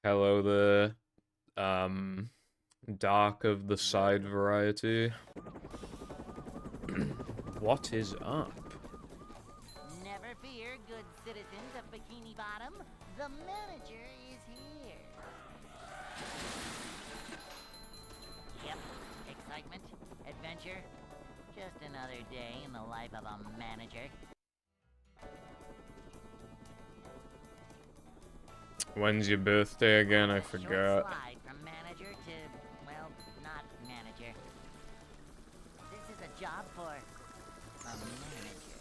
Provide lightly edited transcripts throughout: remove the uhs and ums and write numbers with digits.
Hello there. Dark of the side variety. What is up? Never fear, good citizens of Bikini Bottom. The manager is here. Yep, excitement, adventure. Just another day in the life of a manager. When's your birthday again? I Short forgot. slide from manager to, well, not manager. This is a job for a manager.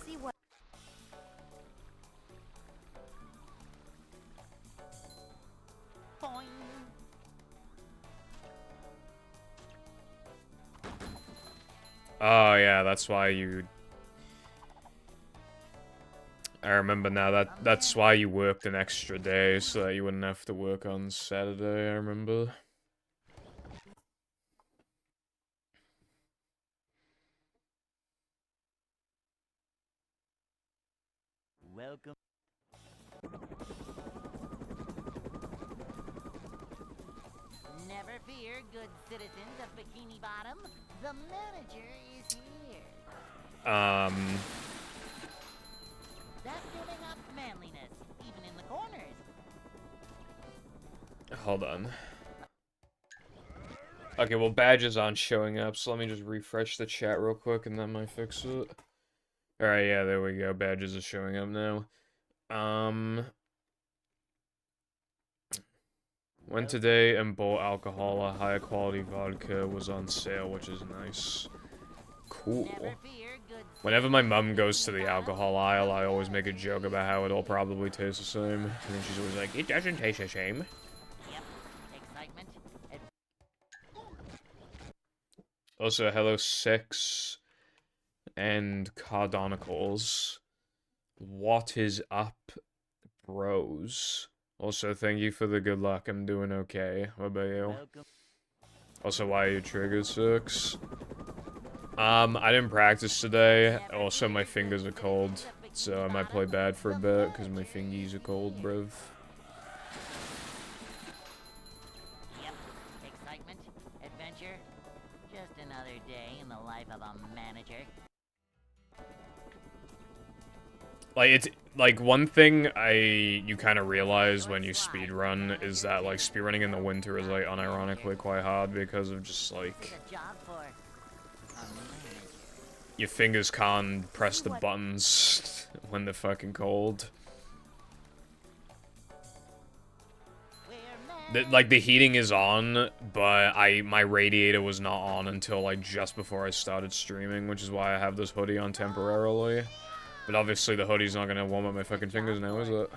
See what? Boing. Oh yeah, that's why you... I remember now, that's why you worked an extra day, so that you wouldn't have to work on Saturday, I remember. Welcome. Never fear, good citizens of Bikini Bottom. The manager is here. That's giving up manliness, even in the corners. Hold on. Okay, well, badges aren't showing up, so let me just refresh the chat real quick, and that might fix it. Alright, yeah, there we go. Badges are showing up now. Went today and bought alcohol. A higher quality vodka was on sale, which is nice. Cool. Whenever my mum goes to the alcohol aisle, I always make a joke about how it all probably tastes the same. And then she's always like, it doesn't taste the same. Yep. Excitement. Also, hello, Six and Cardonicles. What is up, bros? Also, thank you for the good luck. I'm doing okay. What about you? Also, why are you triggered, Six? I didn't practice today. Also, my fingers are cold, so I might play bad for a bit, because my fingies are cold, bruv. Yep. Excitement, adventure. Just another day in the life of a manager. Like, it's, like, one thing you kind of realize when you speedrun is that, like, speedrunning in the winter is, like, unironically quite hard because of just, like, your fingers can't press the buttons when they're fucking cold. Like, the heating is on, but my radiator was not on until, like, just before I started streaming, which is why I have this hoodie on temporarily. But obviously the hoodie's not gonna warm up my fucking fingers now, is it?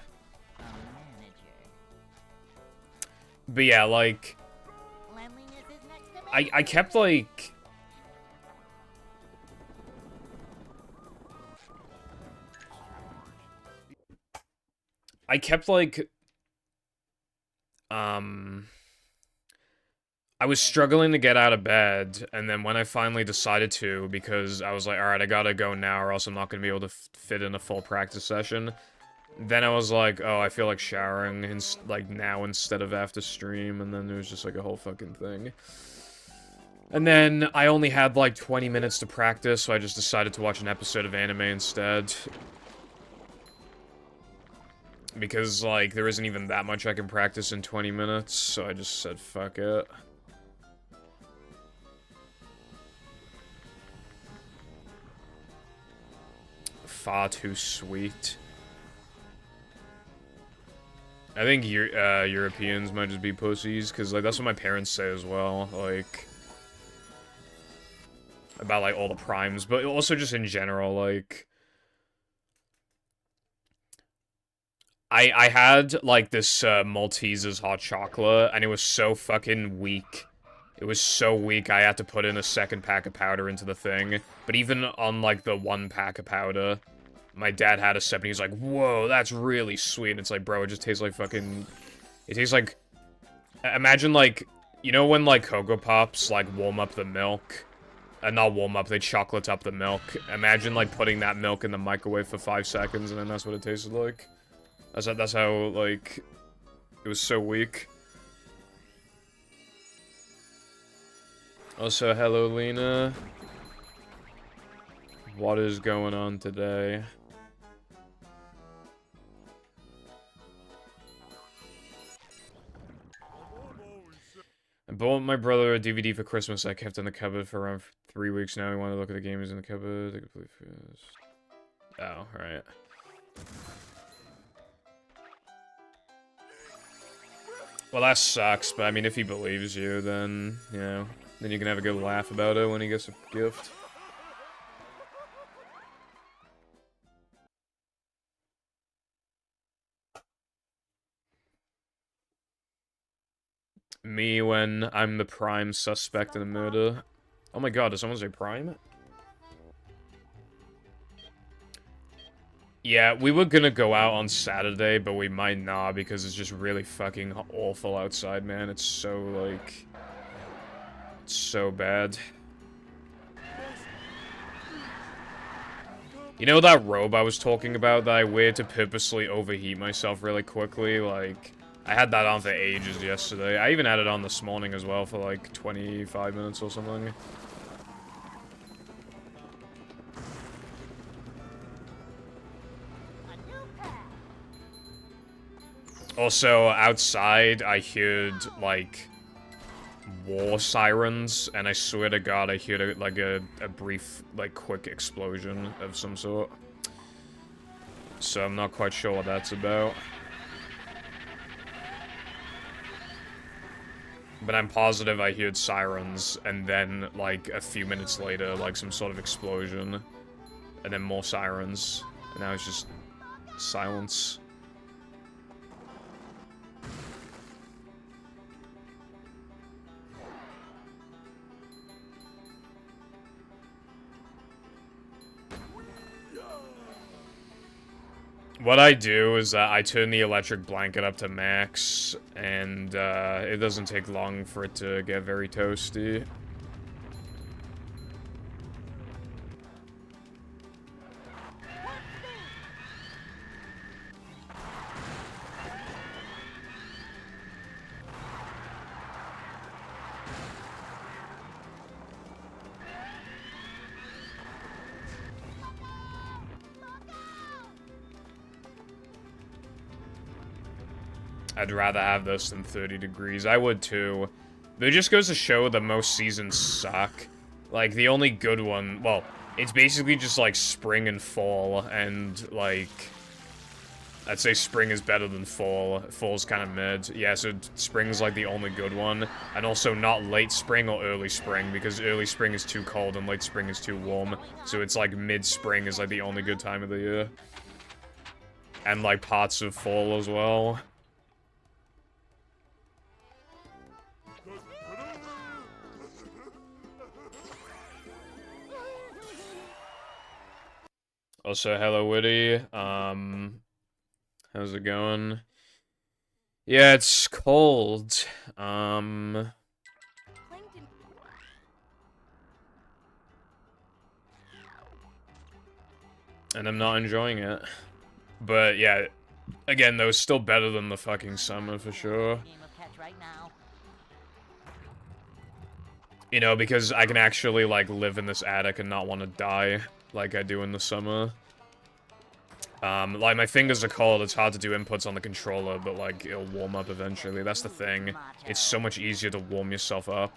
But yeah, like... I kept, like... I kept, like... I was struggling to get out of bed, and then when I finally decided to, because I was like, alright, I gotta go now or else I'm not gonna be able to fit in a full practice session, then I was like, oh, I feel like showering, like, now instead of after stream, and then it was just, like, a whole fucking thing. And then I only had, like, 20 minutes to practice, so I just decided to watch an episode of anime instead. Because, like, there isn't even that much I can practice in 20 minutes, so I just said, fuck it. Far too sweet. I think Europeans might just be pussies, because, like, that's what my parents say as well, like... About, like, all the primes, but also just in general, like... I had, like, this, Malteser's hot chocolate, and it was so fucking weak. It was so weak, I had to put in a second pack of powder into the thing. But even on, like, the one pack of powder, my dad had a sip, and he's like, whoa, that's really sweet. And it's like, bro, it just tastes like fucking... It tastes like... Imagine, like, you know when, like, Cocoa Pops, like, warm up the milk? Not warm up, they chocolate up the milk. Imagine, like, putting that milk in the microwave for 5 seconds, and then that's what it tasted like. That's how, like, It was so weak. Also, hello, Lena. What is going on today? I bought my brother a DVD for Christmas I kept in the cupboard for around 3 weeks now. He wanted to look at the games in the cupboard. Oh, right. Well, that sucks, but I mean, if he believes you, then, you know, then you can have a good laugh about it when he gets a gift. Me when I'm the prime suspect in a murder. Oh my god, did someone say prime? Yeah, we were gonna go out on Saturday, but we might not because it's just really fucking awful outside, man. It's so, like... It's so bad. You know that robe I was talking about that I wear to purposely overheat myself really quickly? Like, I had that on for ages yesterday. I even had it on this morning as well for like 25 minutes or something. Also, outside, I heard, like, war sirens, and I swear to God, I heard, a brief, like, quick explosion of some sort. So I'm not quite sure what that's about. But I'm positive I heard sirens, and then, like, a few minutes later, like, some sort of explosion. And then more sirens. And now it's just silence. What I do is I turn the electric blanket up to max, and it doesn't take long for it to get very toasty. I'd rather have this than 30 degrees. I would too. But it just goes to show that most seasons suck. Like, the only good one... Well, it's basically just, like, spring and fall, and, like... I'd say spring is better than fall. Fall's kind of mid. Yeah, so spring's, like, the only good one. And also not late spring or early spring, because early spring is too cold and late spring is too warm. So it's, like, mid-spring is, like, the only good time of the year. And, like, parts of fall as well. Also, hello, Woody. How's it going? Yeah, it's cold. And I'm not enjoying it. But, yeah, again, though, still better than the fucking summer, for sure. You know, because I can actually, like, live in this attic and not want to die like I do in the summer. Like, my fingers are cold, it's hard to do inputs on the controller, but, like, it'll warm up eventually. That's the thing. It's so much easier to warm yourself up.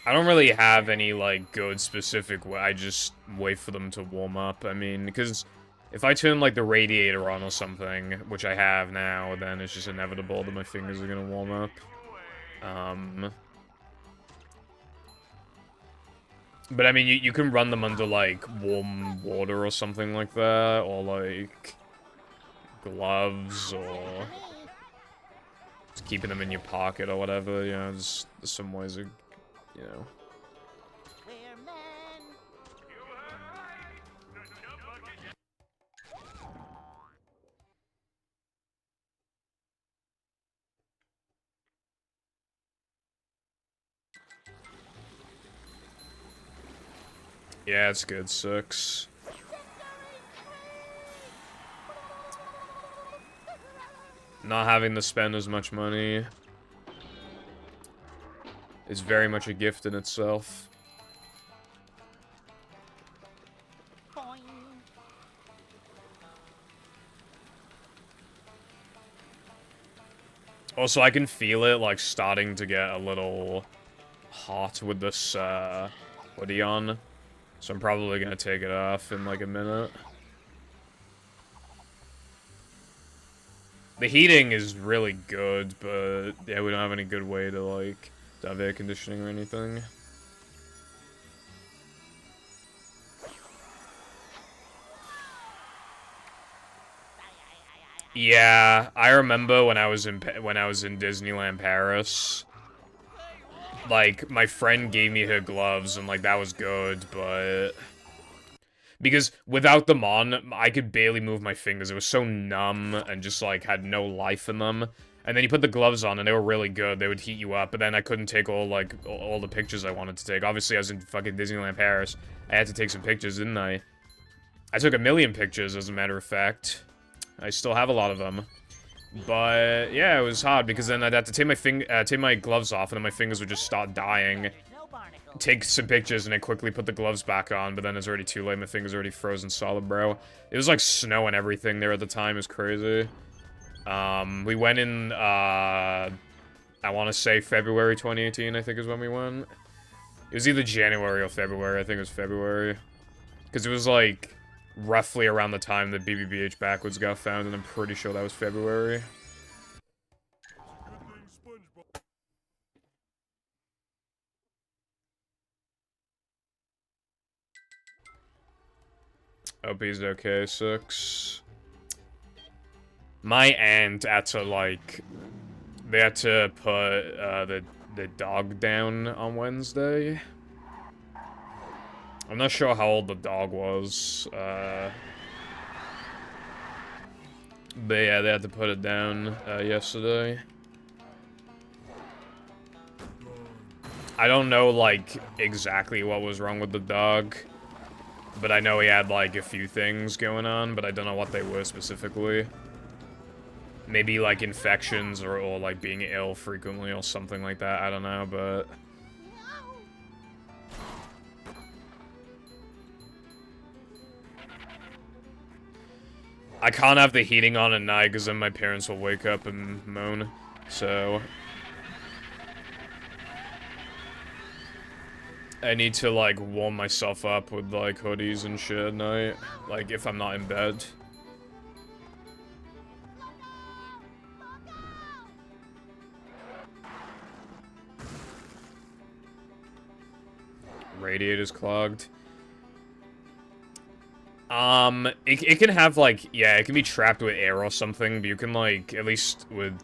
I don't really have any, like, good specific way. I just wait for them to warm up. I mean, because if I turn, like, the radiator on or something, which I have now, then it's just inevitable that my fingers are gonna warm up. But, I mean, you can run them under, like, warm water or something like that, or, like, gloves, or just keeping them in your pocket or whatever, you know, there's some ways of, you know. Yeah, it's good. 6. Not having to spend as much money is very much a gift in itself. Boing. Also, I can feel it, like, starting to get a little hot with this, hoodie on. So I'm probably gonna take it off in, like, a minute. The heating is really good, but, yeah, we don't have any good way to, like, to have air conditioning or anything. Yeah, I remember when I was in Disneyland Paris. Like, my friend gave me her gloves, and, like, that was good, but... Because without them on, I could barely move my fingers. It was so numb and just, like, had no life in them. And then you put the gloves on, and they were really good. They would heat you up, but then I couldn't take all the pictures I wanted to take. Obviously, I was in fucking Disneyland Paris. I had to take some pictures, didn't I? I took a million pictures, as a matter of fact. I still have a lot of them. But, yeah, it was hard, because then I'd have to take my gloves off, and then my fingers would just start dying. There's no barnacle. Take some pictures, and then quickly put the gloves back on, but then it's already too late. My fingers already frozen solid, bro. It was like snow and everything there at the time. It was crazy. We went in, I want to say February 2018, I think is when we went. It was either January or February. I think it was February. Because it was like roughly around the time that BBBH Backwards got found, and I'm pretty sure that was February. Hope he's okay, 6. My aunt had to, like... They had to put, the dog down on Wednesday. I'm not sure how old the dog was, but yeah, they had to put it down, yesterday. I don't know, like, exactly what was wrong with the dog. But I know he had, like, a few things going on, but I don't know what they were specifically. Maybe, like, infections or like, being ill frequently or something like that. I don't know, but... I can't have the heating on at night, because then my parents will wake up and moan. So... I need to, like, warm myself up with, like, hoodies and shit at night. Like, if I'm not in bed. Radiator's clogged. It can have, like, yeah, it can be trapped with air or something, but you can, like, at least with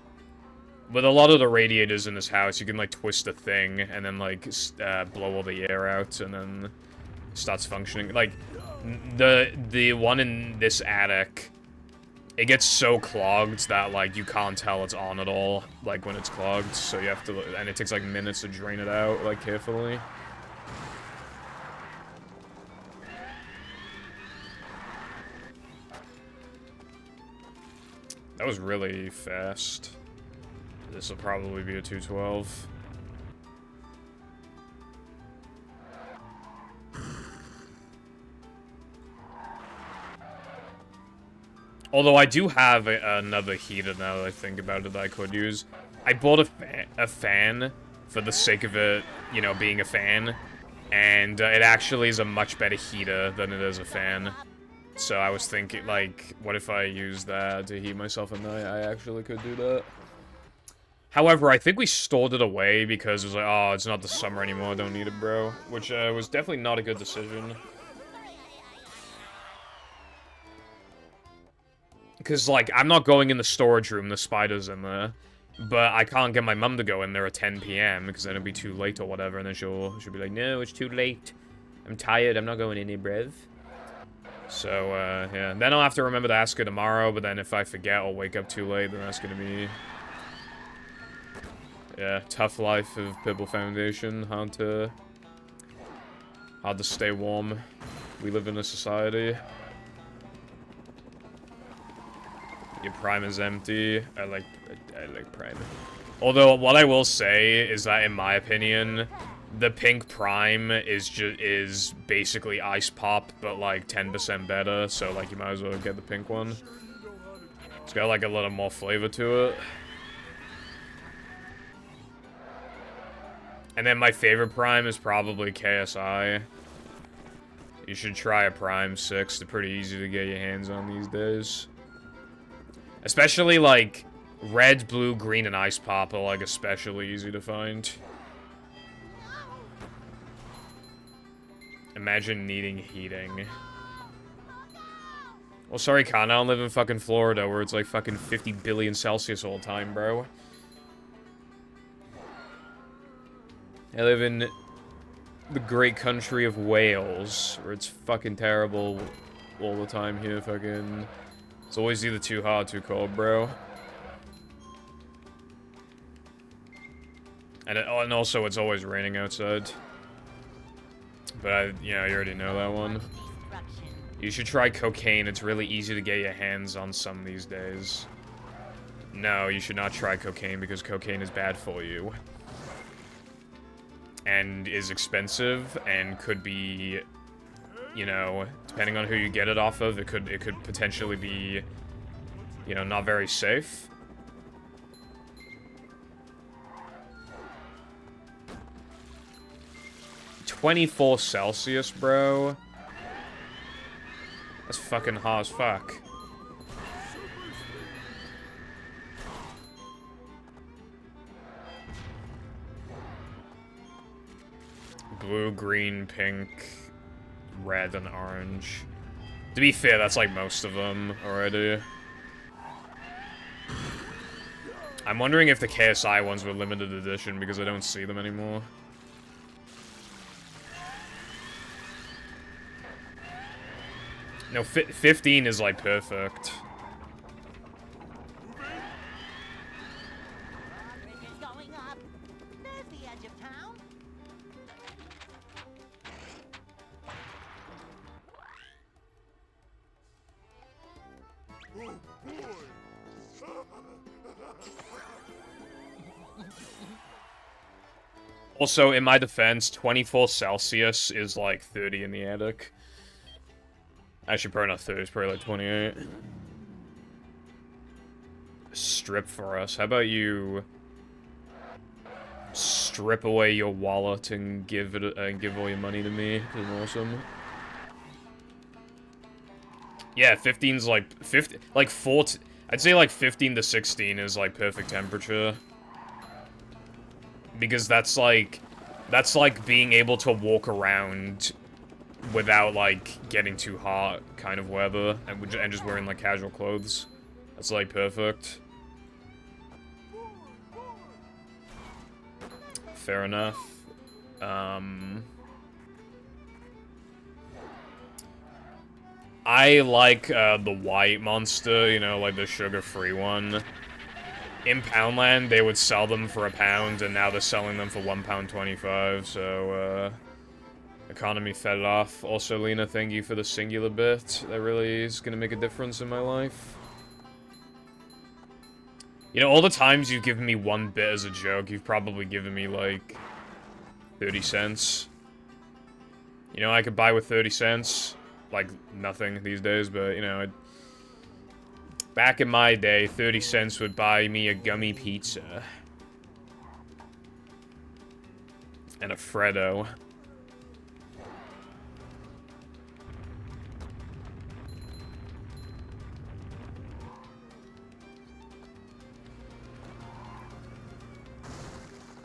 a lot of the radiators in this house, you can, like, twist the thing, and then, like, blow all the air out, and then it starts functioning. Like, the one in this attic, it gets so clogged that, like, you can't tell it's on at all, like, when it's clogged, so you have to, and it takes, like, minutes to drain it out, like, carefully. That was really fast. This will probably be a 212. Although I do have another heater now that I think about it that I could use. I bought a fan for the sake of it, you know, being a fan. And it actually is a much better heater than it is a fan. So I was thinking, like, what if I use that to heat myself at night? I actually could do that. However, I think we stored it away because it was like, oh, it's not the summer anymore, I don't need it, bro. Which was definitely not a good decision. Because, like, I'm not going in the storage room, the spider's in there. But I can't get my mum to go in there at 10 PM because then it'll be too late or whatever. And then she'll be like, no, it's too late. I'm tired, I'm not going in here, brev. So, yeah. Then I'll have to remember to ask her tomorrow, but then if I forget or wake up too late, then that's gonna be... Yeah, tough life of Pibble Foundation. Hard to Hard to stay warm. We live in a society. Your prime is empty. I like prime. Although, what I will say is that, in my opinion, the pink prime is basically ice pop, but like 10% better. So like, you might as well get the pink one. It's got like a little more flavor to it. And then my favorite prime is probably KSI. You should try a Prime 6. They're pretty easy to get your hands on these days. Especially like red, blue, green, and ice pop are like especially easy to find. Imagine needing heating. Well, sorry, Con, I don't live in fucking Florida where it's like fucking 50 billion Celsius all the time, bro. I live in the great country of Wales, where it's fucking terrible all the time here, fucking... It's always either too hot or too cold, bro. And also, it's always raining outside. But, yeah, you already know that one. You should try cocaine. It's really easy to get your hands on some these days. No, you should not try cocaine because cocaine is bad for you. And is expensive and could be, you know, depending on who you get it off of, it could potentially be, you know, not very safe. $24 Celsius, bro. That's fucking hot as fuck. Blue, green, pink, red, and orange. To be fair, that's like most of them already. I'm wondering if the KSI ones were limited edition because I don't see them anymore. No, 15 is like perfect. Also, in my defense, 24 Celsius is like 30 in the attic. Actually, probably not 30, it's probably like 28. Strip for us. How about you strip away your wallet and give all your money to me? It's awesome. Yeah, 15's like 50, like 14. I'd say like 15 to 16 is like perfect temperature. Because that's like being able to walk around without like getting too hot kind of weather and just wearing like casual clothes. That's like perfect. Fair enough. I like the white monster, you know, like the sugar-free one. In Poundland, they would sell them for £1, and now they're selling them for £1.25, so, economy fed it off. Also, Lena, thank you for the singular bit. That really is gonna make a difference in my life. You know, all the times you've given me 1 bit as a joke, you've probably given me, like, 30 cents. You know, I could buy with 30 cents. Like, nothing these days, but, you know, back in my day, 30 cents would buy me a gummy pizza. And a Freddo.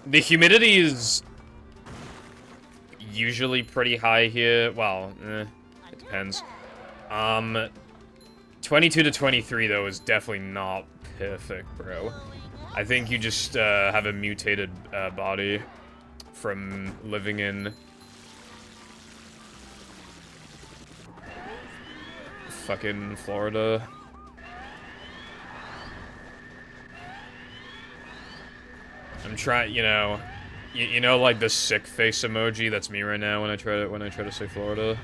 The humidity is usually pretty high here. Well, it depends. 22 to 23, though, is definitely not perfect, bro. I think you just have a mutated body from living in fucking Florida. I'm trying, you know, You know, like the sick face emoji? That's me right now when I try to say Florida.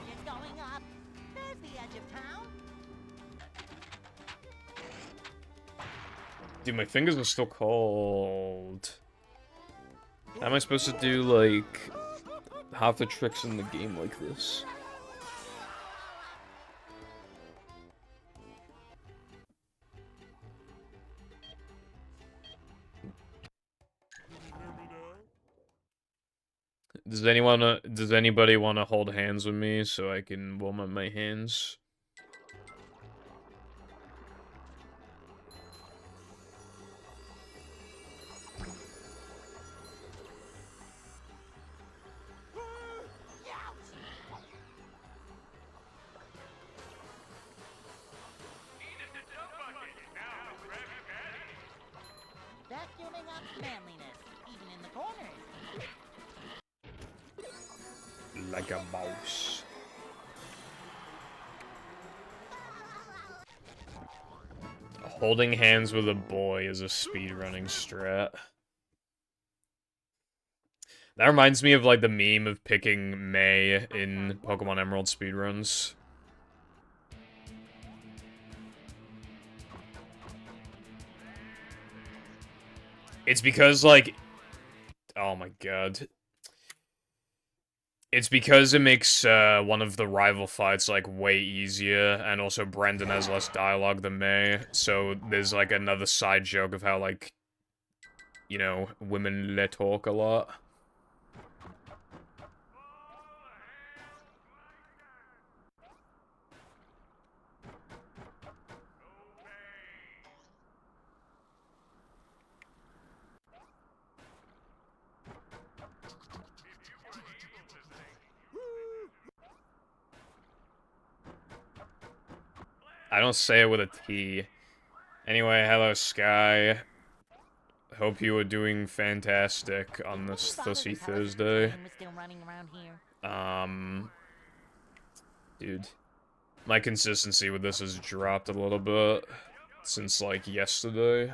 Bridget going up. There's the edge of town. Dude, my fingers are still cold. How am I supposed to do, like, half the tricks in the game like this? Does anybody want to hold hands with me so I can warm up my hands? Vacuuming up manliness, even in the corners. Like a mouse. Holding hands with a boy is a speedrunning strat. That reminds me of, like, the meme of picking May in Pokemon Emerald speedruns. It's because, like... Oh my god. It's because it makes one of the rival fights, like, way easier, and also Brendan has less dialogue than May, so there's, like, another side joke of how, like, you know, women let talk a lot. I don't say it with a T. Anyway, hello, Sky. Hope you are doing fantastic on this Thursday Thursday. Dude. My consistency with this has dropped a little bit since, like, yesterday.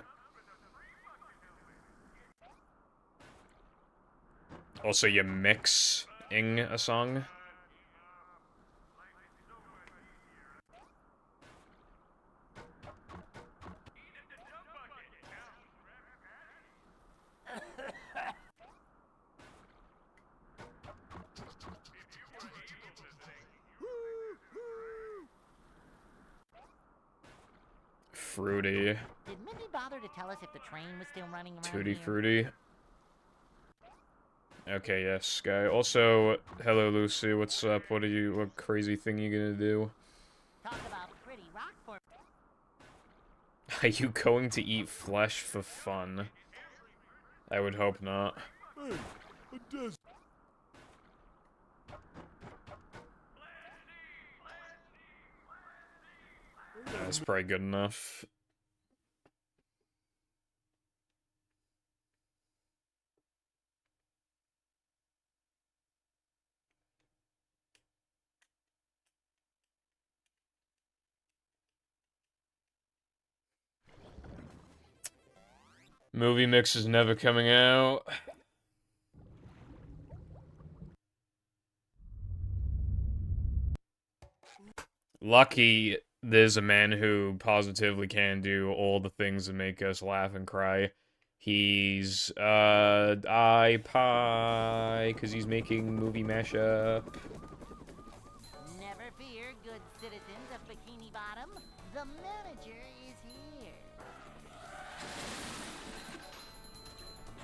Also, you're mixing a song. Fruity. Did Mindy bother to tell us if the train was still running around Tutti here? Fruity. Okay, yes, Sky. Also, hello, Lucy. What's up? What crazy thing you gonna do? Talk about pretty rock for... Are you going to eat flesh for fun? I would hope not. That's probably good enough. Movie Mix is never coming out. Lucky there's a man who positively can do all the things that make us laugh and cry. He's, iPie, because he's making movie mashup. Never fear, good citizens of Bikini Bottom. The manager is here.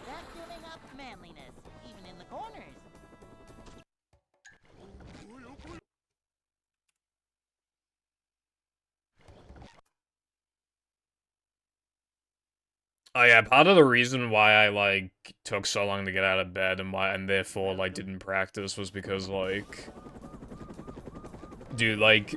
Vacuuming up manliness, even in the corners. Oh yeah, part of the reason why I, like, took so long to get out of bed and therefore, like, didn't practice was because, like... Dude, like...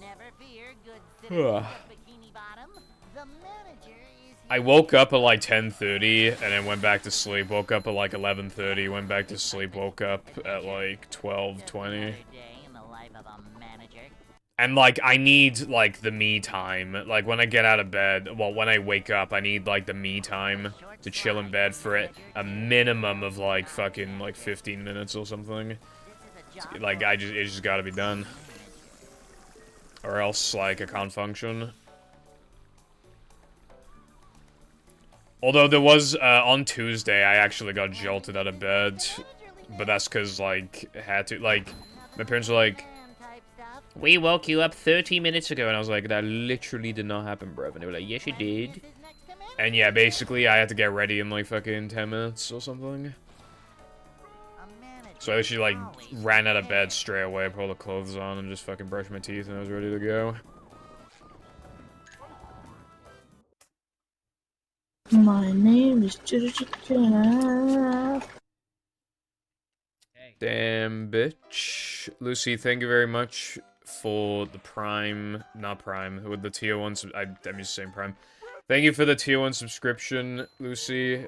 Never fear, good citizens of Bikini Bottom. The manager is I woke up at like 10:30 and then went back to sleep. Woke up at like 11:30, went back to sleep. Woke up at like 12:20. And like I need like the me time. Like when I get out of bed, well, when I wake up, I need like the me time to chill in bed for it. A minimum of like fucking like 15 minutes or something. Like it just gotta be done. Or else like I can't function. Although there was, on Tuesday, I actually got jolted out of bed. But that's because, like, I had to, like, my parents were like, we woke you up 30 minutes ago. And I was like, that literally did not happen, bro. And they were like, yes, it did. And yeah, basically, I had to get ready in, like, fucking 10 minutes or something. So I literally, like, ran out of bed straight away, put all the clothes on, and just fucking brushed my teeth, and I was ready to go. My name is Damn, bitch. Lucy, thank you very much for the Prime, not Prime, with the tier 1, I'm just saying Prime. Thank you for the tier 1 subscription, Lucy.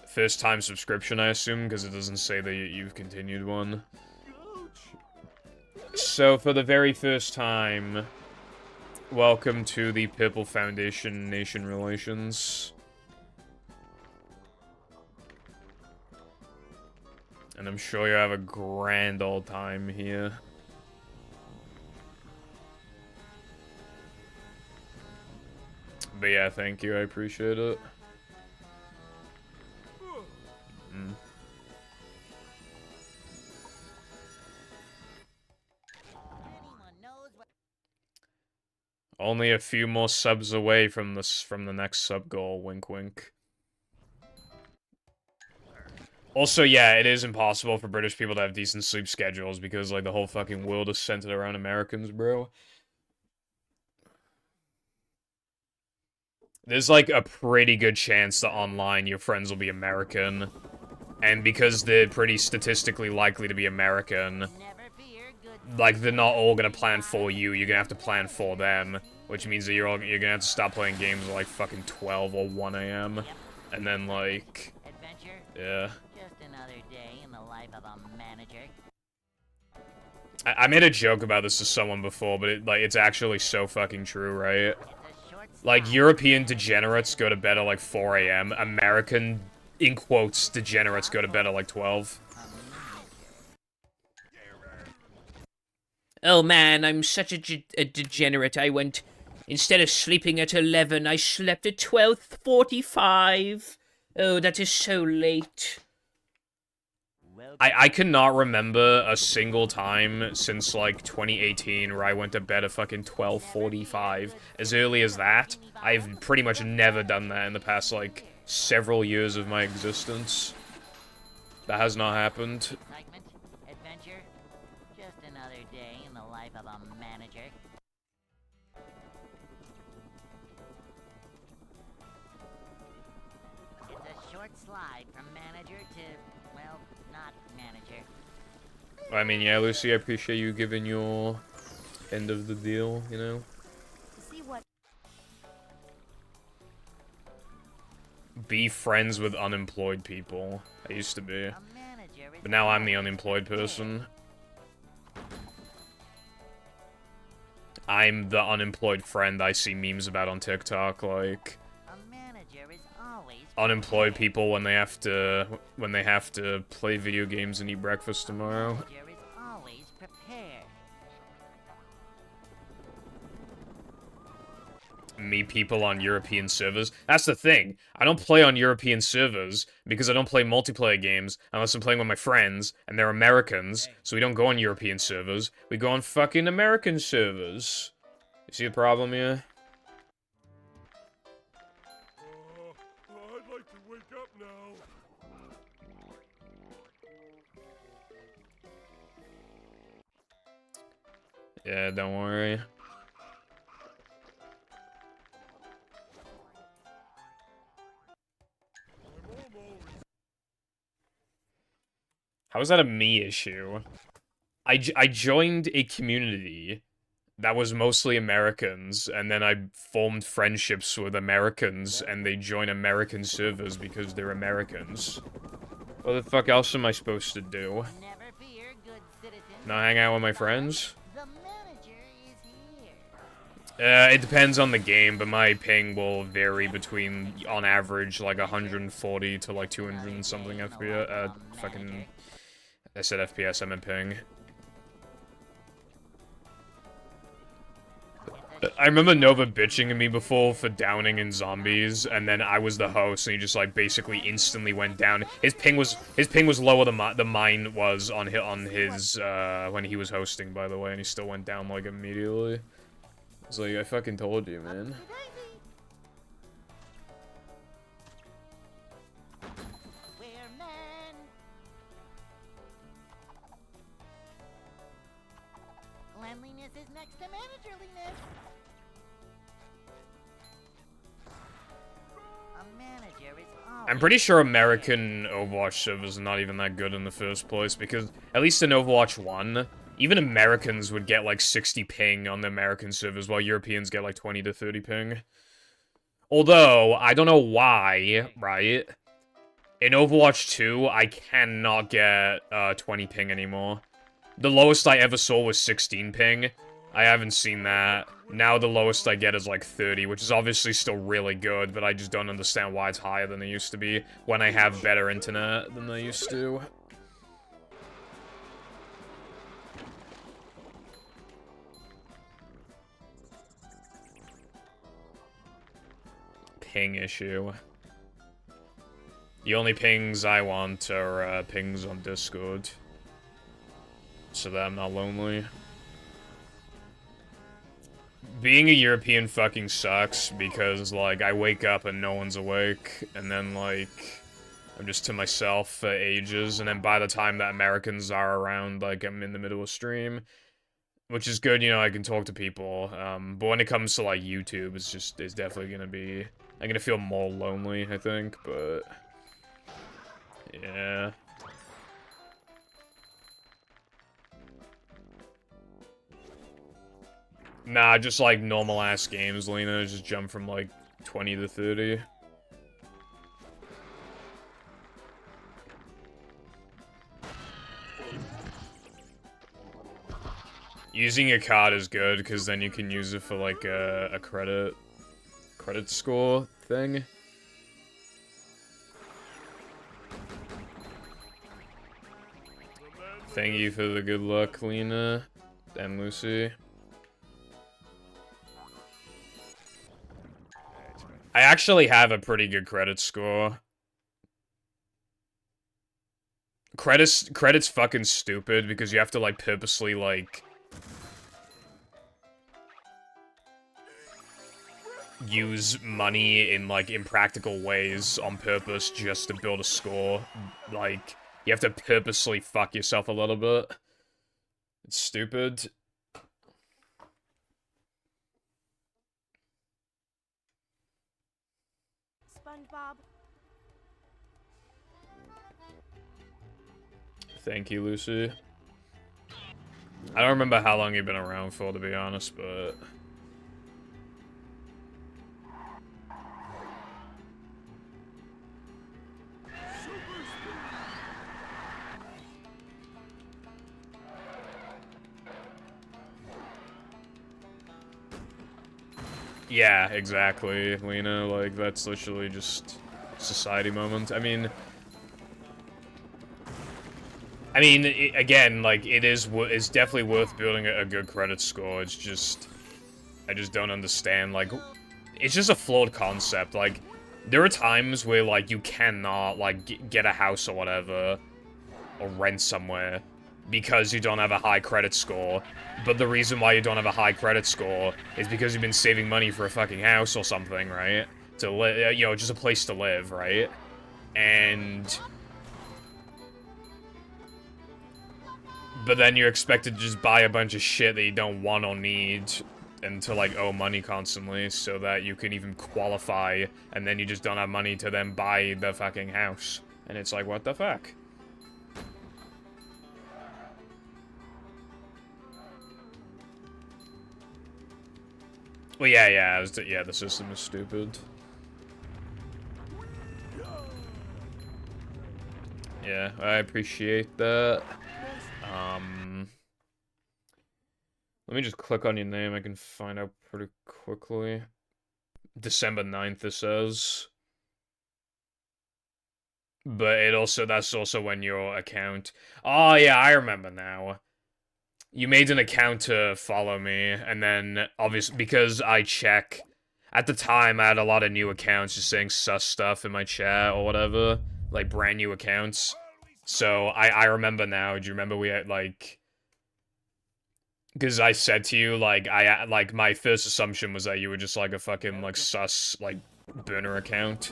First time subscription, I assume, because it doesn't say that you've continued one. So, for the very first time, welcome to the Purple Foundation Nation Relations. And I'm sure you have a grand old time here. But yeah, thank you, I appreciate it. Only a few more subs away from the next sub goal, wink wink. Also, yeah, it is impossible for British people to have decent sleep schedules because, like, the whole fucking world is centered around Americans, bro. There's, like, a pretty good chance that online your friends will be American. And because they're pretty statistically likely to be American, like, they're not all gonna plan for you, you're gonna have to plan for them. Which means that you're gonna have to stop playing games at, like, fucking 12 or 1 AM. And then, like... yeah. I made a joke about this to someone before, but it's actually so fucking true, right? Like, European degenerates go to bed at, like, 4 AM. American, in quotes, degenerates go to bed at, like, 12. Oh man, I'm such a degenerate. I went... Instead of sleeping at 11, I slept at 12:45. Oh, that is so late. I cannot remember a single time since, like, 2018 where I went to bed at fucking 12:45. As early as that, I've pretty much never done that in the past, like, several years of my existence. That has not happened. Adventure, just another day in the life of a manager. It's a short slide from manager to, well, not manager. I mean, yeah, Lucy, I appreciate you giving your end of the deal, you know? See what? Be friends with unemployed people. I used to be. But now I'm the unemployed person. I'm the unemployed friend I see memes about on TikTok, like... unemployed people when they have to play video games and eat breakfast tomorrow. Meet people on European servers. That's the thing. I don't play on European servers because I don't play multiplayer games unless I'm playing with my friends, and they're Americans, so we don't go on European servers. We go on fucking American servers. You see the problem here? I'd like to wake up now. Yeah, don't worry. How is that a me issue? I joined a community that was mostly Americans, and then I formed friendships with Americans, and they join American servers because they're Americans. What the fuck else am I supposed to do? Never fear, good citizen. Not hang out with my friends? The manager is here. It depends on the game, but my ping will vary between, on average, like 140 to like 200 and something FPS. Fucking... I said FPS, I meant ping. I remember Nova bitching at me before for downing in zombies, and then I was the host, and he just like basically instantly went down. His ping was lower than mine was on his when he was hosting, by the way, and he still went down like immediately. It's like, I fucking told you, man. Cleanliness is next to managerliness. A manager is always... I'm pretty sure American Overwatch servers are not even that good in the first place, because at least in Overwatch 1, even Americans would get like 60 ping on the American servers, while Europeans get like 20 to 30 ping. Although, I don't know why, right? In Overwatch 2, I cannot get 20 ping anymore. The lowest I ever saw was 16 ping. I haven't seen that. Now the lowest I get is like 30, which is obviously still really good, but I just don't understand why it's higher than it used to be when I have better internet than I used to. Ping issue. The only pings I want are pings on Discord, so that I'm not lonely. Being a European fucking sucks, because, like, I wake up and no one's awake, and then, like, I'm just to myself for ages, and then by the time that Americans are around, like, I'm in the middle of stream, which is good, you know, I can talk to people, but when it comes to, like, YouTube, it's definitely gonna be, I'm gonna feel more lonely, I think, but, yeah. Nah, just like normal ass games, Lena. Just jump from like 20 to 30. Using a card is good because then you can use it for like a credit score thing. Thank you for the good luck, Lena and Lucy. I actually have a pretty good credit score. Credit's fucking stupid because you have to, like, purposely, like, use money in, like, impractical ways on purpose just to build a score. Like, you have to purposely fuck yourself a little bit. It's stupid. SpongeBob. Thank you, Lucy. I don't remember how long you've been around for, to be honest, but... Yeah, exactly, Lena. Like, that's literally just society moment. I mean, again, like, it's definitely worth building a good credit score. It's just, I just don't understand, like, it's just a flawed concept. Like, there are times where, like, you cannot, like, get a house or whatever, or rent somewhere, because you don't have a high credit score. But the reason why you don't have a high credit score is because you've been saving money for a fucking house or something, right? To live, you know, just a place to live, right? And... but then you're expected to just buy a bunch of shit that you don't want or need, and to, like, owe money constantly so that you can even qualify, and then you just don't have money to then buy the fucking house. And it's like, what the fuck? Well, yeah, yeah, the system is stupid. Yeah, I appreciate that. Let me just click on your name. I can find out pretty quickly. December 9th, it says. But that's also when your account... Oh, yeah, I remember now. You made an account to follow me, and then, obviously, because I check... At the time, I had a lot of new accounts just saying sus stuff in my chat or whatever. Like, brand new accounts. So, I remember now. Do you remember we had, like... Because I said to you, like, my first assumption was that you were just, like, a fucking, like, sus, like, burner account.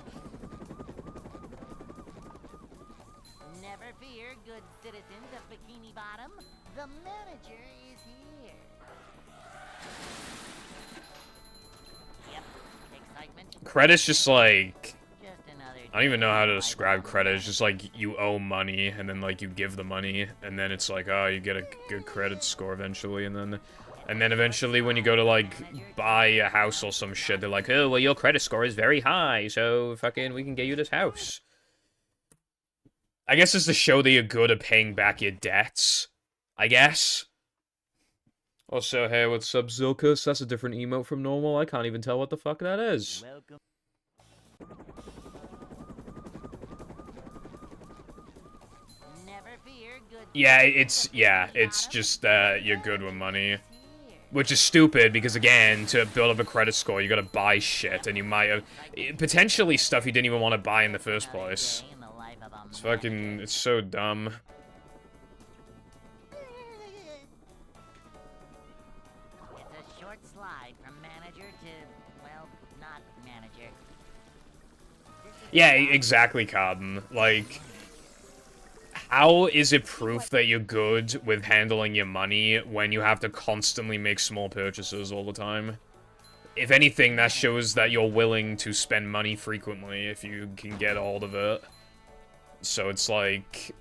Never fear, good citizens of Bikini Bottom. The manager is here. Yep, excitement. Credit's just, like... Just another I don't even know how to day describe life on credit. the It's just like you owe money, and then like you give the money, and then it's like, oh, you get a good credit score eventually, and then eventually when you go to like buy a house or some shit, they're like, oh, well, your credit score is very high, so fucking we can get you this house. I guess it's to show that you're good at paying back your debts. I guess. Also, hey, what's up, Zilkus? That's a different emote from normal. I can't even tell what the fuck that is. Welcome. Never fear, good Yeah, citizens of it's Bikini just Bottom. that you're good with money. Is here. Which is stupid, because again, to build up a credit score, you gotta buy shit, and you might have... Potentially stuff you didn't even want to buy in the first Another place. day in the life of a It's fucking... manager. it's so dumb. It's a short slide from manager to, well, not manager. This is Yeah, a job exactly, Carbon. Like... How is it proof that you're good with handling your money when you have to constantly make small purchases all the time? If anything, that shows that you're willing to spend money frequently if you can get a hold of it. So it's like...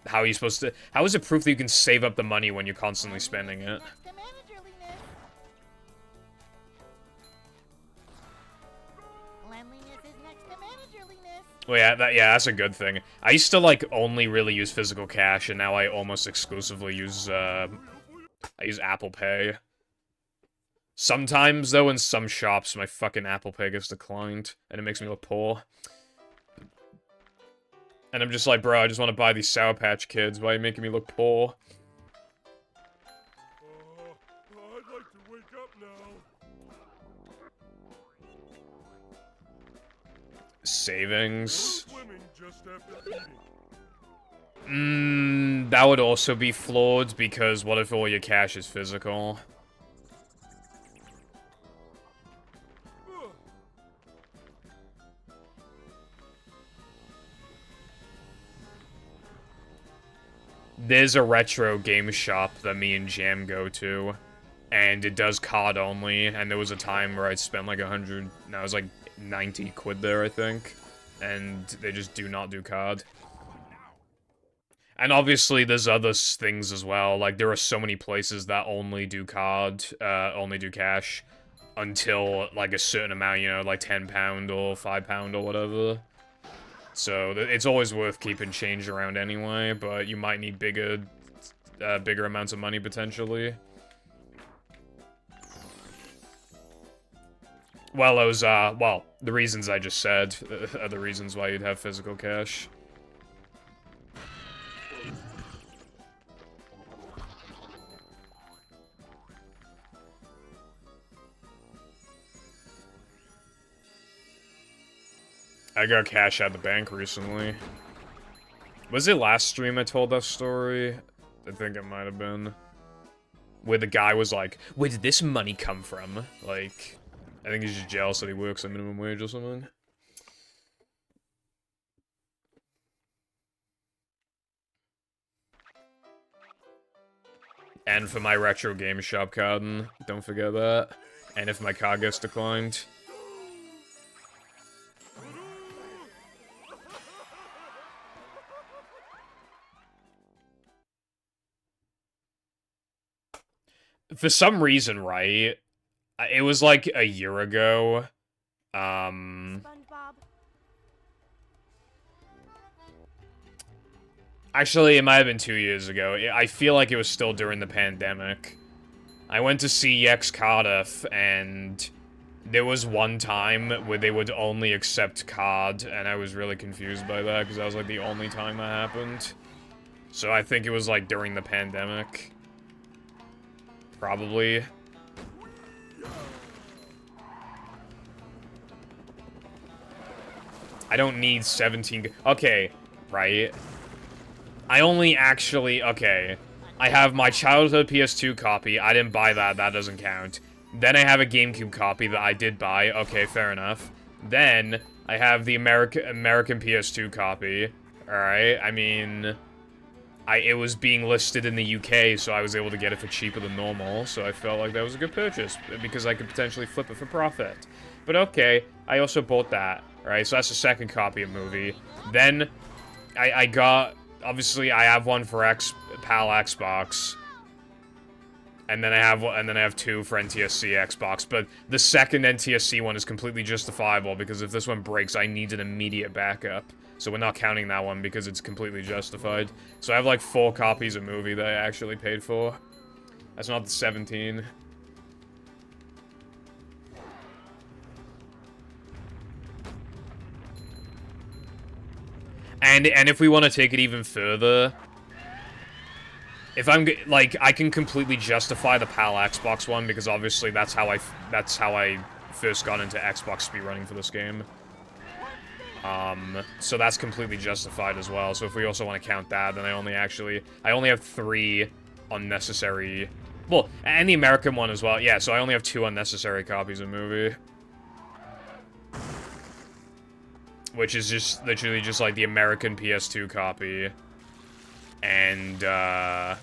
How are you supposed to... How is it proof that you can save up the money when you're constantly spending it? next to managerliness. Cleanliness is next to managerliness. Well, yeah, that's a good thing. I used to, like, only really use physical cash, and now I almost exclusively use, I use Apple Pay. Sometimes, though, in some shops, my fucking Apple Pay gets declined, and it makes me look poor. And I'm just like, bro, I just want to buy these Sour Patch Kids. Why are you making me look poor? I'd like to wake up now. Savings. Swimming just after eating. That would also be flawed, because what if all your cash is physical? There's a retro game shop that me and Jam go to, and it does card only, and there was a time where I'd spent like 100, no, it was like 90 quid there, I think, and they just do not do card. And obviously there's other things as well, like there are so many places that only do card, only do cash, until like a certain amount, you know, like £10 or £5 or whatever. So it's always worth keeping change around anyway, but you might need bigger amounts of money potentially. Well, those well, the reasons I just said are the reasons why you'd have physical cash. I got cash out the bank recently. Was it last stream I told that story? I think it might have been. Where the guy was like, where did this money come from? Like, I think he's just jealous that he works at minimum wage or something. And for my retro game shop card, don't forget that. And if my card gets declined. For some reason, right, It was like a year ago. SpongeBob? Actually, it might have been 2 years ago. I feel like it was still during the pandemic. I went to see Yex Cardiff, and there was one time where they would only accept card, and I was really confused by that, because that was, like, the only time that happened. So I think it was, like, during the pandemic. Probably. I don't need 17... Okay, right. I only actually... Okay. I have my childhood PS2 copy. I didn't buy that. That doesn't count. Then I have a GameCube copy that I did buy. Okay, fair enough. Then I have the American PS2 copy. Alright, I mean... It was being listed in the UK, so I was able to get it for cheaper than normal, so I felt like that was a good purchase, because I could potentially flip it for profit. But okay, I also bought that, right? So that's the second copy of movie. Then, I got... Obviously, I have one for PAL Xbox. And then I have two for NTSC Xbox, but the second NTSC one is completely justifiable, because if this one breaks, I need an immediate backup. So we're not counting that one because it's completely justified. So I have like 4 copies of movie that I actually paid for. That's not the 17. And if we want to take it even further, if I'm like, I can completely justify the PAL Xbox one, because obviously that's how I first got into Xbox speedrunning for this game. So that's completely justified as well. So if we also want to count that, then I only have 3 unnecessary, well, and the American one as well. Yeah, so I only have 2 unnecessary copies of movie. Which is just literally just like the American PS2 copy. And, the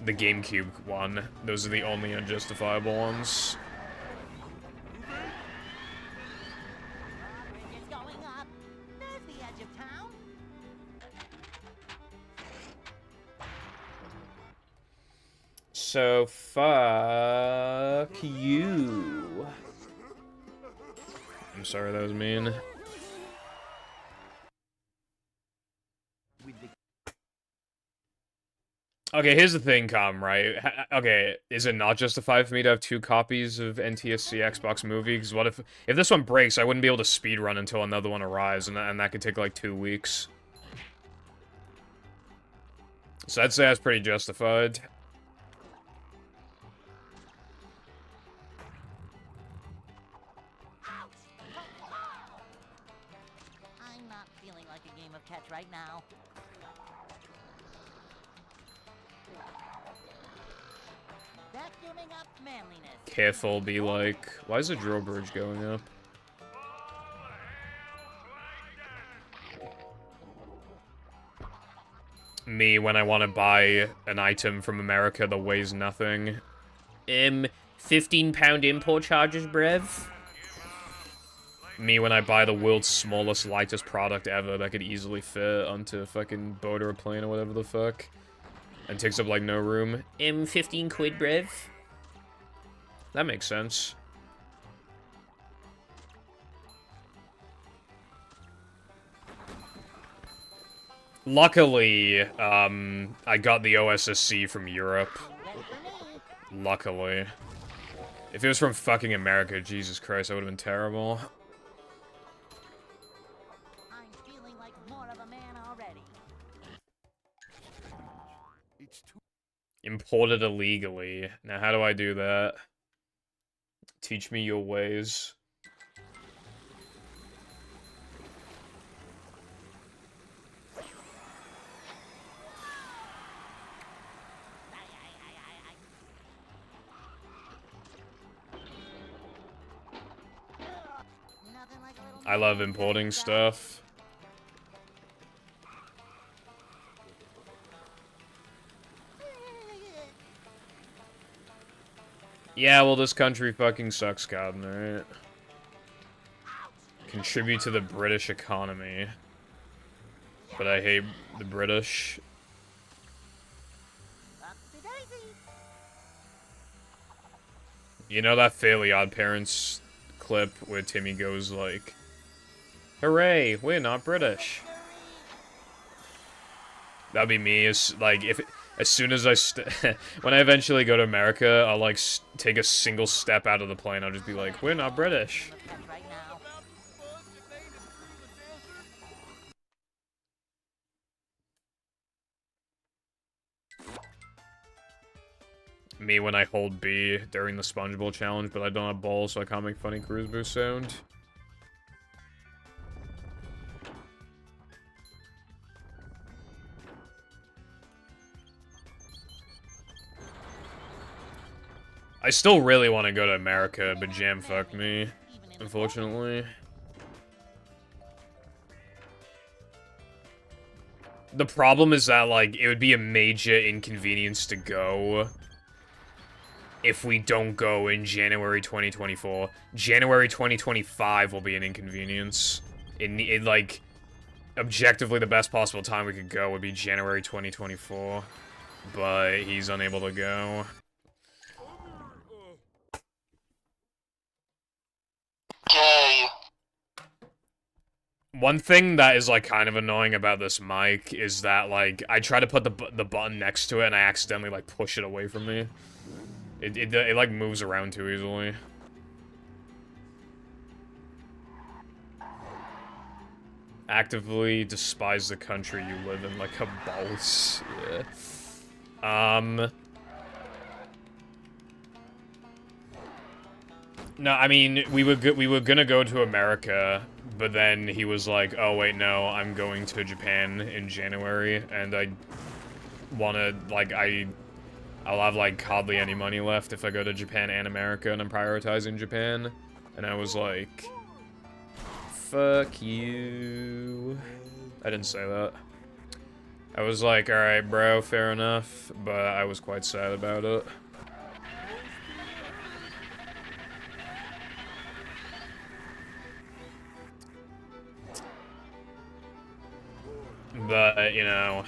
GameCube one. Those are the only unjustifiable ones. Bridge is going up. There's the edge of town. So, fuck you. I'm sorry, that was mean. Okay, here's the thing, Com, right? Okay, is it not justified for me to have 2 copies of NTSC Xbox Movie? Because what if this one breaks, I wouldn't be able to speedrun until another one arrives, and that could take like 2 weeks. So I'd say that's pretty justified. I'm not feeling like a game of catch right now. Vacuuming up manliness. Careful, be like... Why is the drawbridge going up? Me, when I want to buy an item from America that weighs nothing. 15-pound import charges, brev? Me, when I buy the world's smallest, lightest product ever that could easily fit onto a fucking boat or a plane or whatever the fuck. And takes up, like, no room. 15 quid, brev? That makes sense. Luckily, I got the OSSC from Europe. Luckily. If it was from fucking America, Jesus Christ, that would have been terrible. I'm feeling like more of a man already. Imported illegally. Now, how do I do that? Teach me your ways. Nothing like a little I love importing stuff. Yeah, well, this country fucking sucks, God, right? Contribute to the British economy. But I hate the British. Upsy daisy. You know that Fairly Odd Parents clip where Timmy goes like, "Hooray, we're not British." That'd be me. As like as soon as when I eventually go to America, I'll like take a single step out of the plane. I'll just be like, "We're not British." That's right now. Me when I hold B during the SpongeBob challenge, but I don't have balls, so I can't make funny cruise boost sound. I still really want to go to America, but Jam fucked me, unfortunately. The problem is that, like, it would be a major inconvenience to go if we don't go in January 2024. January 2025 will be an inconvenience. It like, objectively the best possible time we could go would be January 2024. But he's unable to go. Okay. One thing that is, like, kind of annoying about this mic is that, like, I try to put the button next to it and I accidentally, like, push it away from me. It like, moves around too easily. Actively despise the country you live in like a boss. Yeah. No, I mean, we were gonna go to America, but then he was like, "Oh wait, no, I'm going to Japan in January, and I wanna like I'll have like hardly any money left if I go to Japan and America, and I'm prioritizing Japan." And I was like, "Fuck you." I didn't say that. I was like, "Alright, bro, fair enough," but I was quite sad about it. But, you know...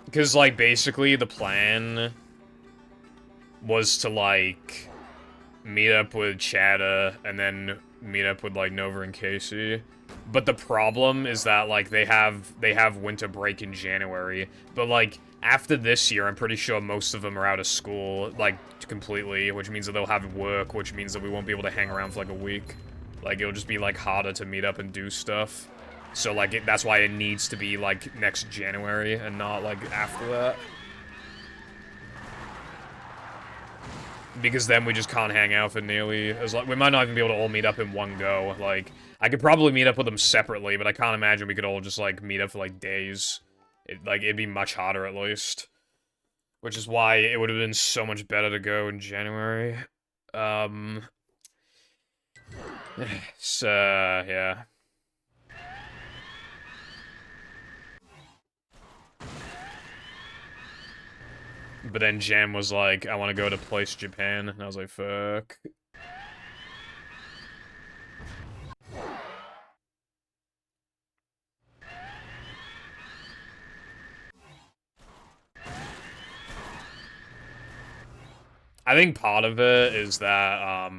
Because, like, basically the plan was to, like, meet up with Chada and then meet up with, like, Nova and Casey. But the problem is that, like, they have winter break in January. But, like, after this year, I'm pretty sure most of them are out of school, like, completely, which means that they'll have work, which means that we won't be able to hang around for, like, a week. Like, it'll just be, like, harder to meet up and do stuff. So, like, that's why it needs to be, like, next January and not, like, after that. Because then we just can't hang out for nearly as long. We might not even be able to all meet up in one go. Like, I could probably meet up with them separately, but I can't imagine we could all just, like, meet up for, like, days. It'd be much harder, at least. Which is why it would have been so much better to go in January. So, yeah. But then Jam was like, I want to go to Place Japan, and I was like, fuck. I think part of it is that,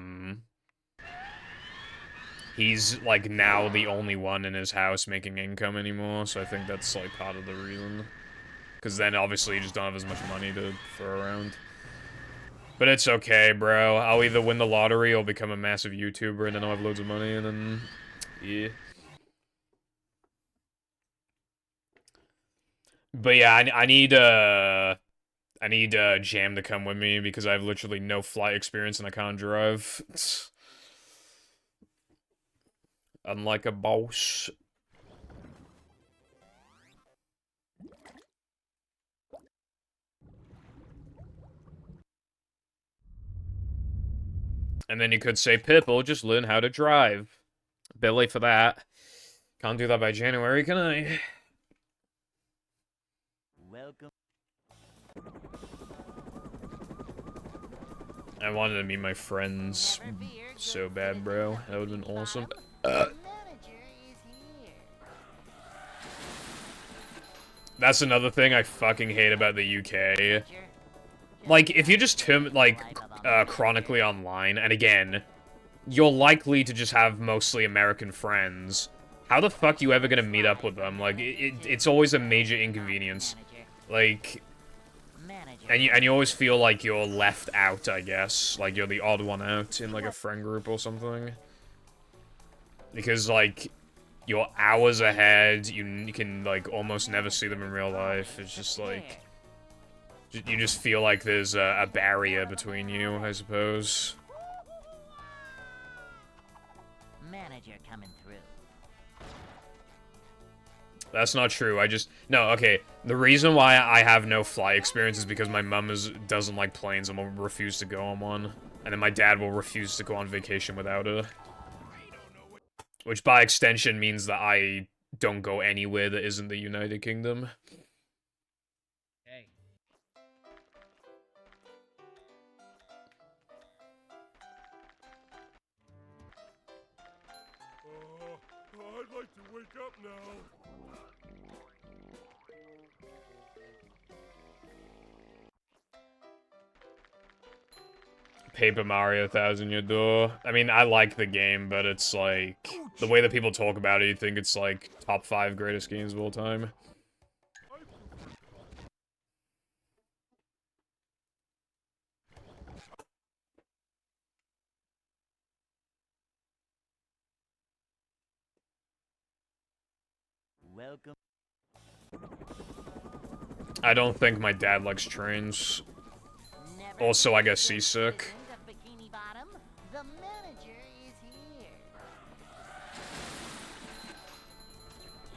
he's, like, now the only one in his house making income anymore, so I think that's, like, part of the reason. Because then, obviously, you just don't have as much money to throw around. But it's okay, bro. I'll either win the lottery or become a massive YouTuber, and then I'll have loads of money, and then... yeah. But yeah, I need Jam to come with me, because I have literally no flight experience and I can't drive. Unlike a boss. And then you could say, Pipple, just learn how to drive. Billy for that. Can't do that by January, can I? Welcome. I wanted to meet my friends so bad, bro. That would've been awesome. The manager is here. That's another thing I fucking hate about the UK. Manager, Like, if you're just chronically online, and again, you're likely to just have mostly American friends, how the fuck you ever gonna meet up with them? Like, it's always a major inconvenience. Like, and you always feel like you're left out, I guess. Like, you're the odd one out in, like, a friend group or something. Because, like, you're hours ahead, you can, like, almost never see them in real life. It's just, like... You just feel like there's a barrier between you, I suppose. Manager coming through. That's not true. No, okay. The reason why I have no flight experience is because my mum doesn't like planes and will refuse to go on one. And then my dad will refuse to go on vacation without her. Which by extension means that I don't go anywhere that isn't the United Kingdom. I'd like to wake up now. Paper Mario Thousand Year Door. I mean, I like the game, but it's like... The way that people talk about it, you think it's like top 5 greatest games of all time. Welcome. I don't think my dad likes trains. Never Also, I guess seen seasick. citizens of Bikini Bottom. The manager is here.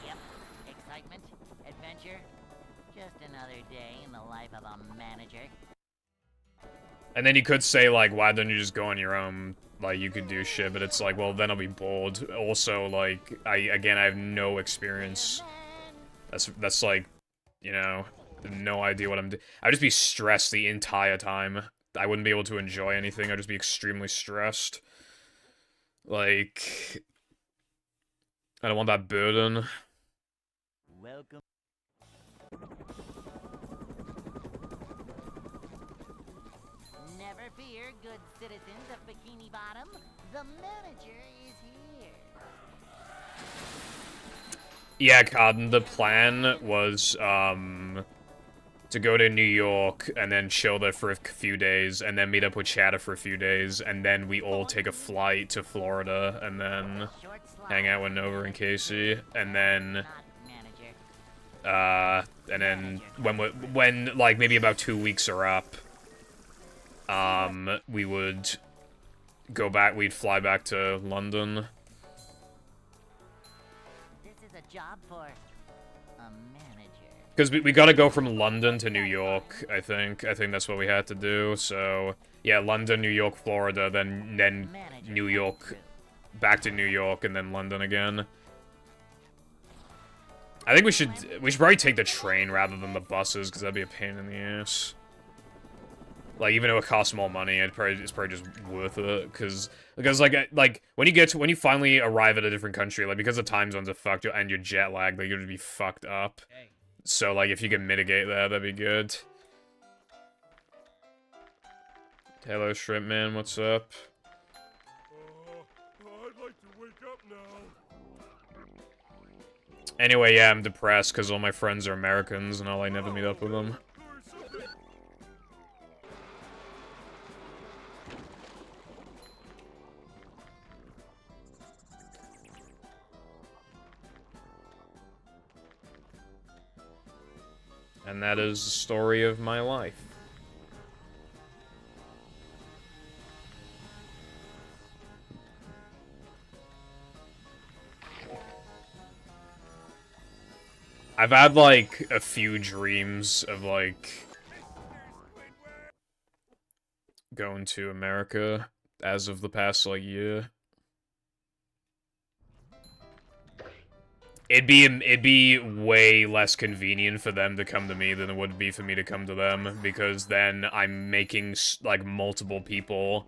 Yep. Excitement, adventure. Just another day in the life of a manager. And then you could say, like, why don't you just go on your own? Like, you could do shit, but it's like, well, then I'll be bored. Also, like, I have no experience. That's like, you know, no idea what I'm doing. I'd just be stressed the entire time. I wouldn't be able to enjoy anything. I'd just be extremely stressed. Like, I don't want that burden. Welcome. Never fear, good citizens of Bikini Bottom. The manager is here. Yeah, Cotton, the plan was, to go to New York, and then chill there for a few days, and then meet up with Chatter for a few days, and then we all take a flight to Florida, and then Short slide. hang out with Nova and Casey, and then, Not manager. when like, maybe about 2 weeks are up, we would go back, we'd fly back to London. This is a job for a manager. Because we gotta go from London to New York, I think. I think that's what we had to do, so... Yeah, London, New York, Florida, then Manager New coming York, through. back to New York, and then London again. I think we should probably take the train rather than the buses, because that'd be a pain in the ass. Like, even though it costs more money, it's probably just worth it, because like, when you finally arrive at a different country, like, because the time zones are fucked, and you're jet lagged, like, you're gonna be fucked up. So, like, if you can mitigate that, that'd be good. Hello, Shrimp Man, what's up? I'd like to wake up now. Anyway, yeah, I'm depressed, because all my friends are Americans, and I never meet up with them. And that is the story of my life. I've had, like, a few dreams of, like, going to America as of the past, like, year. It'd be way less convenient for them to come to me than it would be for me to come to them, because then I'm making, like, multiple people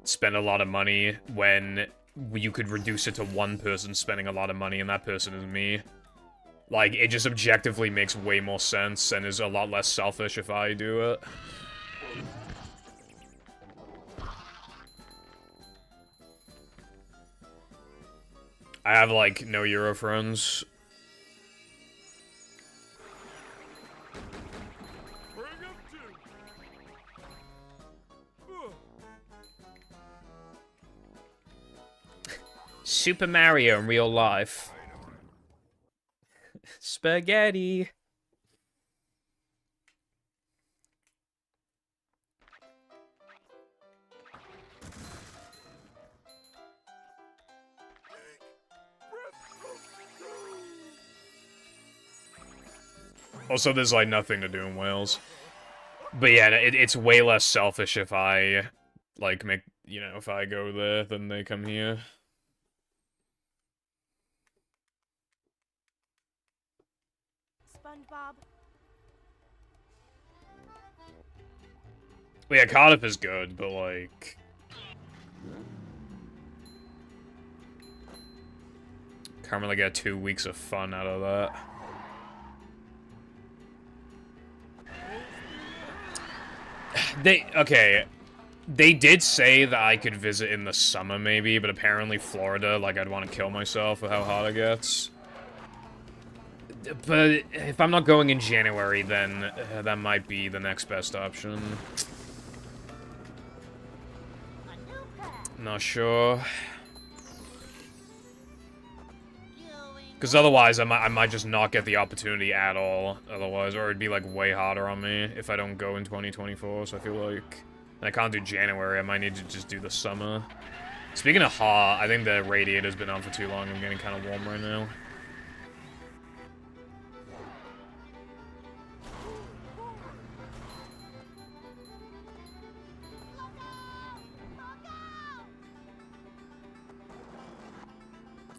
spend a lot of money when you could reduce it to one person spending a lot of money, and that person is me. Like, it just objectively makes way more sense and is a lot less selfish if I do it. I have, like, no Euro friends. Bring 'em to. Super Mario in real life. Spaghetti. Also, there's, like, nothing to do in Wales. But yeah, it's way less selfish if I, like, make, you know, if I go there than they come here. SpongeBob. Well, yeah, Cardiff is good, but, like... Can't really get 2 weeks of fun out of that. Okay, they did say that I could visit in the summer, maybe, but apparently Florida, like, I'd want to kill myself with how hot it gets. But if I'm not going in January, then that might be the next best option. Not sure. Because otherwise, I might just not get the opportunity at all, otherwise, or it'd be, like, way harder on me if I don't go in 2024, so I feel like... I can't do January, I might need to just do the summer. Speaking of hot, I think the radiator's been on for too long, I'm getting kind of warm right now.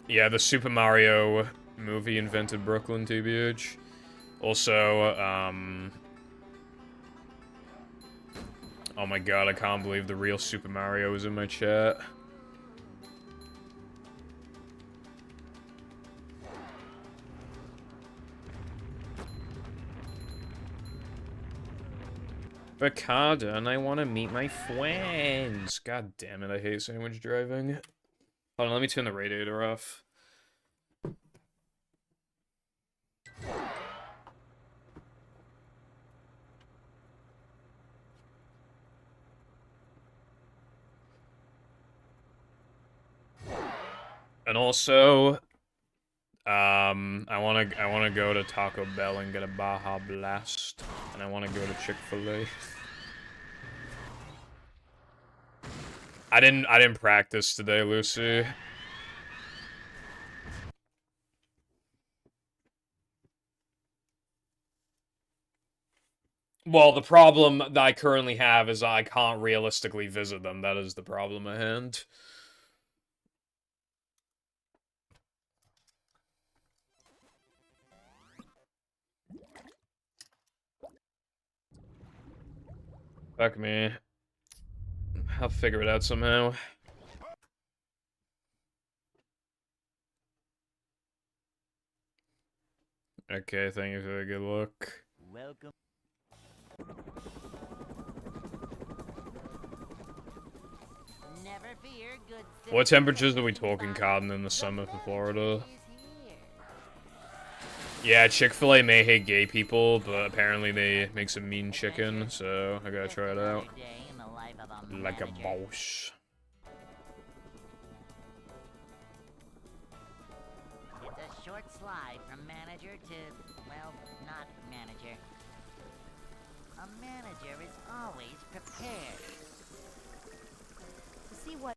Yeah, the Super Mario movie invented Brooklyn, TBH. Also, oh my god, I can't believe the real Super Mario is in my chat. Ricardo, and I want to meet my friends. God damn it, I hate sandwich driving. Hold on, let me turn the radiator off. And also, I wanna go to Taco Bell and get a Baja Blast, and I wanna go to Chick-fil-A. I didn't practice today, Lucy. Well, the problem that I currently have is I can't realistically visit them. That is the problem at hand. Fuck me. I'll figure it out somehow. Okay, thank you for the good luck. Welcome. Never fear, good What citizen. temperatures are we talking, Cotton, in the summer for Florida? Is here. Yeah, Chick-fil-A may hate gay people, but apparently they make some mean chicken, so I gotta try it out. Another day in the life of a Like a manager. boss. It's a short slide from manager to, well, not manager. A manager is always prepared. To see what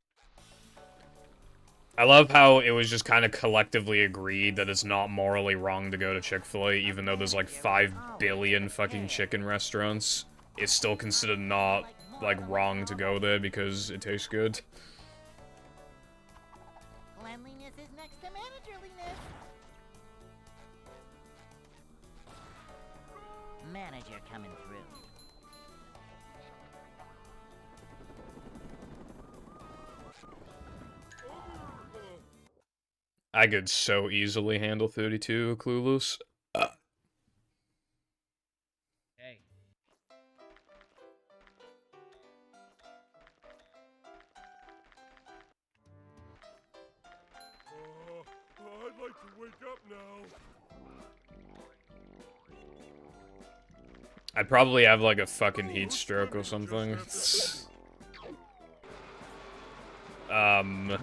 I love how it was just kind of collectively agreed that it's not morally wrong to go to Chick-fil-A, even though there's like 5 billion fucking chicken restaurants. It's still considered not, like, wrong to go there because it tastes good. Cleanliness is next to managerliness. Manager coming through. I could so easily handle 32, Clueless. Hey. I'd like to wake up now. I'd probably have like a fucking heat stroke or something. That's better.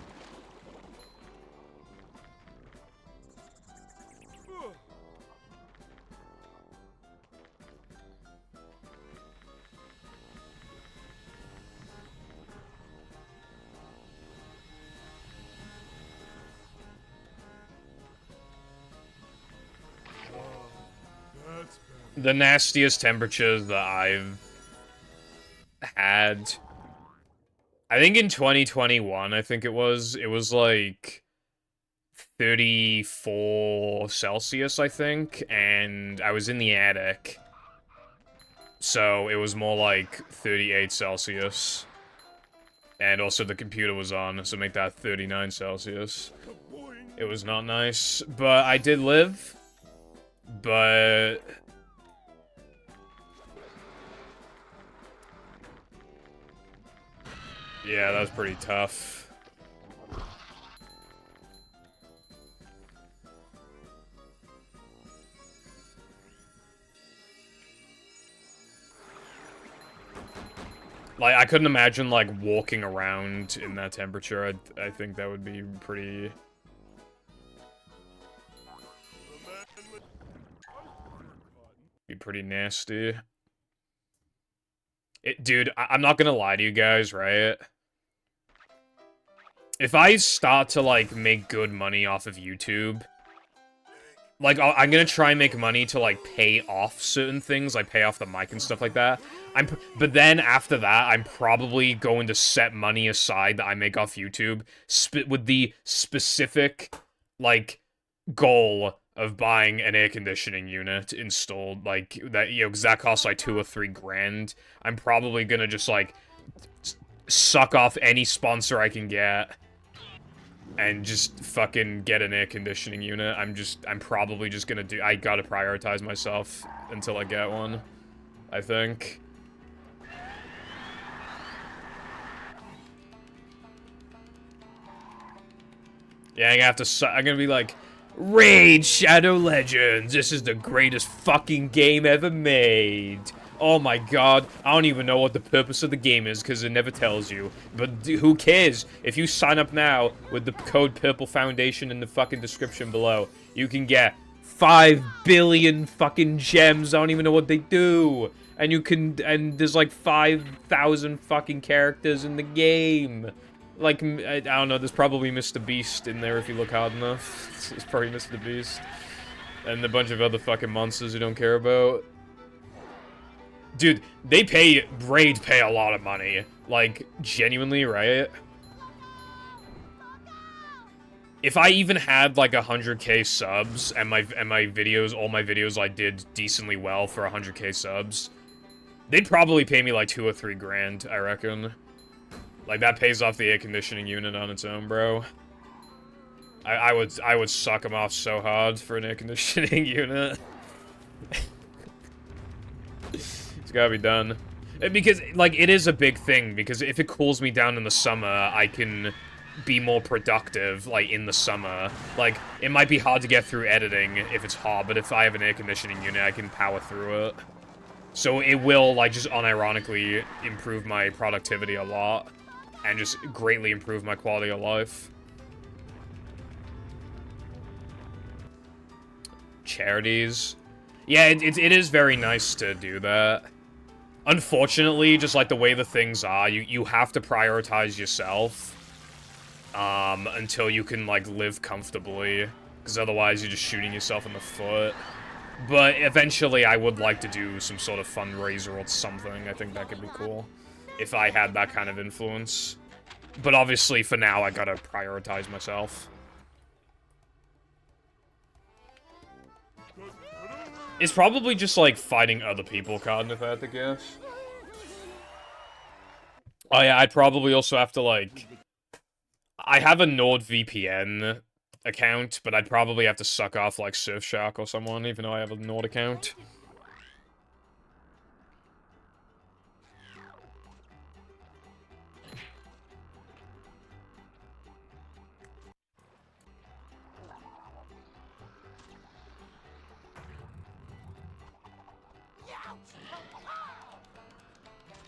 The nastiest temperatures that I've had. I think in 2021, I think it was like 34 Celsius, I think, and I was in the attic. So it was more like 38 Celsius. And also the computer was on, so make that 39 Celsius. It was not nice, but I did live. But yeah, that was pretty tough. Like, I couldn't imagine, like, walking around in that temperature. I think that would be pretty... be pretty nasty. Dude, I'm not gonna lie to you guys, right? If I start to, like, make good money off of YouTube, like, I'm gonna try and make money to, like, pay off certain things, like, pay off the mic and stuff like that. But then, after that, I'm probably going to set money aside that I make off YouTube, with the specific, like, goal of buying an air conditioning unit installed, like, that, you know, because that costs, like, 2 or 3 grand. I'm probably gonna just, like, suck off any sponsor I can get, and just fucking get an air conditioning unit. I'm probably just gonna I gotta prioritize myself until I get one, I think. Yeah, I'm gonna be like, Raid Shadow Legends, this is the greatest fucking game ever made. Oh my god, I don't even know what the purpose of the game is, because it never tells you. But who cares? If you sign up now with the code Purple Foundation in the fucking description below, you can get 5 billion fucking gems. I don't even know what they do. And you can, and there's like 5,000 fucking characters in the game. Like, I don't know, there's probably Mr. Beast in there if you look hard enough. It's probably Mr. Beast. And a bunch of other fucking monsters you don't care about. Dude, Raid pay a lot of money. Like, genuinely, right? If I even had, like, 100k subs, and my videos, all my videos I did decently well for 100k subs, they'd probably pay me, like, 2 or 3 grand, I reckon. Like, that pays off the air conditioning unit on its own, bro. I would suck them off so hard for an air conditioning unit. It's gotta be done. Because, like, it is a big thing, because if it cools me down in the summer, I can be more productive, like, in the summer. Like, it might be hard to get through editing if it's hot, but if I have an air conditioning unit, I can power through it. So it will, like, just unironically improve my productivity a lot, and just greatly improve my quality of life. Charities. Yeah, it is very nice to do that. Unfortunately, just like the way the things are, you have to prioritize yourself, until you can, like, live comfortably, because otherwise you're just shooting yourself in the foot. But eventually I would like to do some sort of fundraiser or something. I think that could be cool, if I had that kind of influence. But obviously, for now, I gotta prioritize myself. It's probably just, like, fighting other people, Cotton, if I had to guess. Oh yeah, I'd probably also have to, like... I have a NordVPN account, but I'd probably have to suck off like Surfshark or someone, even though I have a Nord account.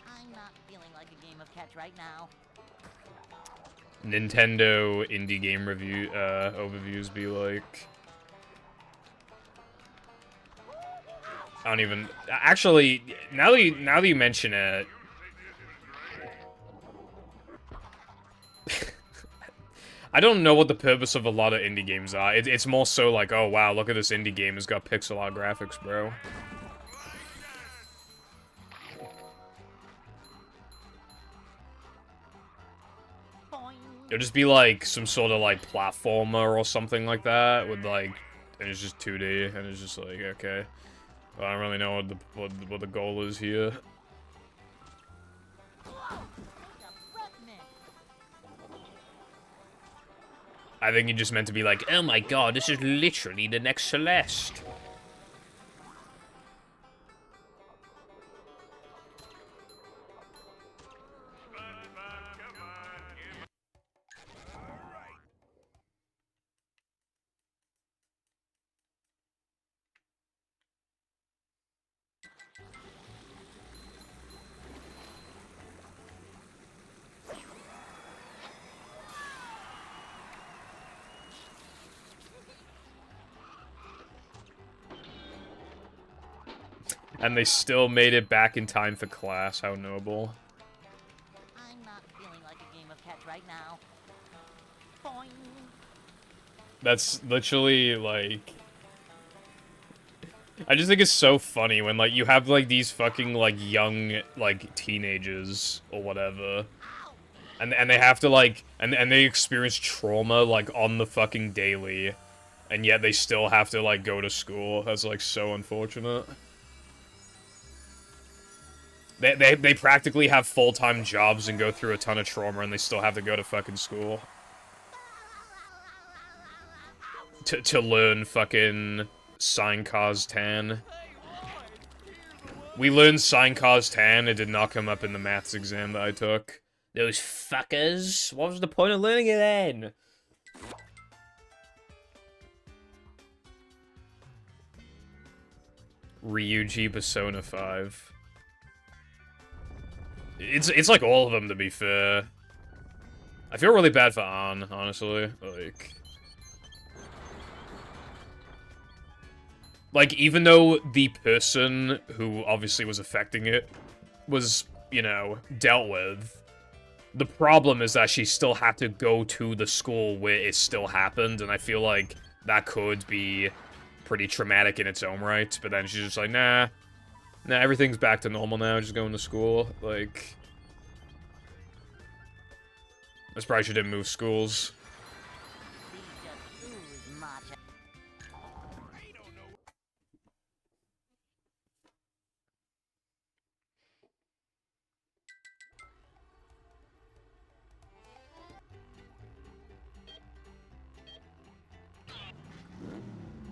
I'm not feeling like a game of catch right now. Nintendo indie game review overviews be like. I don't even. Actually, now that you mention it, I don't know what the purpose of a lot of indie games are. It's more so like, oh wow, look at this indie game. It's got pixel art graphics, bro. It'll just be like some sort of like platformer or something like that with like, and it's just 2D, and it's just like, okay, well, I don't really know what the goal is here. I think you just meant to be like, oh my god, this is literally the next Celeste. And they still made it back in time for class. How noble. I'm not feeling like a game of catch right now. Boing. That's literally, like... I just think it's so funny when, like, you have, like, these fucking, like, young, like, teenagers or whatever. And they have to, like... And they experience trauma, like, on the fucking daily. And yet they still have to, like, go to school. That's, like, so unfortunate. They practically have full-time jobs and go through a ton of trauma, and they still have to go to fucking school. To learn fucking Sine Cos Tan. We learned Sine Cos Tan, it did not come up in the maths exam that I took. Those fuckers! What was the point of learning it then? Ryuji Persona 5. It's like all of them, to be fair. I feel really bad for An, honestly. Like, even though the person who obviously was affecting it was, you know, dealt with, the problem is that she still had to go to the school where it still happened, and I feel like that could be pretty traumatic in its own right, but then she's just like, nah, everything's back to normal now, just going to school, like... I'm surprised she didn't move schools.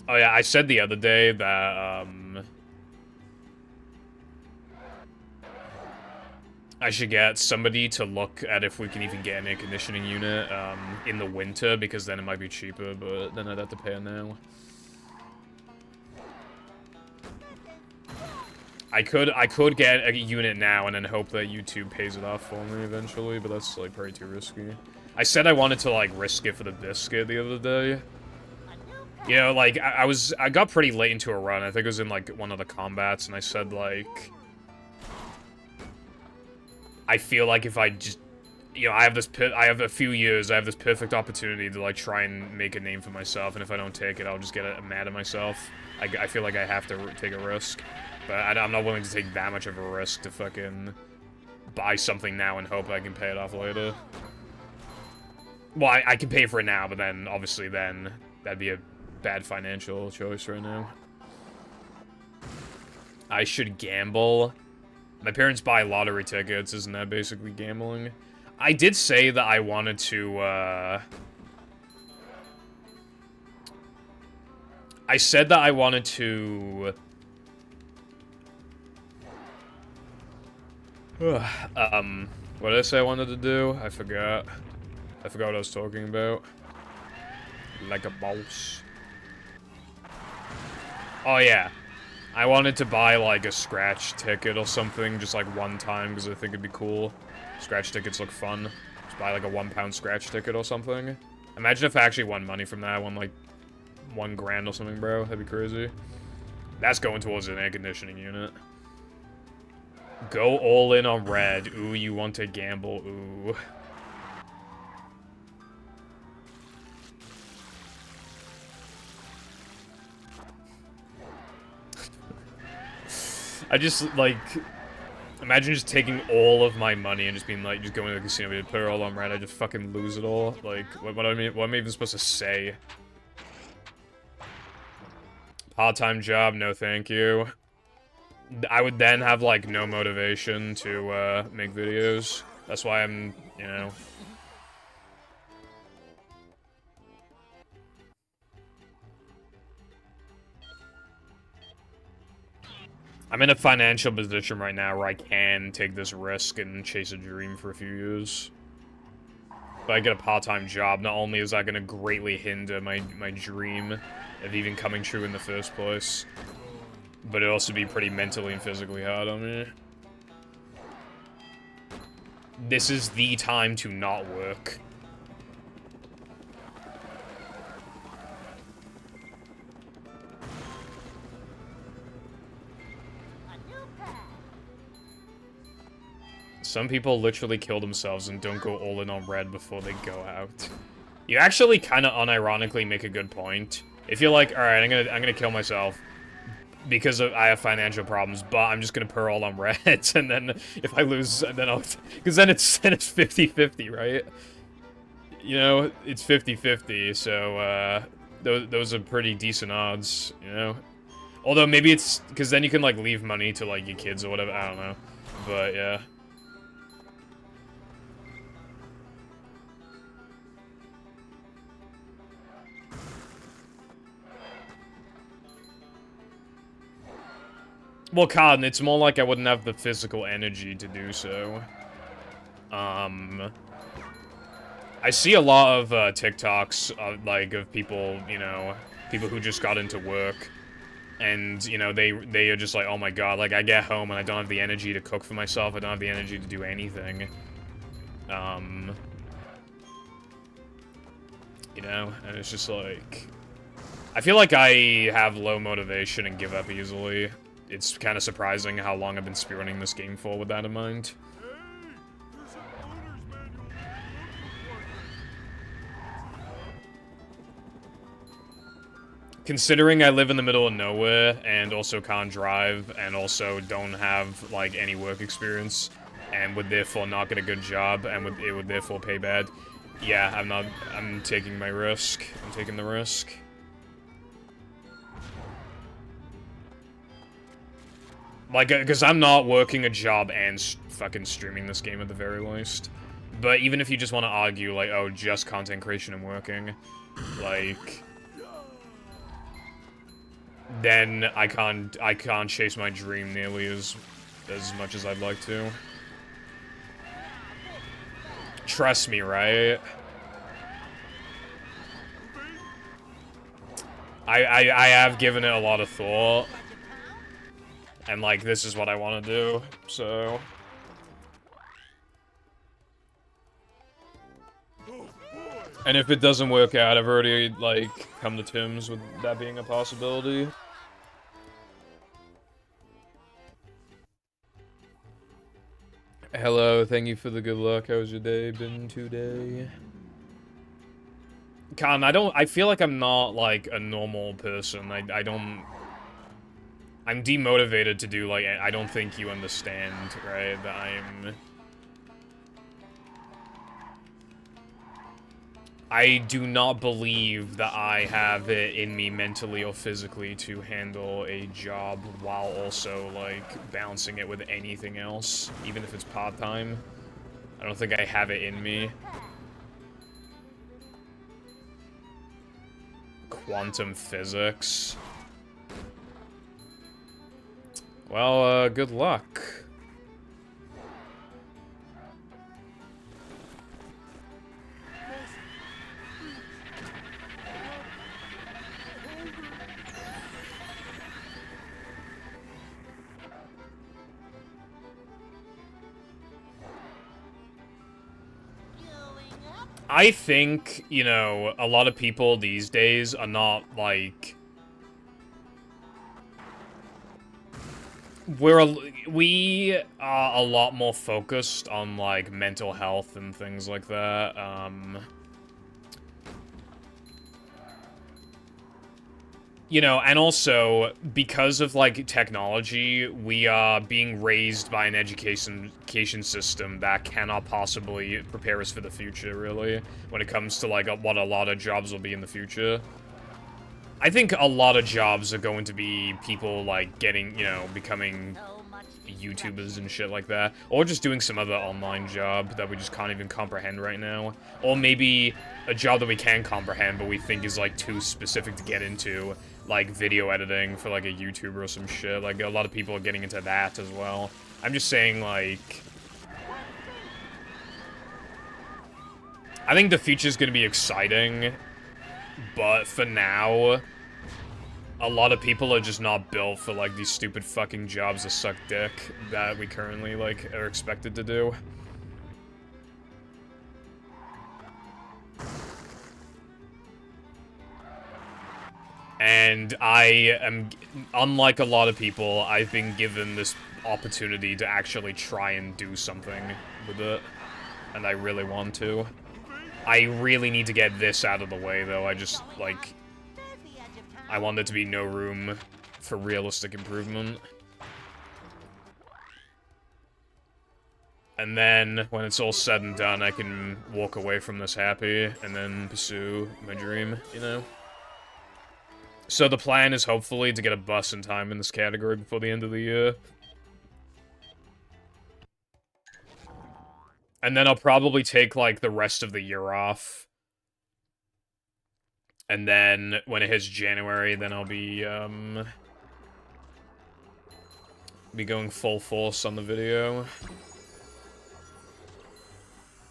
Oh yeah, I said the other day that, I should get somebody to look at if we can even get an air conditioning unit, in the winter, because then it might be cheaper, but then I'd have to pay it now. I could get a unit now and then hope that YouTube pays it off for me eventually, but that's, like, pretty too risky. I said I wanted to, like, risk it for the biscuit the other day. You know, like, I got pretty late into a run. I think it was in, like, one of the combats, and I said, like... I feel like if I just... You know, I have a few years, I have this perfect opportunity to, like, try and make a name for myself, and if I don't take it, I'll just get mad at myself. I feel like I have to take a risk. But I'm not willing to take that much of a risk to fucking buy something now and hope I can pay it off later. Well, I can pay for it now, but then, obviously, then that'd be a bad financial choice right now. I should gamble. My parents buy lottery tickets, isn't that basically gambling? I did say that I wanted to, I said that I wanted to... what did I say I wanted to do? I forgot. I forgot what I was talking about. Like a boss. Oh, yeah. I wanted to buy, like, a scratch ticket or something, just, like, one time, because I think it'd be cool. Scratch tickets look fun. Just buy, like, a £1 scratch ticket or something. Imagine if I actually won money from that. I won, like, $1 grand or something, bro. That'd be crazy. That's going towards an air conditioning unit. Go all in on red. Ooh, you want to gamble. Ooh. I just, like... Imagine just taking all of my money and just being like, just going to the casino, we put it all on red, I just fucking lose it all. Like, what am I even supposed to say? Part-time job, no thank you. I would then have, like, no motivation to, make videos. That's why I'm, you know... I'm in a financial position right now where I can take this risk and chase a dream for a few years. If I get a part-time job, not only is that going to greatly hinder my dream of even coming true in the first place, but it'll also be pretty mentally and physically hard on me. This is the time to not work. Some people literally kill themselves and don't go all in on red before they go out. You actually kind of unironically make a good point. If you're like, all right, I'm gonna kill myself because I have financial problems, but I'm just gonna put all on red, and then if I lose, then I'll, because then it's 50-50, right? You know, it's 50-50, so those are pretty decent odds, you know. Although maybe it's because then you can like leave money to like your kids or whatever. I don't know, but yeah. Well, Cotton, it's more like I wouldn't have the physical energy to do so. I see a lot of TikToks, like, of people, you know, people who just got into work, and, you know, they are just like, oh my god, like, I get home and I don't have the energy to cook for myself, I don't have the energy to do anything. You know, and it's just like... I feel like I have low motivation and give up easily. It's kind of surprising how long I've been spearrunning this game for with that in mind. Considering I live in the middle of nowhere, and also can't drive, and also don't have, like, any work experience, and would therefore not get a good job, and it would therefore pay bad, yeah, I'm taking my risk. I'm taking the risk. Like, because I'm not working a job and fucking streaming this game at the very least. But even if you just want to argue, like, oh, just content creation and working, like, then I can't chase my dream nearly as much as I'd like to. Trust me, right? I have given it a lot of thought. And, like, this is what I want to do, so... And if it doesn't work out, I've already, like, come to terms with that being a possibility. Hello, thank you for the good luck. How's your day been today? Con, I feel like I'm not, like, a normal person. I'm demotivated to do, like, I don't think you understand, right, that I do not believe that I have it in me mentally or physically to handle a job while also, like, balancing it with anything else, even if it's part-time. I don't think I have it in me. quantum physics. Well, good luck. I think, you know, a lot of people these days are not, like... We are a lot more focused on, like, mental health and things like that. You know, and also, because of, like, technology, we are being raised by an education system that cannot possibly prepare us for the future, really, when it comes to, like, what a lot of jobs will be in the future. I think a lot of jobs are going to be people, like, getting, you know, becoming YouTubers and shit like that, or just doing some other online job that we just can't even comprehend right now, or maybe a job that we can comprehend but we think is, like, too specific to get into, like video editing for, like, a YouTuber or some shit. Like, a lot of people are getting into that as well. I'm just saying, like, I think the future's gonna be exciting, but for now, a lot of people are just not built for, like, these stupid fucking jobs that suck dick that we currently, like, are expected to do. And I am, unlike a lot of people, I've been given this opportunity to actually try and do something with it. And I really want to. I really need to get this out of the way, though. I just, like... I want there to be no room for realistic improvement. And then, when it's all said and done, I can walk away from this happy, and then pursue my dream, you know? So the plan is hopefully to get a bus in time in this category before the end of the year. And then I'll probably take, like, the rest of the year off. And then, when it hits January, then I'll be going full force on the video.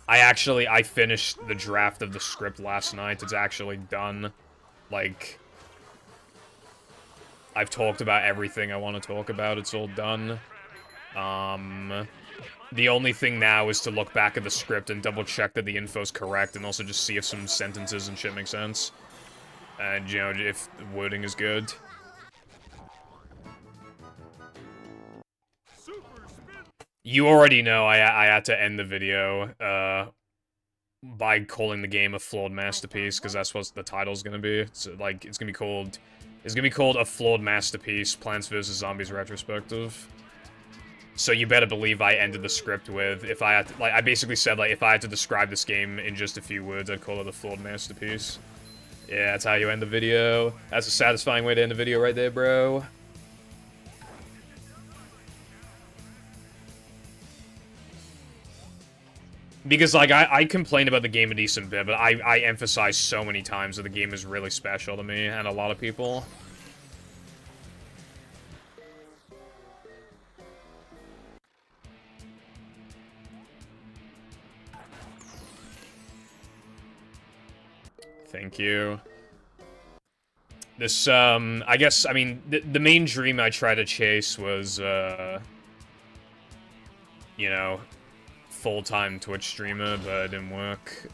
I finished the draft of the script last night. It's actually done. Like, I've talked about everything I want to talk about. It's all done. The only thing now is to look back at the script and double check that the info's correct, and also just see if some sentences and shit make sense. And, you know, if the wording is good. You already know I had to end the video, by calling the game a flawed masterpiece, because that's what the title's gonna be. It's, like, it's gonna be called A Flawed Masterpiece, Plants vs. Zombies Retrospective. So you better believe I ended the script with, if I had to, like, I basically said, like, if I had to describe this game in just a few words, I'd call it a flawed masterpiece. Yeah, that's how you end the video. That's a satisfying way to end a video right there, bro. Because, like, I complain about the game a decent bit, but I emphasize so many times that the game is really special to me, and a lot of people. Thank you. This, I guess, I mean, the main dream I tried to chase was, you know, full-time Twitch streamer, but it didn't work.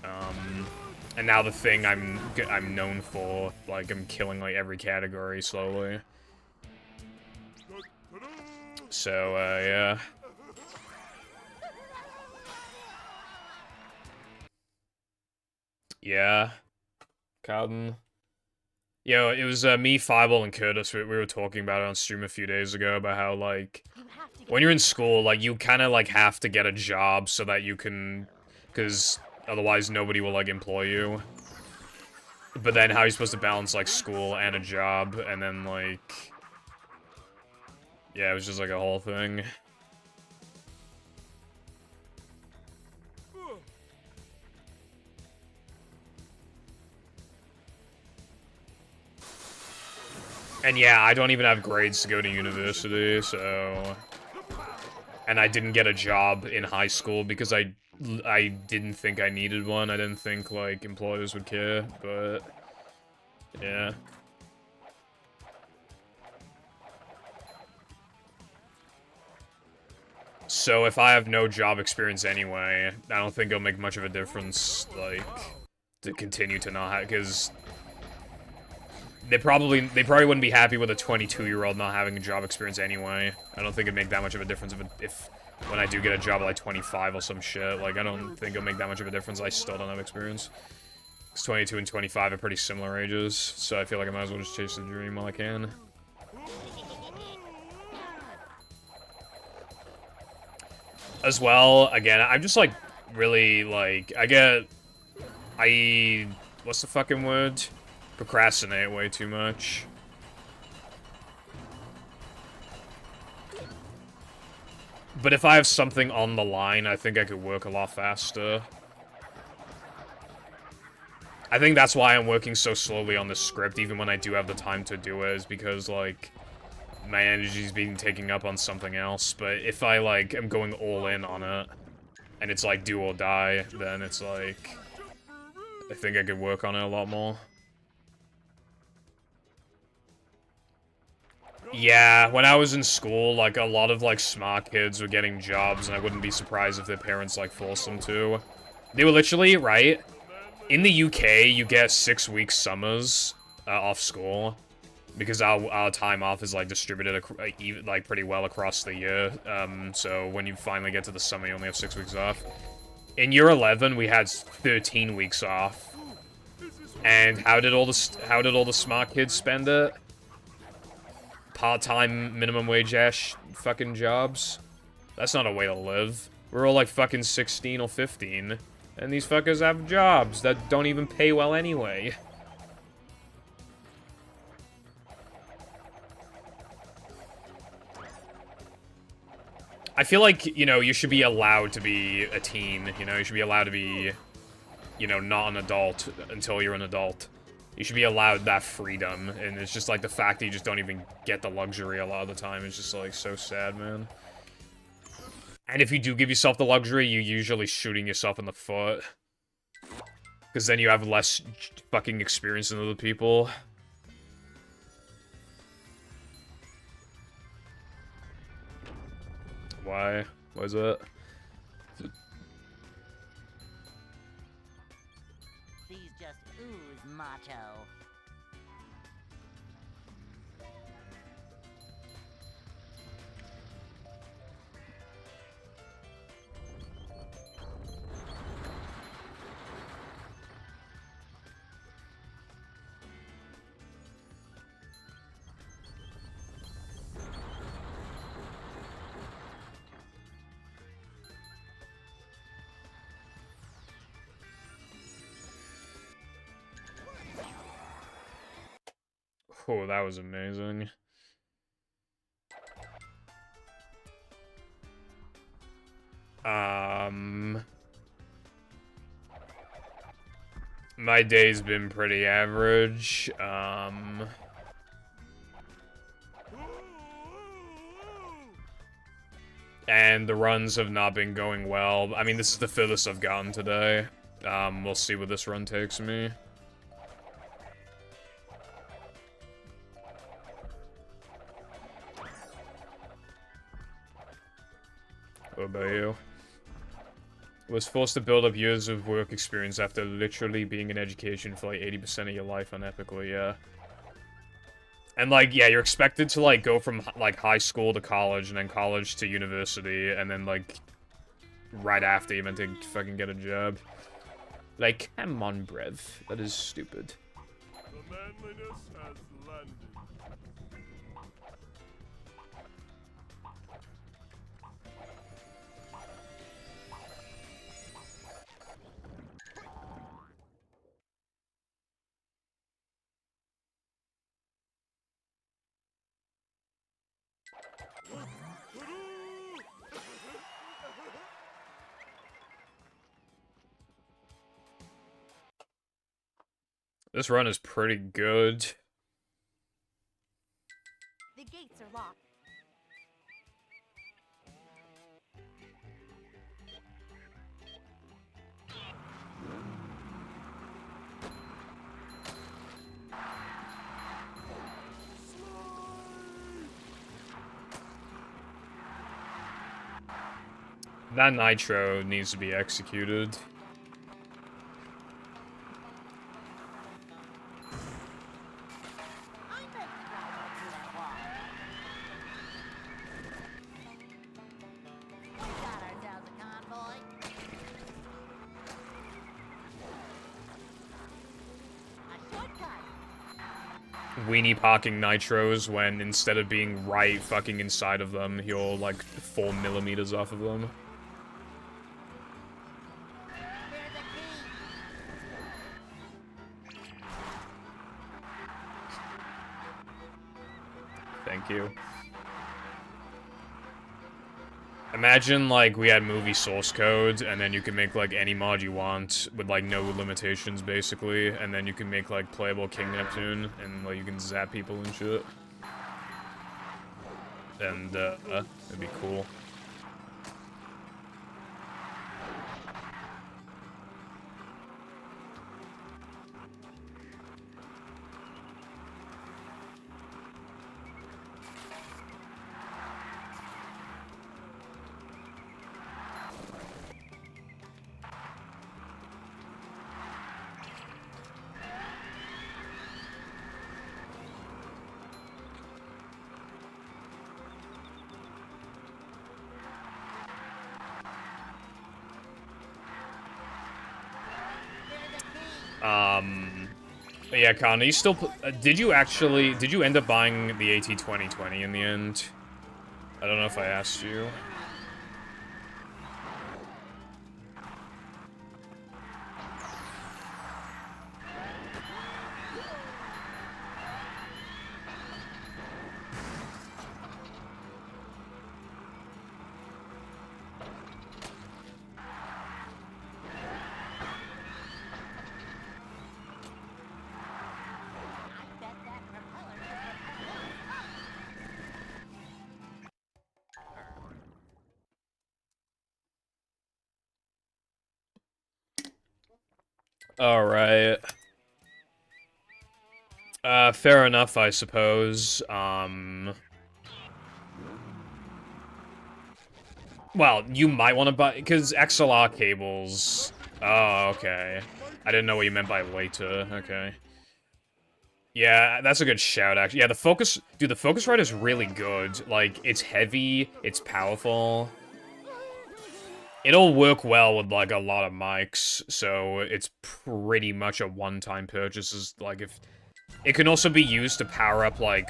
And now the thing I'm known for, like, I'm killing, like, every category slowly. So, yeah. Yeah. Cowden. Yo, it was me, Fireball, and Curtis. We were talking about it on stream a few days ago about how, like, when you're in school, like, you kind of, like, have to get a job so that you can, because otherwise nobody will, like, employ you. But then how are you supposed to balance, like, school and a job, and then, like, yeah, it was just, like, a whole thing. And yeah, I don't even have grades to go to university, so... And I didn't get a job in high school because I didn't think I needed one. I didn't think, like, employers would care, but... Yeah. So if I have no job experience anyway, I don't think it'll make much of a difference, like, to continue to not have, because they probably wouldn't be happy with a 22-year-old not having a job experience anyway. I don't think it'd make that much of a difference if when I do get a job at like 25 or some shit, like, I don't think it'll make that much of a difference. I still don't have experience. Because 22 and 25 are pretty similar ages, so I feel like I might as well just chase the dream while I can. As well, again, I'm just, like, really, like, what's the fucking word? Procrastinate way too much. But if I have something on the line, I think I could work a lot faster. I think that's why I'm working so slowly on this script, even when I do have the time to do it, is because, like, my energy's being taken up on something else. But if I, like, am going all in on it, and it's, like, do or die, then it's, like, I think I could work on it a lot more. Yeah, when I was in school, like, a lot of, like, smart kids were getting jobs, and I wouldn't be surprised if their parents, like, forced them to. They were literally, right? In the UK, you get 6-week summers off school, because our time off is, like, distributed, like, pretty well across the year. So when you finally get to the summer, you only have 6 weeks off. In year 11, we had 13 weeks off. And how did all the smart kids spend it? Part-time minimum wage-ash fucking jobs. That's not a way to live. We're all like fucking 16 or 15. And these fuckers have jobs that don't even pay well anyway. I feel like, you know, you should be allowed to be a teen, you know? You should be allowed to be, you know, not an adult until you're an adult. You should be allowed that freedom, and it's just like the fact that you just don't even get the luxury a lot of the time is just like so sad, man. And if you do give yourself the luxury, you're usually shooting yourself in the foot. Because then you have less fucking experience than other people. Why? Why is that? These just ooze macho. Oh, that was amazing. My day's been pretty average. And the runs have not been going well. I mean, this is the furthest I've gotten today. We'll see where this run takes me. What about you? Was forced to build up years of work experience after literally being in education for like 80% of your life unethically, yeah. And like, yeah, you're expected to like go from like high school to college and then college to university and then like right after you meant to fucking get a job. Like, come on, Brev. That is stupid. The manliness has landed. This run is pretty good. The gates are locked. That nitro needs to be executed. I'm ready to drive right through that wall. We got ourselves a convoy. A shortcut. Weenie parking nitros when instead of being right fucking inside of them, you're like 4 millimeters off of them. There's a key. Thank you. Imagine, like, we had movie source code, and then you can make, like, any mod you want, with, like, no limitations, basically, and then you can make, like, playable King Neptune, and, like, you can zap people and shit. And, it'd be cool. Yeah, Connor, you still did you end up buying the AT2020 in the end? I don't know if I asked you. I bet that propeller could All right. Fair enough, I suppose. Well, you might want to buy, because XLR cables. Oh, okay. I didn't know what you meant by later. Okay. Yeah, that's a good shout, actually. Yeah, the focus... Dude, the Focusrite is really good. Like, it's heavy, it's powerful. It'll work well with, like, a lot of mics, so it's pretty much a one-time purchase. Is like, if... It can also be used to power up, like,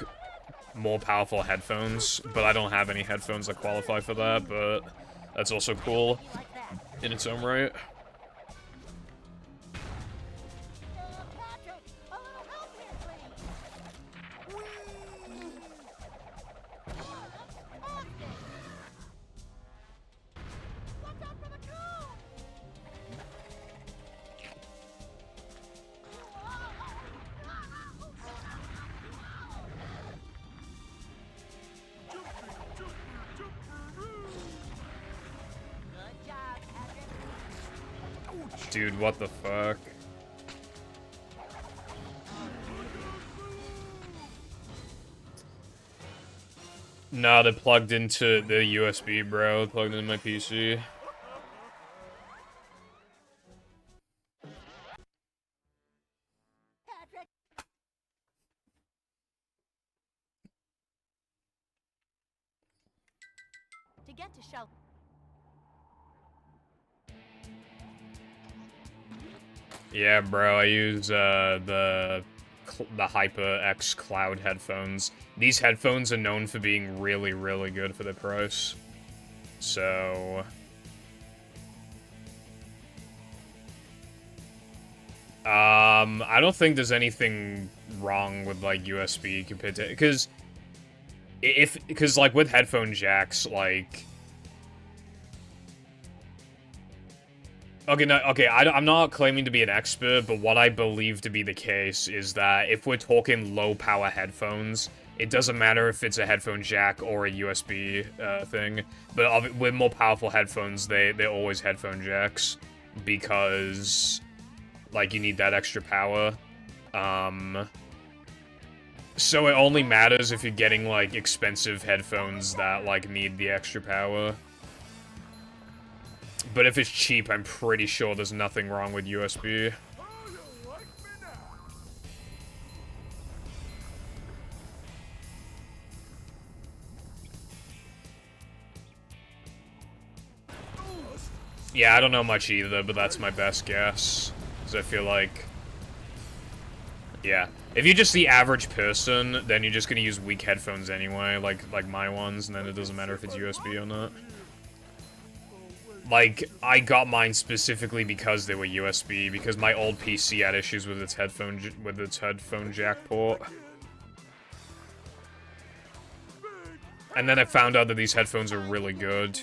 more powerful headphones, but I don't have any headphones that qualify for that, but that's also cool like that. in its own right. Patrick, a little help here, please. Austin! Watch out for the cone! Good job, Patrick. Dude, what the fuck? Nah, it plugged into the USB, bro. It plugged into my PC. Patrick! To get to shelter. Yeah, bro, I use the HyperX Cloud headphones. These headphones are known for being really, really good for their price. So... I don't think there's anything wrong with, like, USB compared to... Because, like, with headphone jacks, like... Okay, no, okay, I'm not claiming to be an expert, but what I believe to be the case is that if we're talking low-power headphones, it doesn't matter if it's a headphone jack or a USB thing. But with more powerful headphones, they're always headphone jacks because, like, you need that extra power. So it only matters if you're getting, like, expensive headphones that, like, need the extra power. But if it's cheap, I'm pretty sure there's nothing wrong with USB. Yeah, I don't know much either, but that's my best guess. Because I feel like... Yeah. If you're just the average person, then you're just gonna use weak headphones anyway, like my ones, and then it doesn't matter if it's USB or not. Like, I got mine specifically because they were USB, because my old PC had issues with its headphone jack port. And then I found out that these headphones are really good.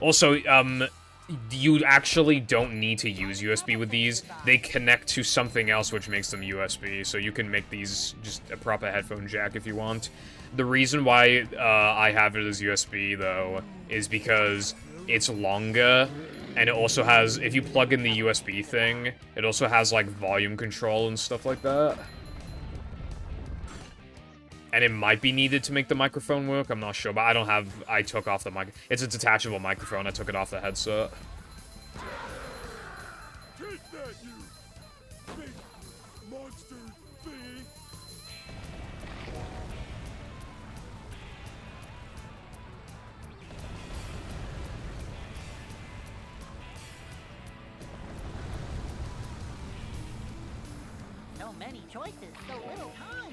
Also, you actually don't need to use USB with these. They connect to something else which makes them USB, so you can make these just a proper headphone jack if you want. The reason why I have it as USB, though, is because it's longer, and it also has, if you plug in the USB thing, it also has, like, volume control and stuff like that. And it might be needed to make the microphone work, I'm not sure, but I took off the mic. It's a detachable microphone, I took it off the headset. Take that, you big monster thing! So many choices, so little time.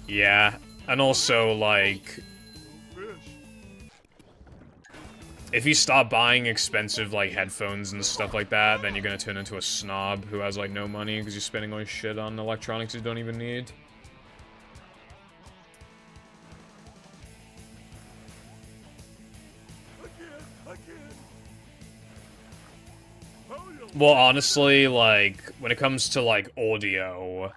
Yeah, and also, like, Fish. if you start buying expensive, like, headphones and stuff like that, then you're gonna turn into a snob who has, like, no money because you're spending all your shit on electronics you don't even need. Well, honestly, like, when it comes to, like, audio...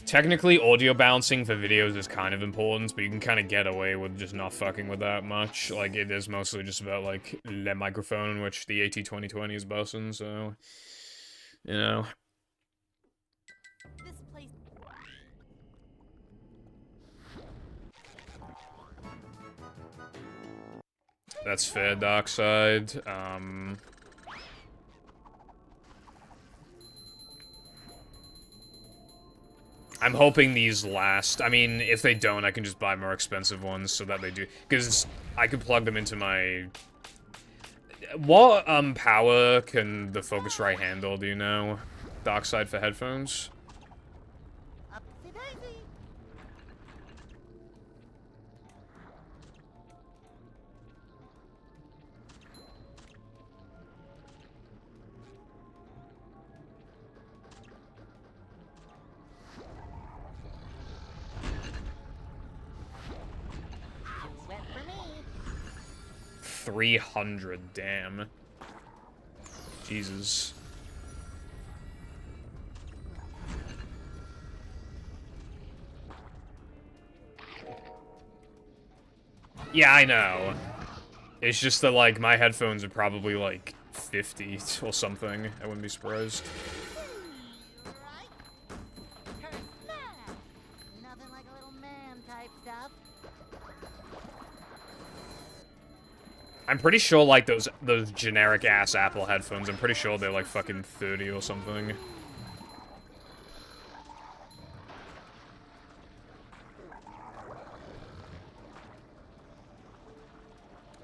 Technically, audio balancing for videos is kind of important, but you can kind of get away with just not fucking with that much. Like, it is mostly just about, like, the microphone, which the AT2020 is busting, so... You know. This place. That's fair, Darkside. I'm hoping these last. I mean, if they don't, I can just buy more expensive ones so that they do. Because I could plug them into my... What, power can the Focusrite handle, do you know? Darkside for headphones? Upsy daisy. Too wet for me. 300, damn. Jesus. Yeah, I know. It's just that, like, my headphones are probably, like, 50 or something. I wouldn't be surprised. Right? Her smash. Nothing like a little man type stuff. I'm pretty sure, like, those generic-ass Apple headphones, I'm pretty sure they're, like, fucking 30 or something.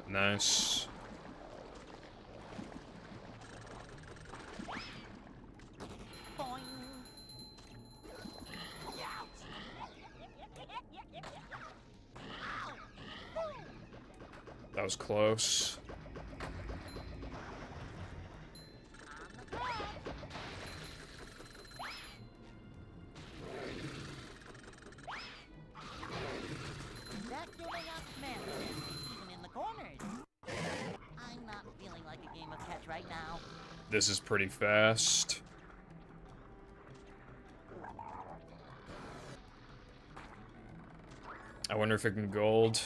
Nice. Boing. That was close. This is pretty fast. I wonder if it can gold.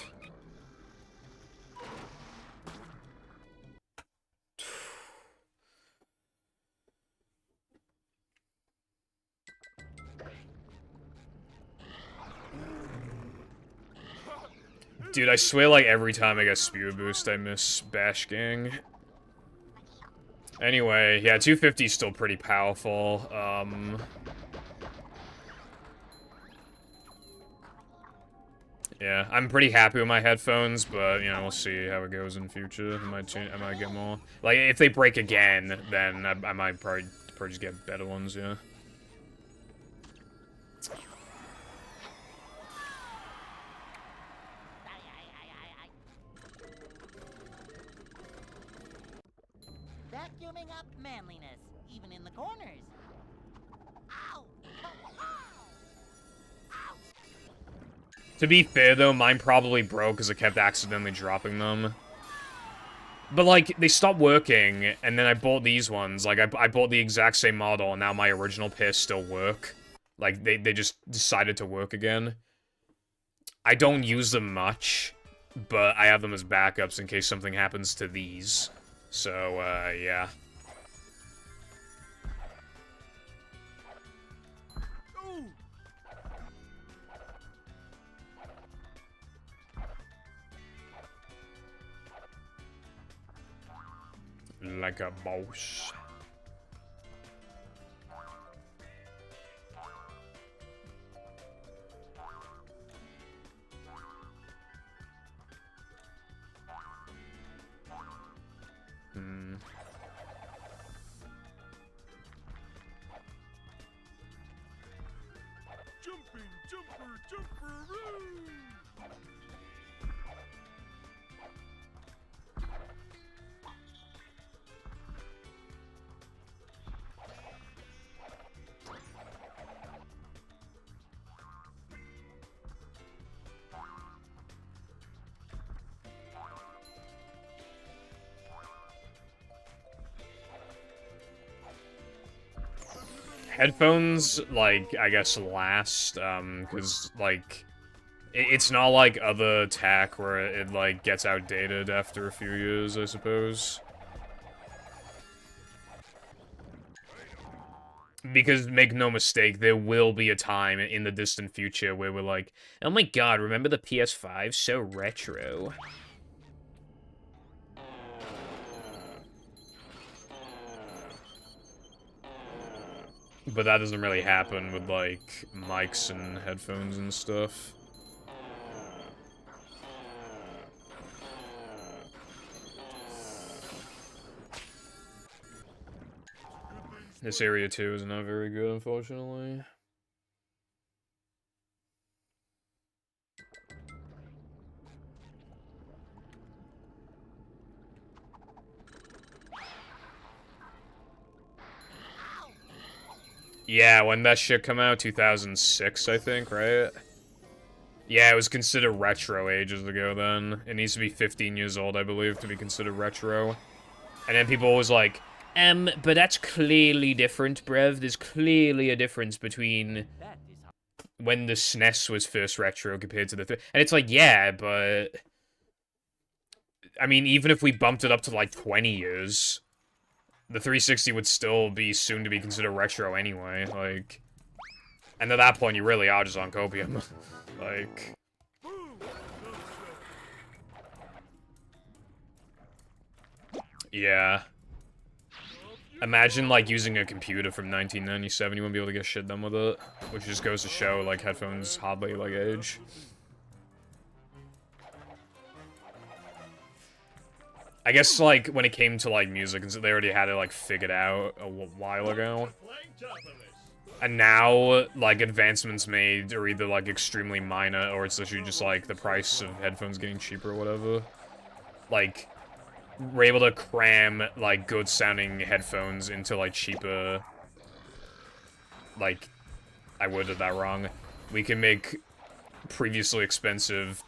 Dude, I swear like every time I get Spear Boost, I miss Bash Gang. Anyway, yeah, 250 is still pretty powerful. Yeah, I'm pretty happy with my headphones, but, you know, we'll see how it goes in the future. I might get more. Like, if they break again, then I might probably just get better ones, yeah. Vacuuming up manliness, even in the corners. Ow! Ow! To be fair, though, mine probably broke because I kept accidentally dropping them. But, like, they stopped working, and then I bought these ones. Like, I bought the exact same model, and now my original pairs still work. Like, they just decided to work again. I don't use them much, but I have them as backups in case something happens to these. So, yeah. Like a boss. Jumping, jumperoo! Headphones, like, I guess last, because, like, it's not like other tech where it, like, gets outdated after a few years, I suppose. Because, make no mistake, there will be a time in the distant future where we're like, oh my god, remember the PS5? So retro. But that doesn't really happen with, like, mics and headphones and stuff. This area, too, is not very good, unfortunately. Yeah, when that shit come out, 2006, I think, right? Yeah, it was considered retro ages ago then. It needs to be 15 years old, I believe, to be considered retro. And then people always like, but that's clearly different, bruv. There's clearly a difference between when the SNES was first retro compared to the... And it's like, yeah, but... I mean, even if we bumped it up to, like, 20 years... The 360 would still be soon to be considered retro anyway, like... And at that point, you really are just on copium. Like... Yeah. Imagine, like, using a computer from 1997, you wouldn't be able to get shit done with it. Which just goes to show, like, headphones hardly, like, age. I guess, like, when it came to, like, music, they already had it, like, figured out a while ago. And now, like, advancements made are either, like, extremely minor, or it's literally just, like, the price of headphones getting cheaper or whatever. Like, we're able to cram, like, good-sounding headphones into, like, cheaper... Like, I worded that wrong. We can make previously expensive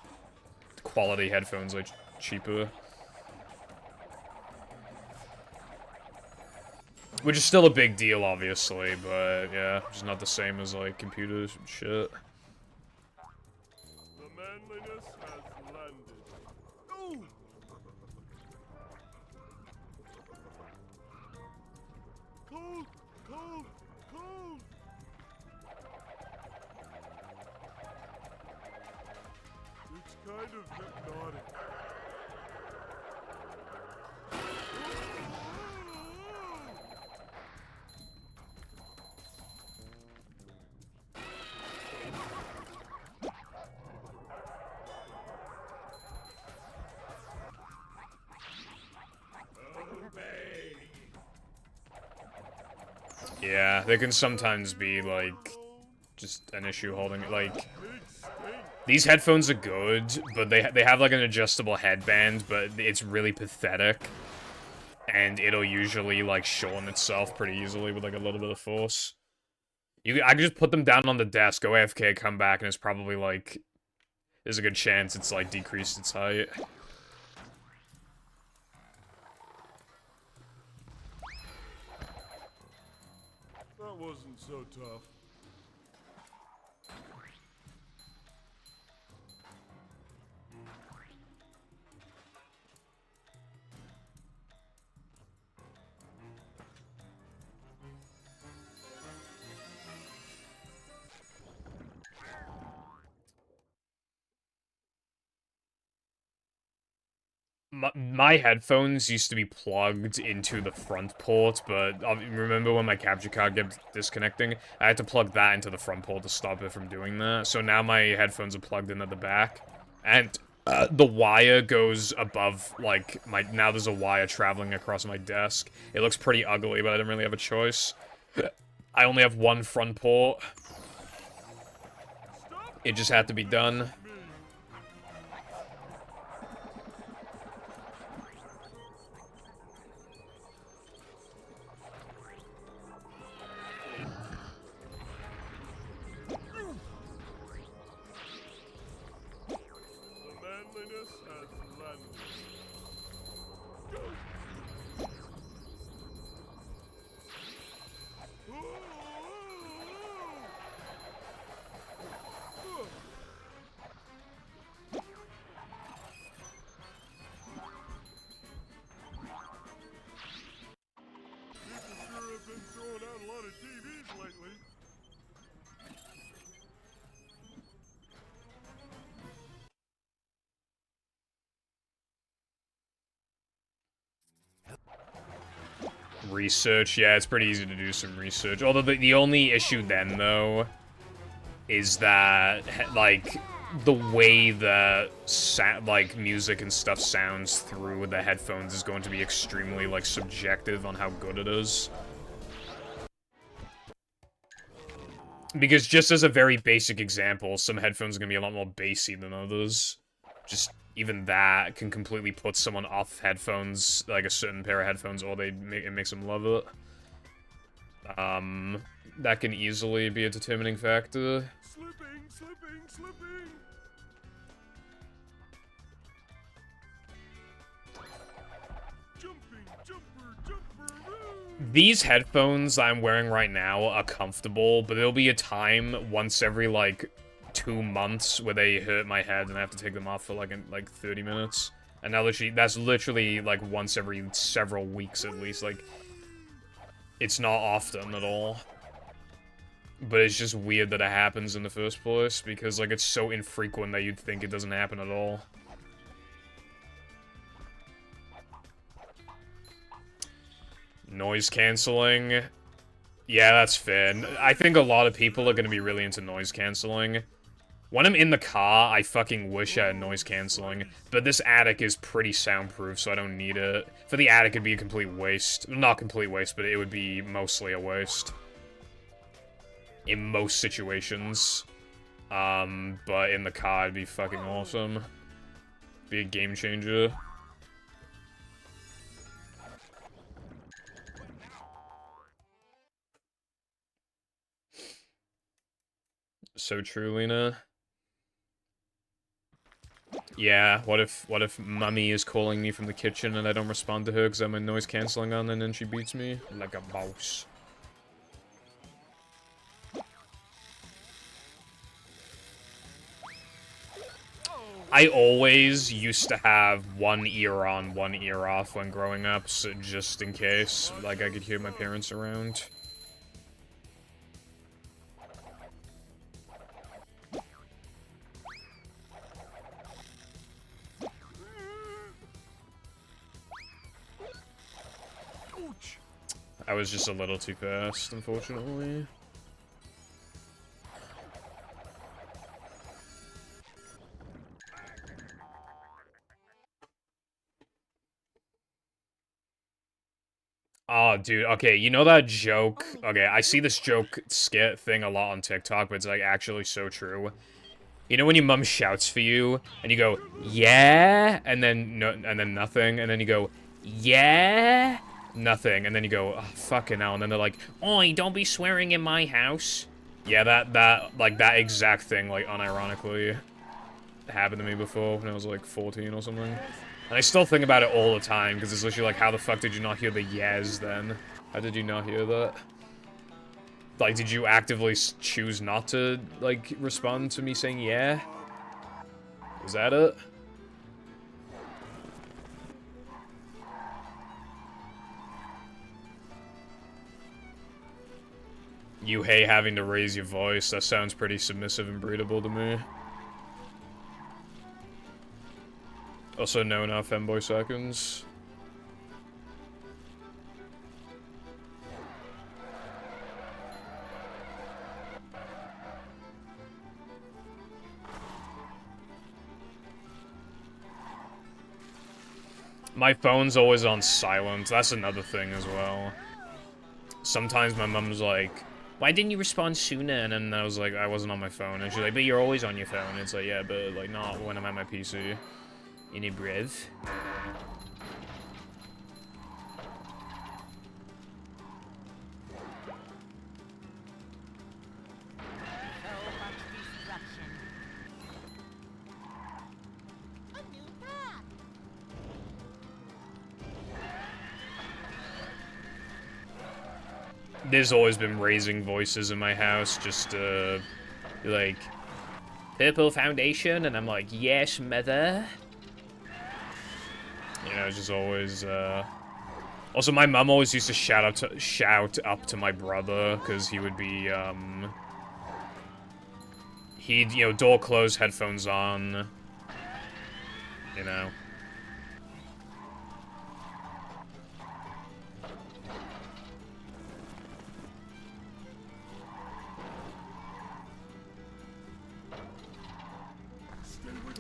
quality headphones, like, cheaper. Which is still a big deal, obviously, but yeah, just not the same as, like, computers and shit. The manliness has landed. Ooh! Cold, cold, cold! It's kind of hypnotic. Yeah, they can sometimes be, like, just an issue holding, like... Big stink. These headphones are good, but they have, like, an adjustable headband, but it's really pathetic. And it'll usually, like, shorten itself pretty easily with, like, a little bit of force. I can just put them down on the desk, go AFK, come back, and it's probably, like... There's a good chance it's, like, decreased its height. That wasn't so tough. My headphones used to be plugged into the front port, but remember when my capture card kept disconnecting? I had to plug that into the front port to stop it from doing that. So now my headphones are plugged in at the back, and the wire goes above, like, now there's a wire traveling across my desk. It looks pretty ugly, but I didn't really have a choice. I only have one front port. It just had to be done. Research, yeah, it's pretty easy to do some research. Although the only issue then, though, is that, like, the way the, like, music and stuff sounds through the headphones is going to be extremely, like, subjective on how good it is. Because just as a very basic example, some headphones are going to be a lot more bassy than others. Just even that can completely put someone off headphones, like a certain pair of headphones, or it makes them love it. That can easily be a determining factor. Slipping, slipping, slipping. Jumping, jumper, jumper. These headphones I'm wearing right now are comfortable, but there'll be a time once every, like, 2 months where they hurt my head and I have to take them off for, like 30 minutes. And now that's literally, like, once every several weeks at least. Like, it's not often at all. But it's just weird that it happens in the first place, because, like, it's so infrequent that you'd think it doesn't happen at all. Noise canceling. Yeah, that's fair. I think a lot of people are going to be really into noise canceling. When I'm in the car, I fucking wish I had noise canceling. But this attic is pretty soundproof, so I don't need it. For the attic, it'd be a complete waste. Not complete waste, but it would be mostly a waste. In most situations. But in the car, it'd be fucking awesome. Be a game changer. So true, Lena. Yeah, what if Mummy is calling me from the kitchen and I don't respond to her because I'm a noise cancelling on and then she beats me? Like a boss. I always used to have one ear on, one ear off when growing up, so just in case, like, I could hear my parents around. I was just a little too fast, unfortunately. Oh, dude, okay, you know that joke? Okay, I see this joke skit thing a lot on TikTok, but it's, like, actually so true. You know when your mom shouts for you, and you go, yeah, and then no, and then nothing, and then you go, yeah, nothing, and then you go, oh, fucking hell, and then they're like, oi, don't be swearing in my house. Yeah, that exact thing, like, unironically happened to me before when I was, like, 14 or something. And I still think about it all the time, because it's literally like, how the fuck did you not hear the yes then? How did you not hear that? Like, did you actively choose not to, like, respond to me saying yeah? Was that it? You hate having to raise your voice. That sounds pretty submissive and breedable to me. Also known as Femboy Seconds. My phone's always on silent. That's another thing as well. Sometimes my mom's like, why didn't you respond sooner? And then I was like, I wasn't on my phone. And she's like, but you're always on your phone. And it's like, yeah, but like not when I'm at my PC. In a brev. There's always been raising voices in my house, just, like, Purple Foundation, and I'm like, yes, mother. You know, just always, Also, my mom always used to shout up to my brother, because he would be, he'd, you know, door closed, headphones on, you know.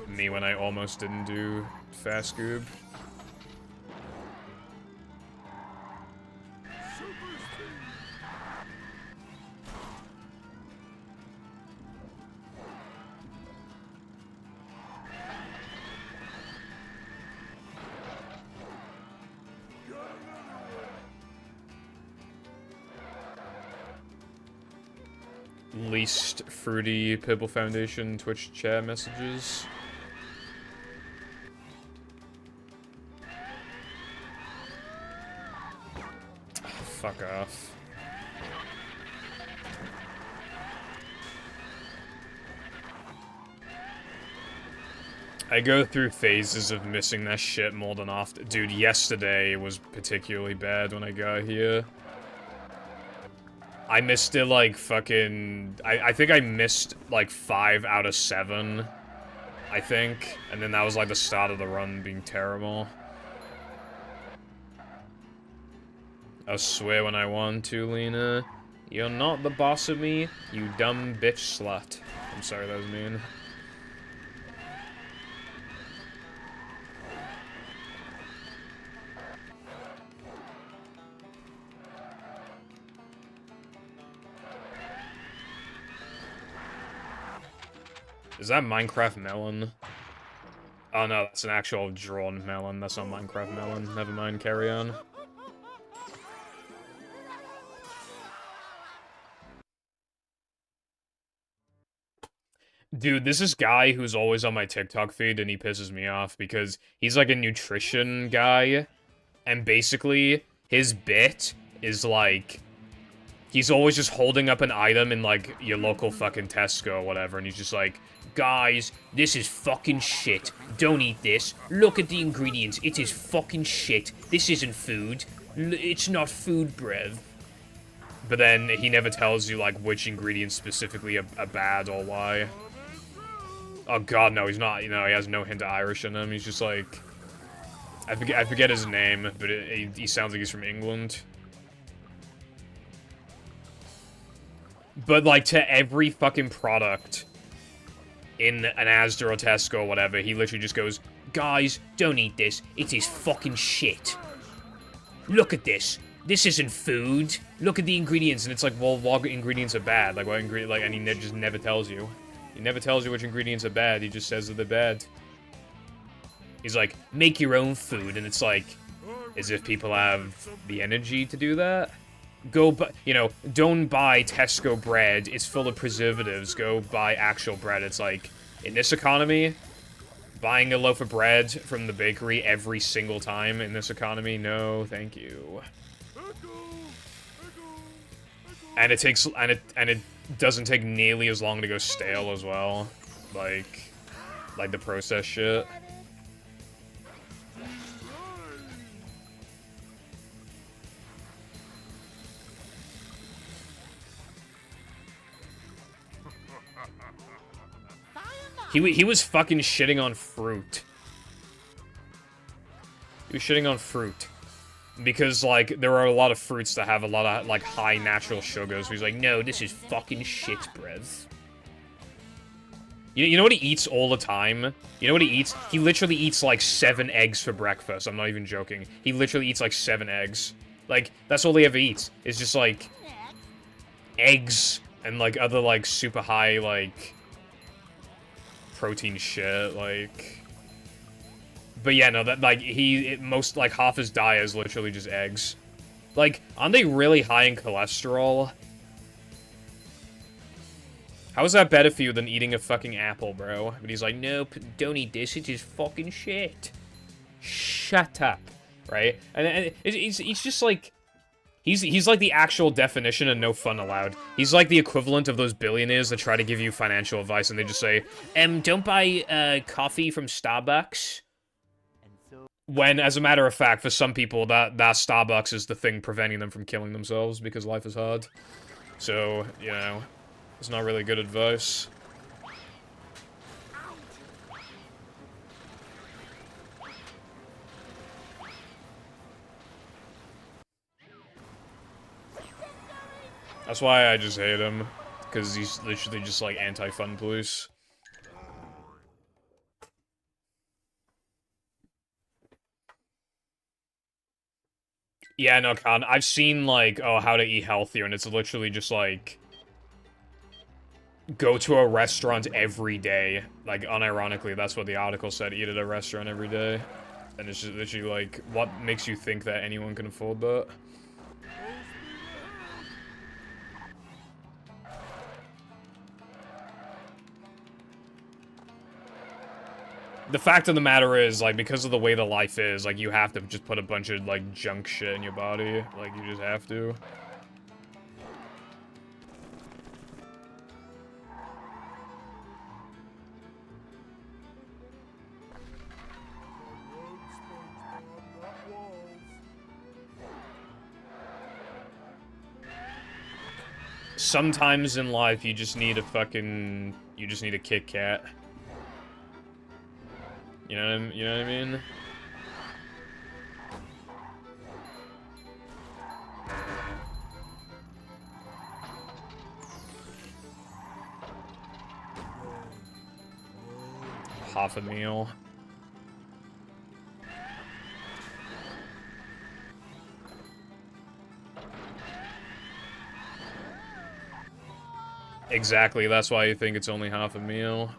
Me when I almost didn't do Fast Goob. Least fruity Purple Foundation Twitch chat messages. Fuck off. I go through phases of missing that shit more than often. Dude, yesterday was particularly bad when I got here. I missed it like fucking... I think I missed like 5 out of 7. I think. And then that was like the start of the run being terrible. I swear when I want to, Lena. You're not the boss of me, you dumb bitch slut. I'm sorry, that was mean. Is that Minecraft melon? Oh no, that's an actual drawn melon. That's not Minecraft melon. Never mind, carry on. Dude, this is guy who's always on my TikTok feed, and he pisses me off because he's like a nutrition guy, and basically his bit is like he's always just holding up an item in like your local fucking Tesco or whatever, and he's just like, guys, this is fucking shit. Don't eat this. Look at the ingredients. It is fucking shit. This isn't food. It's not food, brev. But then he never tells you like which ingredients specifically are bad or why. Oh god, no, he's not, you know, he has no hint of Irish in him. He's just like, I forget his name, but he sounds like he's from England. But like to every fucking product in an Asda or Tesco or whatever, he literally just goes, guys, don't eat this. It is fucking shit. Look at this. This isn't food. Look at the ingredients. And it's like, well, what ingredients are bad? Like, what ingredient, like, and he just never tells you. He never tells you which ingredients are bad. He just says that they're bad. He's like, make your own food. And it's like, as if people have the energy to do that. Go, you know, don't buy Tesco bread. It's full of preservatives. Go buy actual bread. It's like, in this economy, buying a loaf of bread from the bakery every single time in this economy, no, thank you. And it doesn't take nearly as long to go stale as well, like the processed shit. He was fucking shitting on fruit. He was shitting on fruit. Because, like, there are a lot of fruits that have a lot of, like, high natural sugars. So he's like, no, this is fucking shit, brev. You know what he eats all the time? You know what he eats? He literally eats, like, 7 eggs for breakfast. I'm not even joking. He literally eats, like, 7 eggs. Like, that's all he ever eats. It's just, like, eggs and, like, other, like, super high, like, protein shit, like... But yeah, no, that, like, most, like, half his diet is literally just eggs. Like, aren't they really high in cholesterol? How is that better for you than eating a fucking apple, bro? But he's like, nope, don't eat this, it is fucking shit. Shut up, right? And he's just like... He's like the actual definition of no fun allowed. He's like the equivalent of those billionaires that try to give you financial advice and they just say, don't buy, coffee from Starbucks. When, as a matter of fact, for some people, that Starbucks is the thing preventing them from killing themselves because life is hard. So, you know, it's not really good advice. That's why I just hate him, because he's literally just like anti-fun police. Yeah, no, Khan, I've seen, like, oh, how to eat healthier, and it's literally just, like, go to a restaurant every day. Like, unironically, that's what the article said, eat at a restaurant every day. And it's just literally, like, what makes you think that anyone can afford that? The fact of the matter is, like, because of the way the life is, like, you have to just put a bunch of, like, junk shit in your body. Like, you just have to. Sometimes in life, you just need a fucking... You just need a Kit Kat. You know what I mean? Half a meal. Exactly, that's why you think it's only half a meal.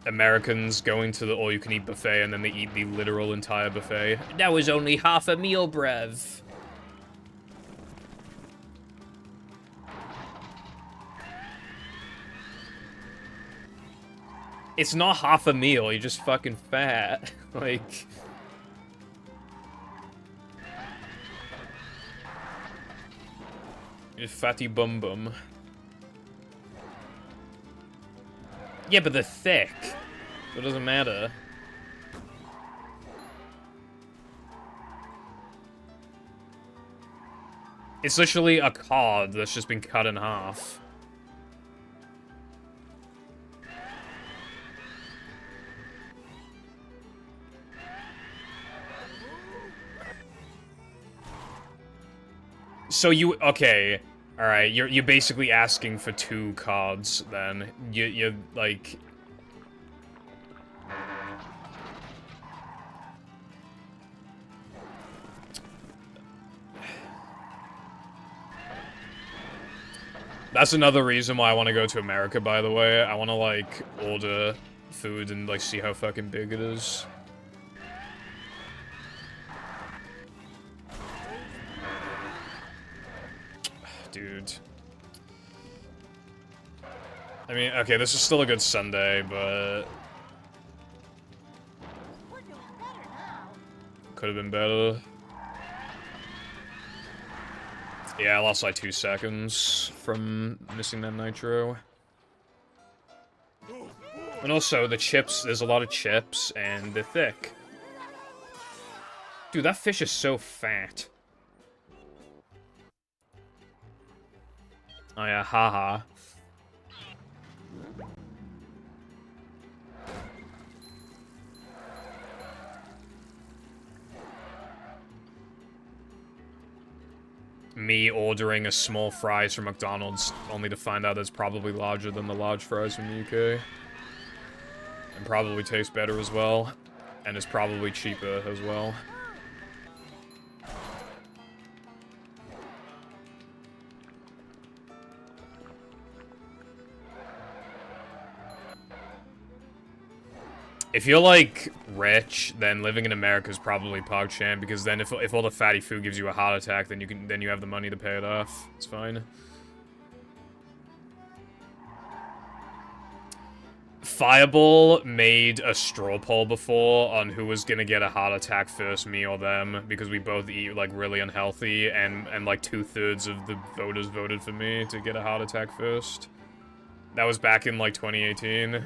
Americans going to the all-you-can-eat buffet and then they eat the literal entire buffet. That was only half a meal, brev. It's not half a meal, you're just fucking fat. Like... You're fatty bum bum. Yeah, but they're thick. So it doesn't matter. It's literally a cod that's just been cut in half. So you, okay, alright, you're basically asking for 2 cards, then. You're, like... That's another reason why I want to go to America, by the way. I want to, like, order food and, like, see how fucking big it is. Dude. I mean, okay, this is still a good Sunday, but... We're doing better now. Could have been better. Yeah, I lost like 2 seconds from missing that nitro. And also, the chips, there's a lot of chips, and they're thick. Dude, that fish is so fat. Oh yeah, haha. Me ordering a small fries from McDonald's, only to find out it's probably larger than the large fries from the UK. And probably tastes better as well. And is probably cheaper as well. If you're, like, rich, then living in America is probably PogChamp, because then if all the fatty food gives you a heart attack, then you have the money to pay it off. It's fine. Fireball made a straw poll before on who was gonna get a heart attack first, me or them, because we both eat, like, really unhealthy, and like, 2/3 of the voters voted for me to get a heart attack first. That was back in, like, 2018.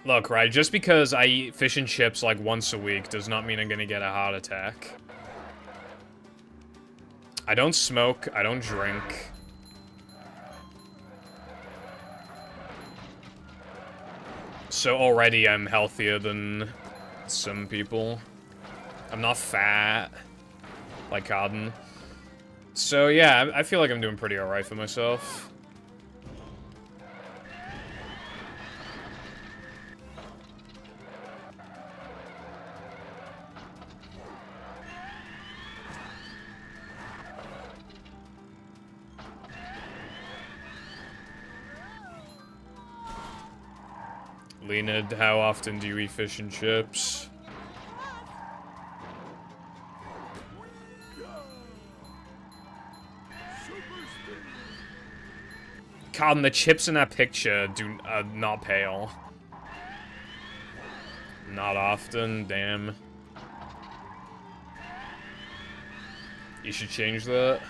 Look, right, just because I eat fish and chips like once a week does not mean I'm gonna get a heart attack. I don't smoke, I don't drink. So already I'm healthier than some people. I'm not fat, like Cotton. So yeah, I feel like I'm doing pretty alright for myself. Leonid, how often do you eat fish and chips? Cotton, the chips in that picture do not pale. Not often, damn. You should change that.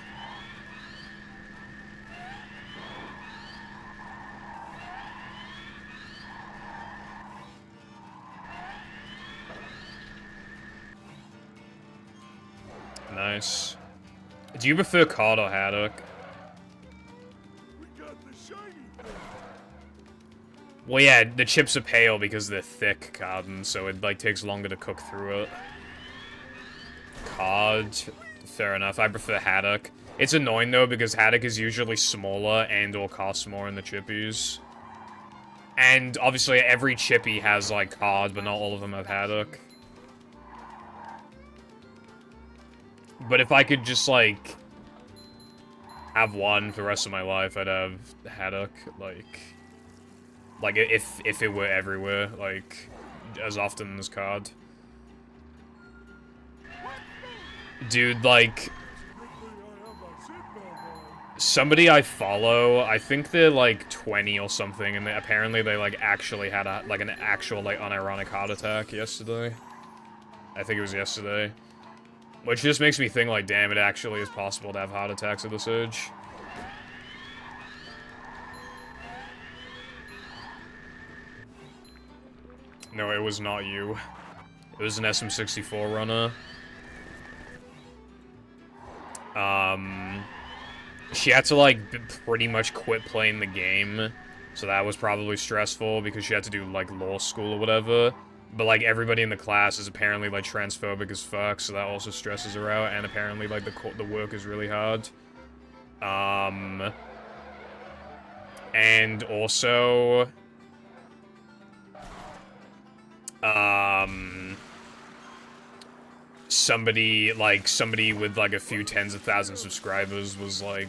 Nice. Do you prefer cod or haddock? We got the shiny thing. Well, yeah, the chips are pale because they're thick, Cotton, so it, like, takes longer to cook through it. Cod, fair enough. I prefer haddock. It's annoying, though, because haddock is usually smaller and or costs more in the chippies. And, obviously, every chippy has, like, cod, but not all of them have haddock. But if I could just, like, have one for the rest of my life, I'd have haddock, like if it were everywhere, like, as often as cod. Dude, like, Good thing I have my seatbelt on. somebody I follow, I think they're like 20 or something, and apparently they like actually had a like an actual like unironic heart attack yesterday. I think it was yesterday. Which just makes me think like, damn, it actually is possible to have heart attacks at this age. No, it was not you. It was an SM64 runner. She had to, like, pretty much quit playing the game, so that was probably stressful because she had to do, like, law school or whatever. But, like, everybody in the class is apparently, like, transphobic as fuck, so that also stresses her out, and apparently, like, the work is really hard. And also... somebody with, like, a few tens of thousands of subscribers was, like...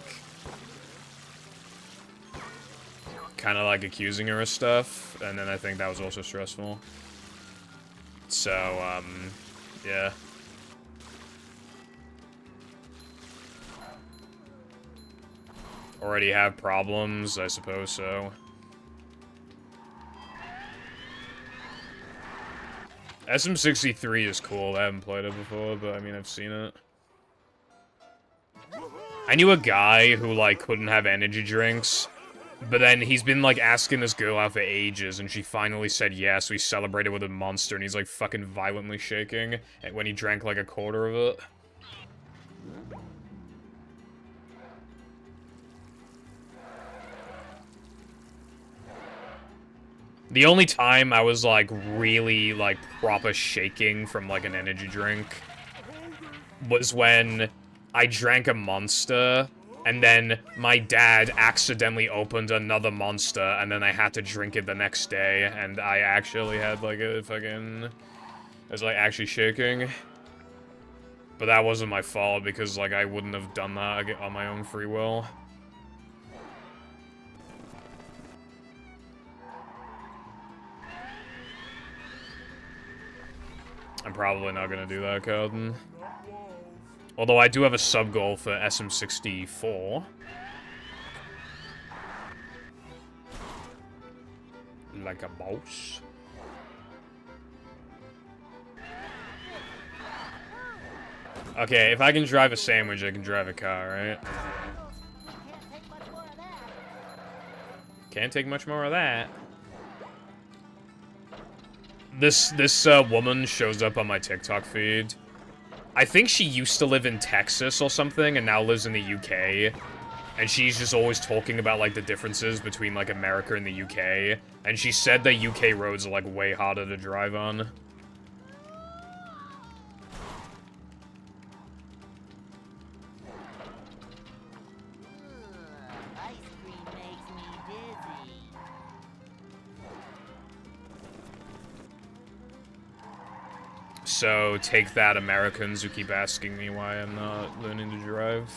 kind of, like, accusing her of stuff, and then I think that was also stressful. So, yeah. Already have problems? I suppose so. SM63 is cool. I haven't played it before, but I mean, I've seen it. I knew a guy who, like, couldn't have energy drinks, but then he's been, like, asking this girl out for ages, and she finally said yes, so he celebrated with a Monster, and he's, like, fucking violently shaking when he drank, like, a quarter of it. The only time I was, like, really, like, proper shaking from, like, an energy drink was when I drank a Monster, and then my dad accidentally opened another Monster, and then I had to drink it the next day, and I actually had, like, a fucking... I was, like, actually shaking. But that wasn't my fault, because, like, I wouldn't have done that on my own free will. I'm probably not gonna do that, Cowden. Although I do have a sub-goal for SM64. Like a boss. Okay, if I can drive a sandwich, I can drive a car, right? Can't take much more of that. This woman shows up on my TikTok feed. I think she used to live in Texas or something and now lives in the UK. And she's just always talking about, like, the differences between, like, America and the UK. And she said that UK roads are, like, way harder to drive on. Ice cream makes me dizzy. So, take that, Americans who keep asking me why I'm not learning to drive.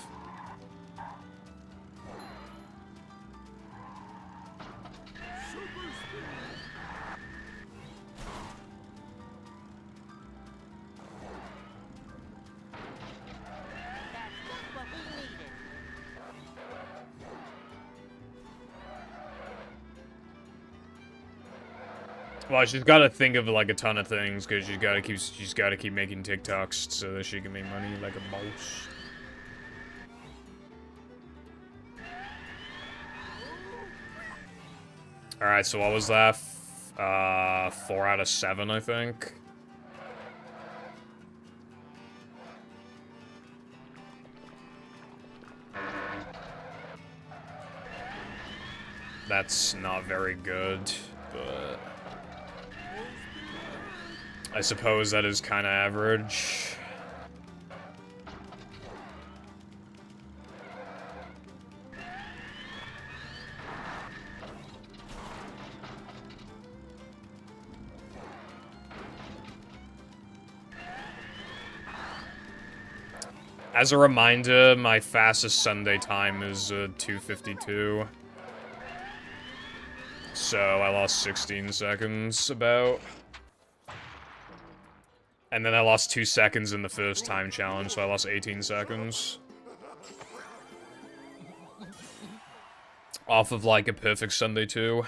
That's just what we needed. Well, she's got to think of, like, a ton of things, because she's got to keep making TikToks so that she can make money like a boss. Alright, so what was that? 4 out of 7, I think. That's not very good, but... I suppose that is kind of average. As a reminder, my fastest Sunday time is 2:52. So I lost 16 seconds, about. And then I lost 2 seconds in the first time challenge, so I lost 18 seconds. Off of, like, a perfect Sunday, too.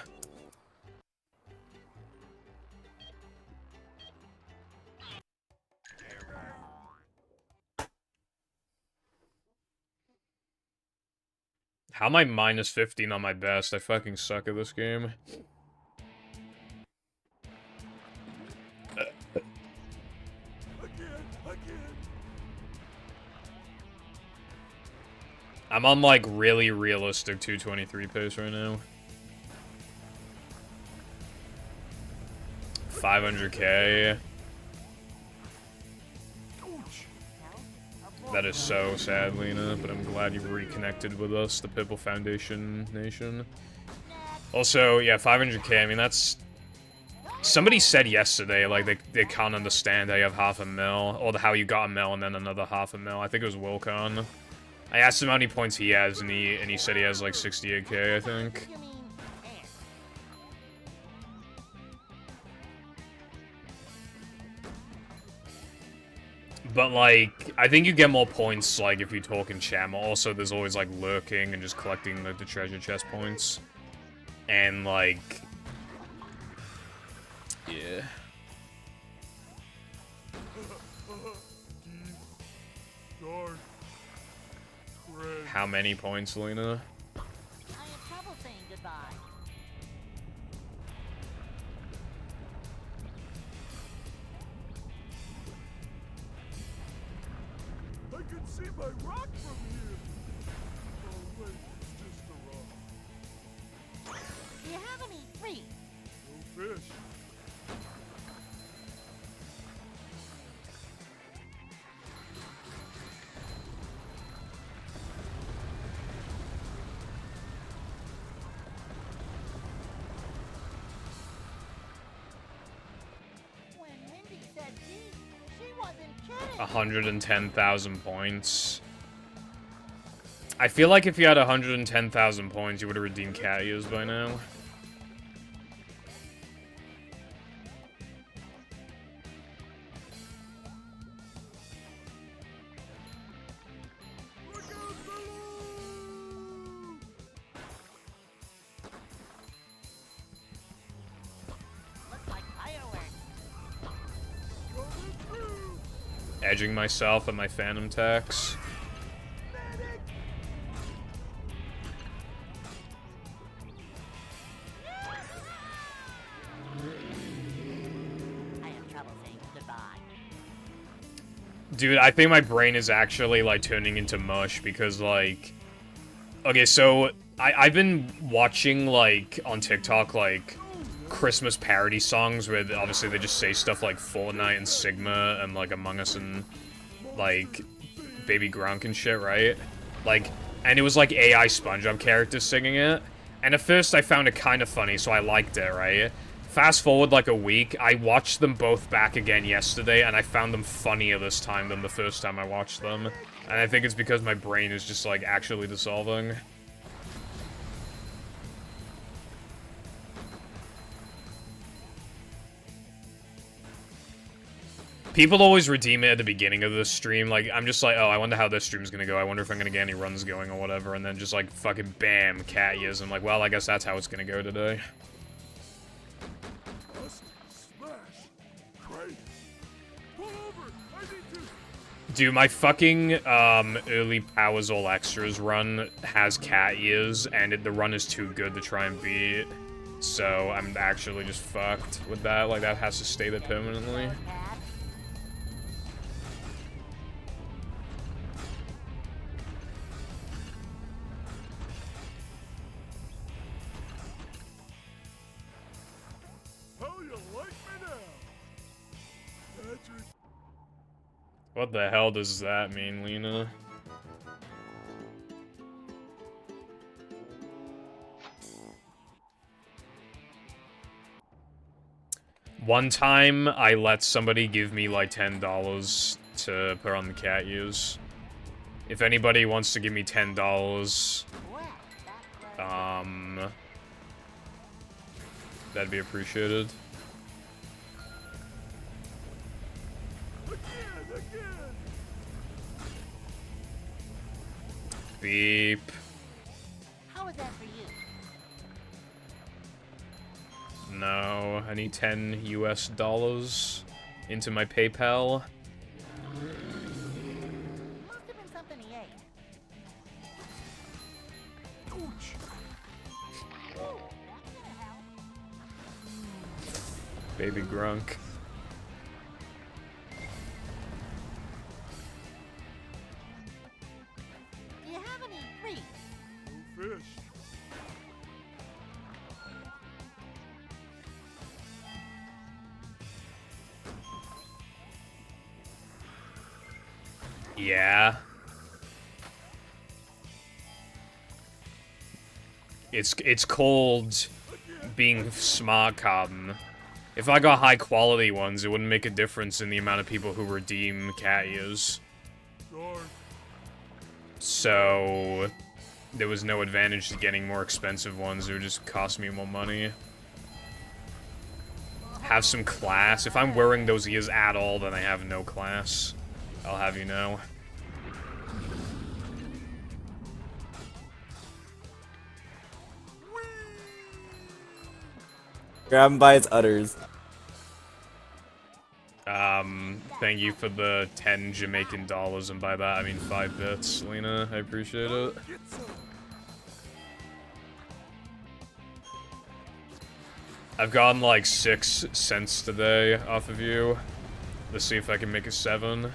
How am I minus 15 on my best? I fucking suck at this game. I'm on, like, really realistic 223 pace right now. 500k. That is so sad, Lena, but I'm glad you've reconnected with us, the Pipple Foundation Nation. Also, yeah, 500k, I mean, that's... Somebody said yesterday, like, they can't understand how you have half a mil, or how you got a mil and then another half a mil. I think it was Wilcon. I asked him how many points he has, and he said he has, like, 68k, I think. But, like, I think you get more points, like, if you talk in chat. Also, there's always, like, lurking and just collecting the treasure chest points. And, like... Yeah. How many points, Lena? I have trouble saying goodbye. I can see my rock from here. Oh wait, it's just a rock. Do you have any free? No fish. When Mindy said she wasn't kidding. 110,000 points. I feel like if you had 110,000 points, you would have redeemed cat ears by now. Looks like fireworks. Edging myself at my phantom tax. I have trouble saying goodbye. Dude, I think my brain is actually, like, turning into mush because, like... Okay, so, I've been watching, like, on TikTok, like, Christmas parody songs where, obviously, they just say stuff like Fortnite and Sigma and, like, Among Us and, like, Baby Gronk and shit, right? Like, and it was, like, AI SpongeBob characters singing it. And at first, I found it kind of funny, so I liked it, right? Fast forward like a week, I watched them both back again yesterday, and I found them funnier this time than the first time I watched them. And I think it's because my brain is just, like, actually dissolving. People always redeem it at the beginning of the stream, like, I'm just like, oh, I wonder how this stream's gonna go, I wonder if I'm gonna get any runs going or whatever, and then just, like, fucking bam, cat ears, I'm like, well, I guess that's how it's gonna go today. Dude, my fucking, early Powers All Extras run has cat ears, and the run is too good to try and beat. So, I'm actually just fucked with that, like, that has to stay there permanently. How you like me now? Patrick. What the hell does that mean, Lena? One time, I let somebody give me, like, $10 to put on the cat ears. If anybody wants to give me $10, that'd be appreciated. again. Beep. How is that for you? No, I need 10 US dollars into my PayPal. Must have been something he ate. Ouch. Ooh, that's gonna help. Baby Grunk. Do you have any treats? No fish. Yeah. It's called being smart, Cotton. If I got high quality ones, it wouldn't make a difference in the amount of people who redeem cat ears. Darn. So there was no advantage to getting more expensive ones. It would just cost me more money. Have some class. If I'm wearing those ears at all, then I have no class. I'll have you know. Grab him by its udders. Thank you for the 10 Jamaican dollars, and by that I mean 5 bits, Lena. I appreciate it. Get some. I've gotten like 6 cents today off of you. Let's see if I can make it 7. When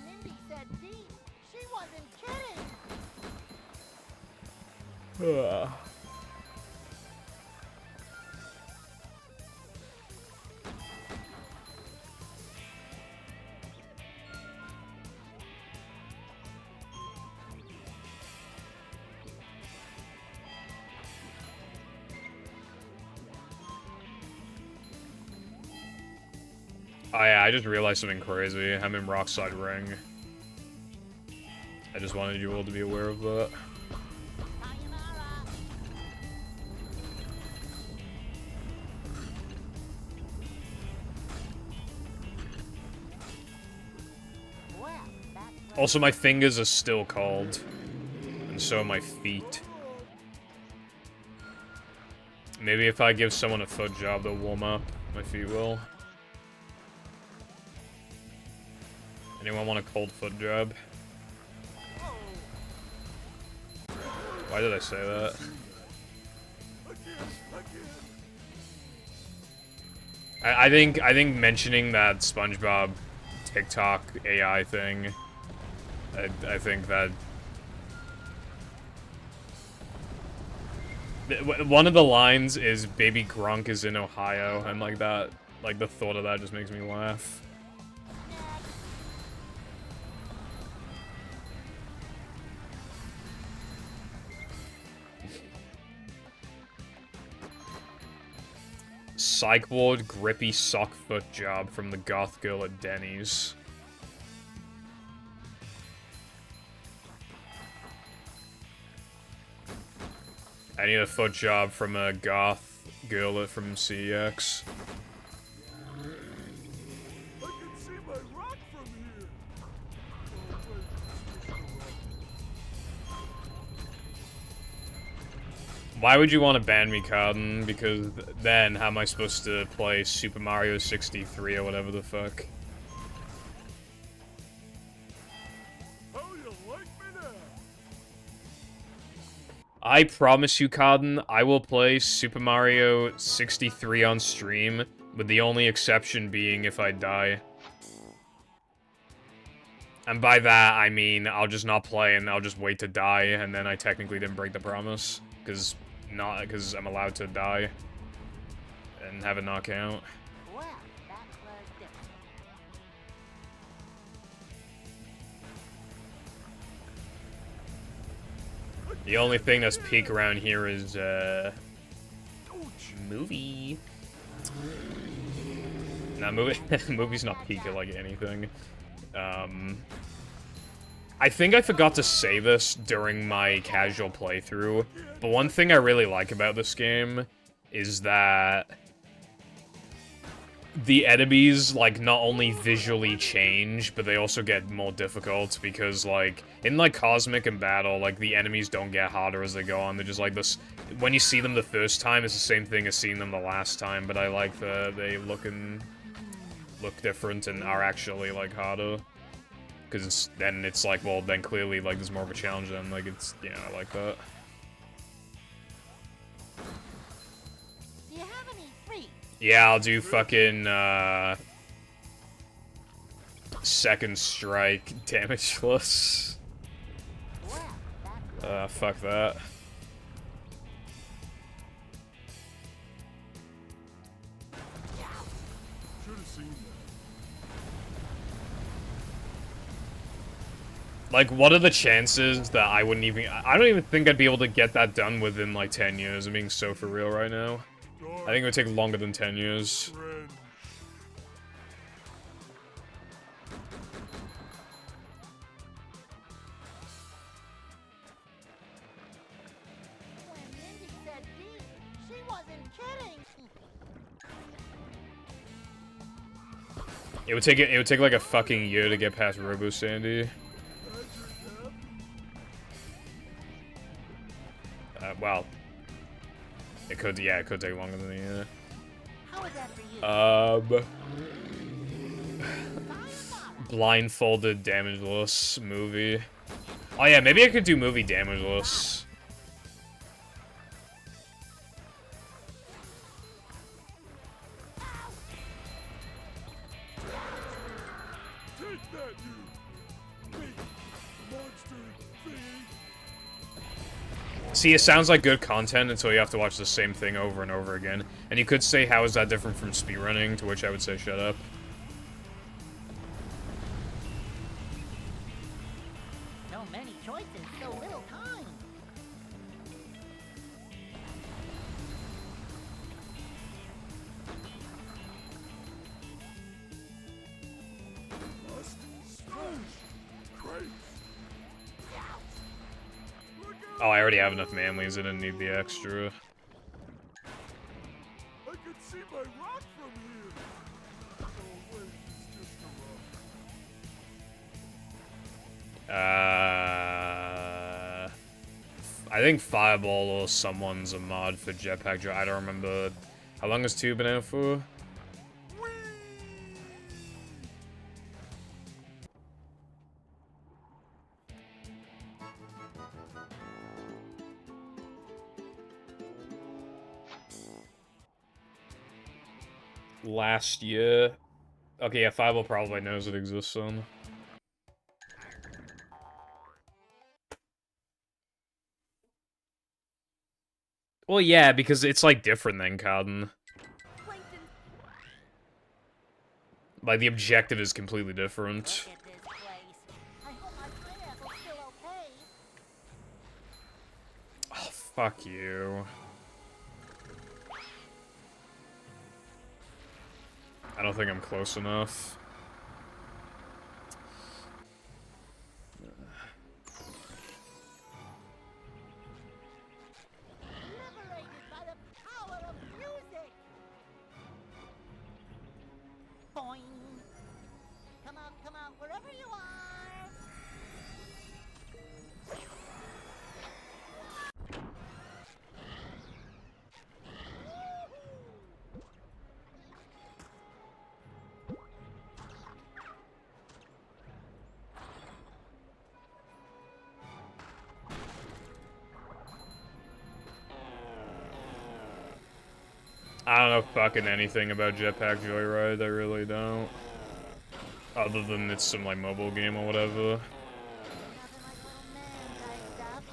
Mindy said deep, she wasn't kidding. Oh yeah, I just realized something crazy. I'm in Rockside Ring. I just wanted you all to be aware of that. Sayonara. Well, that's Also, my fingers are still cold. And so are my feet. Maybe if I give someone a foot job, they'll warm up. My feet will. Anyone want a cold foot job? Why did I say that? I think mentioning that SpongeBob TikTok AI thing, I think that one of the lines is "Baby Grunk is in Ohio," and like that, like the thought of that just makes me laugh. Psych ward grippy sock foot job from the goth girl at Denny's. I need a foot job from a goth girl from CEX. I can see my rock from here. Oh, wait, it's just a rock. Why would you want to ban me, Cotton? Because then how am I supposed to play Super Mario 63 or whatever the fuck? How you like me now? I promise you, Cotton, I will play Super Mario 63 on stream, with the only exception being if I die. And by that, I mean, I'll just not play and I'll just wait to die, and then I technically didn't break the promise. Because I'm allowed to die. And have a knockout. well, that was different. The only thing that's peak around here is, Ouch. movie. Nah, movie's not peak at, like, anything. I think I forgot to say this during my casual playthrough, but one thing I really like about this game is that the enemies, like, not only visually change, but they also get more difficult, because, like, in, like, Cosmic and Battle, like, the enemies don't get harder as they go on, they're just, like, this... When you see them the first time, it's the same thing as seeing them the last time, but I like they look different and are actually, like, harder. Because then it's like, well, then clearly, like, there's more of a challenge, and, like, it's, yeah, I like that. Do you have any free? Yeah, I'll do fucking, Second Strike damageless. Well, that's Fuck that. Should have seen that. Like, what are the chances that I wouldn't even... I don't even think I'd be able to get that done within, like, 10 years. I'm being so for real right now. I think it would take longer than 10 years. Friend. when Mindy said D, she wasn't kidding. It would take like a fucking year to get past Robo Sandy. Well, it could, yeah, it could take longer than a year. How is that for you? Blindfolded damageless movie. Oh yeah, maybe I could do movie damageless. Take that, you! Big monster thingy! See, it sounds like good content until you have to watch the same thing over and over again. And you could say, how is that different from speedrunning? To which I would say, shut up. So many choices, so little time. Must smash! Crates! Look out! Oh, I already have enough manlies, I didn't need the extra. I can see my rock from here! Oh wait, it's just a rock. I think Fireball or someone's a mod for Jetpack Joe. I don't remember. How long has 2 been out for? Last year. Okay, yeah, Fireball probably knows it exists on. Well, yeah, because it's, like, different than Cotton. Like, the objective is completely different. Look at this place. I hope my pineapple's still okay. Oh, fuck you. I don't think I'm close enough. Liberated by the power of music. Boing. Come out, wherever you are. I don't know fucking anything about Jetpack Joyride, I really don't. Other than it's some, like, mobile game or whatever. Nothing like little man type stuff.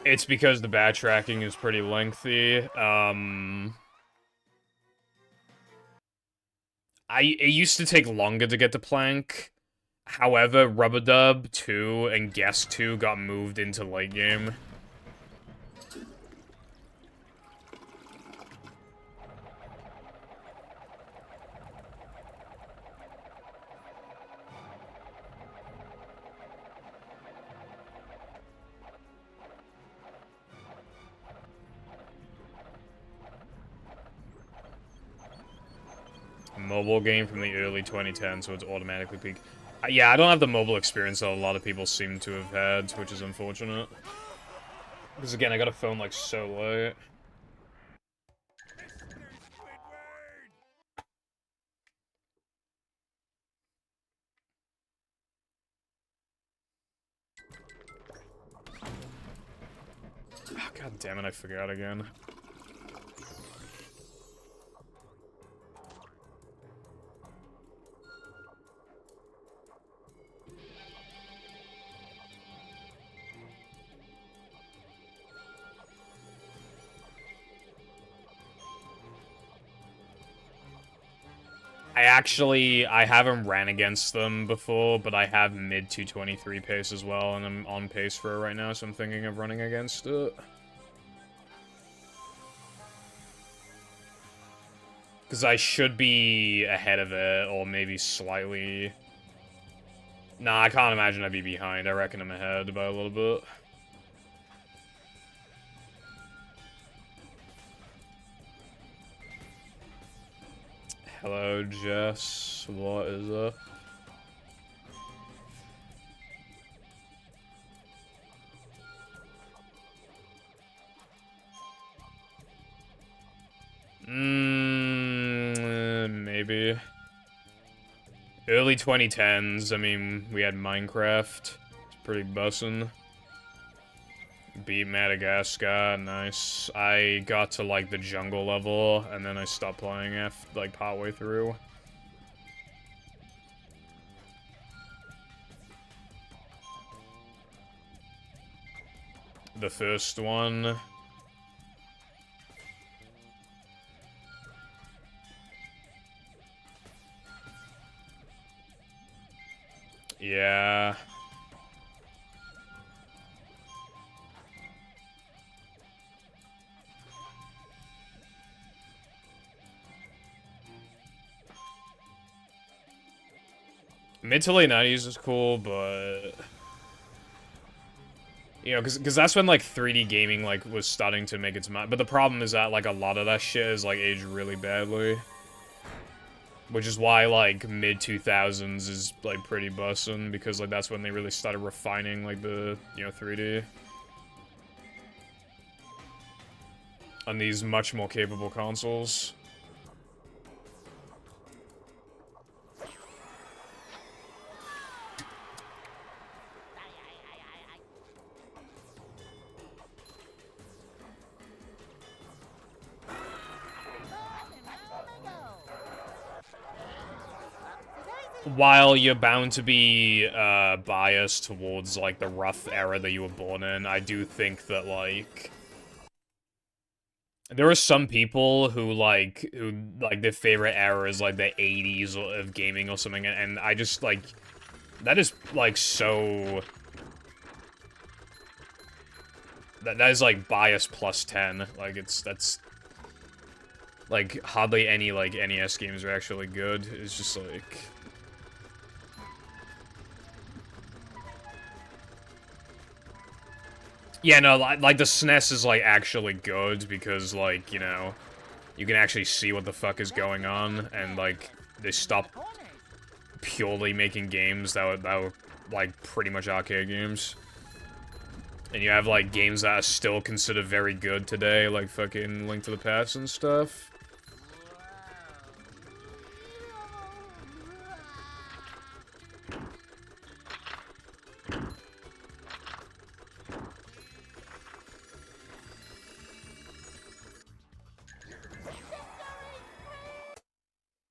It's because the backtracking is pretty lengthy. It used to take longer to get to Plank. However, Rubber Dub 2 and Guest 2 got moved into late game. Mobile game from the early 2010s, so it's automatically peak. Yeah, I don't have the mobile experience that a lot of people seem to have had, which is unfortunate. Because again, I got a phone like so late. Oh, God damn it, I forgot again. I haven't ran against them before, but I have mid 223 pace as well, and I'm on pace for it right now, so I'm thinking of running against it. Because I should be ahead of it, or maybe slightly... Nah, I can't imagine I'd be behind. I reckon I'm ahead by a little bit. Hello, Jess. What is up? Maybe. Early 2010s, I mean, we had Minecraft. It's pretty bussin'. Beat Madagascar, nice. I got to, like, the jungle level, and then I stopped playing after, like, partway through. The first one... Yeah... Mid to late 90s is cool, but... You know, because that's when, like, 3D gaming, like, was starting to make its mark. But the problem is that, like, a lot of that shit is, like, aged really badly. Which is why, like, mid-2000s is, like, pretty bussin', because, like, that's when they really started refining, like, the, you know, 3D. On these much more capable consoles. While you're bound to be biased towards, like, the rough era that you were born in, I do think that, like... There are some people who, like, their favorite era is, like, the 80s of gaming or something, and I just, like... That is, like, so... That is, like, bias plus 10. Like, that's... Like, hardly any, like, NES games are actually good. It's just, like... Yeah, no, like, the SNES is, like, actually good, because, like, you know, you can actually see what the fuck is going on, and, like, they stopped purely making games that were, like, pretty much arcade games. And you have, like, games that are still considered very good today, like fucking Link to the Past and stuff.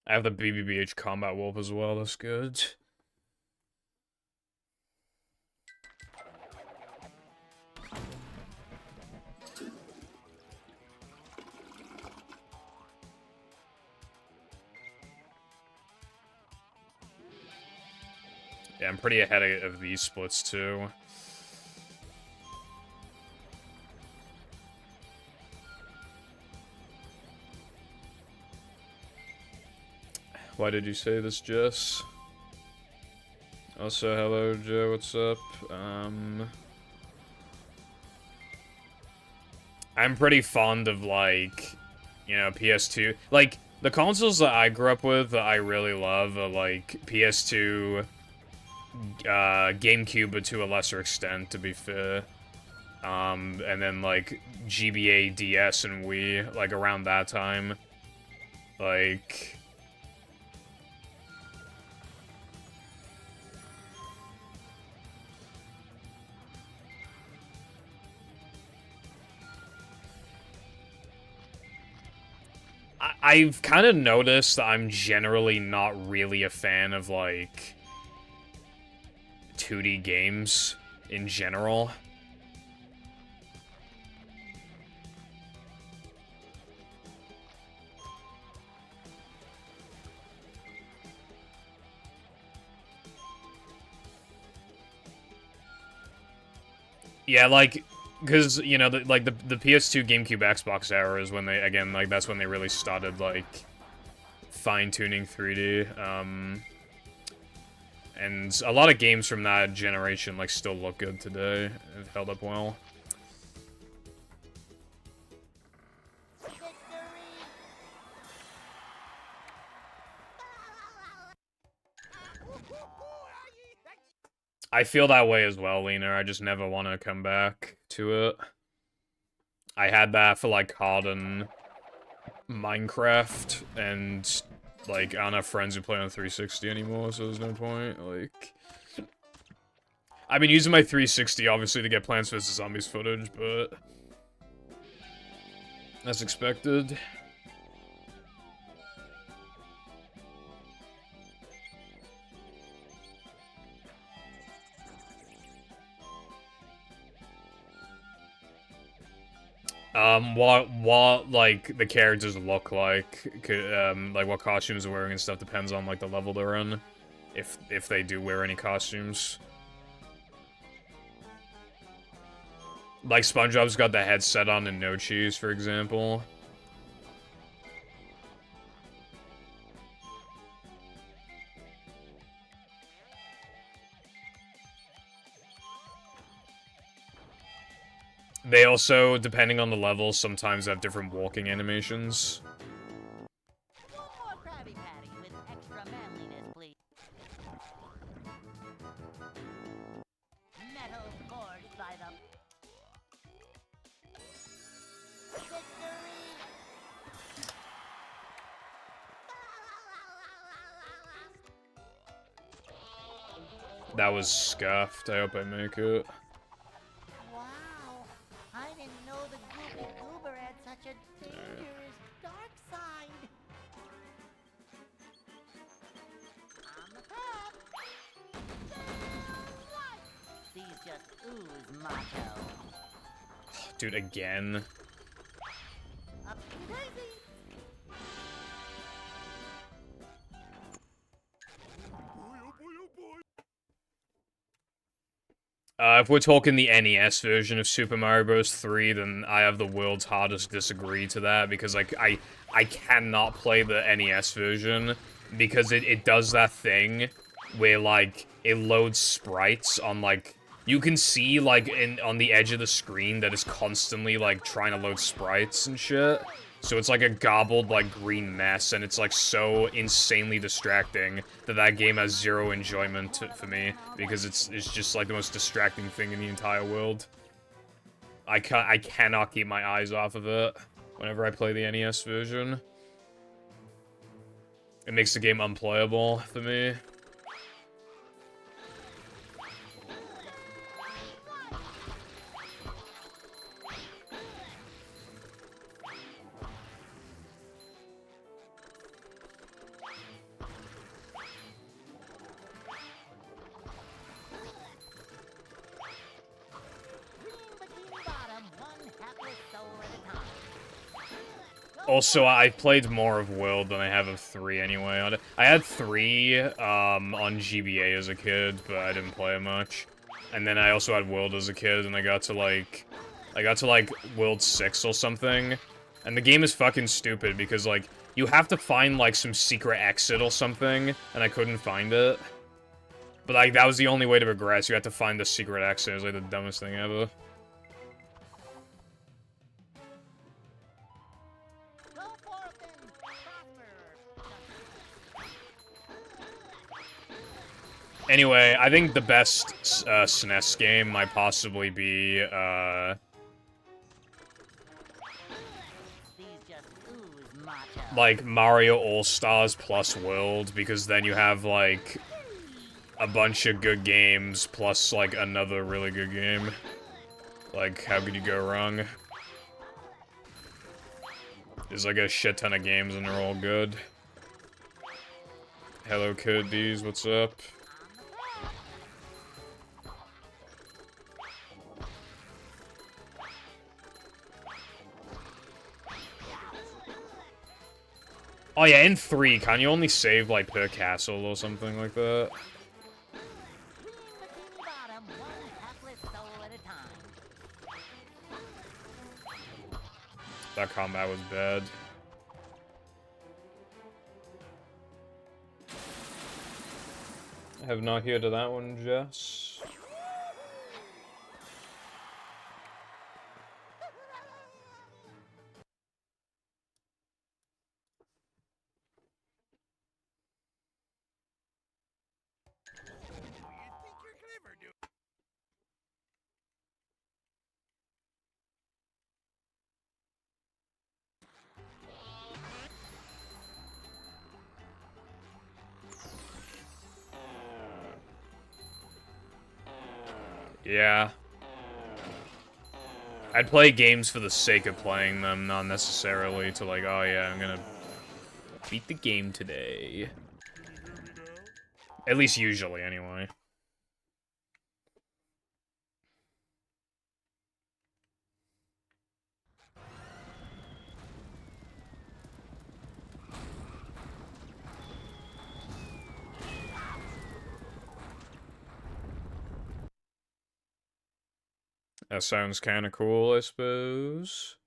I have the BBBH Combat Wolf as well, that's good. Yeah, I'm pretty ahead of these splits, too. Why did you say this, Jess? Also, hello, Joe, what's up? I'm pretty fond of, like, you know, PS2. Like, the consoles that I grew up with that I really love are, like, PS2, GameCube, but to a lesser extent, to be fair. And then, like, GBA, DS, and Wii, like, around that time. Like... I've kind of noticed that I'm generally not really a fan of, like, 2D games in general. Yeah, like... Because, you know, the PS2, GameCube, Xbox era is when they, again, like, that's when they really started, like, fine-tuning 3D. And a lot of games from that generation, like, still look good today. It held up well. I feel that way as well, Lena. I just never want to come back to it. I had that for, like, COD and Minecraft, and, like, I don't have friends who play on 360 anymore, so there's no point, like... I've been using my 360, obviously, to get Plants vs. Zombies footage, but... as expected. What like, the characters look like what costumes they're wearing and stuff depends on, like, the level they're in. If they do wear any costumes. Like, SpongeBob's got the headset on in No Cheese, for example. They also, depending on the level, sometimes have different walking animations. One more Krabby Patty with extra manliness, please. Metal forged by the... Victory! That was scuffed. I hope I make it. Wow, I didn't know the Goopy Goober had such a dangerous dark side. On the path. These just ooze macho. Dude, again. Up crazy. Boy, oh boy, oh boy. If we're talking the NES version of Super Mario Bros. 3, then I have the world's hardest disagree to that, because, like, I cannot play the NES version, because it does that thing where, like, it loads sprites on, like, you can see, like, on the edge of the screen that it's constantly, like, trying to load sprites and shit. So it's like a gobbled, like, green mess, and it's, like, so insanely distracting that game has zero enjoyment for me, because it's just, like, the most distracting thing in the entire world. I cannot keep my eyes off of it whenever I play the NES version. It makes the game unplayable for me. Green Bikini Bottom, one hapless soul at a time. Also, I played more of World than I have of 3 anyway. I had 3 on GBA as a kid, but I didn't play it much. And then I also had World as a kid, and I got to like World 6 or something. And the game is fucking stupid because like you have to find like some secret exit or something, and I couldn't find it. But like that was the only way to progress. You had to find the secret exit. It was like the dumbest thing ever. Go forth and prosper. Anyway, I think the best SNES game might possibly be These just ooze matcha. like Mario All-Stars plus World, because then you have like a bunch of good games plus like another really good game. Like, how could you go wrong? There's like a shit ton of games and they're all good. Hello Kiddies, what's up? Oh yeah, in 3, can you only save like per castle or something like that? Clean Bikini Bottom, one hapless soul at a time. That combat was bad. I have not heard of that one, Jess. Yeah. I'd play games for the sake of playing them, not necessarily to like, oh yeah, I'm gonna beat the game today. At least usually, anyway. That sounds kind of cool, I suppose.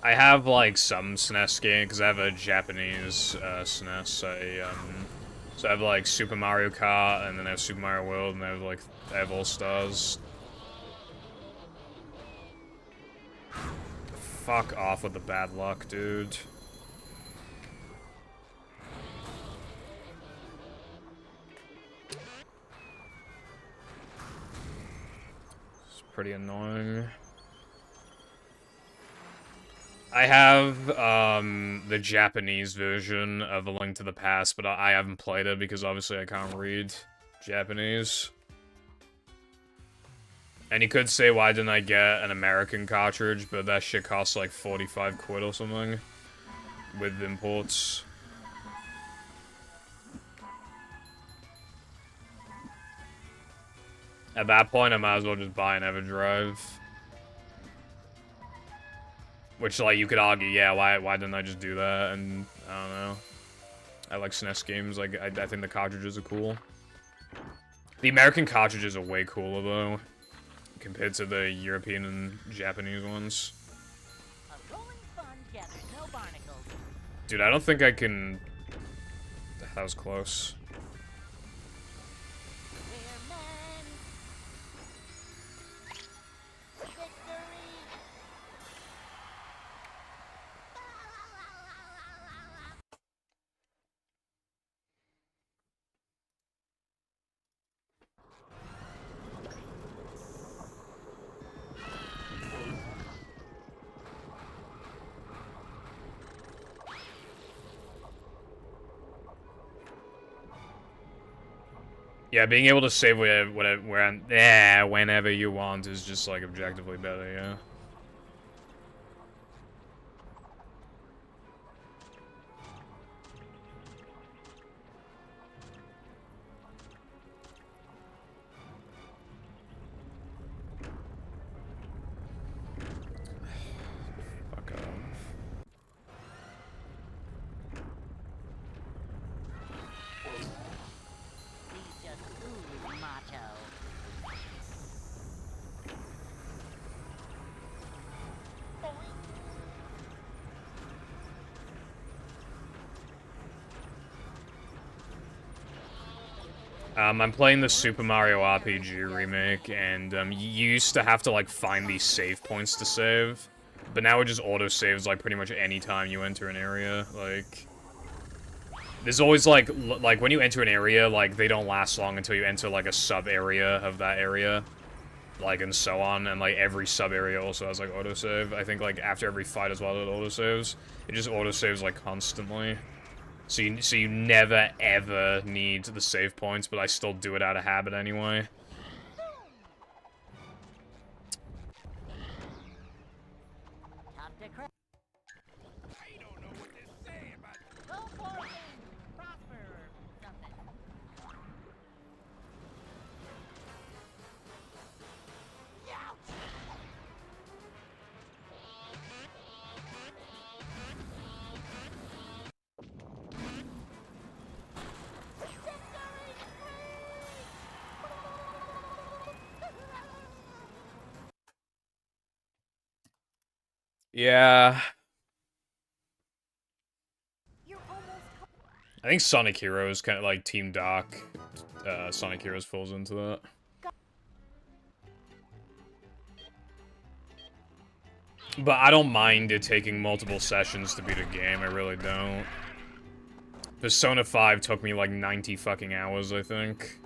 I have like some SNES game because I have a Japanese SNES. So I have like Super Mario Kart, and then I have Super Mario World, and I have All Stars. Fuck off with the bad luck, dude. It's pretty annoying. I have the Japanese version of A Link to the Past, but I haven't played it because obviously I can't read Japanese. And you could say, why didn't I get an American cartridge, but that shit costs like 45 quid or something with imports. At that point, I might as well just buy an EverDrive. Which, like, you could argue, yeah, why didn't I just do that? And, I don't know. I like SNES games, like, I think the cartridges are cool. The American cartridges are way cooler, though, compared to the European and Japanese ones. A rolling sponge gathers no barnacles. Dude, I don't think I can... That was close. We're men. Victory. Yeah, being able to save whenever you want is just like objectively better, yeah. Fuck off. He's just ooh macho. I'm playing the Super Mario RPG remake, and you used to have to like find these save points to save, but now it just auto saves like pretty much any time you enter an area. Like, there's always like when you enter an area, like they don't last long until you enter like a sub area of that area, like and so on, and like every sub area also has like auto save. I think like after every fight as well, it auto saves. It just auto saves like constantly. So you never, ever need the save points, but I still do it out of habit anyway. Top to cra- I don't know what to say about Go for it! Prosper or something. Yeah. You're almost I think Sonic Heroes kind of like Team Doc. Sonic Heroes falls into that. But I don't mind it taking multiple sessions to beat a game, I really don't. Persona 5 took me like 90 fucking hours, I think.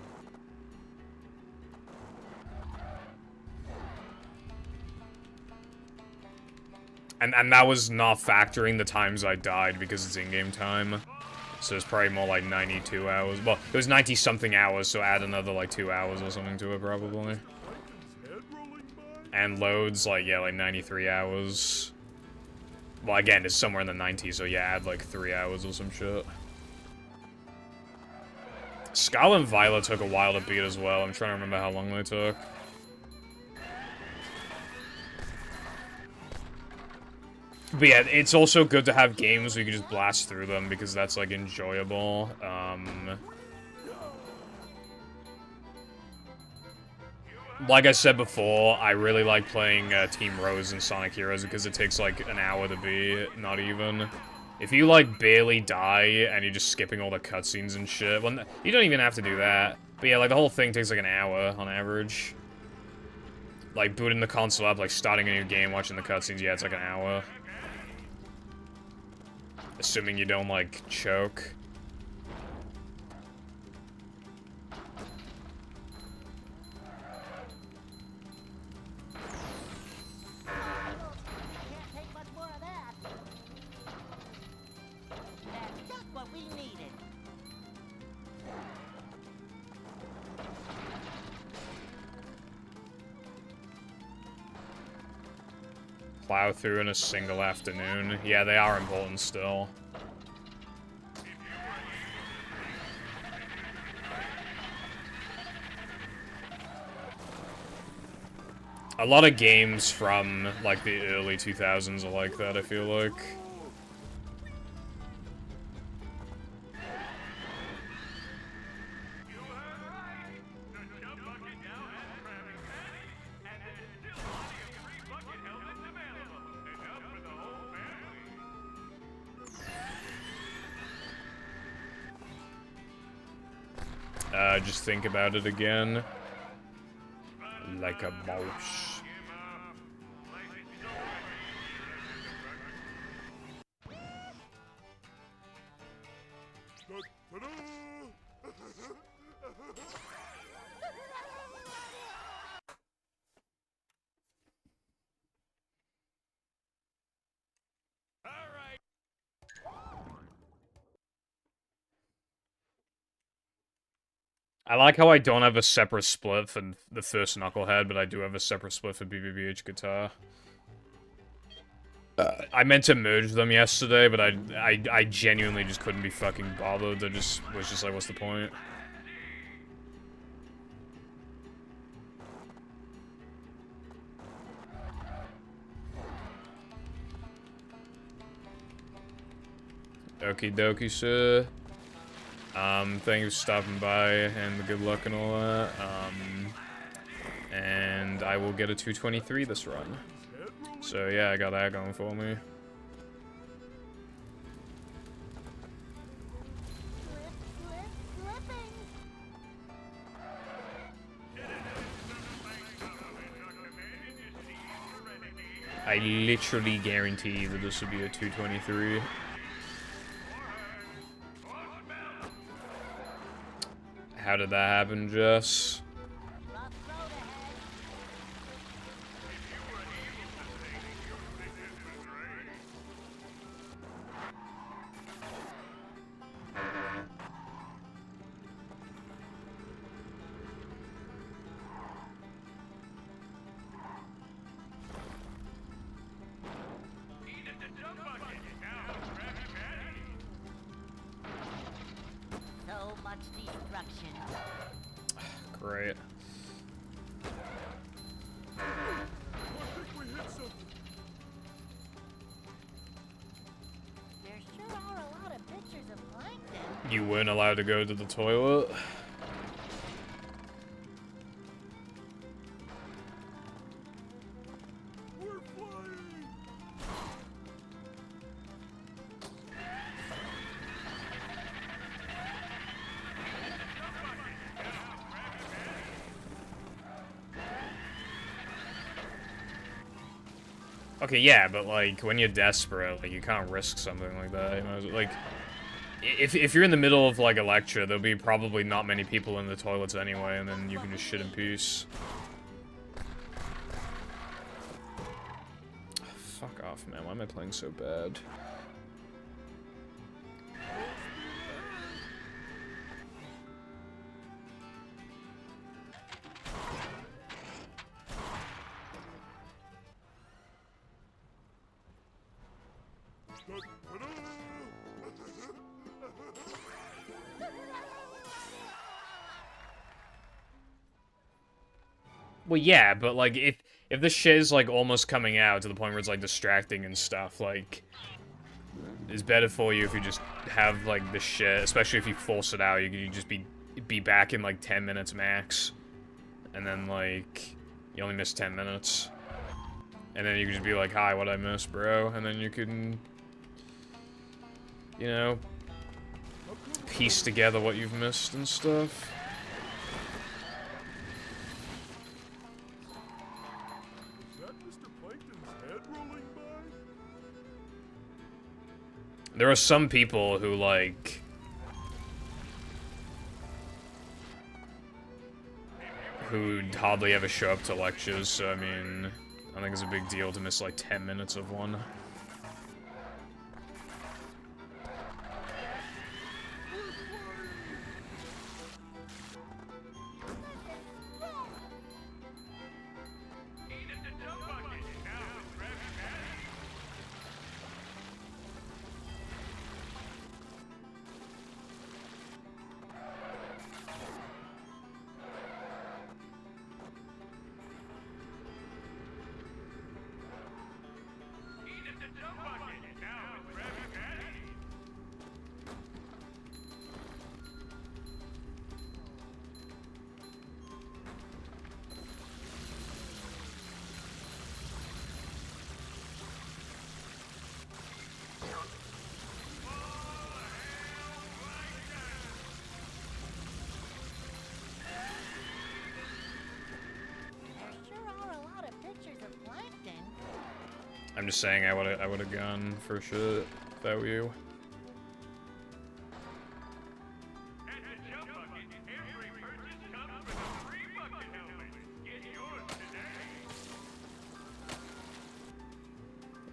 And that was not factoring the times I died because it's in-game time. So it's probably more like 92 hours. Well, it was 90-something hours, so add another like 2 hours or something to it, probably. Titan's head rolling by? And loads, like, yeah, like 93 hours. Well, again, it's somewhere in the 90s, so yeah, add like 3 hours or some shit. Scarlet and Violet took a while to beat as well. I'm trying to remember how long they took. But yeah, it's also good to have games where you can just blast through them, because that's, like, enjoyable. Like I said before, I really like playing Team Rose and Sonic Heroes, because it takes, like, an hour to beat, not even. If you, like, barely die, and you're just skipping all the cutscenes and shit, well, you don't even have to do that. But yeah, like, the whole thing takes, like, an hour on average. Like, booting the console up, like, starting a new game, watching the cutscenes, yeah, it's like an hour. Assuming you don't, like, choke. can't take much more of that. That's just what we needed. Plow through in a single afternoon. Yeah, they are important still. A lot of games from, like, the early 2000s are like that, I feel like. Just think about it again. Like a mouse. Ta-da! I like how I don't have a separate split for the first Knucklehead, but I do have a separate split for BBBH Guitar. I meant to merge them yesterday, but I genuinely just couldn't be fucking bothered. I just was just like, what's the point? Okie dokie, sir. Thank you for stopping by and the good luck and all that. And I will get a 223 this run. So yeah, I got that going for me. I literally guarantee that this would be a 223. How did that happen, Jess? So much destruction. Great. I think we hit something. There sure are a lot of pictures of plankton. You weren't allowed to go to the toilet? We're flying. Okay, yeah, but like when you're desperate, like you can't risk something like that. You know? Like, if you're in the middle of like a lecture, there'll be probably not many people in the toilets anyway, and then you can just shit in peace. Fuck off, man. Why am I playing so bad? Well, yeah, but like if the shit is like almost coming out to the point where it's like distracting and stuff, like it's better for you if you just have like the shit, especially if you force it out. You can just be back in like 10 minutes max, and then like you only miss 10 minutes, and then you can just be like, "Hi, what'd I miss, bro?" And then you can, you know, piece together what you've missed and stuff. Is that Mr. Plankton's head rolling by? There are some people who, like, who hardly ever show up to lectures, so, I mean, I think it's a big deal to miss, like, 10 minutes of one. There sure are a lot of pictures of plankton. I'm just saying I would've gone for shit if that were you.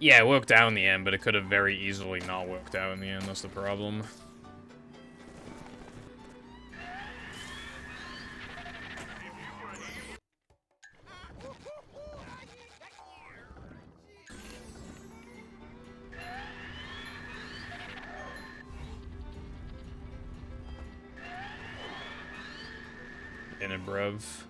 Yeah, it worked out in the end, but it could have very easily not worked out in the end. That's the problem. bruv.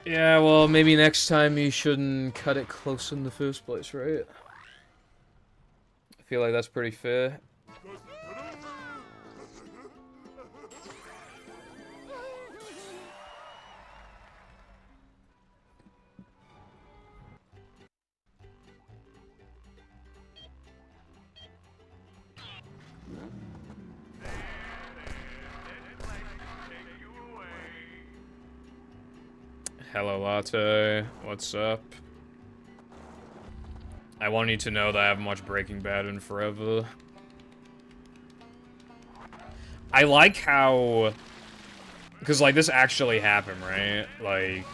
Yeah, well, maybe next time you shouldn't cut it close in the first place, right? I feel like that's pretty fair. Hello, Latte. What's up? I want you to know that I haven't watched Breaking Bad in forever. I like how... Because, like, this actually happened, right? Like...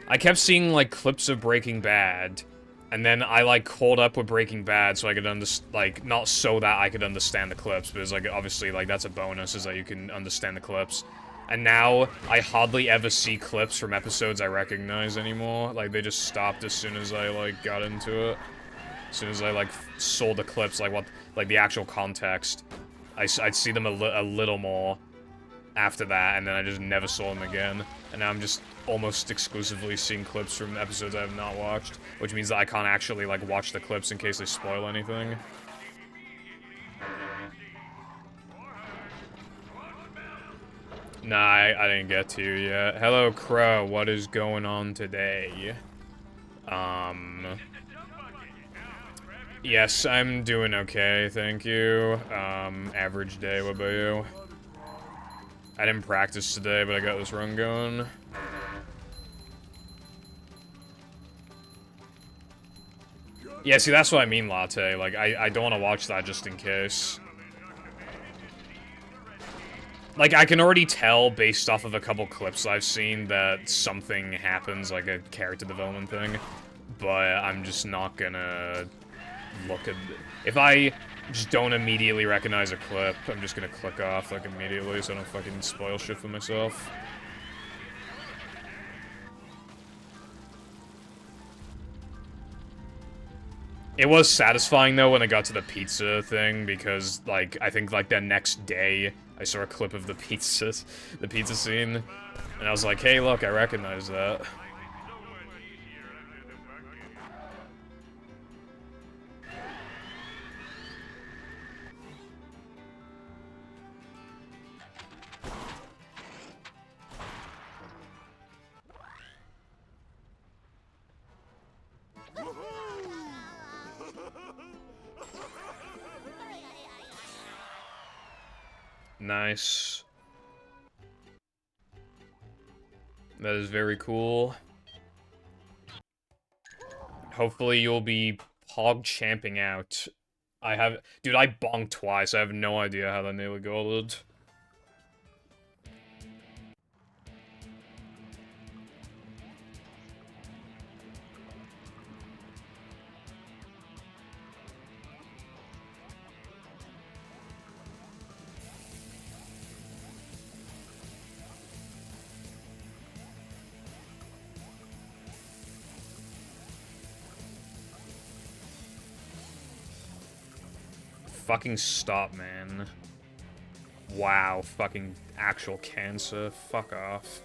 I kept seeing, like, clips of Breaking Bad, and then I, like, caught up with Breaking Bad so I could like, not so that I could understand the clips, because, like, obviously, like, that's a bonus, is that you can understand the clips. And now, I hardly ever see clips from episodes I recognize anymore. Like, they just stopped as soon as I, like, got into it. As soon as I, like, saw the clips, like, what, like, the actual context. I'd see them a little more after that, and then I just never saw them again. And now I'm just almost exclusively seeing clips from episodes I have not watched, which means that I can't actually, like, watch the clips in case they spoil anything. Nah, I didn't get to you yet. Hello, Crow. What is going on today? Yes, I'm doing okay, thank you. Average day, what about you? I didn't practice today, but I got this run going. Yeah, see, that's what I mean, Latte. Like, I don't want to watch that just in case. Like, I can already tell, based off of a couple clips I've seen, that something happens, like a character development thing. But I'm just not gonna look at... If I just don't immediately recognize a clip, I'm just gonna click off, like, immediately, so I don't fucking spoil shit for myself. It was satisfying, though, when I got to the pizza thing, because, like, I think, like, the next day, I saw a clip of the pizza scene, and I was like, hey, look, I recognize that. Nice. That is very cool. Hopefully you'll be pog champing out. Dude, I bonked twice. I have no idea how that nearly golded. Fucking stop, man. Wow, fucking actual cancer. Fuck off.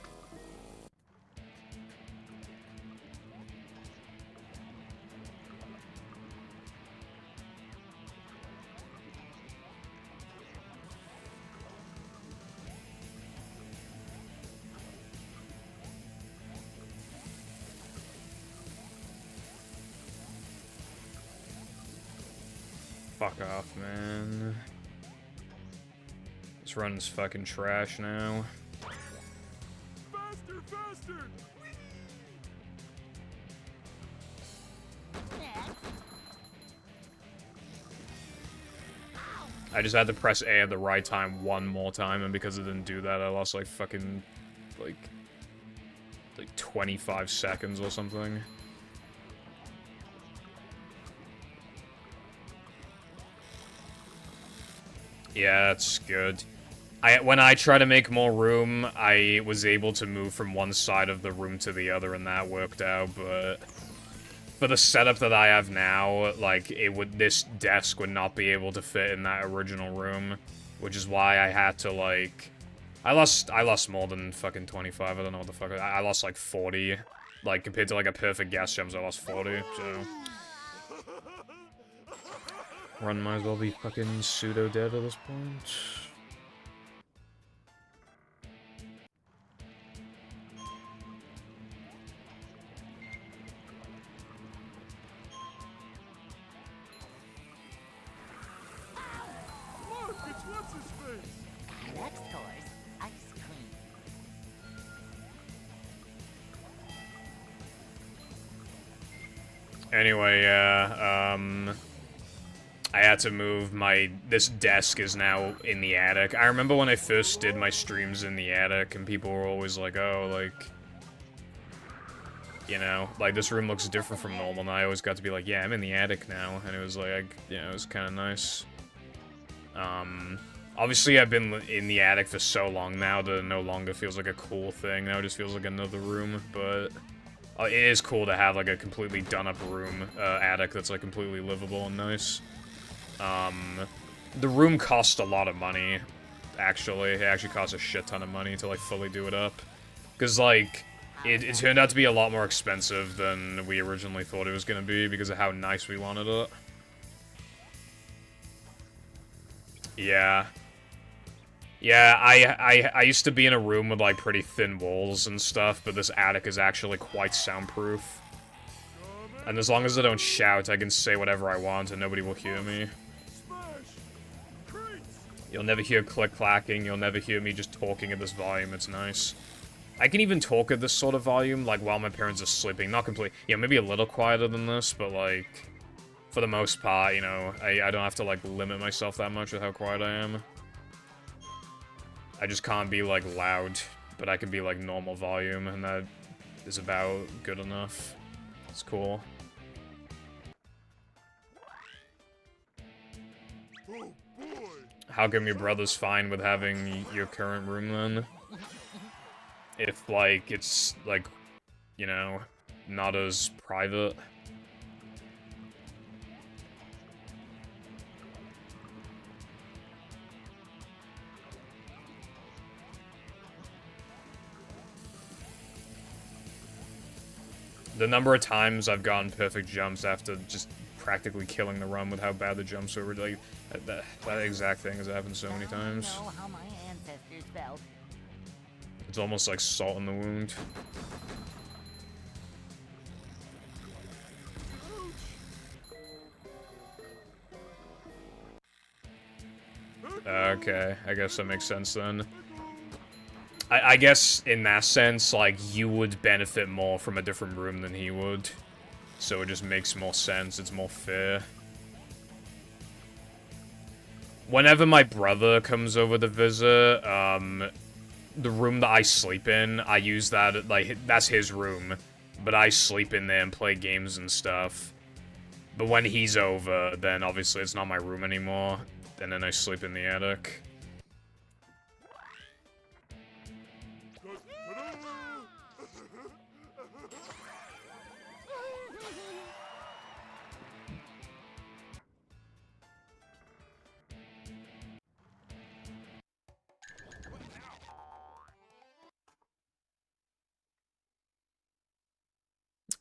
Fuck off, man. This run's fucking trash now. Faster, faster! I just had to press A at the right time one more time, and because it didn't do that, I lost like fucking, like 25 seconds or something. Yeah, that's good. When I try to make more room, I was able to move from one side of the room to the other, and that worked out, but for the setup that I have now, like, this desk would not be able to fit in that original room, which is why I had to, like, I lost more than fucking 25, I don't know what the fuck, I lost, like, 40, like, compared to, like, a perfect gas gems, I lost 40, so... Run might as well be fucking pseudo-dead at this point. Look, it's what's his face. Next course, ice cream. Anyway, I had to move this desk is now in the attic. I remember when I first did my streams in the attic, and people were always like, oh, like, you know, like, this room looks different from normal, and I always got to be like, yeah, I'm in the attic now, and it was like, you know, it was kind of nice. Obviously I've been in the attic for so long now that it no longer feels like a cool thing, now it just feels like another room, but... it is cool to have, like, a completely done-up room, attic that's, like, completely livable and nice. The room cost a lot of money, actually. It actually costs a shit ton of money to, like, fully do it up. Because, like, it turned out to be a lot more expensive than we originally thought it was gonna be because of how nice we wanted it. Yeah. Yeah, I used to be in a room with, like, pretty thin walls and stuff, but this attic is actually quite soundproof. And as long as I don't shout, I can say whatever I want and nobody will hear me. You'll never hear click-clacking, you'll never hear me just talking at this volume, it's nice. I can even talk at this sort of volume, like, while my parents are sleeping, not completely, you know, maybe a little quieter than this, but, like, for the most part, you know, I don't have to, like, limit myself that much with how quiet I am. I just can't be, like, loud, but I can be, like, normal volume, and that is about good enough. It's cool. Oh boy. How come your brother's fine with having your current room, then? If, like, it's, like, you know, not as private. The number of times I've gotten perfect jumps after just practically killing the run with how bad the jumps were, like, that exact thing has happened so many times. I know how my ancestors felt. It's almost like salt in the wound. Okay, I guess that makes sense then. I guess in that sense, like, you would benefit more from a different room than he would. So it just makes more sense, it's more fair. Whenever my brother comes over to visit, the room that I sleep in, I use that, like, that's his room. But I sleep in there and play games and stuff. But when he's over, then obviously it's not my room anymore. And then I sleep in the attic.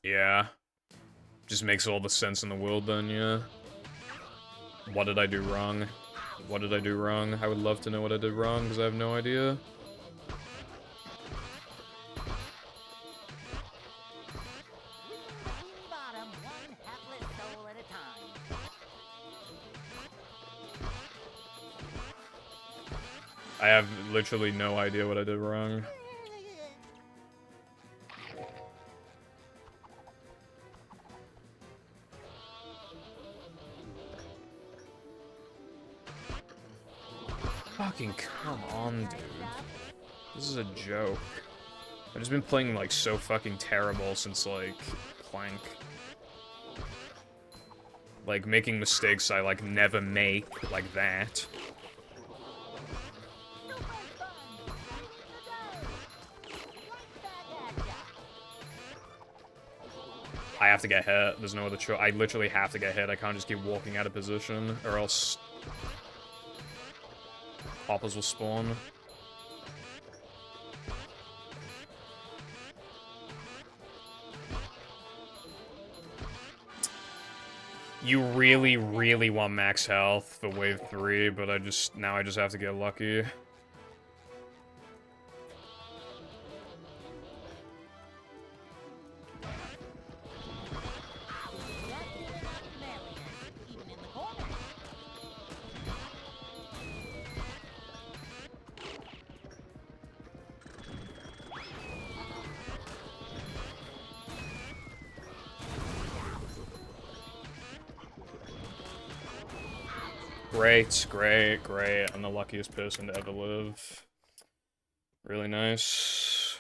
Yeah. Just makes all the sense in the world then, yeah. What did I do wrong? What did I do wrong? I would love to know what I did wrong, because I have no idea. Bottom, one hapless soul at a time. I have literally no idea what I did wrong. Fucking come on, dude. This is a joke. I've just been playing, like, so fucking terrible since, like, Plank. Like, making mistakes I, like, never make, like that. I have to get hit. There's no other choice. I literally have to get hit. I can't just keep walking out of position, or else hoppers will spawn. You really, really want max health for wave 3, but now I just have to get lucky. Great, great, great. I'm the luckiest person to ever live. Really nice.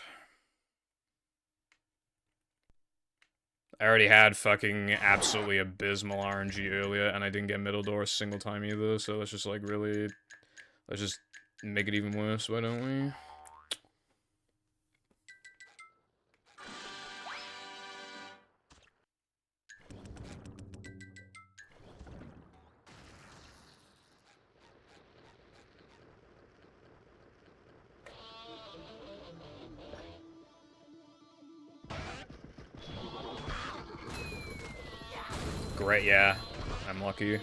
I already had fucking absolutely abysmal RNG earlier, and I didn't get middle door a single time either, so let's just, like, really... Let's just make it even worse, why don't we? Great, yeah. I'm lucky.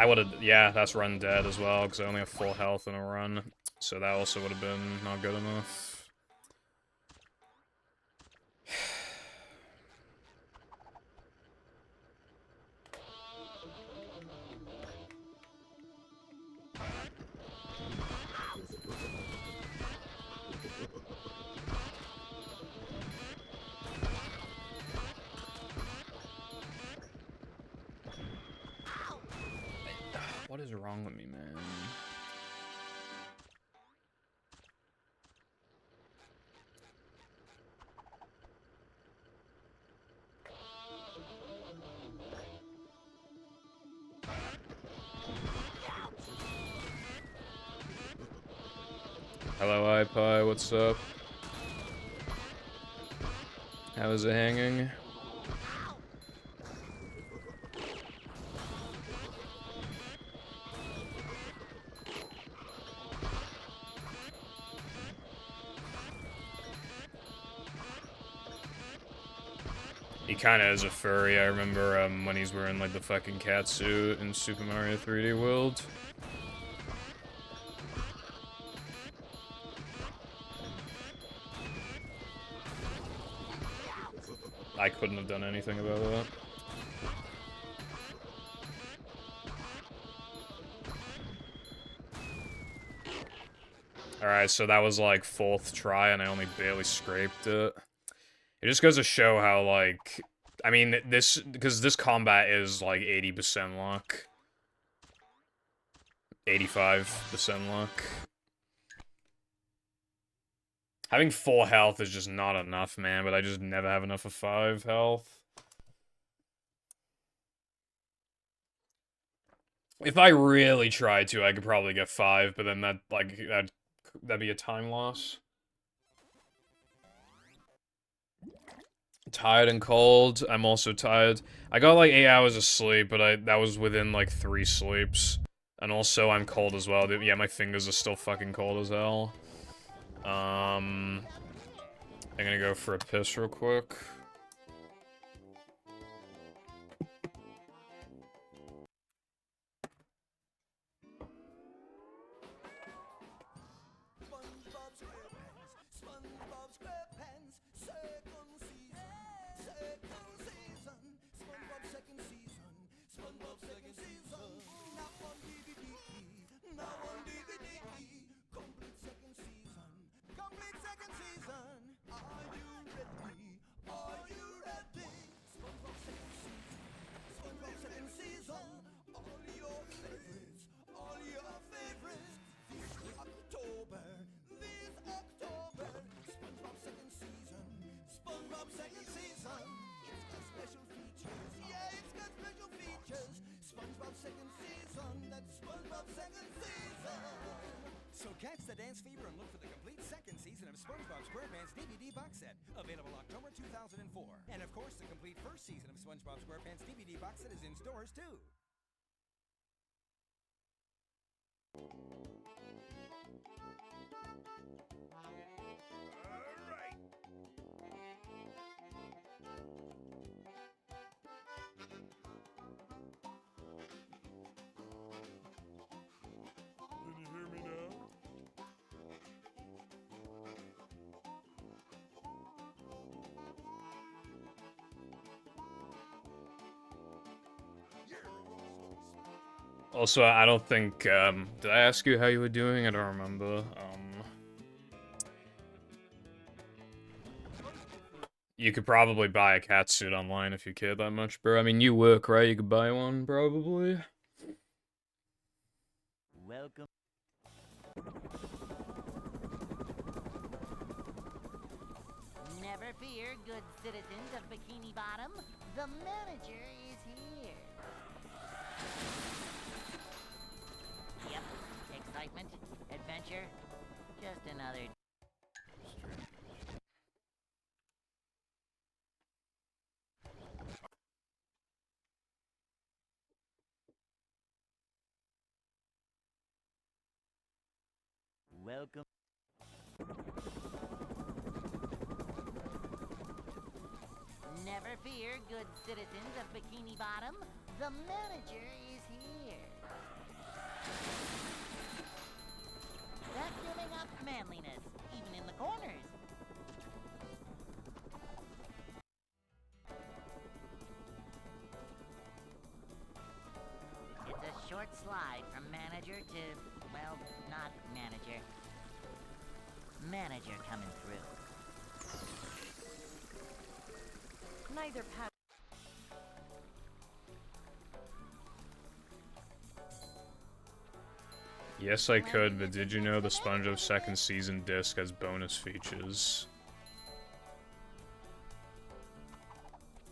I would've, yeah, that's run dead as well, because I only have full health in a run. So that also would have been not good enough. What is wrong with me, man? Hello, iPie, what's up? How is it hanging? He kinda is a furry. I remember when he's wearing like the fucking cat suit in Super Mario 3D World. I couldn't have done anything about that. Alright, so that was like 4th try and I only barely scraped it. It just goes to show how, like, I mean, because this combat is, like, 80% luck. 85% luck. Having 4 health is just not enough, man, but I just never have enough of 5 health. If I really tried to, I could probably get 5, but then that'd be a time loss. Tired and cold. I'm also tired. I got like 8 hours of sleep, but that was within like 3 sleeps. And also I'm cold as well. Yeah, my fingers are still fucking cold as hell. I'm gonna go for a piss real quick. Complete second season. Are you ready? Are season of SpongeBob SquarePants DVD box set, available October 2004. And of course, the complete first season of SpongeBob SquarePants DVD box set is in stores too. Can you hear me now? Also, I don't think, did I ask you how you were doing? I don't remember. You could probably buy a cat suit online if you care that much, bro. I mean, you work, right? You could buy one, probably. Welcome. Never fear, good citizens of Bikini Bottom. The manager is here. Yep, excitement, adventure, just another. Welcome. Never fear, good citizens of Bikini Bottom. The manager is here. Vacuuming up manliness, even in the corners. It's a short slide from manager to, well, not manager. Manager coming through. Neither Pat. Yes, I could, but did you know the SpongeBob second season disc has bonus features?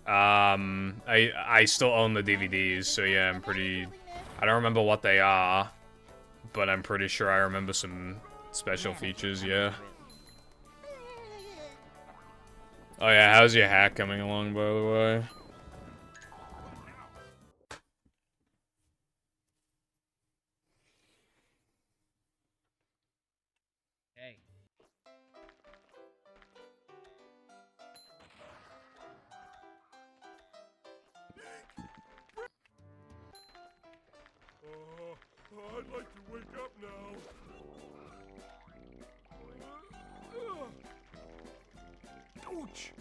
I still own the DVDs, so yeah, I don't remember what they are, but I'm pretty sure I remember some special features, yeah. Oh yeah, how's your hack coming along, by the way? Hey. I'd like to wake up now. Ouch!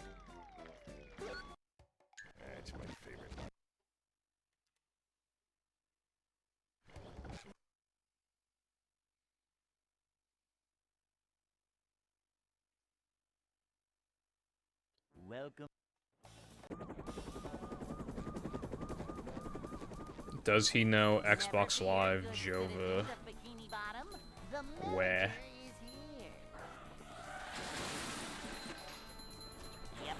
That's my favorite. Welcome. Does he know Xbox Live Jova? Where? Yep.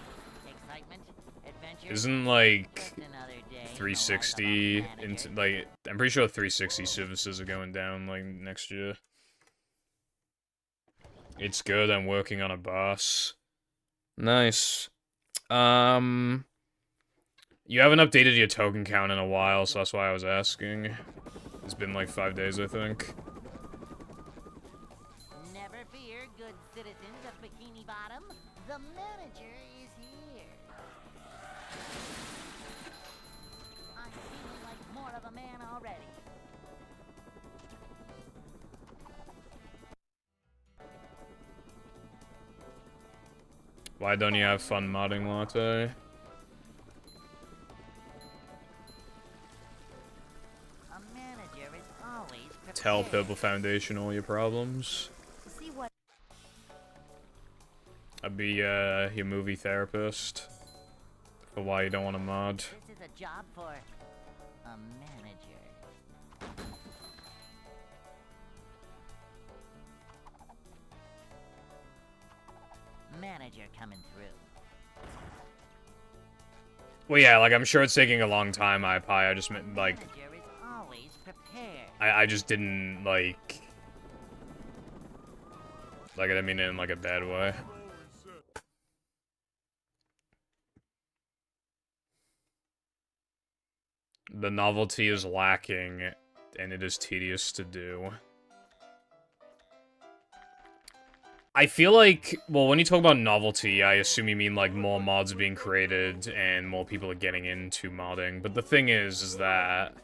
Excitement, adventure. Isn't like Just another day. 360 into like I'm pretty sure 360 services are going down like next year. It's good. I'm working on a boss. Nice. You haven't updated your token count in a while, so that's why I was asking. It's been like 5 days, I think. Never fear, good citizens of Bikini Bottom. The manager is here. I'm feeling like more of a man already. Why don't you have fun modding, Latte? A manager is always prepared. Tell Purple Foundation all your problems. See what I'd be your movie therapist for why you don't want to mod. this is a job for a manager. Manager coming through. Well, yeah, like I'm sure it's taking a long time, iPie. I just meant like Manager is always prepared. I just didn't like. Like, I mean in, like, a bad way. The novelty is lacking, and it is tedious to do. I feel like, well, when you talk about novelty, I assume you mean, like, more mods being created and more people are getting into modding. But the thing is that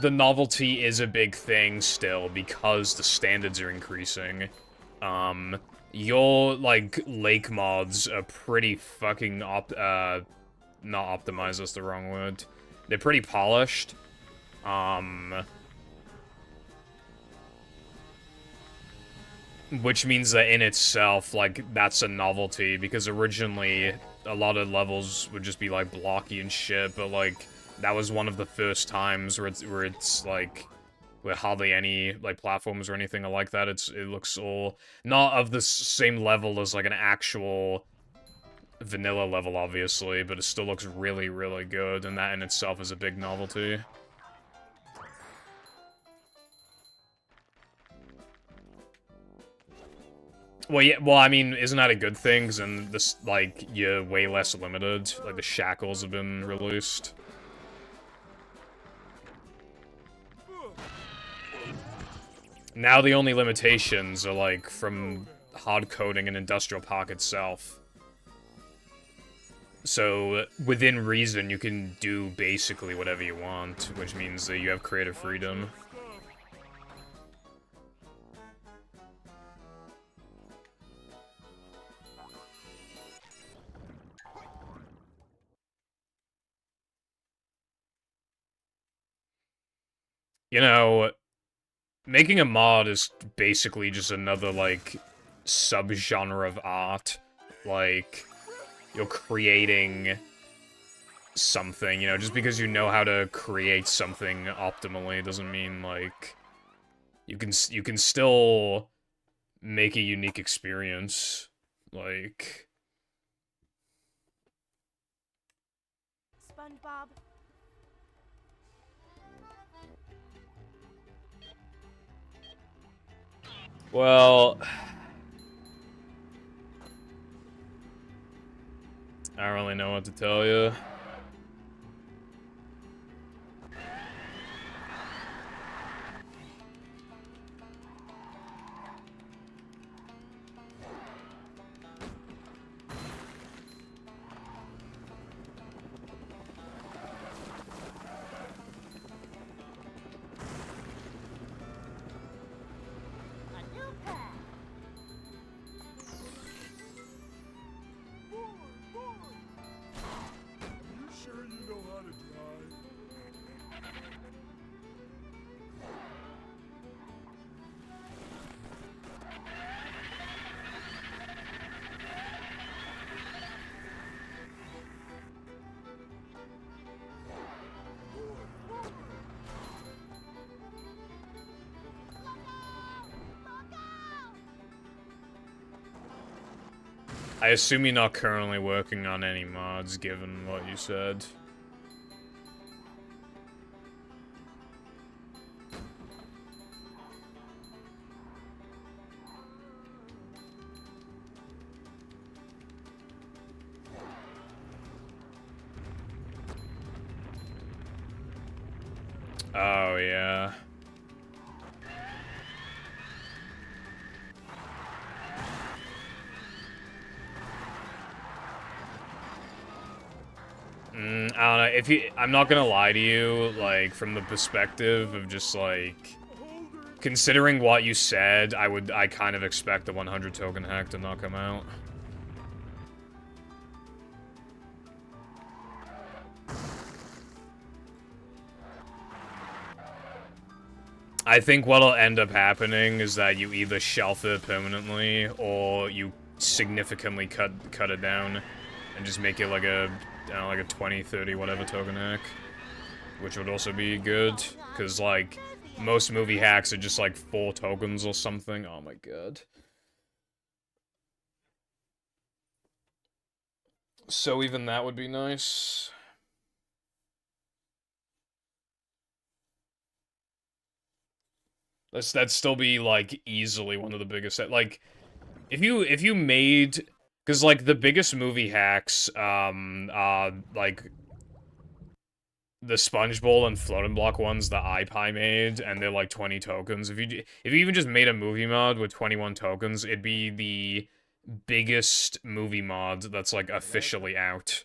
the novelty is a big thing still because the standards are increasing. Your, like, lake mods are pretty fucking not optimized, that's the wrong word. They're pretty polished. Which means that in itself, like, that's a novelty, because originally a lot of levels would just be, like, blocky and shit, but, like, that was one of the first times where it's like, with hardly any, like, platforms or anything like that. It looks all, not of the same level as, like, an actual vanilla level, obviously, but it still looks really, really good, and that in itself is a big novelty. Well, yeah, well, I mean, isn't that a good thing? 'Cause then this, like, you're way less limited. Like, the shackles have been released. Now the only limitations are, like, from hard coding and Industrial Park itself. So, within reason, you can do basically whatever you want, which means that you have creative freedom. You know, making a mod is basically just another, like, subgenre of art. Like, you're creating something, you know, just because you know how to create something optimally doesn't mean, like, you can still make a unique experience. Like, SpongeBob. well, I don't really know what to tell you. A new path. You sure you know how to drive? I assume you're not currently working on any mods, given what you said. Oh, yeah. I don't know, I'm not gonna lie to you, like, from the perspective of just, like, considering what you said, I kind of expect the 100 token hack to not come out. I think what'll end up happening is that you either shelf it permanently, or you significantly cut it down, and just make it like a, I don't know, like a 20, 30, whatever token hack. Which would also be good, because, like, most movie hacks are just, like, 4 tokens or something. Oh my god. So even that would be nice. That'd still be, like, easily one of the biggest, like, if you made, because, like, the biggest movie hacks, like, the Sponge Bowl and Floating Block ones that iPie made, and they're, like, 20 tokens, if you even just made a movie mod with 21 tokens, it'd be the biggest movie mod that's, like, officially out.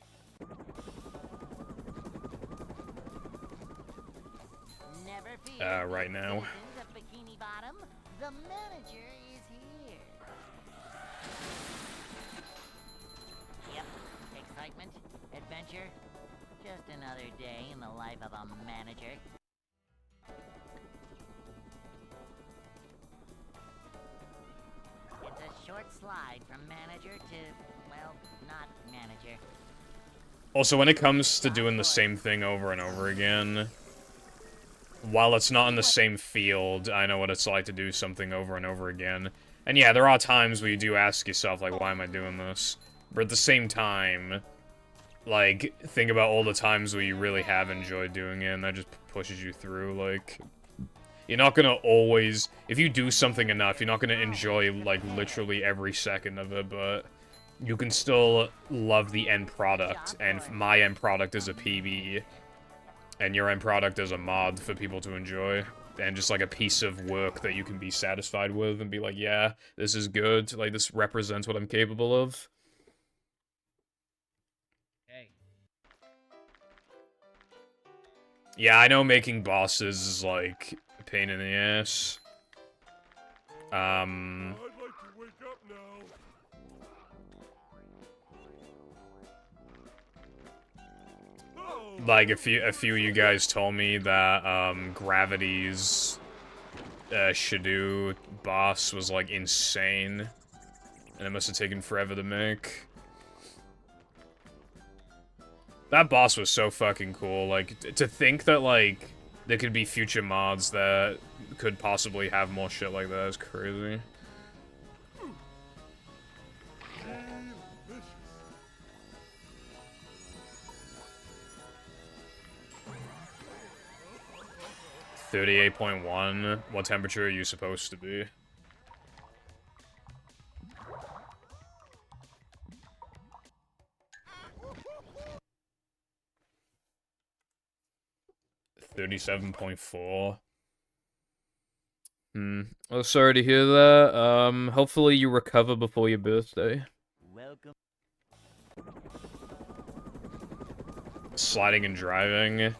Never fear, Right good now. citizens of Bikini Bottom. The manager is here. Yep. Excitement, adventure. Just another day in the life of a manager. It's a short slide from manager to, well, not manager. Also, when it comes to doing the same thing over and over again, while it's not in the same field, I know what it's like to do something over and over again. And yeah, there are times where you do ask yourself, like, why am I doing this? But at the same time, like, think about all the times where you really have enjoyed doing it, and that just pushes you through, like... You're not gonna always... If you do something enough, you're not gonna enjoy, like, literally every second of it, but... You can still love the end product, and my end product is a PB, and your end product is a mod for people to enjoy, and just like a piece of work that you can be satisfied with and be like, yeah, this is good, like, this represents what I'm capable of. Hey. Yeah, I know making bosses is, like, a pain in the ass. I'd like to wake up now. Oh, Like, a few of you guys told me that, Gravity's, Shadow boss was, like, insane. And it must have taken forever to make. That boss was so fucking cool, like, to think that, like, there could be future mods that could possibly have more shit like that is crazy. delicious. 38.1, what temperature are you supposed to be? $37.4. Oh, sorry to hear that. Hopefully you recover before your birthday. Welcome. Sliding and driving. Never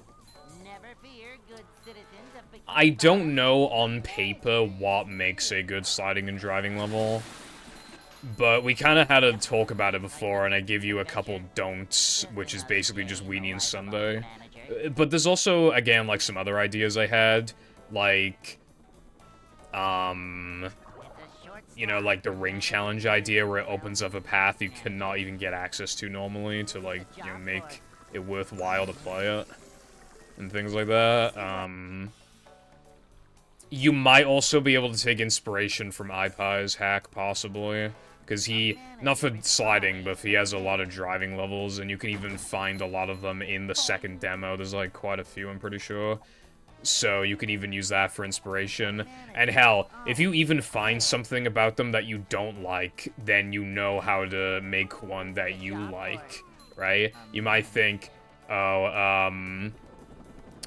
fear, good citizens of Bikini I don't Bottom. know on paper what makes a good sliding and driving level, but we kind of had a talk about it before, and I give you a couple don'ts, which is basically just Weenie and Sunday. But there's also, again, like, some other ideas I had, like, you know, like the ring challenge idea where it opens up a path you cannot even get access to normally to, like, you know, make it worthwhile to play it, and things like that. You might also be able to take inspiration from iPie's hack, possibly, because he, not for sliding, but he has a lot of driving levels, and you can even find a lot of them in the second demo. There's, like, quite a few, I'm pretty sure. So you can even use that for inspiration. And hell, if you even find something about them that you don't like, then you know how to make one that you like, right? You might think, oh, I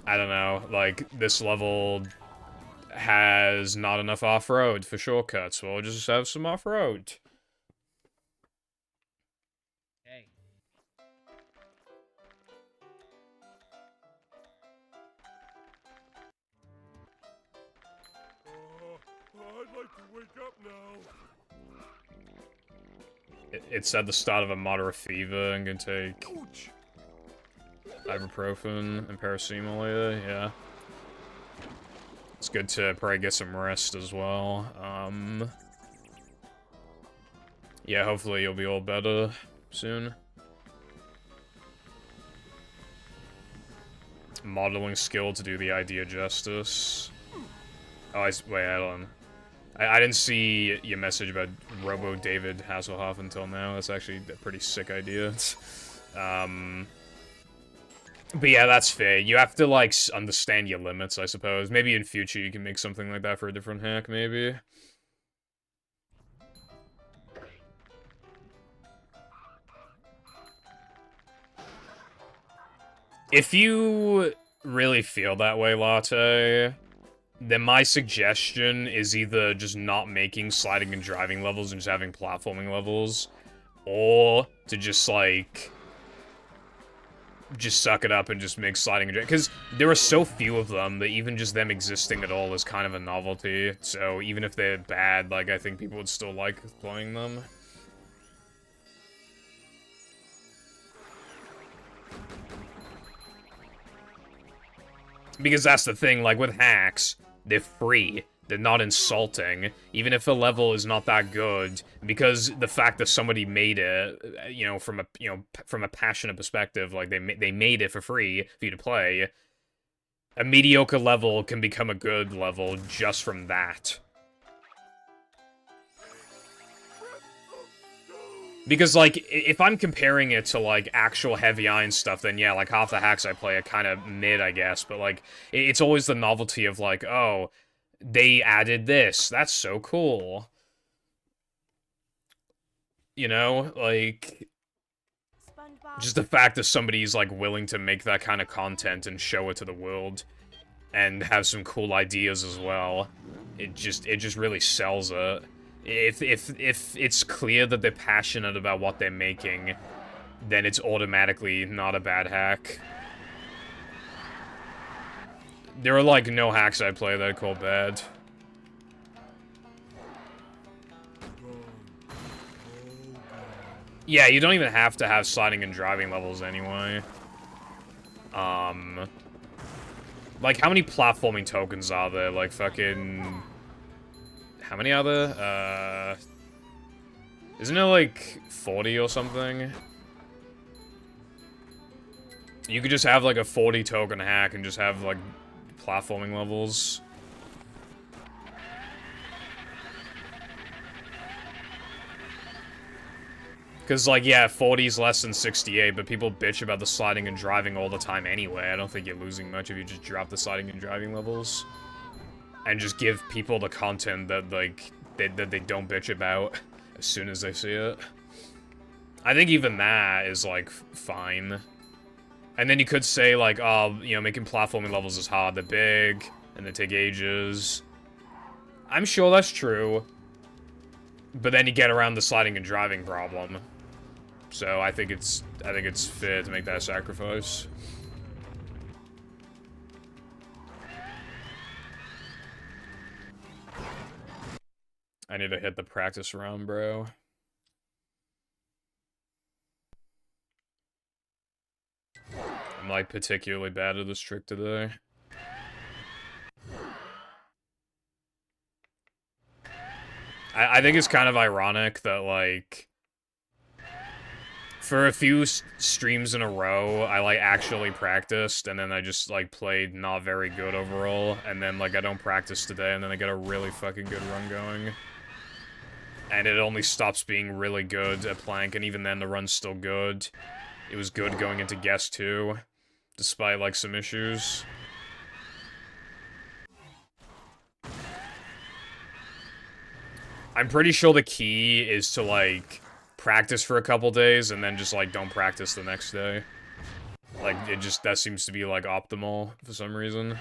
don't know, like, this level has not enough off-road for shortcuts. Well, just have some off-road. Hey. I'd like to wake up now. It's at the start of a moderate fever and can take Ouch. ibuprofen and paracetamol later, yeah. It's good to probably get some rest as well. Yeah, hopefully you'll be all better soon. Modeling skill to do the idea justice. Oh, wait, hold on. I didn't see your message about Robo David Hasselhoff until now. That's actually a pretty sick idea. But yeah, that's fair. You have to, like, understand your limits, I suppose. Maybe in future you can make something like that for a different hack, maybe. If you really feel that way, Latte, then my suggestion is either just not making sliding and driving levels and just having platforming levels, or to just, like, just suck it up and just make sliding and driving. Because there are so few of them that even just them existing at all is kind of a novelty. So even if they're bad, like, I think people would still like playing them. Because that's the thing, like, with hacks, they're free. They're not insulting, even if a level is not that good, because the fact that somebody made it, you know, from a passionate perspective, like, they made it for free for you to play, a mediocre level can become a good level just from that. Because, like, if I'm comparing it to, like, actual Heavy Iron stuff, then yeah, like, half the hacks I play are kind of mid, I guess, but, like, it's always the novelty of, like, oh, they added this, that's so cool. You know, like, just the fact that somebody's, like, willing to make that kind of content and show it to the world, and have some cool ideas as well, it just really sells it. If it's clear that they're passionate about what they're making, then it's automatically not a bad hack. There are, like, no hacks I play that I call bad. Yeah, you don't even have to have sliding and driving levels anyway. Like, how many platforming tokens are there? Like, fucking... How many are there? Isn't it, like, 40 or something? You could just have, like, a 40 token hack and just have, like, platforming levels. Because, like, yeah, 40 is less than 68, but people bitch about the sliding and driving all the time anyway. I don't think you're losing much if you just drop the sliding and driving levels. And just give people the content that, like, that they don't bitch about as soon as they see it. I think even that is, like, fine. And then you could say, like, oh, you know, making platforming levels is hard. They're big, and they take ages. I'm sure that's true. But then you get around the sliding and driving problem. So I think it's fair to make that sacrifice. I need to hit the practice round, bro. I'm, like, particularly bad at this trick today. I think it's kind of ironic that, like, for a few streams in a row, I, like, actually practiced, and then I just, like, played not very good overall, and then, like, I don't practice today, and then I get a really fucking good run going. And it only stops being really good at Plank, and even then the run's still good. It was good going into Guest 2, despite, like, some issues. I'm pretty sure the key is to, like, practice for a couple days, and then just, like, don't practice the next day. Like, that seems to be, like, optimal for some reason.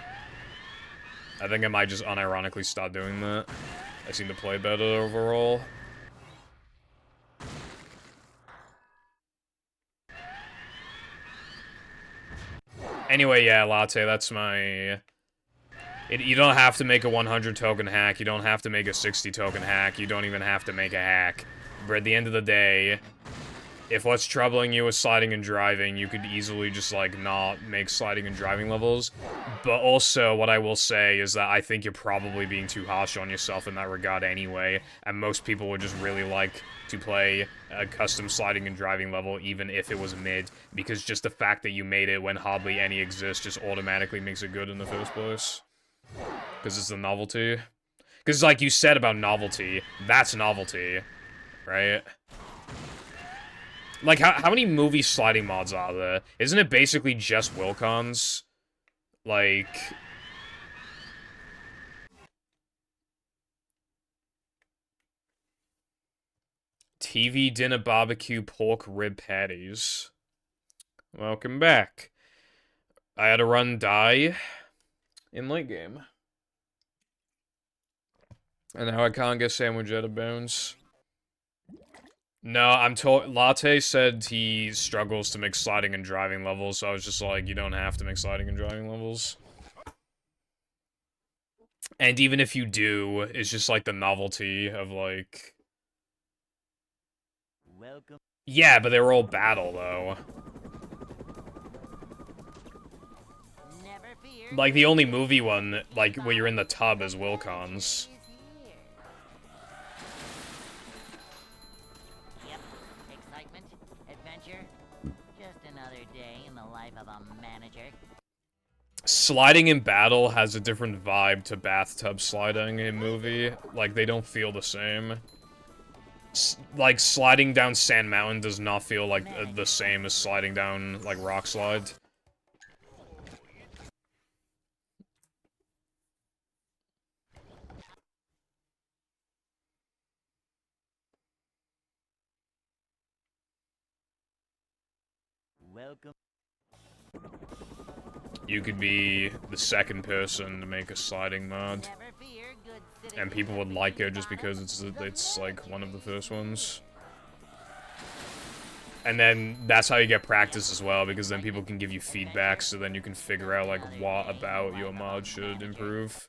I think I might just unironically stop doing that. I seem to play better overall. Anyway, yeah, Latte, that's my... You don't have to make a 100 token hack, you don't have to make a 60 token hack, you don't even have to make a hack. But at the end of the day, if what's troubling you is sliding and driving, you could easily just, like, not make sliding and driving levels. But also, what I will say is that I think you're probably being too harsh on yourself in that regard anyway, and most people would just really like to play a custom sliding and driving level even if it was mid, because just the fact that you made it when hardly any exist just automatically makes it good in the first place. Because it's the novelty. Because, like you said about novelty, that's novelty, right? Like, how many movie sliding mods are there? Isn't it basically just Wilcons? Like... TV dinner barbecue pork rib patties. Welcome back. I had to run die in late game. And now I can't get sandwich out of bones. No, I'm told. Latte said he struggles to make sliding and driving levels, so I was just like, you don't have to make sliding and driving levels. And even if you do, it's just like the novelty of like... Welcome. Yeah, but they were all battle, though. Never fear. Like, the only movie one, like, where you're in the tub is Wilcons. Yep. Excitement, adventure. Just another day in the life of a manager. Sliding in battle has a different vibe to bathtub sliding in movie. Like, they don't feel the same. Like, sliding down Sand Mountain does not feel like the same as sliding down, like, Rock Slide. Welcome. You could be the second person to make a sliding mod. Never fear, good citizens And people would of like it Bikini just Bottom. because The it's like one of the first ones. manager. And then that's how you get practice as well, because then people can give you feedback, so then you can figure out like what about your mod should improve.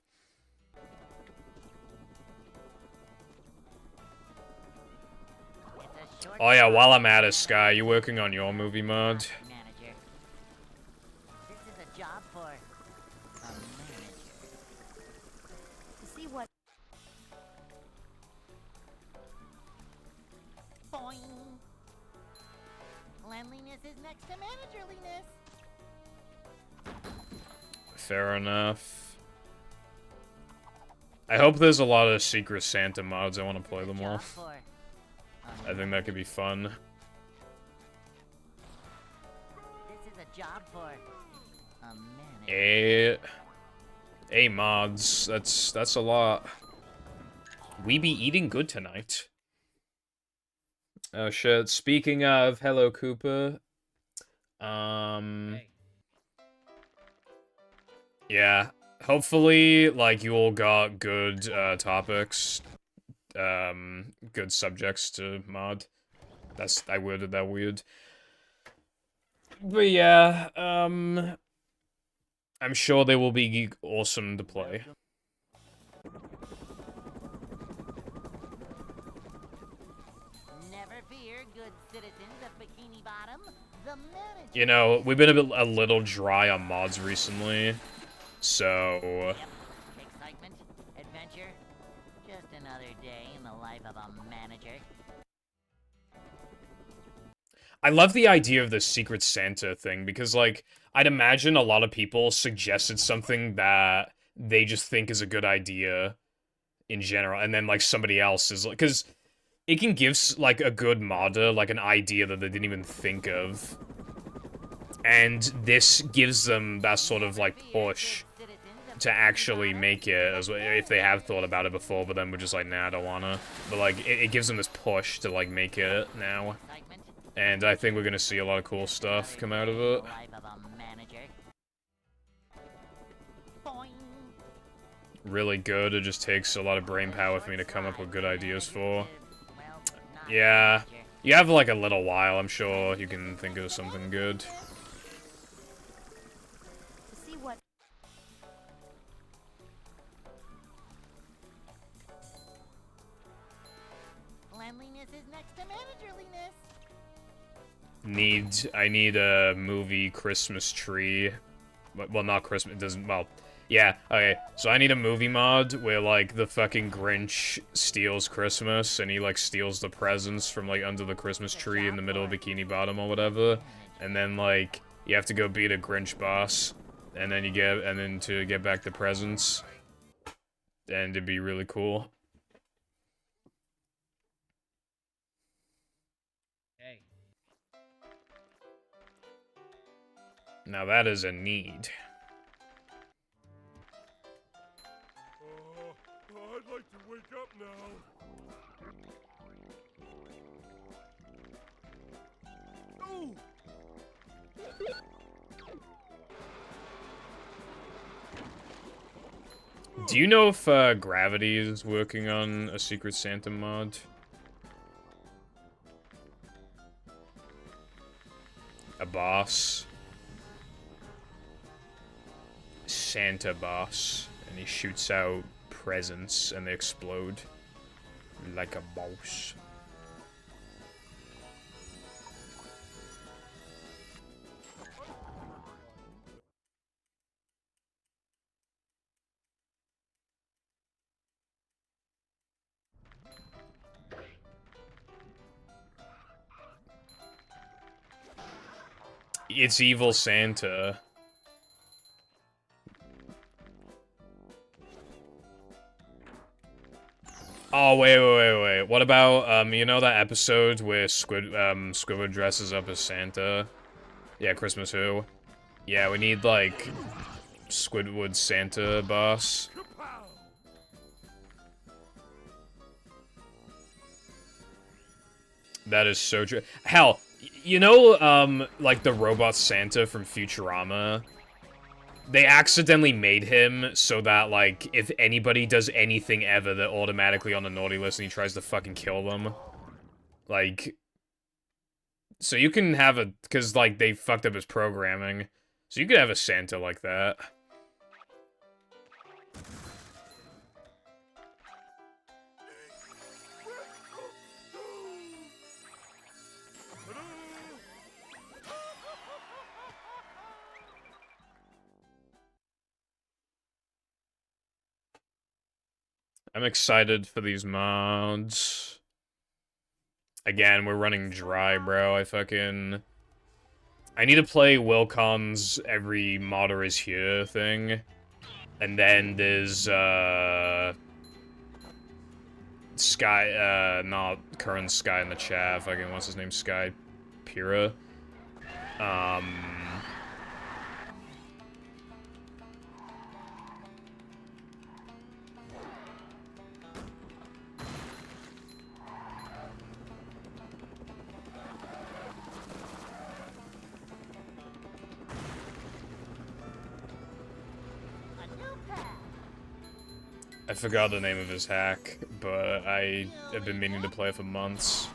It's a short Oh yeah, shot. while I'm at it, Sky, you working on your movie mod? Manager. This is a job for a manager. To see what. Boing. Cleanliness is next to managerliness. Fair enough. I hope there's a lot of Secret Santa mods. I want to play them all. Job for a I think that could be fun. This is a job for a manager. Mods. That's a lot. We be eating good tonight. Oh shit. Speaking of, hello Cooper. Yeah. Hopefully, like, you all got good topics. Good subjects to mod. I worded that weird. But yeah, I'm sure they will be awesome to play. Never fear, good citizens of Bikini Bottom. The manager. You know, we've been a little dry on mods recently, so... Yep. Excitement, adventure. Just another day in the life of a manager. I love the idea of the Secret Santa thing, because, like, I'd imagine a lot of people suggested something that they just think is a good idea in general, and then, like, somebody else is, like, because it can give, like, a good modder, like, an idea that they didn't even think of. And this gives them that sort of, like, push to actually make it, as if they have thought about it before, but then we're just like, nah, I don't wanna. But, like, it gives them this push to, like, make it now. Excitement, And I think we're gonna see a lot of cool stuff come out of it. life of a manager. Boing. Really good, it just takes a lot of brain power for me to come up with good ideas for. Well, not Yeah. manager. You have, like, a little while, I'm sure you can think of something good. To see what. Cleanliness is next to managerliness. I need a movie Christmas tree. Well, not Christmas, it doesn't, well, yeah, okay. So I need a movie mod where, like, the fucking Grinch steals Christmas, and he, like, steals the presents from, like, under the Christmas tree in the middle of Bikini Bottom or whatever. And then, like, you have to go beat a Grinch boss, and then to get back the presents. And it'd be really cool. Hey, Now that is a need. I'd like to wake up now. Ooh! Do you know if Gravity is working on a Secret Santa mod? A boss. Santa boss. And he shoots out presents and they explode. Like a boss. It's Evil Santa. Oh, wait. What about, you know that episode where Squidward dresses up as Santa? Yeah, Christmas Who? Yeah, we need, like, Squidward Santa boss. That is so true. Hell, you know, like the robot Santa from Futurama? They accidentally made him so that, like, if anybody does anything ever, they're automatically on the naughty list and he tries to fucking kill them. Like, so you can have a, because, like, they fucked up his programming. So you could have a Santa like that. I'm excited for these mods. Again, we're running dry, bro. I need to play Wilcon's every modder is here thing. And then there's, Sky, not current Sky in the chat. Fucking, what's his name? Sky Pira. I forgot the name of his hack, but I have been meaning to play it for months.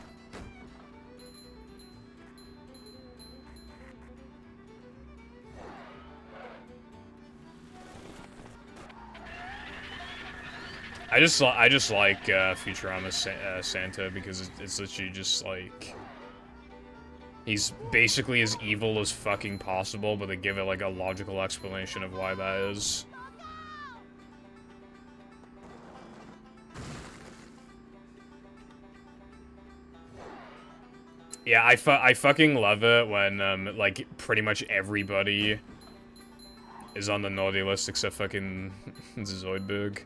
I just like Futurama Santa because it's literally just like he's basically as evil as fucking possible, but they give it like a logical explanation of why that is. Yeah, I fucking love it when like pretty much everybody is on the naughty list except fucking Zoidberg.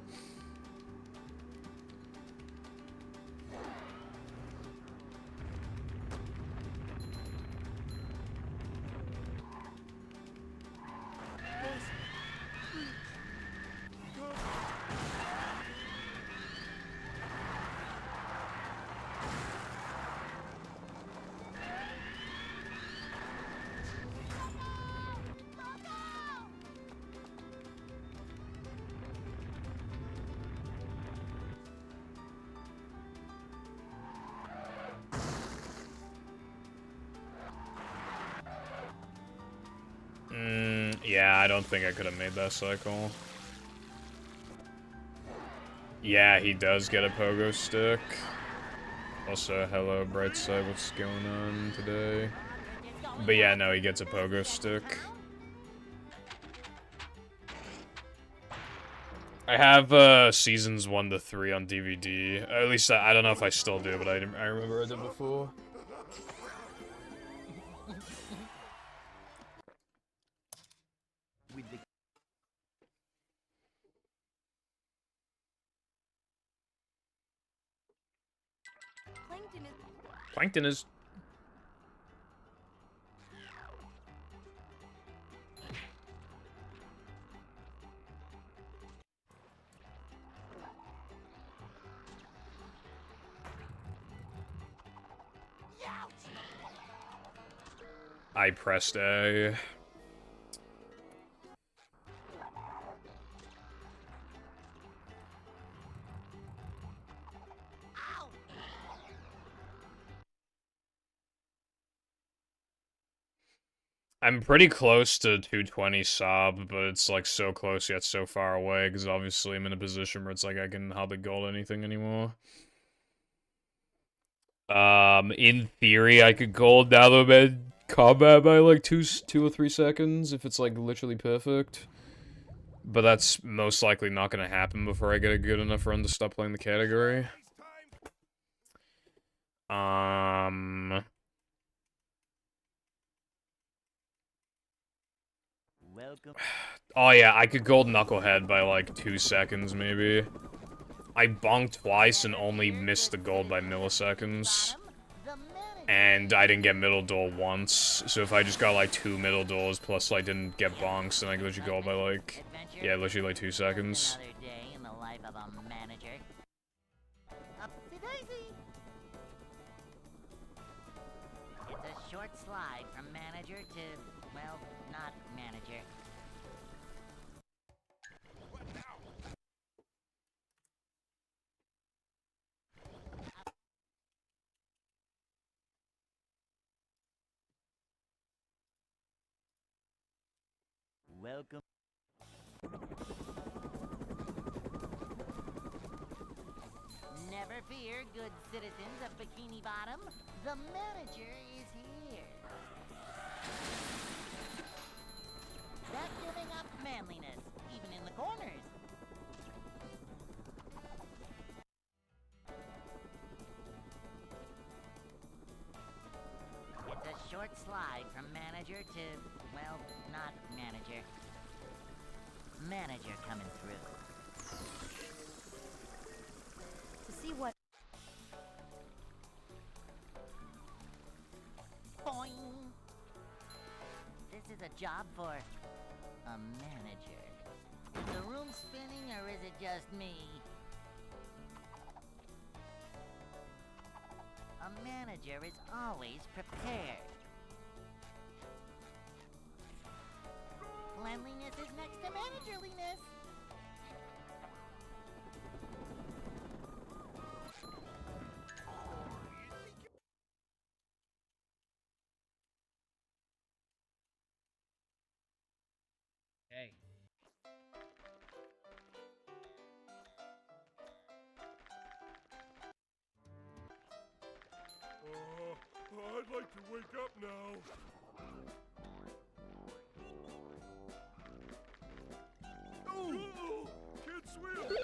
Yeah, I don't think I could have made that cycle. Yeah, he does get a pogo stick. Also, hello, Brightside, what's going on today? But yeah, no, he gets a pogo stick. I have, seasons 1 to 3 on DVD. At least, I don't know if I still do, but I remember I did before. Plankton is... I pressed A. I'm pretty close to 220 sob, but it's like so close yet so far away, because obviously I'm in a position where it's like I can hardly gold anything anymore. In theory, I could gold now that I'm in combat by like 2 or 3 seconds, if it's like literally perfect. But that's most likely not gonna happen before I get a good enough run to stop playing the category. Welcome. Oh yeah, I could gold Knucklehead by like 2 seconds, maybe. I bonked twice and only missed the gold by milliseconds. And I didn't get middle door once, so if I just got like 2 middle doors plus like didn't get bonks, then I could literally gold by like, yeah, literally like 2 seconds. Another day in the life of a manager. Upsy-daisy. It's a short slide from manager to, well, not manager. Welcome. Never fear, good citizens of Bikini Bottom. The manager is here. Not giving up manliness, even in the corners. It's a short slide from manager to, well, not manager. Manager coming through. To see what... Boing! This is a job for a manager. Is the room spinning or is it just me? A manager is always prepared. Cleanliness is next to managerliness. Hey. I'd like to wake up now. Oh, can't swim.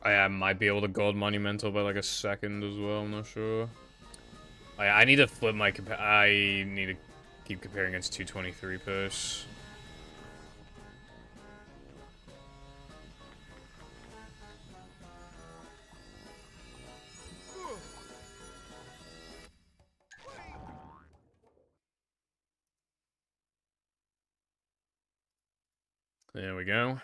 I might be able to gold Monumental by like a second as well, I'm not sure. I need to flip my I need to keep comparing against 223 push. There we go.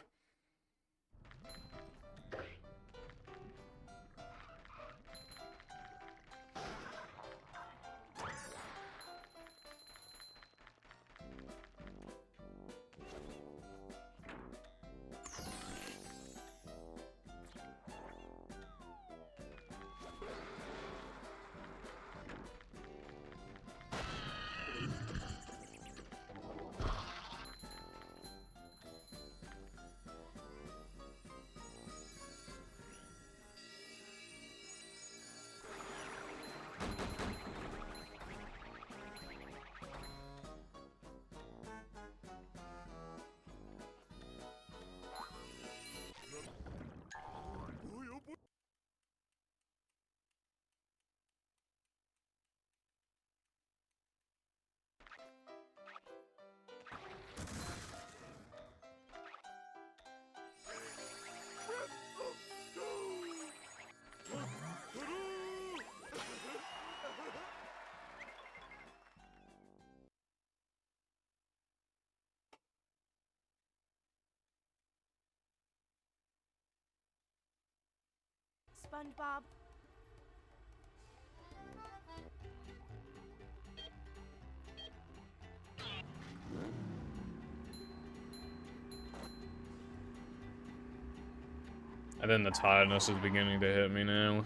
SpongeBob? And then the tiredness is beginning to hit me now.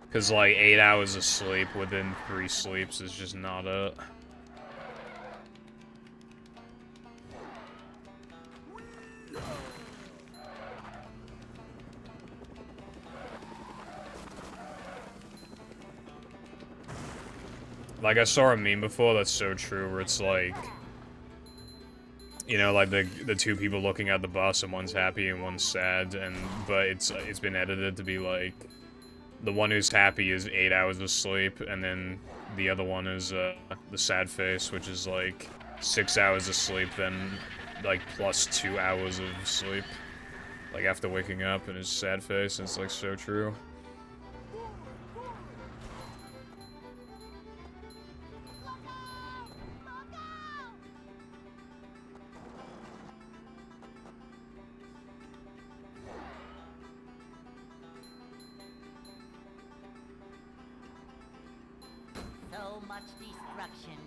Because, like, 8 hours of sleep within 3 sleeps is just not it. Like, I saw a meme before that's so true, where it's like, you know, like the two people looking at the bus and one's happy and one's sad, but it's been edited to be like, the one who's happy is 8 hours of sleep, and then the other one is the sad face, which is like 6 hours of sleep, then like plus 2 hours of sleep, like after waking up, and his sad face, and it's like so true. So much destruction.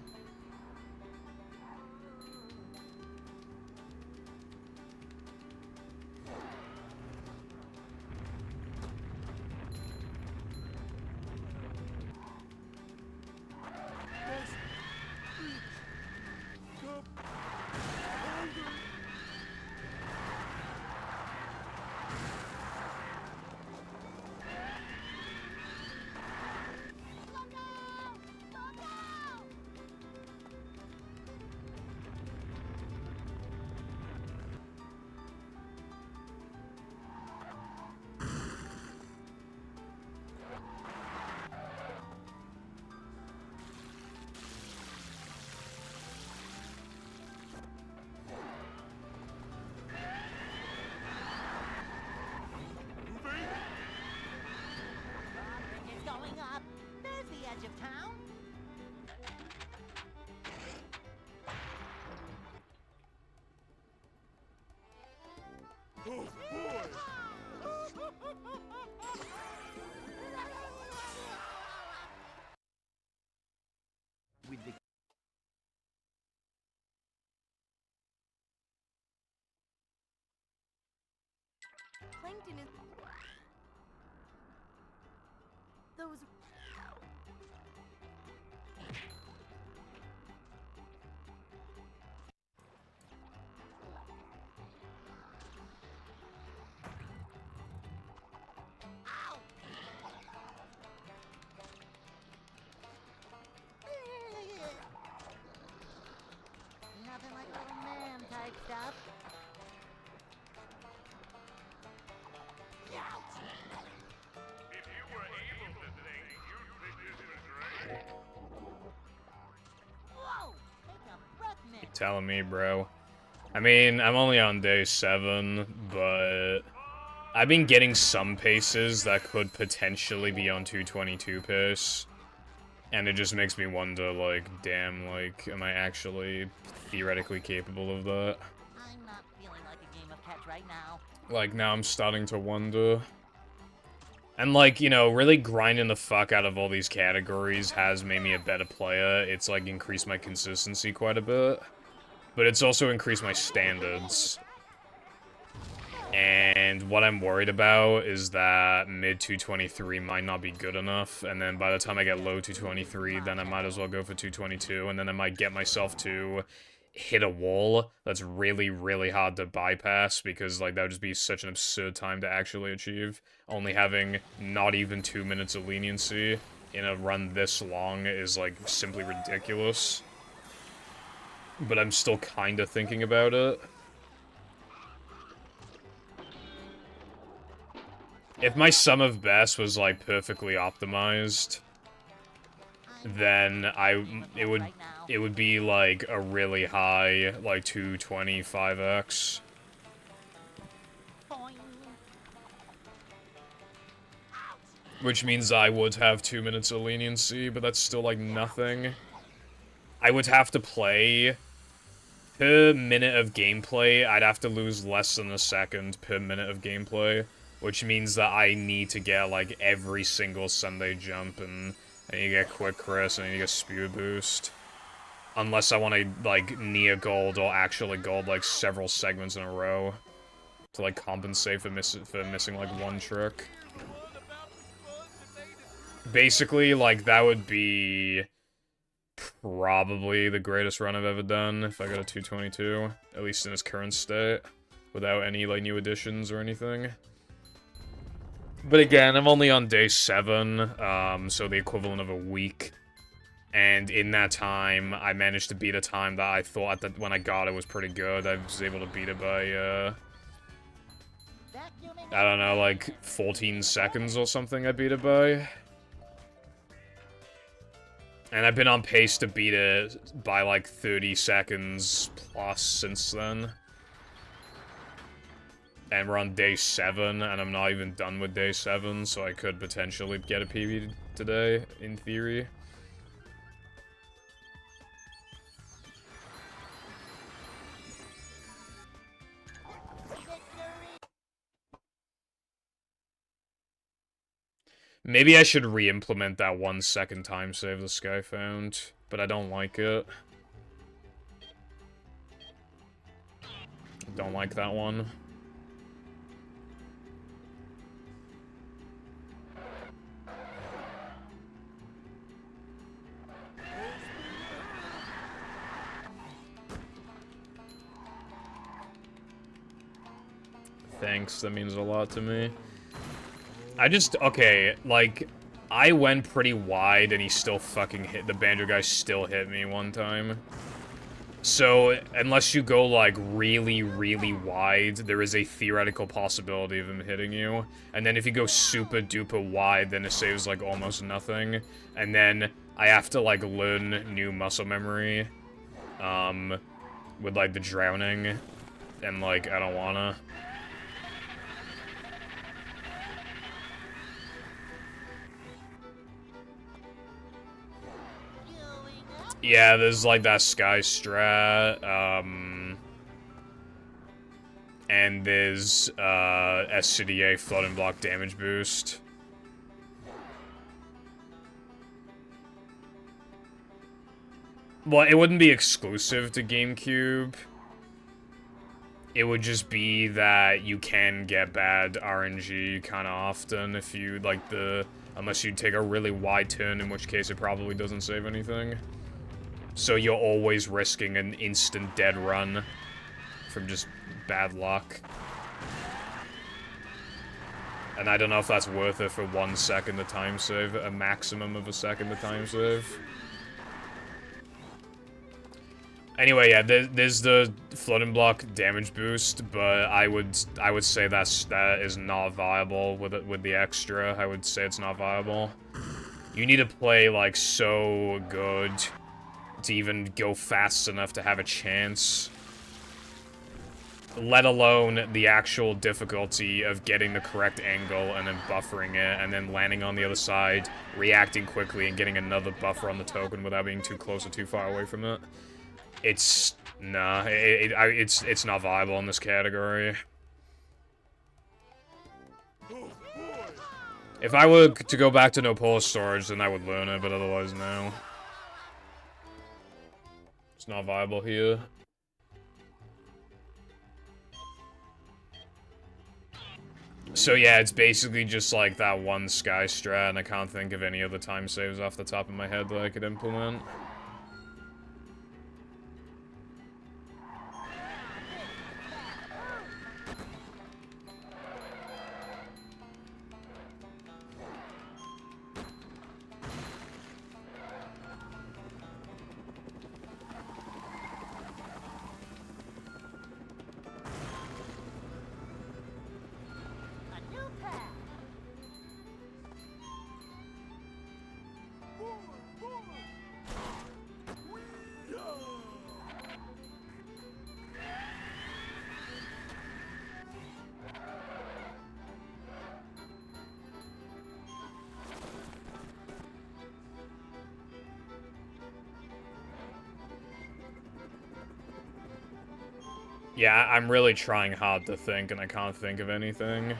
It's going up. There's the edge of town. Oh boy! With the Plankton is... Those... Nothing like little man type stuff. If you were able to think, you'd think this was right. Whoa! Take a breath, man. You're telling me, bro. I mean, I'm only on day 7, but I've been getting some paces that could potentially be on 222 pace. And it just makes me wonder, like, damn, like, am I actually theoretically capable of that? I'm not feeling like a game of catch right now. Like, now I'm starting to wonder. And, like, you know, really grinding the fuck out of all these categories has made me a better player. It's, like, increased my consistency quite a bit. But it's also increased my standards. And what I'm worried about is that mid 223 might not be good enough, and then by the time I get low 223, then I might as well go for 222, and then I might get myself to hit a wall that's really, really hard to bypass, because, like, that would just be such an absurd time to actually achieve. Only having not even 2 minutes of leniency in a run this long is, like, simply ridiculous. But I'm still kinda thinking about it. If my sum of best was, like, perfectly optimized, then it would be, like, a really high, like, 225x. Boing. Which means I would have 2 minutes of leniency, but that's still, like, nothing. I would have to play... Per minute of gameplay, I'd have to lose less than a second per minute of gameplay. which means that I need to get, like, every single Sunday jump, and I need to get Quick Chris, and I need to get Speed Boost. Unless I want to, like, near gold or actually gold, like, several segments in a row to, like, compensate for missing, like, one trick. Basically, like, that would be probably the greatest run I've ever done if I got a 222, at least in its current state, without any, like, new additions or anything. But again, I'm only on day 7, so the equivalent of a week. And in that time, I managed to beat a time that I thought that when I got it was pretty good. I was able to beat it by, I don't know, like 14 seconds or something I beat it by. And I've been on pace to beat it by like 30 seconds plus since then. And we're on day 7, and I'm not even done with day 7, so I could potentially get a PB today, in theory. Maybe I should re-implement that 1 second time save this guy found, but I don't like it. Don't like that one. Thanks, that means a lot to me. Okay, like, I went pretty wide and he still fucking hit, the banjo guy still hit me one time. So, unless you go, like, really, really wide, there is a theoretical possibility of him hitting you. And then if you go super duper wide, then it saves, like, almost nothing. And then I have to, like, learn new muscle memory, with, like, the drowning. And, like, I don't wanna. Yeah, there's like that Sky Strat, and there's, SCDA Flood and Block Damage Boost. Well, it wouldn't be exclusive to GameCube. It would just be that you can get bad RNG kind of often if you, like, unless you take a really wide turn, in which case it probably doesn't save anything. So you're always risking an instant dead run from just bad luck. And I don't know if that's worth it for 1 second to time save, a maximum of a second to time save. Anyway, yeah, there's the Flood and Block damage boost, but I would say that is not viable with the extra. I would say it's not viable. You need to play, like, so good to even go fast enough to have a chance. Let alone the actual difficulty of getting the correct angle and then buffering it, and then landing on the other side, reacting quickly, and getting another buffer on the token without being too close or too far away from it. It's not viable in this category. If I were to go back to no polar storage, then I would learn it, but otherwise, no. It's not viable here. So yeah, it's basically just like that one Sky Strat, and I can't think of any other time saves off the top of my head that I could implement. Yeah, I'm really trying hard to think, and I can't think of anything.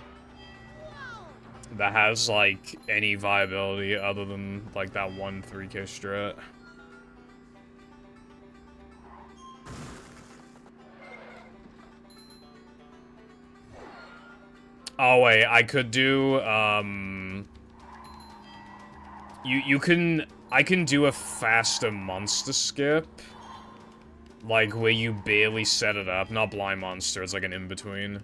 that has, like, any viability other than, like, that one 3k strat. Oh, wait, I could do, I can do a faster monster skip. Like, where you barely set it up. Not blind monster, it's like an in-between.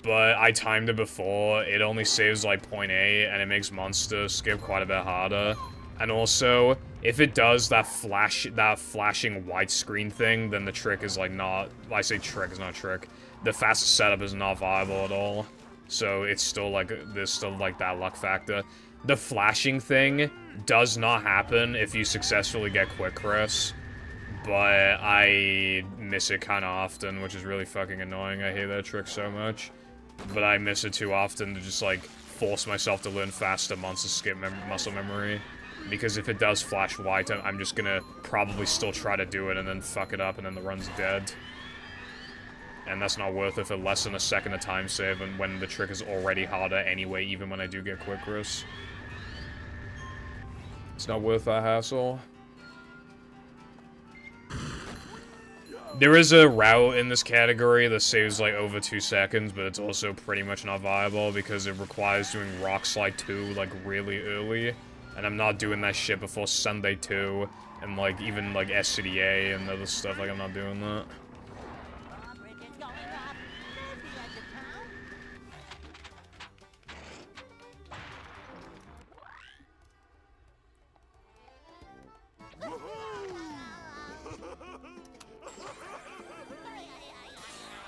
But I timed it before, it only saves like 0.8, and it makes monster skip quite a bit harder. And also, if it does that flashing white screen thing, then the trick is like not, I say trick, it's not a trick. The faster setup is not viable at all. So it's still like, there's still like that luck factor. The flashing thing does not happen if you successfully get quick press. But I miss it kind of often, which is really fucking annoying. I hate that trick so much. But I miss it too often to just, like, force myself to learn faster monster skip muscle memory. Because if it does flash white, I'm just gonna probably still try to do it and then fuck it up and then the run's dead. And that's not worth it for less than a second of time save and when the trick is already harder anyway, even when I do get quick risk. It's not worth that hassle. There is a route in this category that saves like over 2 seconds, but it's also pretty much not viable because it requires doing Rock Slide 2 like really early. And I'm not doing that shit before Sunday 2 and like even like SCDA and other stuff, like I'm not doing that. Drawbridge is going up. There's the edge of town.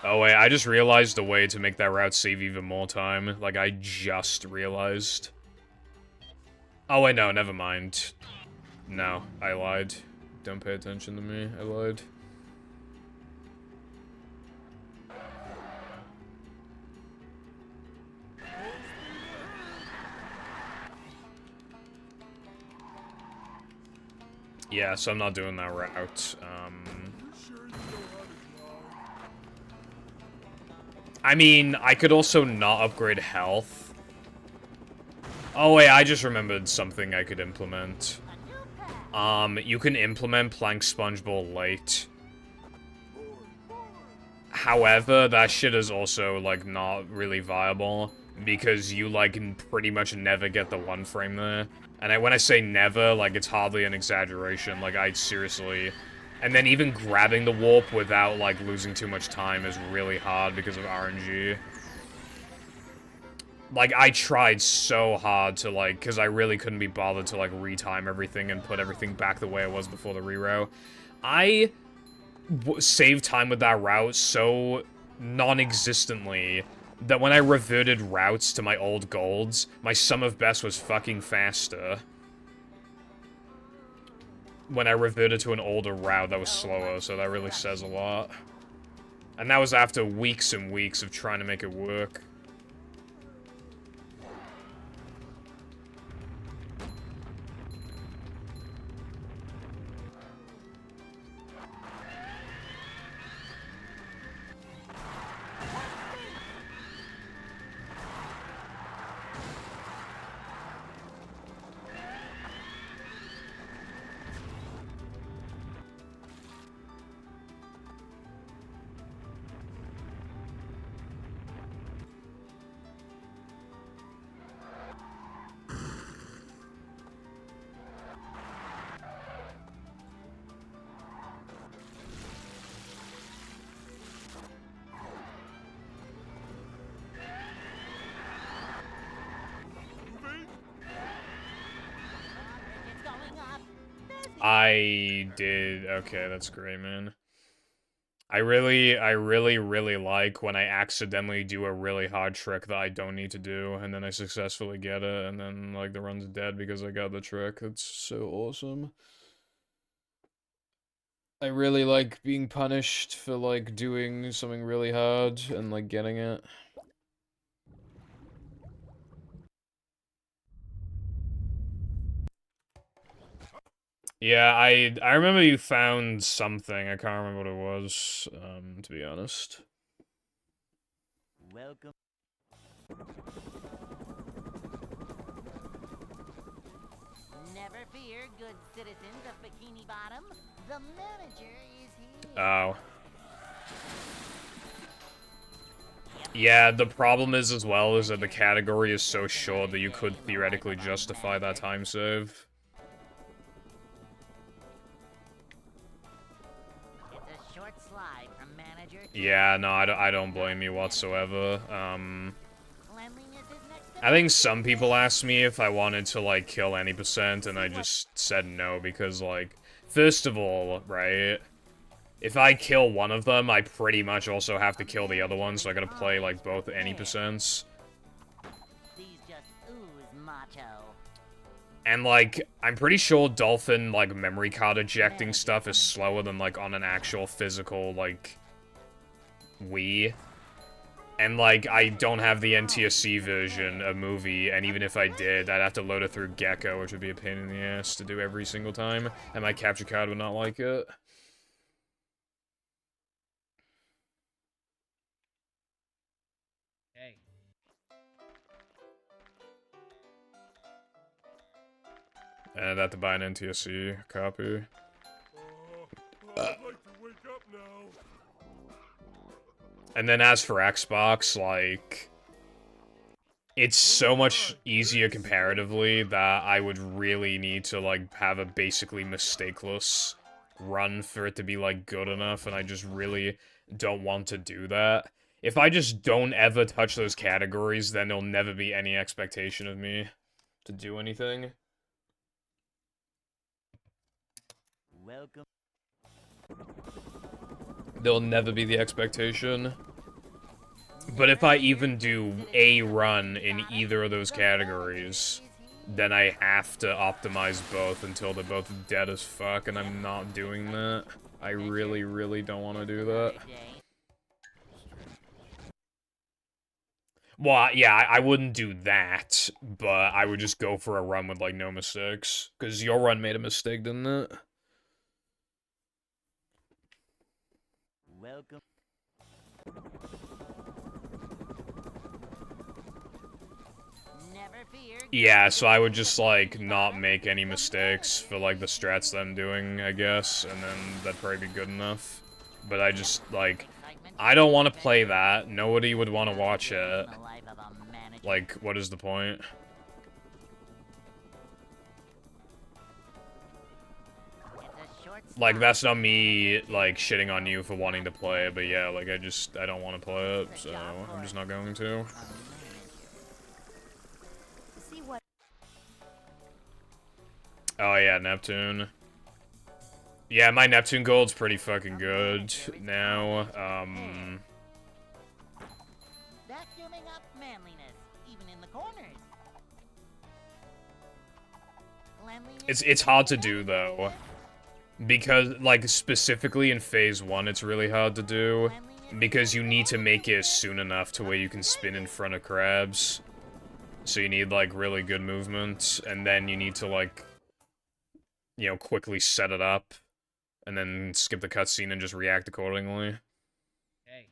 Oh wait, I just realized a way to make that route save even more time. Like, I just realized. Oh wait, no, never mind. No, I lied. Don't pay attention to me, I lied. Yeah, so I'm not doing that route. I mean, I could also not upgrade health. Oh wait, I just remembered something I could implement. You can implement Plank Sponge Ball late. However, that shit is also, like, not really viable. Because you, like, can pretty much never get the 1 frame there. And when I say never, like, it's hardly an exaggeration. Like, I seriously... And then even grabbing the warp without, like, losing too much time is really hard because of RNG. Like, I tried so hard to, like, because I really couldn't be bothered to, like, retime everything and put everything back the way it was before the rerow. I saved time with that route so non-existently that when I reverted routes to my old golds, my sum of best was fucking faster. When I reverted to an older route that was slower, so that really says a lot. And that was after weeks and weeks of trying to make it work. I did. Okay, that's great, man. I really like when I accidentally do a really hard trick that I don't need to do, and then I successfully get it, and then, like, the run's dead because I got the trick. It's so awesome. I really like being punished for, like, doing something really hard and, like, getting it. Yeah, I remember you found something. I can't remember what it was, to be honest. Welcome. Never fear, good citizens of Bikini Bottom. The manager is here. Oh. Yeah, the problem is as well is that the category is so short that you could theoretically justify that time save. It's a short slide from manager to Yeah, no, I don't blame you whatsoever. cleanliness is next to I think some people asked me if I wanted to, like, kill any percent, and I just said no, because, like, first of all, right, if I kill one of them, I pretty much also have to kill the other one, so I gotta play, like, both any percents. these just ooze macho. And, like, I'm pretty sure Dolphin, like, memory card ejecting stuff is slower than, like, on an actual physical, like, Wii. And, like, I don't have the NTSC version of movie, and even if I did, I'd have to load it through Gecko, which would be a pain in the ass to do every single time, and my capture card would not like it. Hey. And I'd have to buy an NTSC copy. I'd like to wake up now. And then as for Xbox, like, it's so much easier comparatively that I would really need to, like, have a basically mistakeless run for it to be, like, good enough, and I just really don't want to do that. If I just don't ever touch those categories, then there'll never be any expectation of me to do anything. Welcome. There'll never be the expectation. But if I even do a run in either of those categories, then I have to optimize both until they're both dead as fuck, and I'm not doing that. I really, really don't want to do that. Well, yeah, I wouldn't do that, but I would just go for a run with, like, no mistakes. Because your run made a mistake, didn't it? Welcome. Never fear. Yeah, so I would just, like, not make any mistakes for, like, the strats that I'm doing, I guess, and then that'd probably be good enough. But I just, like, I don't want to play that. Nobody would want to watch it. Like, what is the point? Like, that's not me, like, shitting on you for wanting to play it, but yeah, like, I don't want to play it, so I'm just not going to. See what Oh yeah, Neptune. Yeah, my Neptune gold's pretty fucking good now. Vacuuming up manliness, even in the corners. It's hard to do though. Because, like, specifically in Phase 1, it's really hard to do. Because you need to make it soon enough to where you can spin in front of crabs. So you need, like, really good movement. And then you need to, like, you know, quickly set it up. And then skip the cutscene and just react accordingly. Hey.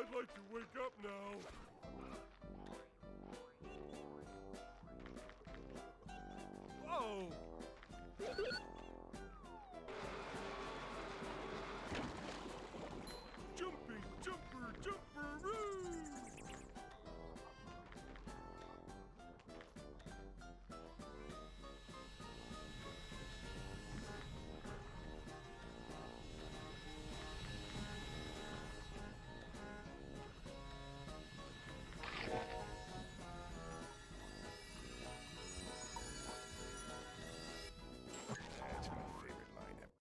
I'd like to wake up now. Oh! Jumpy, jumper, jumperoo! That's my favorite lineup.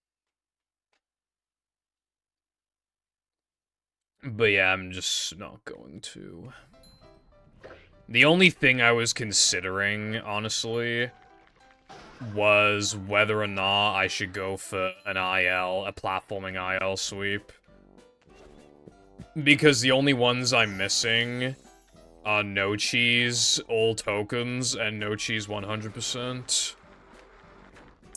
But yeah, I'm just not going to. The only thing I was considering, honestly, was whether or not I should go for an IL, a platforming IL sweep. Because the only ones I'm missing are No Cheese, all tokens, and No Cheese 100%.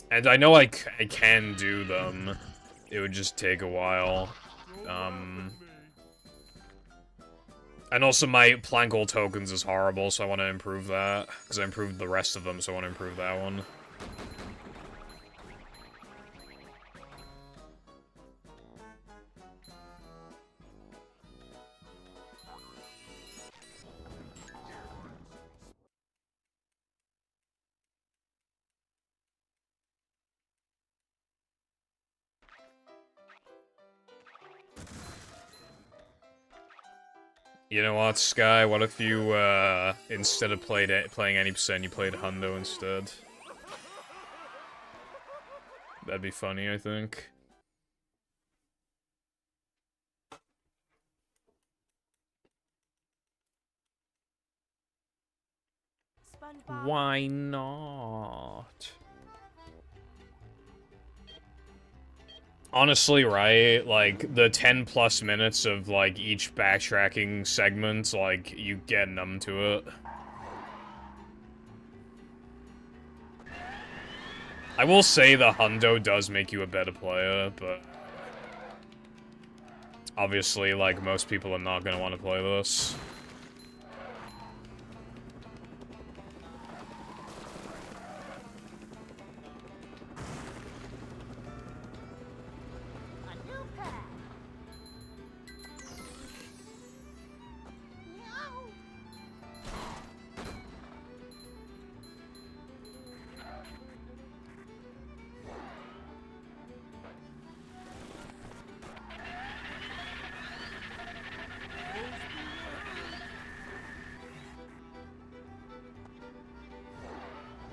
And I know I can do them. It would just take a while. Don't laugh at me. And also my Plank All Tokens is horrible, so I want to improve that. Because I improved the rest of them, so I want to improve that one. You know what, Sky? What if you, instead of playing any percent, you played Hundo instead? That'd be funny, I think. SpongeBob. Why not? Honestly, right? Like, the 10+ minutes of, like, each backtracking segment, like, you get numb to it. I will say the Hundo does make you a better player, but... obviously, like, most people are not gonna want to play this. A new path. No.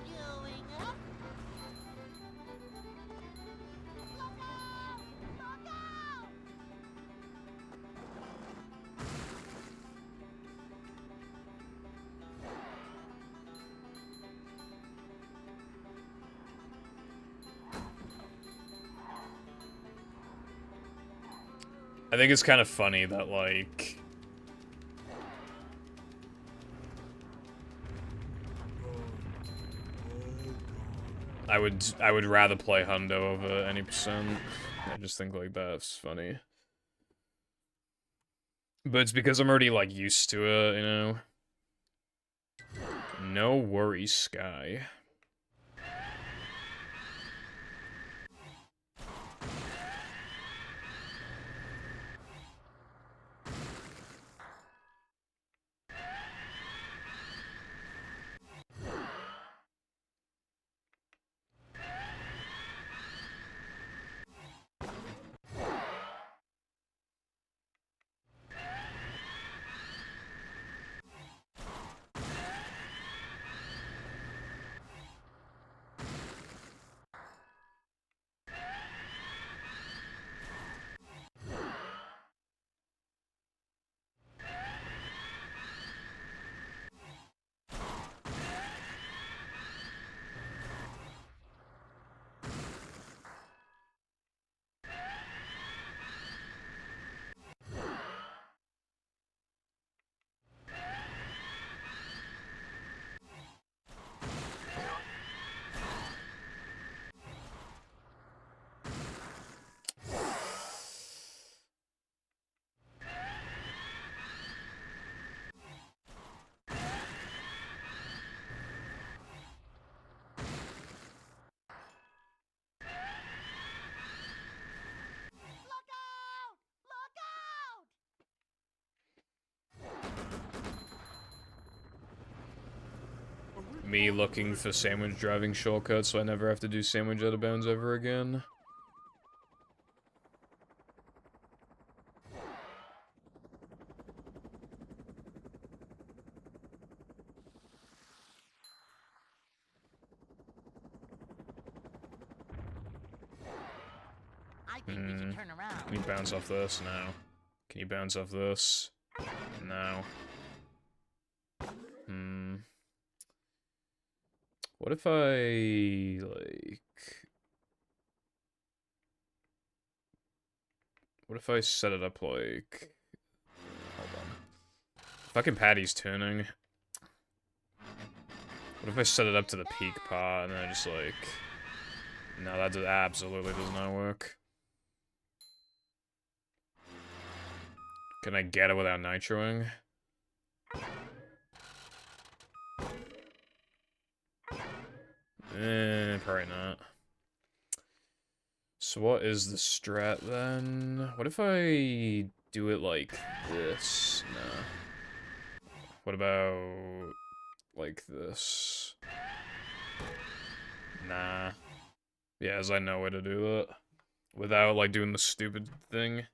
Going up. Look out! Look out! I think it's kind of funny that, like... I would rather play Hundo over any percent. I just think, like, that's funny. But it's because I'm already, like, used to it, you know? No worries, Sky. Look out! Look out! Me looking for sandwich driving shortcuts so I never have to do sandwich out of bounds ever again. I think we should turn around. Can you bounce off this? No. Can you bounce off this? No. What if I, like... what if I set it up like... hold on. Fucking Patty's tuning. What if I set it up to the peak part and then I just, like... no, that absolutely does not work. Can I get it without nitroing? Probably not. So what is the strat then? What if I do it like this? No. What about like this? Nah. Yeah, as I know way to do that. Without like doing the stupid thing.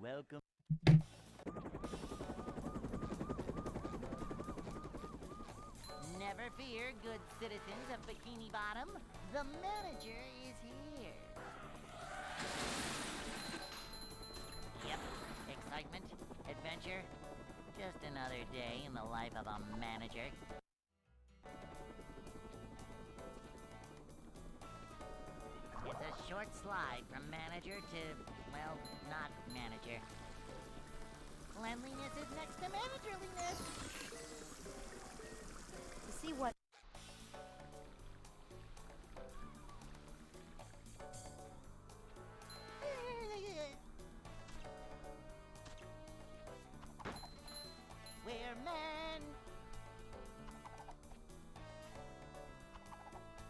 Welcome. Never fear, good citizens of Bikini Bottom. The manager is here. Yep, excitement, adventure. Just another day in the life of a manager. It's a short slide from manager to, well, not manager. Cleanliness is next to managerliness. See what? We're men.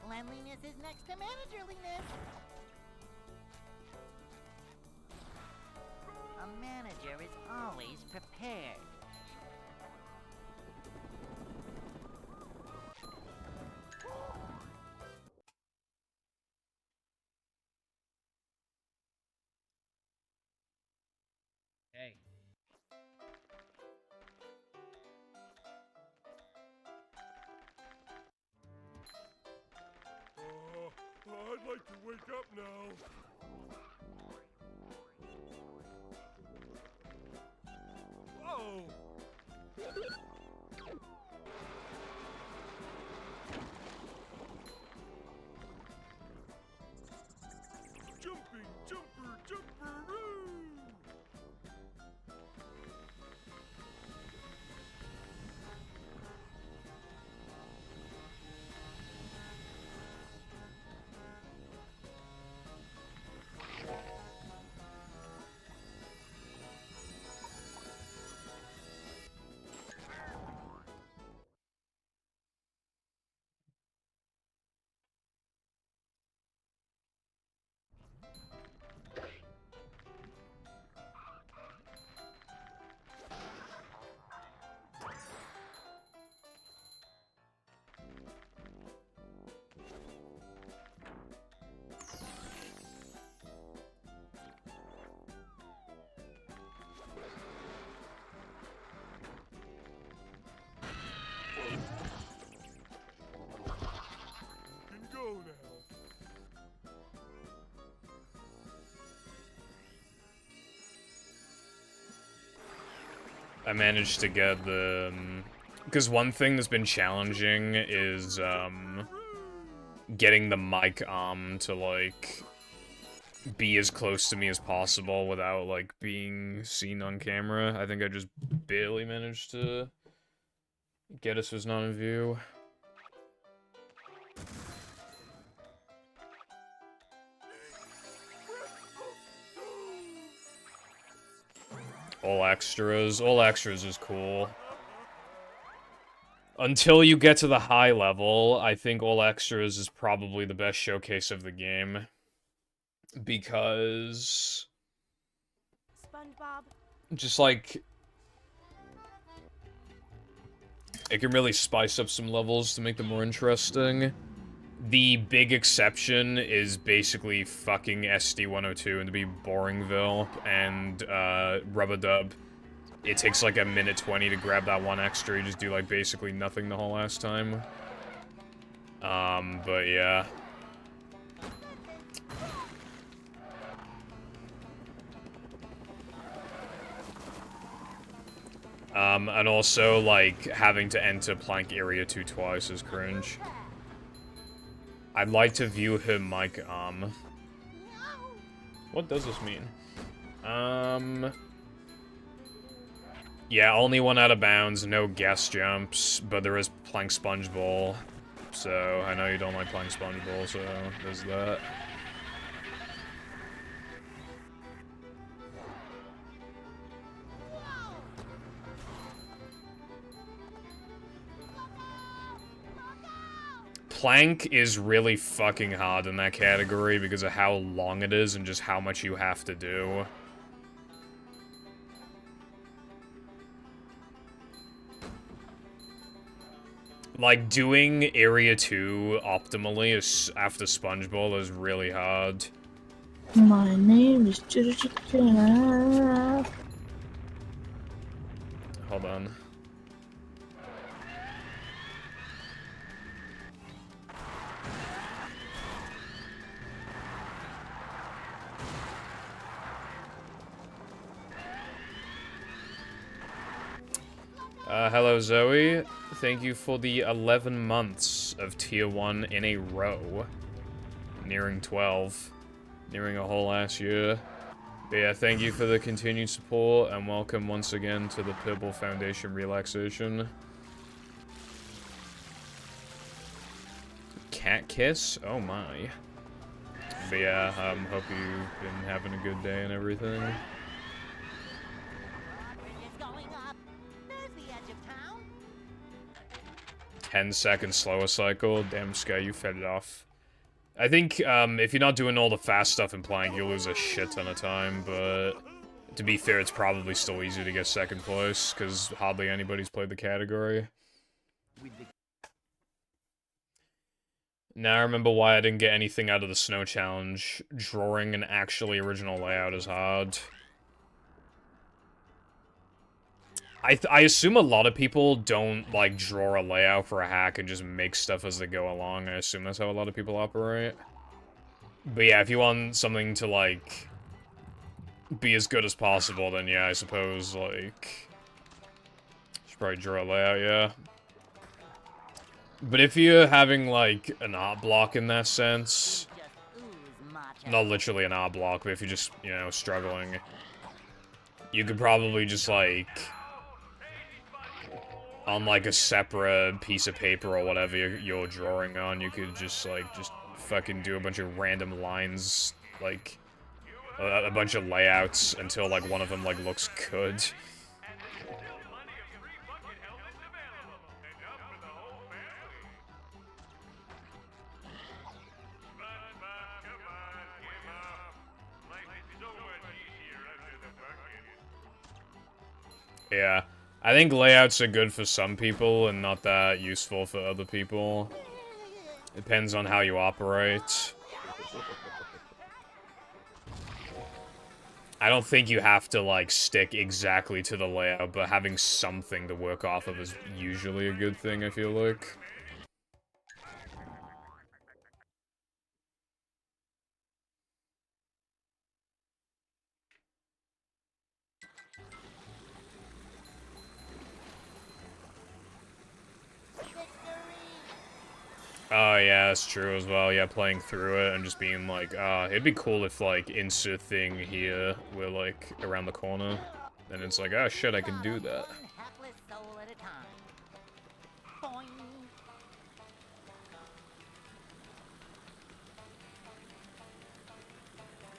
Cleanliness is next to managerliness. A manager is always prepared. Hey. I'd like to wake up now. Oh! Jumping, jumper, jumperoo! Can go now. I managed to get the... Because one thing that's been challenging is, getting the mic arm to, like, be as close to me as possible without, like, being seen on camera. I think I just barely managed to get us as not in view. All extras is cool. Until you get to the high level, I think all extras is probably the best showcase of the game. Because... SpongeBob. just like... it can really spice up some levels to make them more interesting. The big exception is basically fucking SD-102 and to be Boringville and Rub-a-Dub. It takes like a minute 20 to grab that one extra. You just do like basically nothing the whole last time. But yeah. And also, like, having to enter Plank Area 2 twice is cringe. I'd like to view her mic arm. What does this mean? Yeah, only one out of bounds, no guest jumps, but there is Plank Sponge Bowl. So, I know you don't like Plank Sponge Bowl, so there's that. Plank is really fucking hard in that category because of how long it is and just how much you have to do. Like, doing Area 2 optimally after Sponge Bowl is really hard. My name is Chicken. Hold on. Hello Zoe. Thank you for the 11 months of Tier 1 in a row. Nearing 12. Nearing a whole last year. But yeah, thank you for the continued support, and welcome once again to the Pibble Foundation Relaxation. Cat kiss? Oh my. But yeah, hope you've been having a good day and everything. Drawbridge is going up. There's the edge of town. 10-second slower cycle. Damn, Sky, you fed it off. I think, if you're not doing all the fast stuff in Plank, you'll lose a shit ton of time, but to be fair, it's probably still easier to get second place, because hardly anybody's played the category. Now I remember why I didn't get anything out of the snow challenge. Drawing an actually original layout is hard. I assume a lot of people don't, like, draw a layout for a hack and just make stuff as they go along. I assume that's how a lot of people operate. But yeah, if you want something to, like, be as good as possible, then yeah, I suppose, like, you should probably draw a layout, yeah. But if you're having, like, an art block in that sense, Just ooze matcha. not literally an art block, but if you're just, you know, struggling, you could probably just, like, on, like, a separate piece of paper or whatever you're drawing on, you could just, like, just fucking do a bunch of random lines, like, a bunch of layouts until, like, one of them, like, looks good. Yeah. I think layouts are good for some people and not that useful for other people. Depends on how you operate. I don't think you have to, like, stick exactly to the layout, but having something to work off of is usually a good thing, I feel like. Oh, yeah, that's true as well. Yeah, playing through it and just being like, it'd be cool if, like, insert thing here were, like, around the corner. And it's like, oh, shit, I can do that. One hapless soul at a time. Boing.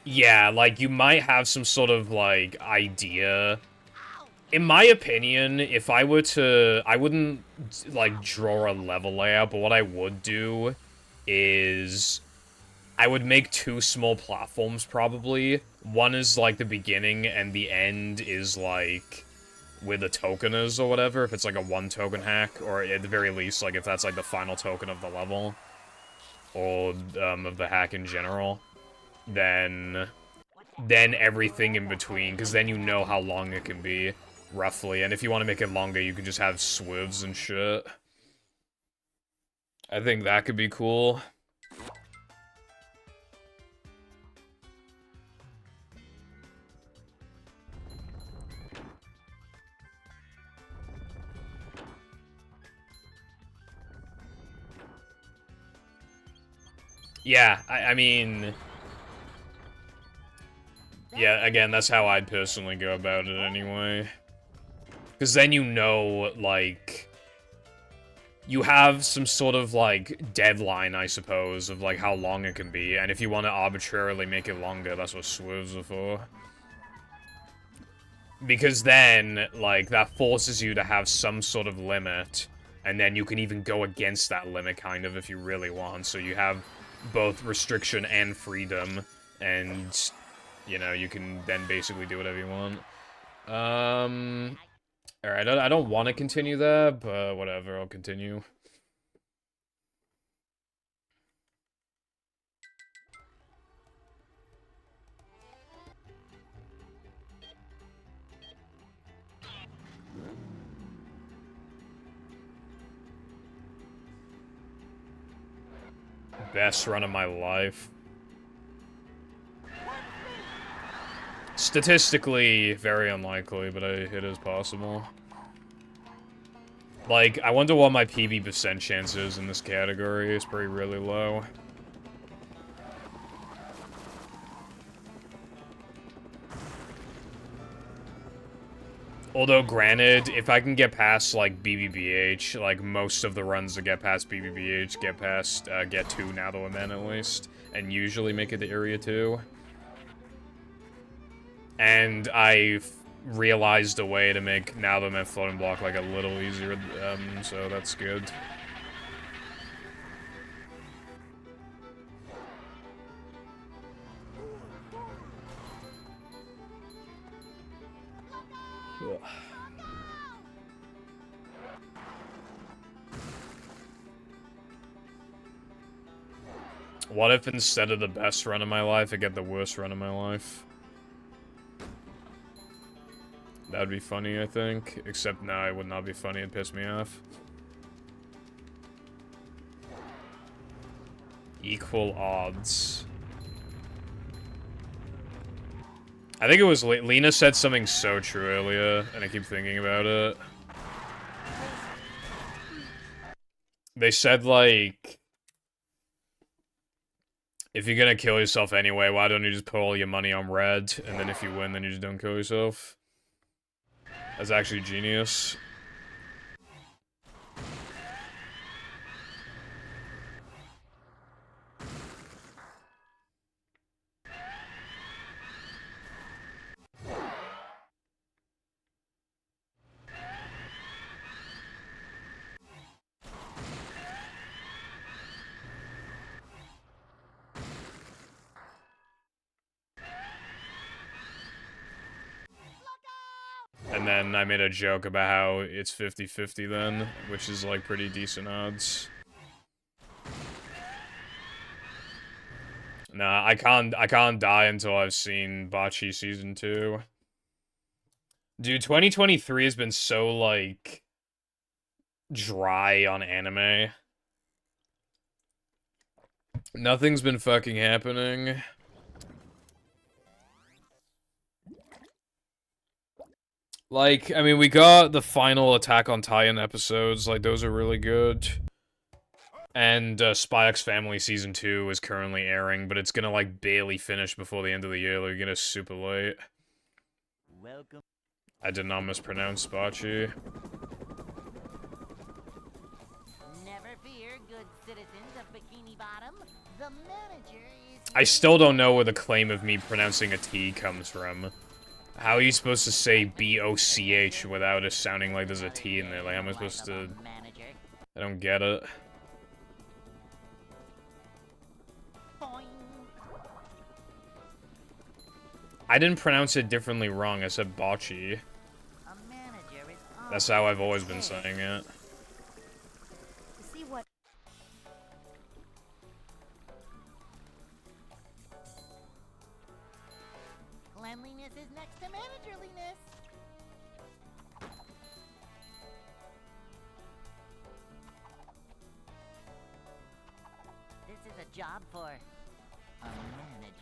Yeah, like, you might have some sort of, like, idea. In my opinion, if I were to... I wouldn't, like, draw a level layout, but what I would do is... I would make two small platforms, probably. One is, like, the beginning, and the end is, like, where the token is, or whatever, if it's, like, a one-token hack, or at the very least, like, if that's, like, the final token of the level, or, of the hack in general. Then everything in between, because then you know how long it can be, roughly. And if you want to make it longer, you can just have swerves and shit. I think that could be cool. Yeah, I mean... Yeah, again, that's how I'd personally go about it anyway. Because then you know, like... You have some sort of, like, deadline, I suppose, of, like, how long it can be. And if you want to arbitrarily make it longer, that's what swerves are for. Because then, like, that forces you to have some sort of limit. And then you can even go against that limit, kind of, if you really want. So you have both restriction and freedom. And, you know, you can then basically do whatever you want. Alright, I don't want to continue there, but whatever, I'll continue. Best run of my life. Statistically, very unlikely, but it is possible. Like, I wonder what my PB% chance is in this category. It's pretty really low. Although, granted, if I can get past, like, BBBH, like, most of the runs that get past BBBH get past, get to Now That We're Men, at least, and usually make it to Area 2. And I've realized a way to make Now That We're Men Floating Block, like, a little easier, so that's good. Ugh. What if instead of the best run of my life, I get the worst run of my life? That'd be funny, I think. Except, no, it would not be funny. It'd piss me off. Equal odds. I think it was Lena said something so true earlier, and I keep thinking about it. They said, like, if you're gonna kill yourself anyway, why don't you just put all your money on red, and then if you win, then you just don't kill yourself? That's actually genius. And then I made a joke about how it's 50-50 then, which is like pretty decent odds. Nah, I can't die until I've seen Bocce Season 2. Dude, 2023 has been so, like, dry on anime. Nothing's been fucking happening. Like, I mean, we got the final Attack on Titan episodes, like, those are really good. And, Spy X Family Season 2 is currently airing, but it's gonna, like, barely finish before the end of the year, like, it's super late. Welcome. I did not mispronounce Bocce. Never fear, good citizens of Bikini Bottom. The manager is... I still don't know where the claim of me pronouncing a T comes from. How are you supposed to say B-O-C-H without it sounding like there's a T in there? Like, how am I supposed to... I don't get it. I didn't pronounce it differently wrong. I said Bocce. That's how I've always been saying it. See what? Cleanliness is next to managerliness. This is a job for a manager.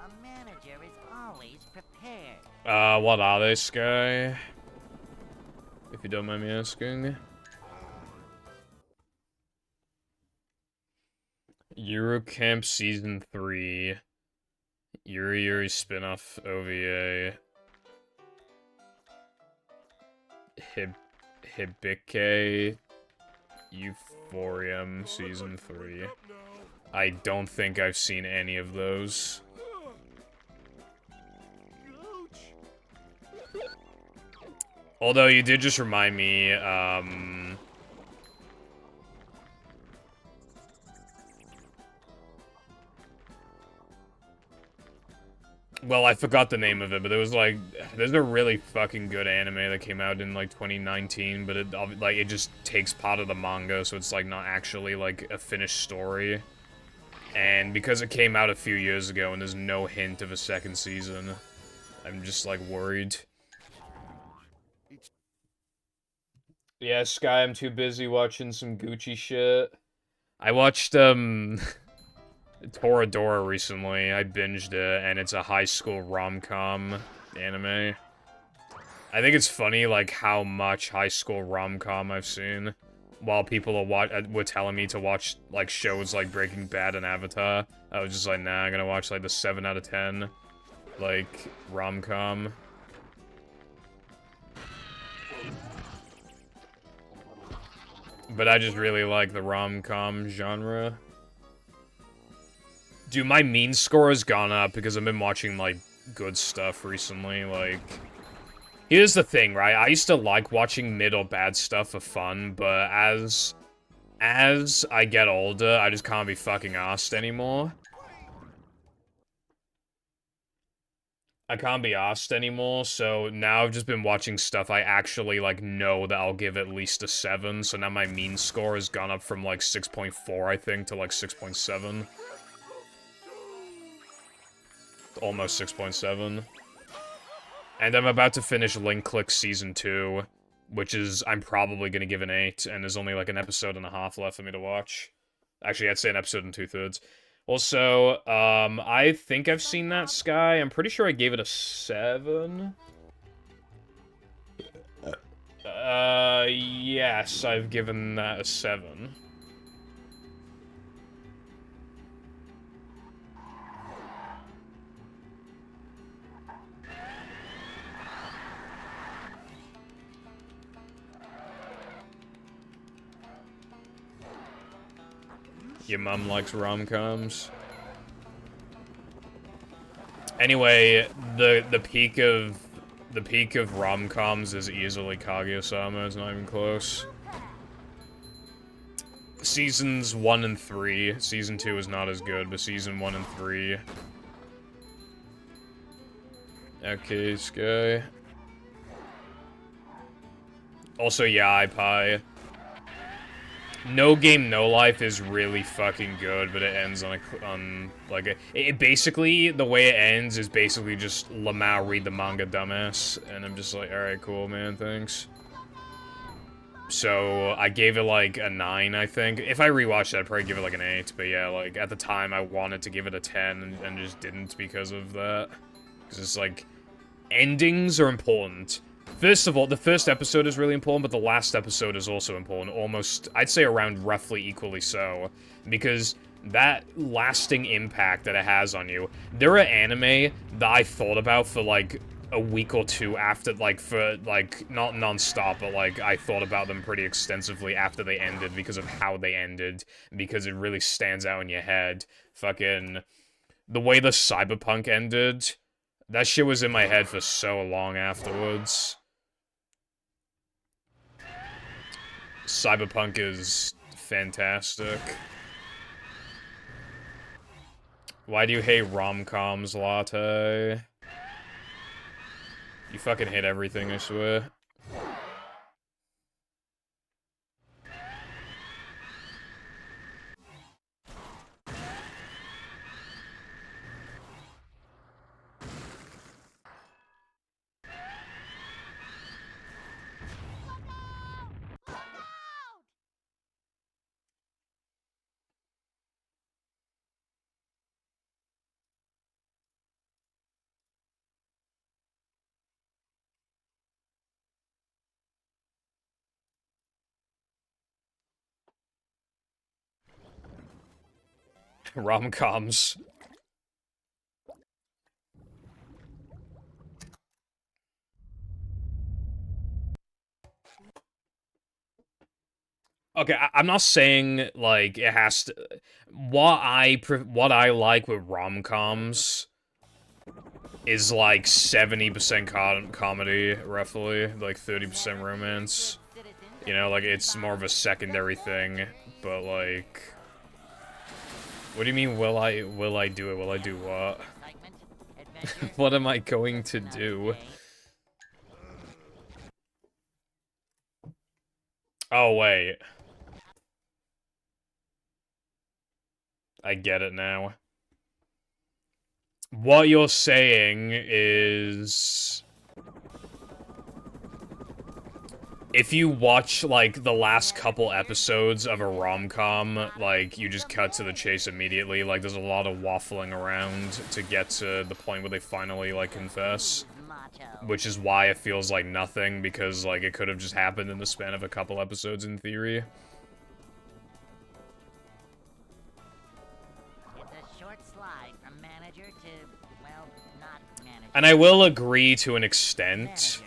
A manager is always prepared. What are they, Sky? If you don't mind me asking. Eurocamp Season 3. Yuri Yuri spin-off OVA. Hibike Euphorium Season 3. I don't think I've seen any of those. Although you did just remind me, well, I forgot the name of it, but it was like, there's a really fucking good anime that came out in like 2019, but it just takes part of the manga, so it's like not actually like a finished story. And because it came out a few years ago and there's no hint of a second season, I'm just like worried. Yeah, Sky, I'm too busy watching some Gucci shit. I watched, Toradora recently. I binged it, and it's a high school rom-com anime. I think it's funny, like, how much high school rom-com I've seen. While people were telling me to watch, like, shows like Breaking Bad and Avatar. I was just like, nah, I'm gonna watch, like, the 7 out of 10, like, rom-com. But I just really like the rom-com genre. Dude, my mean score has gone up because I've been watching, like, good stuff recently, like... Here's the thing, right? I used to like watching mid or bad stuff for fun, but as I get older, I just can't be fucking arsed anymore. I can't be asked anymore, so now I've just been watching stuff I actually, like, know that I'll give at least a 7, so now my mean score has gone up from, like, 6.4, I think, to, like, 6.7. Almost 6.7. And I'm about to finish Link Click Season 2, which is, I'm probably gonna give an 8, and there's only, like, an episode and a half left for me to watch. Actually, I'd say an episode and 2/3. Also, I think I've seen that, Sky. I'm pretty sure I gave it a 7. Yes, I've given that a 7. Your mom likes rom-coms. Anyway, the peak of rom-coms is easily Kaguya-sama. It's not even close. Seasons 1 and 3. Season 2 is not as good, but season 1 and 3. Okay, Sky. Also, yeah, iPie. No Game No Life is really fucking good, but it ends it basically, the way it ends is basically just Lamau read the manga dumbass, and I'm just like, alright, cool, man, thanks. So, I gave it, like, a 9, I think. If I rewatched it, I'd probably give it, like, an 8, but yeah, like, at the time, I wanted to give it a 10, and just didn't because of that. Because it's like, endings are important. First of all, the first episode is really important, but the last episode is also important. Almost, I'd say around roughly equally so. Because that lasting impact that it has on you. There are anime that I thought about for, like, a week or two after, like, not non-stop, but, like, I thought about them pretty extensively after they ended because of how they ended. Because it really stands out in your head. Fucking, the way the Cyberpunk ended, that shit was in my head for so long afterwards. Cyberpunk is fantastic. Why do you hate rom-coms, Latte? You fucking hate everything, I swear. Rom-coms. Okay, I'm not saying, like, it has to... What I like with rom-coms is, like, 70% comedy, roughly. Like, 30% romance. You know, like, it's more of a secondary thing. But, like... What do you mean, will I do it? Will I do what? What am I going to do? Oh, wait. I get it now. What you're saying is... If you watch, like, the last couple episodes of a rom-com, like, you just cut to the chase immediately, like, there's a lot of waffling around to get to the point where they finally, like, confess. Which is why it feels like nothing, because, like, it could have just happened in the span of a couple episodes in theory. And I will agree to an extent.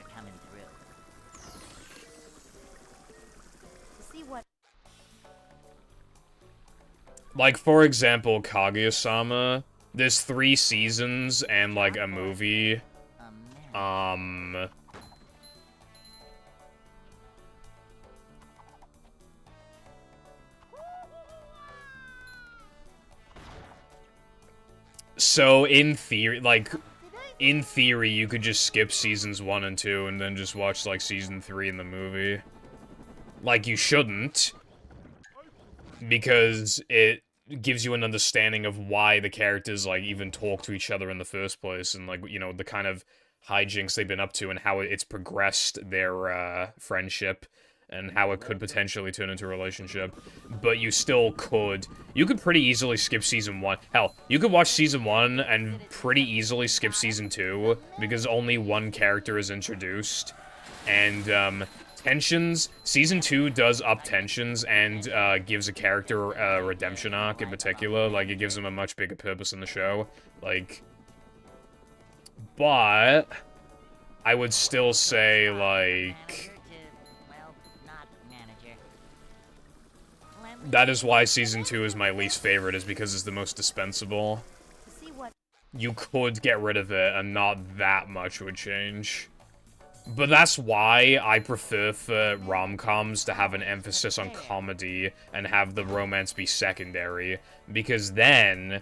Like, for example, Kaguya-sama, there's 3 seasons and, like, a movie. So, in theory, you could just skip seasons 1 and 2 and then just watch, like, season 3 in the movie. Like, you shouldn't. Because it gives you an understanding of why the characters, like, even talk to each other in the first place, and, like, you know, the kind of hijinks they've been up to, and how it's progressed their, friendship, and how it could potentially turn into a relationship. But you still could. You could pretty easily skip season 1. Hell, you could watch season 1 and pretty easily skip season 2, because only one character is introduced. And, tensions, season 2 does up tensions and gives a character a redemption arc in particular. Like, it gives them a much bigger purpose in the show. Like, but I would still say, like, that is why season 2 is my least favorite, is because it's the most dispensable. You could get rid of it and not that much would change. But that's why I prefer for rom-coms to have an emphasis on comedy and have the romance be secondary. Because then,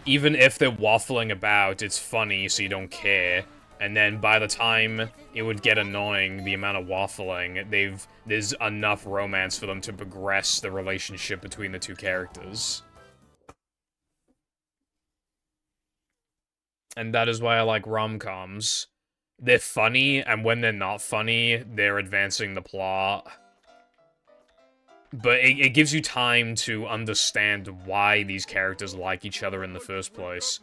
even if they're waffling about, it's funny, so you don't care. And then by the time it would get annoying, the amount of waffling, there's enough romance for them to progress the relationship between the two characters. And that is why I like rom-coms. They're funny, and when they're not funny, they're advancing the plot. But it gives you time to understand why these characters like each other in the first place.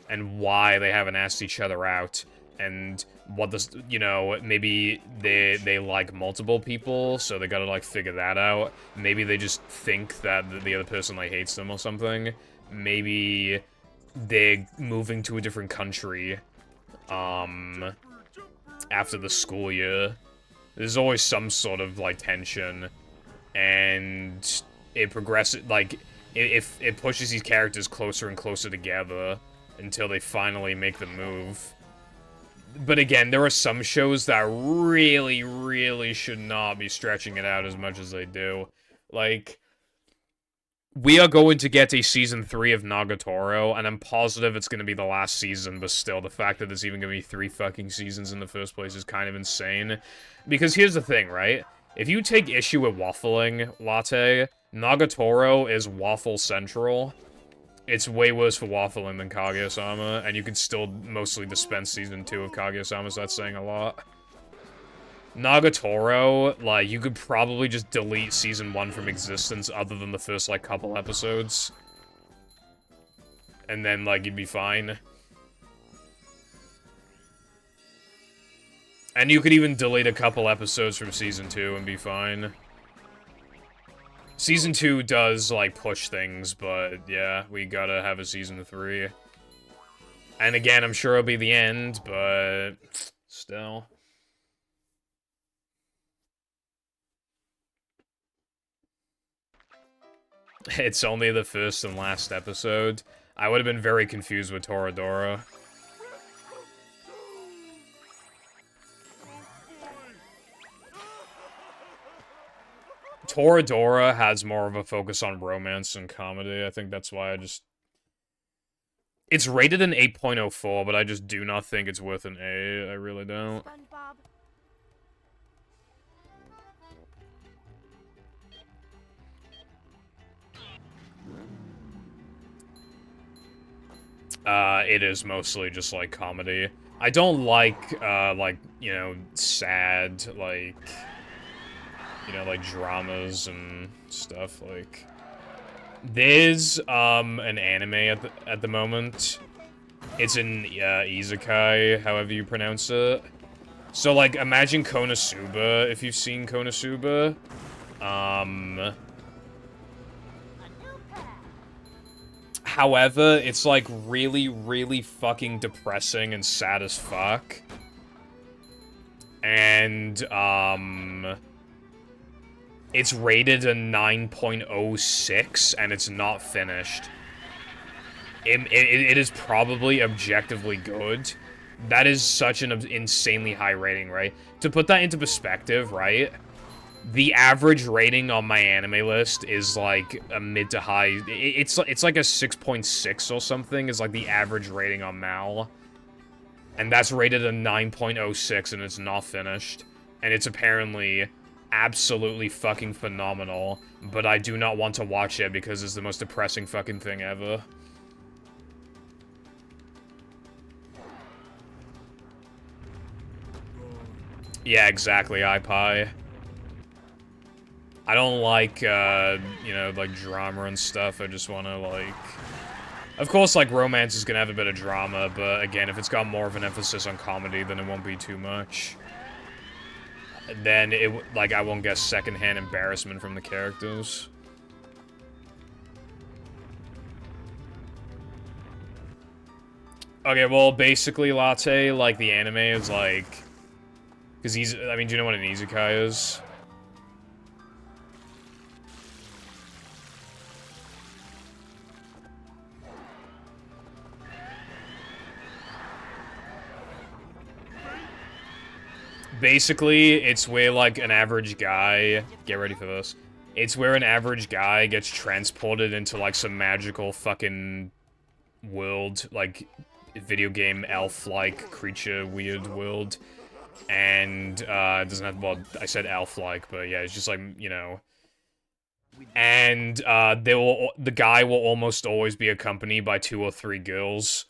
And why they haven't asked each other out. And what the, you know, maybe they like multiple people, so they gotta, like, figure that out. Maybe they just think that the other person, like, hates them or something. Maybe they're moving to a different country, after the school year. There's always some sort of, like, tension, and it progresses, like, it pushes these characters closer and closer together until they finally make the move. But again, there are some shows that really, really should not be stretching it out as much as they do. Like, we are going to get a season 3 of Nagatoro, and I'm positive it's going to be the last season, but still, the fact that there's even going to be 3 fucking seasons in the first place is kind of insane. Because here's the thing, right? If you take issue with waffling, Latte, Nagatoro is waffle central. It's way worse for waffling than Kaguya-sama, and you can still mostly dispense season 2 of Kaguya-sama, so that's saying a lot. Nagatoro, like, you could probably just delete season 1 from existence other than the first, like, couple episodes. And then, like, you'd be fine. And you could even delete a couple episodes from season 2 and be fine. Season 2 does, like, push things, but yeah, we gotta have a Season 3. And again, I'm sure it'll be the end, but still. It's only the first and last episode. I would have been very confused with Toradora. Toradora has more of a focus on romance and comedy. I think that's why I just... It's rated an 8.04, but I just do not think it's worth an A. I really don't. SpongeBob. It is mostly just, like, comedy. I don't like, you know, sad, like, you know, like, dramas and stuff, like... There's, an anime at the moment. It's an, isekai, however you pronounce it. So, like, imagine Konosuba, if you've seen Konosuba. However, it's, like, really, really fucking depressing and sad as fuck. And, it's rated a 9.06, and it's not finished. It is probably objectively good. That is such an insanely high rating, right? To put that into perspective, right? The average rating on my anime list is like a mid to high. It's like a 6.6 or something is like the average rating on Mal. And that's rated a 9.06 and it's not finished. And it's apparently absolutely fucking phenomenal. But I do not want to watch it because it's the most depressing fucking thing ever. Yeah, exactly, iPie. I don't like, you know, like, drama and stuff. I just want to, like... Of course, like, romance is gonna have a bit of drama, but again, if it's got more of an emphasis on comedy, then it won't be too much. Then, like, I won't get secondhand embarrassment from the characters. Okay, well, basically, Latte, like, the anime is, like... Because he's... I mean, do you know what an isekai is? Basically, it's where, like, an average guy... Get ready for this. It's where an average guy gets transported into, like, some magical fucking world, like, video game elf-like creature weird world. And, it doesn't have... Well, I said elf-like, but yeah, it's just, like, you know... And, the guy will almost always be accompanied by 2 or 3 girls.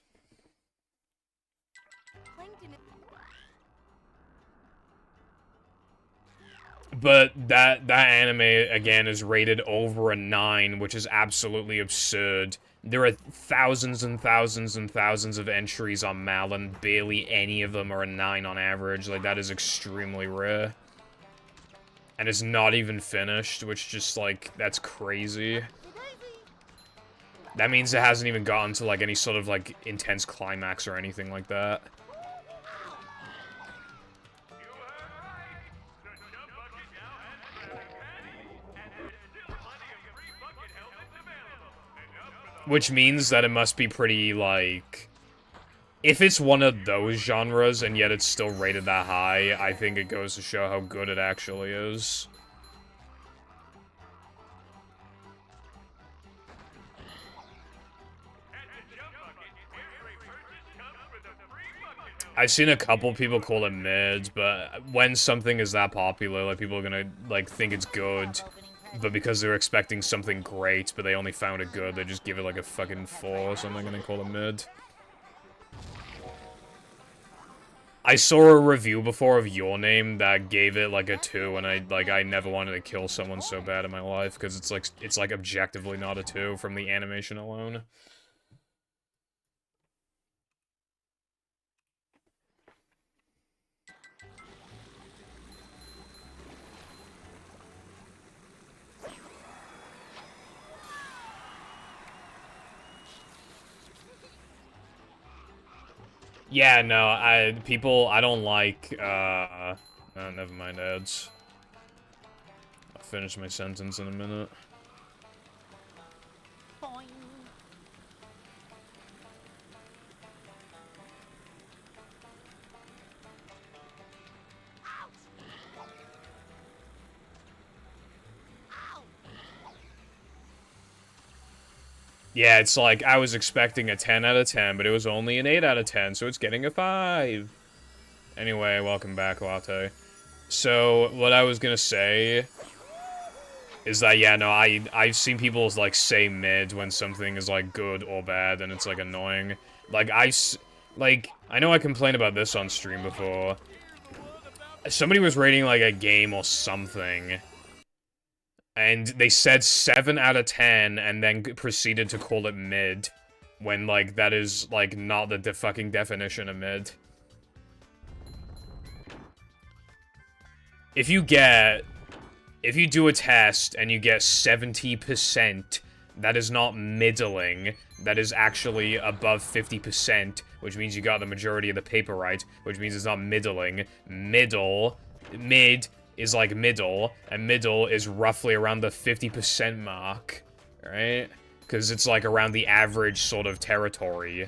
But that anime, again, is rated over a 9, which is absolutely absurd. There are thousands and thousands and thousands of entries on Mal, and barely any of them are a 9 on average. Like, that is extremely rare. And it's not even finished, which just, like, that's crazy. That means it hasn't even gotten to, like, any sort of, like, intense climax or anything like that. Which means that it must be pretty, like... If it's one of those genres, and yet it's still rated that high, I think it goes to show how good it actually is. I've seen a couple people call it mid, but when something is that popular, like, people are gonna, like, think it's good. But because they're expecting something great, but they only found it good, they just give it, like, a fucking 4 or something, and they call it mid. I saw a review before of Your Name that gave it, like, a 2, and I never wanted to kill someone so bad in my life, because it's, like, objectively not a 2 from the animation alone. Yeah, no, I don't like, oh, never mind ads. I'll finish my sentence in a minute. Boing. Yeah, it's like, I was expecting a 10 out of 10, but it was only an 8 out of 10, so it's getting a 5. Anyway, welcome back, Latte. So, what I was gonna say is that, yeah, no, I've seen people, like, say mid when something is, like, good or bad, and it's, like, annoying. Like, I know I complained about this on stream before. Somebody was rating, like, a game or something, and they said 7 out of 10, and then proceeded to call it mid, when, like, that is, like, not the fucking definition of mid. If you do a test and you get 70%, that is not middling. That is actually above 50%, which means you got the majority of the paper right, which means it's not middling. Mid is like middle, and middle is roughly around the 50% mark, right? Because it's like around the average sort of territory.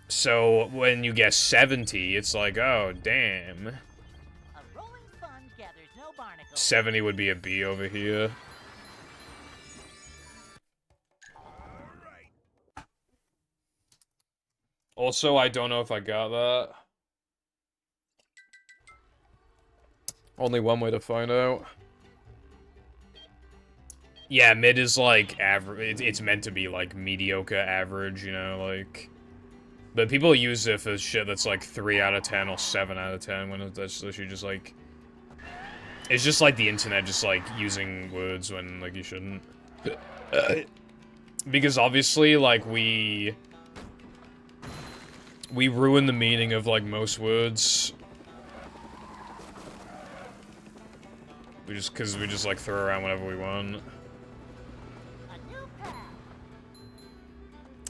So, when you get 70, it's like, oh, damn. A rolling sponge gathers no barnacles. 70 would be a B over here. Also, I don't know if I got that. Only one way to find out. Yeah, mid is like average. It's meant to be like mediocre average, you know, like. But people use it for shit that's like 3 out of 10 or 7 out of 10 when that's literally just like. It's just like the internet just like using words when like you shouldn't. Because obviously, like, we ruin the meaning of like most words. Because we just like throw around whatever we want.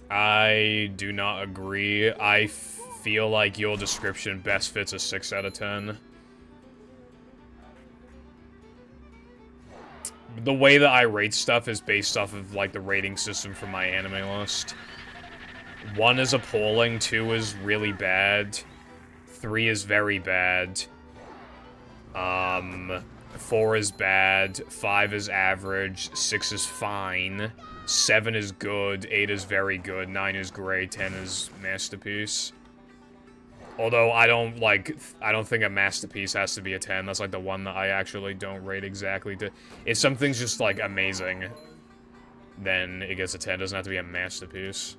I do not agree. I feel like your description best fits a 6 out of 10. The way that I rate stuff is based off of, like, the rating system from my anime list. 1 is appalling, 2 is really bad, 3 is very bad, 4 is bad, 5 is average, 6 is fine, 7 is good, 8 is very good, 9 is great, 10 is masterpiece. Although I don't think a masterpiece has to be a 10. That's like the one that I actually don't rate exactly to. If something's just like amazing, then it gets a 10. It doesn't have to be a masterpiece.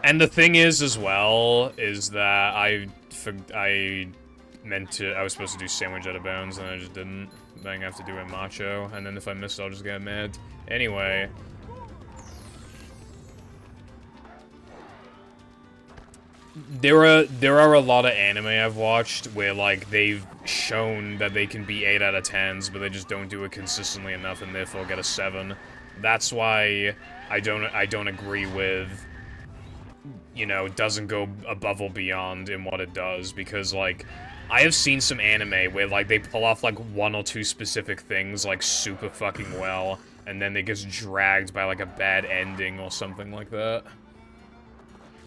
And the thing is, as well, is that I was supposed to do sandwich out of bounds, and I just didn't. Then I have to do a macho, and then if I miss it, I'll just get mad. Anyway. There are a lot of anime I've watched where, like, they've shown that they can be 8 out of 10s, but they just don't do it consistently enough, and therefore get a 7. That's why I don't agree with, you know, doesn't go above or beyond in what it does, because, like, I have seen some anime where, like, they pull off, like, 1 or 2 specific things, like, super fucking well, and then they get dragged by, like, a bad ending or something like that.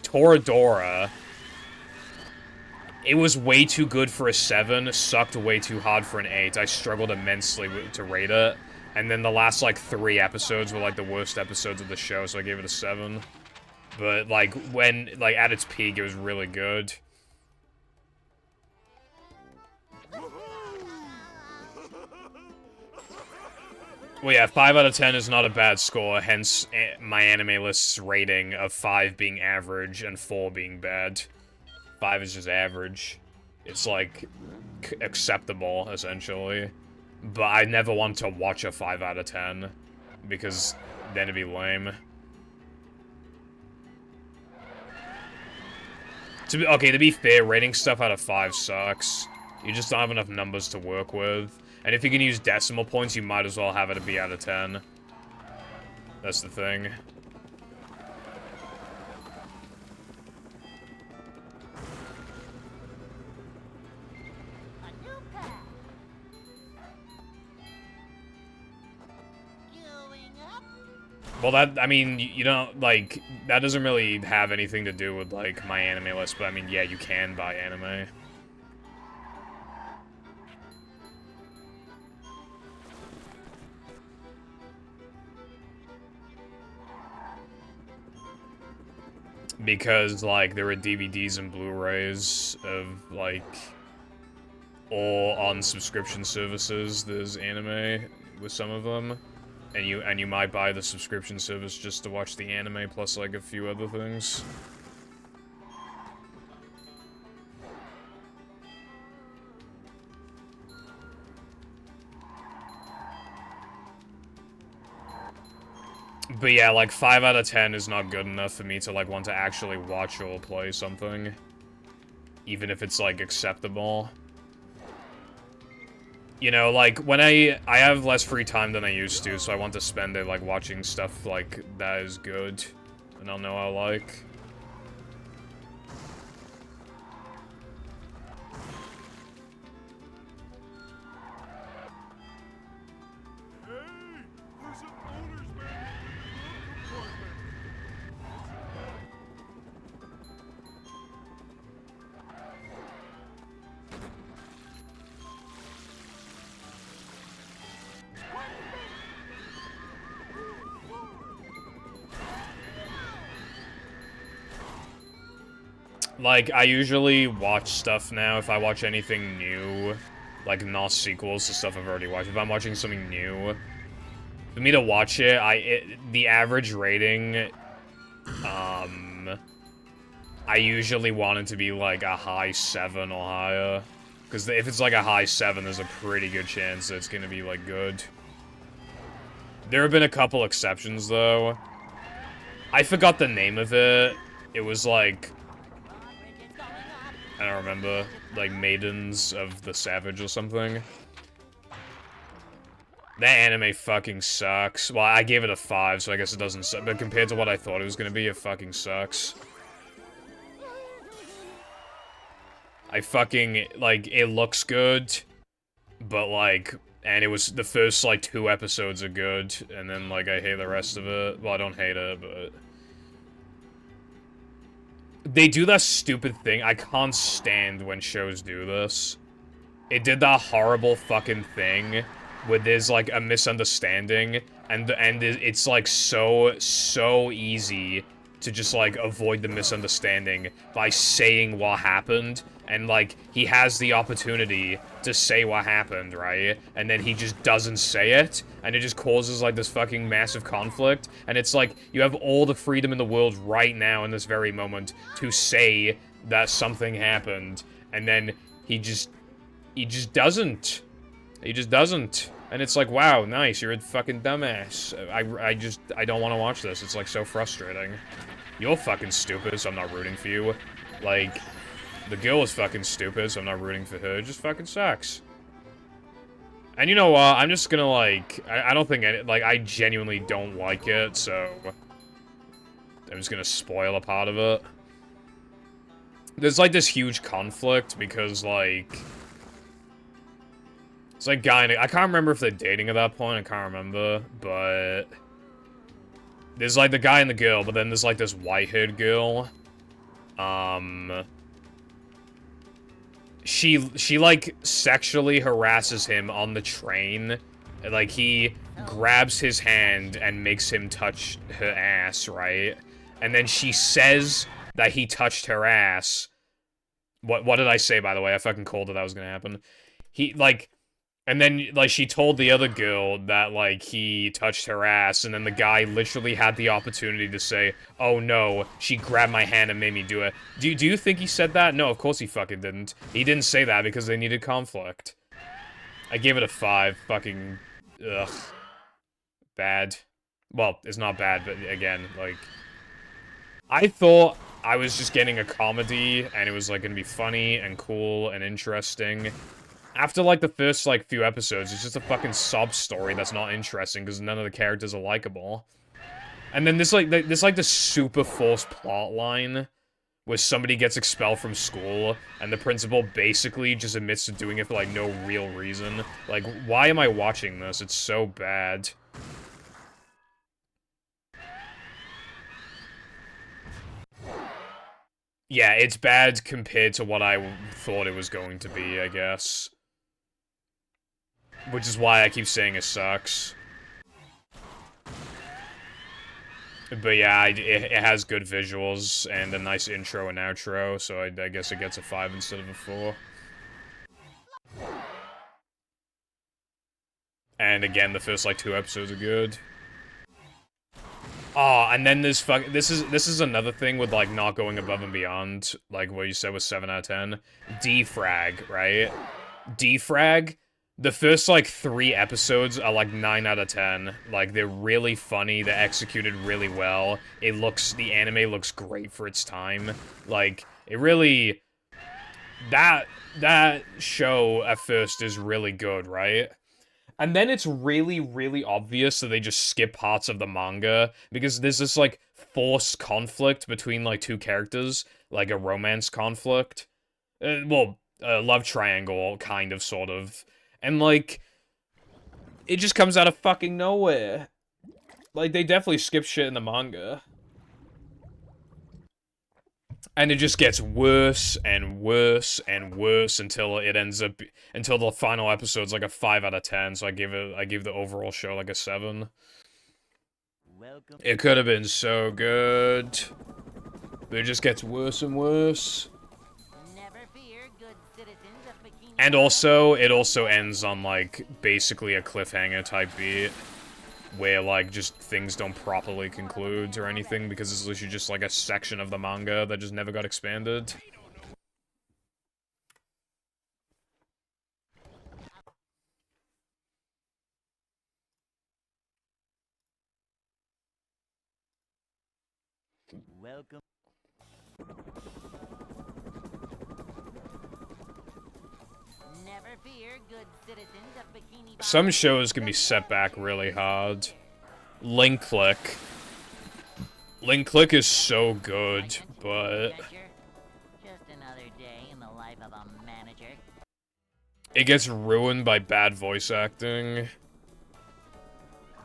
Toradora, it was way too good for a 7, sucked way too hard for an 8. I struggled immensely to rate it, and then the last, like, 3 episodes were, like, the worst episodes of the show, so I gave it a 7. But, like, when, like, at its peak, it was really good. Well, yeah, 5 out of 10 is not a bad score, hence my anime list's rating of 5 being average and 4 being bad. 5 is just average. It's, like, acceptable, essentially. But I never want to watch a 5 out of 10, because then it'd be lame. To be fair, rating stuff out of 5 sucks. You just don't have enough numbers to work with. And if you can use decimal points, you might as well have it a B out of 10. That's the thing. A new path. Going up. Well, that, I mean, you don't, like, that doesn't really have anything to do with, like, my anime list, but I mean, yeah, you can buy anime. Because, like, there are DVDs and Blu-rays of, like, or on subscription services, there's anime with some of them. And you might buy the subscription service just to watch the anime plus, like, a few other things. But yeah, like, 5 out of 10 is not good enough for me to, like, want to actually watch or play something. Even if it's, like, acceptable. You know, like, when I have less free time than I used to, so I want to spend it, like, watching stuff, like, that is good. And I'll know I like. Hey, there's an owner's manual in the glove compartment. Like, I usually watch stuff now if I watch anything new. Like, not sequels to stuff I've already watched. If I'm watching something new, for me to watch it, the average rating, I usually want it to be, like, a high 7 or higher. Because if it's, like, a high 7, there's a pretty good chance that it's gonna be, like, good. There have been a couple exceptions, though. I forgot the name of it. It was, like, I don't remember, like, Maidens of the Savage or something. That anime fucking sucks. Well, I gave it a 5, so I guess it doesn't suck, but compared to what I thought it was gonna be, it fucking sucks. I fucking, like, it looks good, but, like, and it was, the first, like, 2 episodes are good, and then, like, I hate the rest of it. Well, I don't hate it, but... They do that stupid thing. I can't stand when shows do this. It did that horrible fucking thing where there's, like, a misunderstanding, and it's, like, so easy to just, like, avoid the misunderstanding by saying what happened, and, like, he has the opportunity to say what happened, right? And then he just doesn't say it, and it just causes, like, this fucking massive conflict, and it's like, you have all the freedom in the world right now in this very moment to say that something happened, and then he just doesn't. He just doesn't. And it's like, wow, nice, you're a fucking dumbass. I don't want to watch this. It's, like, so frustrating. You're fucking stupid, so I'm not rooting for you. Like, the girl is fucking stupid, so I'm not rooting for her. It just fucking sucks. And you know what? I'm just gonna, like, I don't think, like, I genuinely don't like it, so I'm just gonna spoil a part of it. There's, like, this huge conflict because, like, it's like guy and I can't remember if they're dating at that point, I can't remember, but there's, like, the guy and the girl, but then there's, like, this white-haired girl. She, like, sexually harasses him on the train. Like, he grabs his hand and makes him touch her ass, right? And then she says that he touched her ass. What did I say, by the way? I fucking called it that was gonna happen. He, like... And then, like, she told the other girl that, like, he touched her ass, and then the guy literally had the opportunity to say, oh no, she grabbed my hand and made me do it. Do you think he said that? No, of course he fucking didn't. He didn't say that because they needed conflict. I gave it a 5. Fucking... ugh. Bad. Well, it's not bad, but again, like... I thought I was just getting a comedy, and it was, like, gonna be funny and cool and interesting. After, like, the first, like, few episodes, it's just a fucking sob story that's not interesting, because none of the characters are likable. And then this, like, this super forced plot line, where somebody gets expelled from school, and the principal basically just admits to doing it for, like, no real reason. Like, why am I watching this? It's so bad. Yeah, it's bad compared to what I thought it was going to be, I guess. Which is why I keep saying it sucks. But yeah, it has good visuals and a nice intro and outro, so I guess it gets a 5 instead of a 4. And again, the first, like, 2 episodes are good. Oh, and then this is another thing with, like, not going above and beyond, like what you said was 7 out of 10. Defrag, right? Defrag, the first, like, 3 episodes are, like, 9 out of 10. Like, they're really funny, they're executed really well. The anime looks great for its time. Like, it really... That show, at first, is really good, right? And then it's really, really obvious that they just skip parts of the manga, because there's this, like, forced conflict between, like, 2 characters, like a romance conflict. Well, a love triangle, kind of, sort of. And, like, it just comes out of fucking nowhere. Like, they definitely skip shit in the manga. And it just gets worse and worse and worse until it ends up, until the final episode's like a 5 out of 10, so I give the overall show like a 7. Welcome. It could have been so good. But it just gets worse and worse. Never fear, good citizens of Bikini And Bottom. also, it also ends on, like, basically a cliffhanger type beat. Where, like, just things don't properly conclude or anything, because it's literally just, like, a section of the manga that just never got expanded. Welcome. Never fear, good citizens of Bikini Bottom. Some shows can be set back really hard. Link Click. Link Click is so good, but Just another day in the life of a manager. it gets ruined by bad voice acting. It's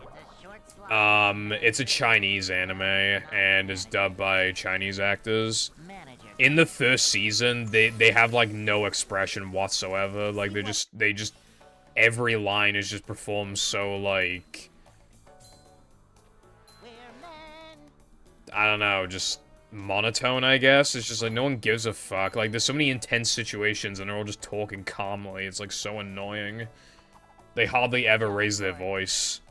a short slide. It's a Chinese anime, and is dubbed by Chinese actors. Manager. In the first season, they have, like, no expression whatsoever. Like, they just, every line is just performed so, like, We're men. I don't know, just monotone, I guess. It's just like, no one gives a fuck. Like, there's so many intense situations, and they're all just talking calmly. It's, like, so annoying. They hardly ever raise their voice.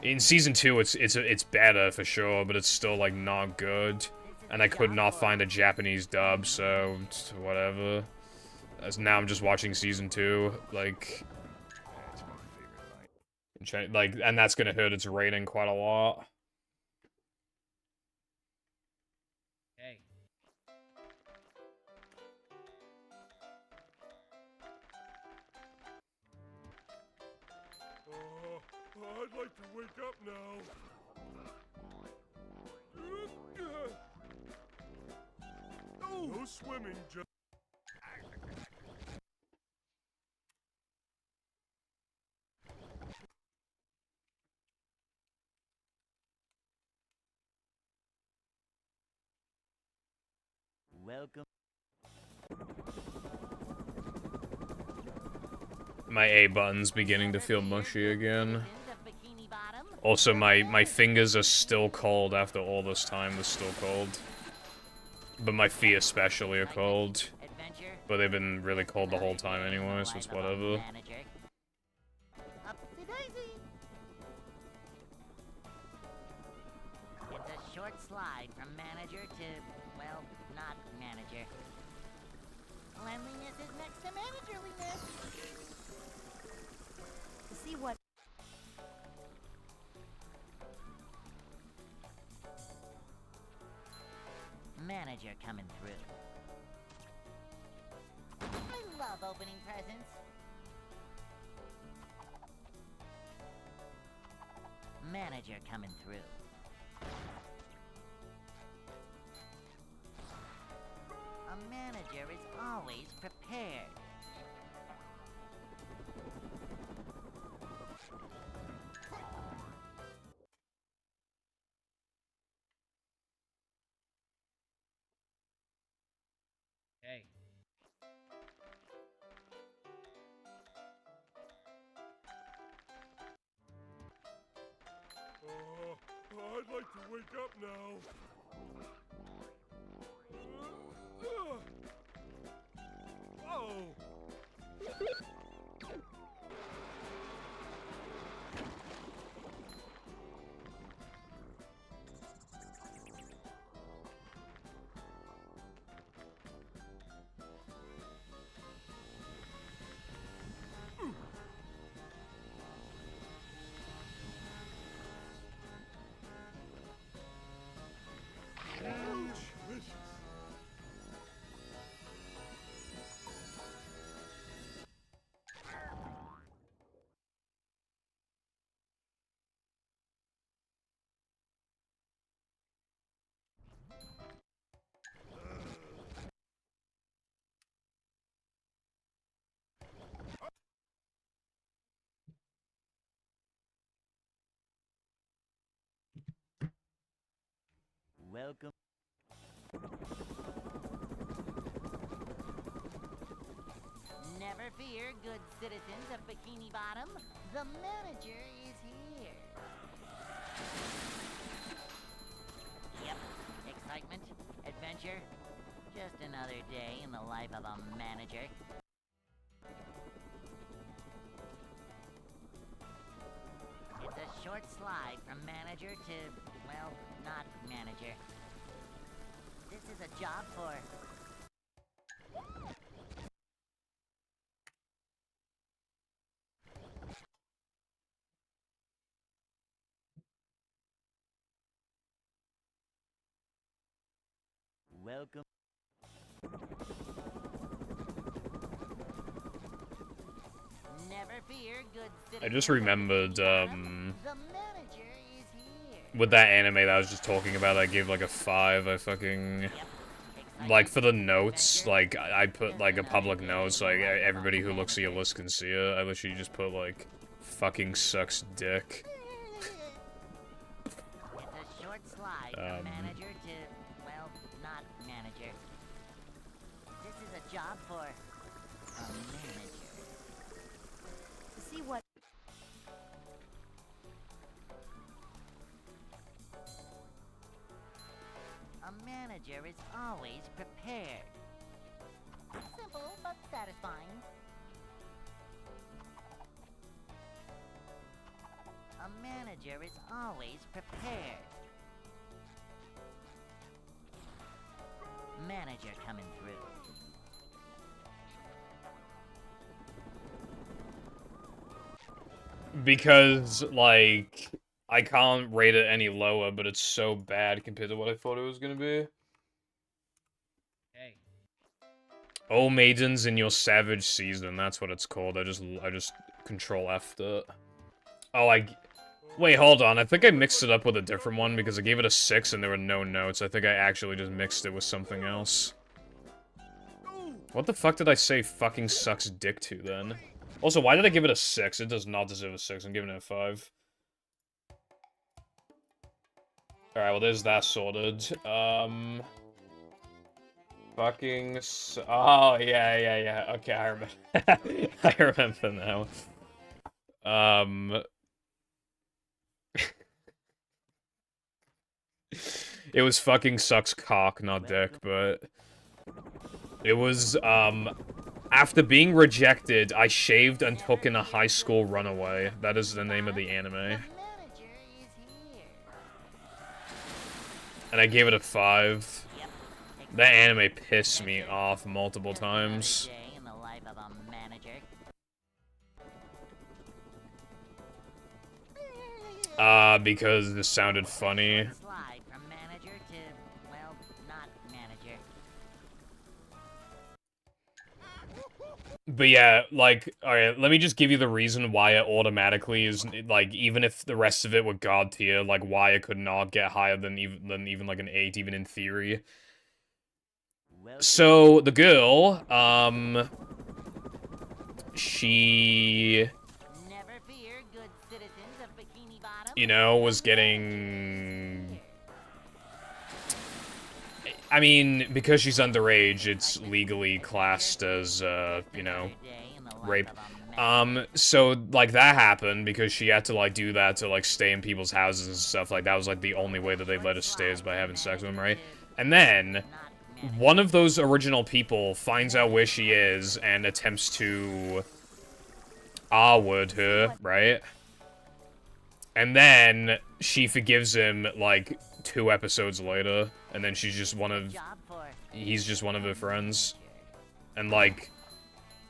In Season 2, it's better, for sure, but it's still, like, not good. And I could not find a Japanese dub, so whatever. As now I'm just watching Season 2, like... and that's gonna hurt its rating quite a lot. Hey. I'd like to wake up now. No swimming, just... Welcome. My A button's beginning to feel mushy again. Citizens of Bikini Bottom. Also, my fingers are still cold after all this time. They're still cold. But my feet especially are cold. Adventure. But they've been really cold the whole time anyway, so it's whatever. Manager. Upsy daisy. It's a short slide from manager to, well, not manager. Cleanliness is next to managerliness. See what? manager coming through. I love opening presents. Manager coming through. A manager is always prepared. Hey. I'd like to wake up now. Oh. Delicious. Welcome. Never fear, good citizens of Bikini Bottom. The manager is here. Yep, excitement, adventure. Just another day in the life of a manager. It's a short slide from manager to, well, not manager. This is a job for... Welcome. Never fear, good I just citizens of remembered, Bikini Bottom. The manager is here. with that anime that I was just talking about, I gave like a 5. I fucking... Yep. Like, for the notes, like, I put, like, a public note, so, like, everybody who looks at your list can see it. I literally just put, like, fucking sucks dick. It's a short slide from manager to, well, not manager. This is a job for a manager. See what? A manager is always prepared. Simple but satisfying. A manager is always prepared. Manager coming through. Because, like, I can't rate it any lower, but it's so bad compared to what I thought it was gonna be. Hey. Oh, Maidens in Your Savage Season, that's what it's called. I just Control F'd it. Oh, wait, hold on. I think I mixed it up with a different one because I gave it a 6 and there were no notes. I think I actually just mixed it with something else. What the fuck did I say fucking sucks dick to then? Also, why did I give it a 6? It does not deserve a 6. I'm giving it a 5. Alright, well, there's that sorted. Fucking... Oh, yeah. Okay, I remember. I remember now. It was fucking sucks cock, not dick, but... It was, after being rejected, I shaved and took in a high school runaway. That is the name of the anime. The manager is here. And I gave it a 5. Yep. That anime pissed me off multiple times. Another day in the life of a manager. Because this sounded funny. Slide from manager to, well, not manager. But yeah, like, alright, let me just give you the reason why it automatically is, like, even if the rest of it were God tier, like, why it could not get higher than even like, an 8, even in theory. So, the girl, she, Never fear, good citizens of Bikini Bottom. you know, was getting... I mean, because she's underage, it's legally classed as, you know, rape. So, like, that happened because she had to, like, do that to, like, stay in people's houses and stuff. Like, that was, like, the only way that they let us stay is by having sex with them, right? And then, one of those original people finds out where she is and attempts to R-word her, right? And then, she forgives him, like, 2 episodes later, and then she's just one of... He's just one of her friends. And, like...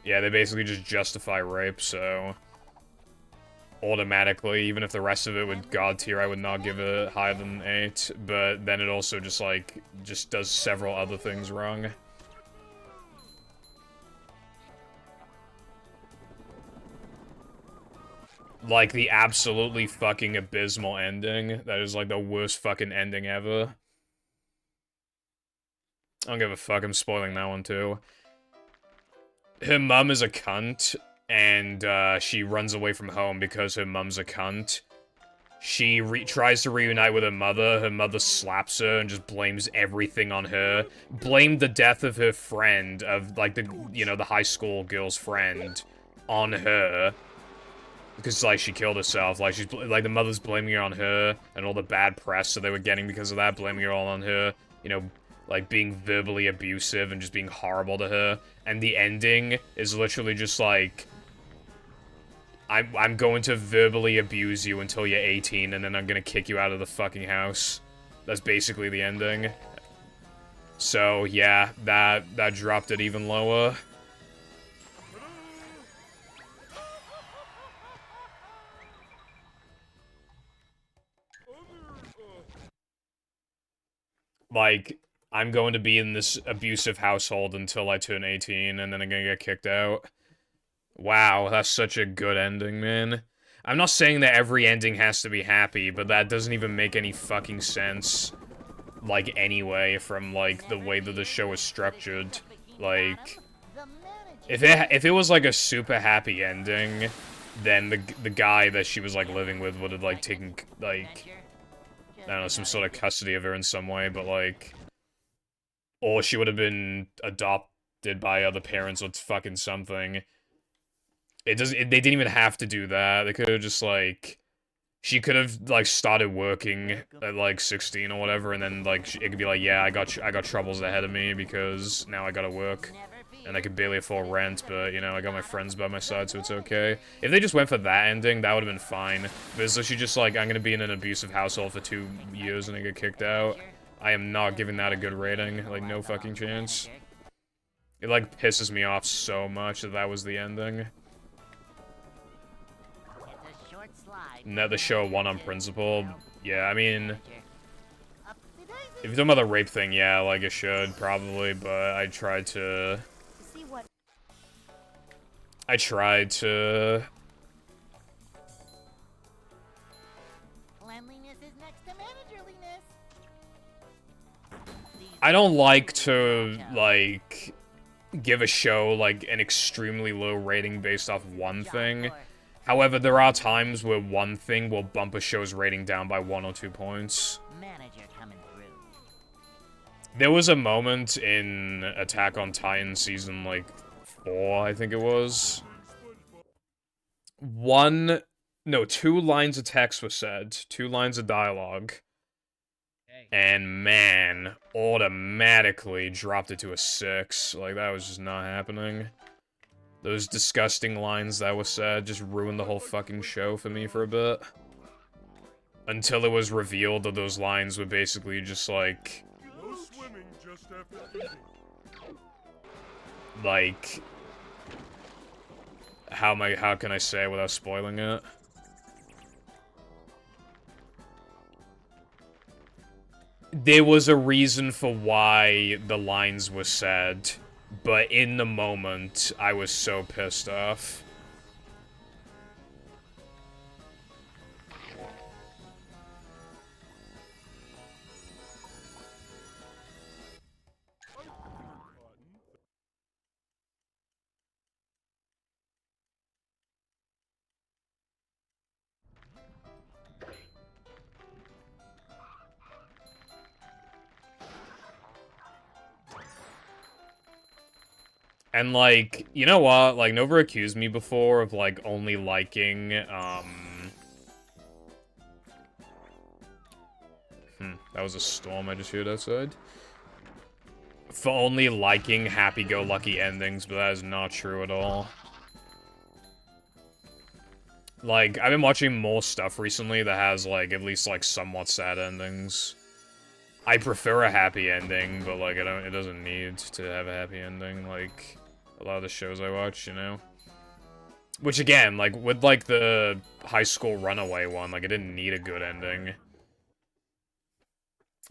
Yeah, they basically just justify rape, so... Automatically, even if the rest of it would God tier, I would not give it higher than 8. But then it also just, like, just does several other things wrong. Like, the absolutely fucking abysmal ending. That is, like, the worst fucking ending ever. I don't give a fuck, I'm spoiling that one, too. Her mum is a cunt, and she runs away from home because her mum's a cunt. She tries to reunite with her mother slaps her and just blames everything on her. Blamed the death of her friend, of, like, the, you know, the high school girl's friend, on her. Because, like, she killed herself. Like, she's, like, the mother's blaming her on her, and all the bad press that they were getting because of that, blaming her all on her. You know, like, being verbally abusive and just being horrible to her. And the ending is literally just like, I'm going to verbally abuse you until you're 18, and then I'm gonna kick you out of the fucking house. That's basically the ending. So, yeah, that dropped it even lower. Like, I'm going to be in this abusive household until I turn 18, and then I'm gonna get kicked out. Wow, that's such a good ending, man. I'm not saying that every ending has to be happy, but that doesn't even make any fucking sense. Like, anyway, from, like, the way that the show is structured. Like, if it was, like, a super happy ending, then the guy that she was, like, living with would have, like, taken, like... I don't know, some sort of custody of her in some way, but, like... Or she would have been adopted by other parents or fucking something. They didn't even have to do that. They could have just, like... She could have, like, started working at, like, 16 or whatever, and then, like, it could be like, yeah, I got troubles ahead of me because now I gotta work. And I could barely afford rent, but, you know, I got my friends by my side, so it's okay. If they just went for that ending, that would have been fine. But so she just, like, I'm gonna be in an abusive household for 2 years and I get kicked out. I am not giving that a good rating. Like, no fucking chance. It, like, pisses me off so much that that was the ending. Net the show won on principle. Yeah, I mean... If you're talking about the rape thing, yeah, like, it should, probably, but I tried to... I don't like to, like, give a show, like, an extremely low rating based off one thing. However, there are times where one thing will bump a show's rating down by 1 or 2 points. There was a moment in Attack on Titan season, like, 4, I think it was. 2 lines of text were said, 2 lines of dialogue. And man, automatically dropped it to a 6. Like, that was just not happening. Those disgusting lines that were said just ruined the whole fucking show for me for a bit. Until it was revealed that those lines were basically just like... No swimming just after eating. Like... How can I say it without spoiling it? There was a reason for why the lines were said, But in the moment, I was so pissed off. And, like, you know what? Like, Nova accused me before of, like, only liking, that was a storm I just heard outside. For only liking happy-go-lucky endings, but that is not true at all. Like, I've been watching more stuff recently that has, like, at least, like, somewhat sad endings. I prefer a happy ending, but, like, it doesn't need to have a happy ending, like a lot of the shows I watch, you know? Which, again, like, with, like, the high school runaway one, like, it didn't need a good ending.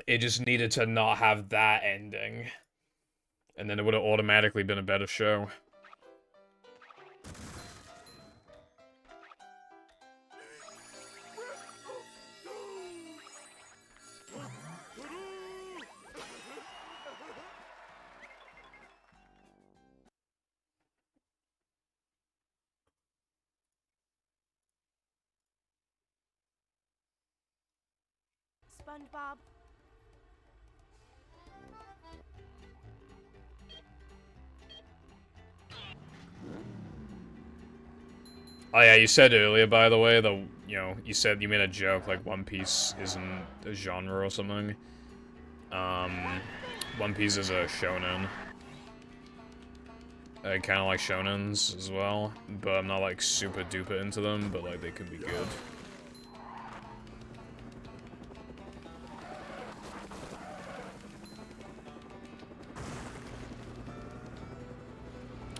It just needed to not have that ending. And then it would have automatically been a better show. SpongeBob. Oh yeah, you said earlier, by the way, you know, you said you made a joke, like, One Piece isn't a genre or something. One Piece is a shonen. I kind of like shonens as well, but I'm not, like, super duper into them, but, like, they can be good.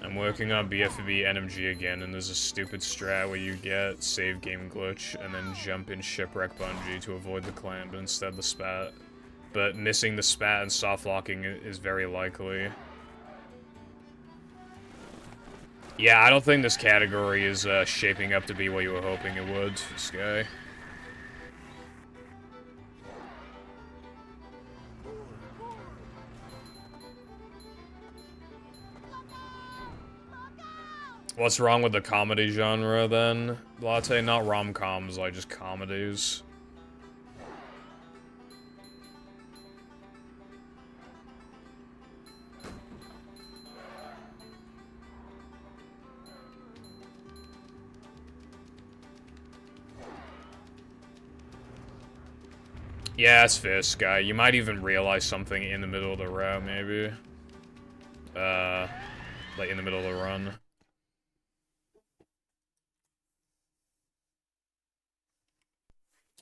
I'm working on BFB NMG again, and there's a stupid strat where you get save game glitch and then jump in Shipwreck Bungee to avoid the clan, but instead the spat. But missing the spat and soft locking is very likely. Yeah, I don't think this category is shaping up to be what you were hoping it would, Sky. What's wrong with the comedy genre, then, Latte? Not rom-coms, like, just comedies. Yeah, that's fair, Sky. You might even realize something in the middle of the route, maybe. Like, in the middle of the run.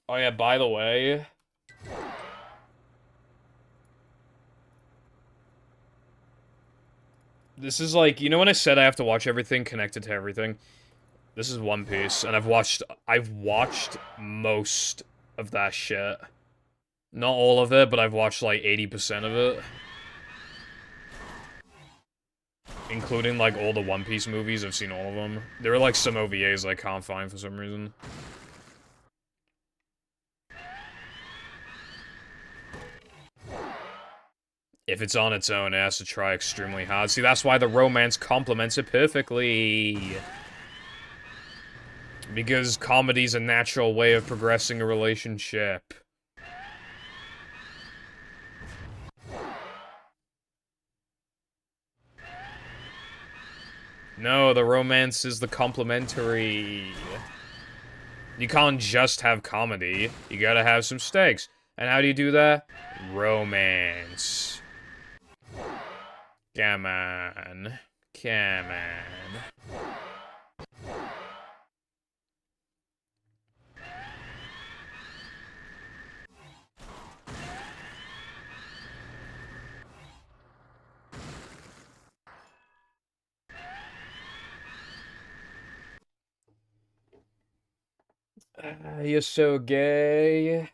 Oh yeah, by the way... This is like, you know when I said I have to watch everything connected to everything? This is One Piece, and I've watched most of that shit. Not all of it, but I've watched like 80% of it. Including like all the One Piece movies, I've seen all of them. There are like some OVAs I can't find for some reason. If it's on its own, it has to try extremely hard. See, that's why the romance complements it perfectly. Because comedy's a natural way of progressing a relationship. No, the romance is the complementary. You can't just have comedy. You gotta have some stakes. And how do you do that? Romance. Come on. Come on. You're so gay.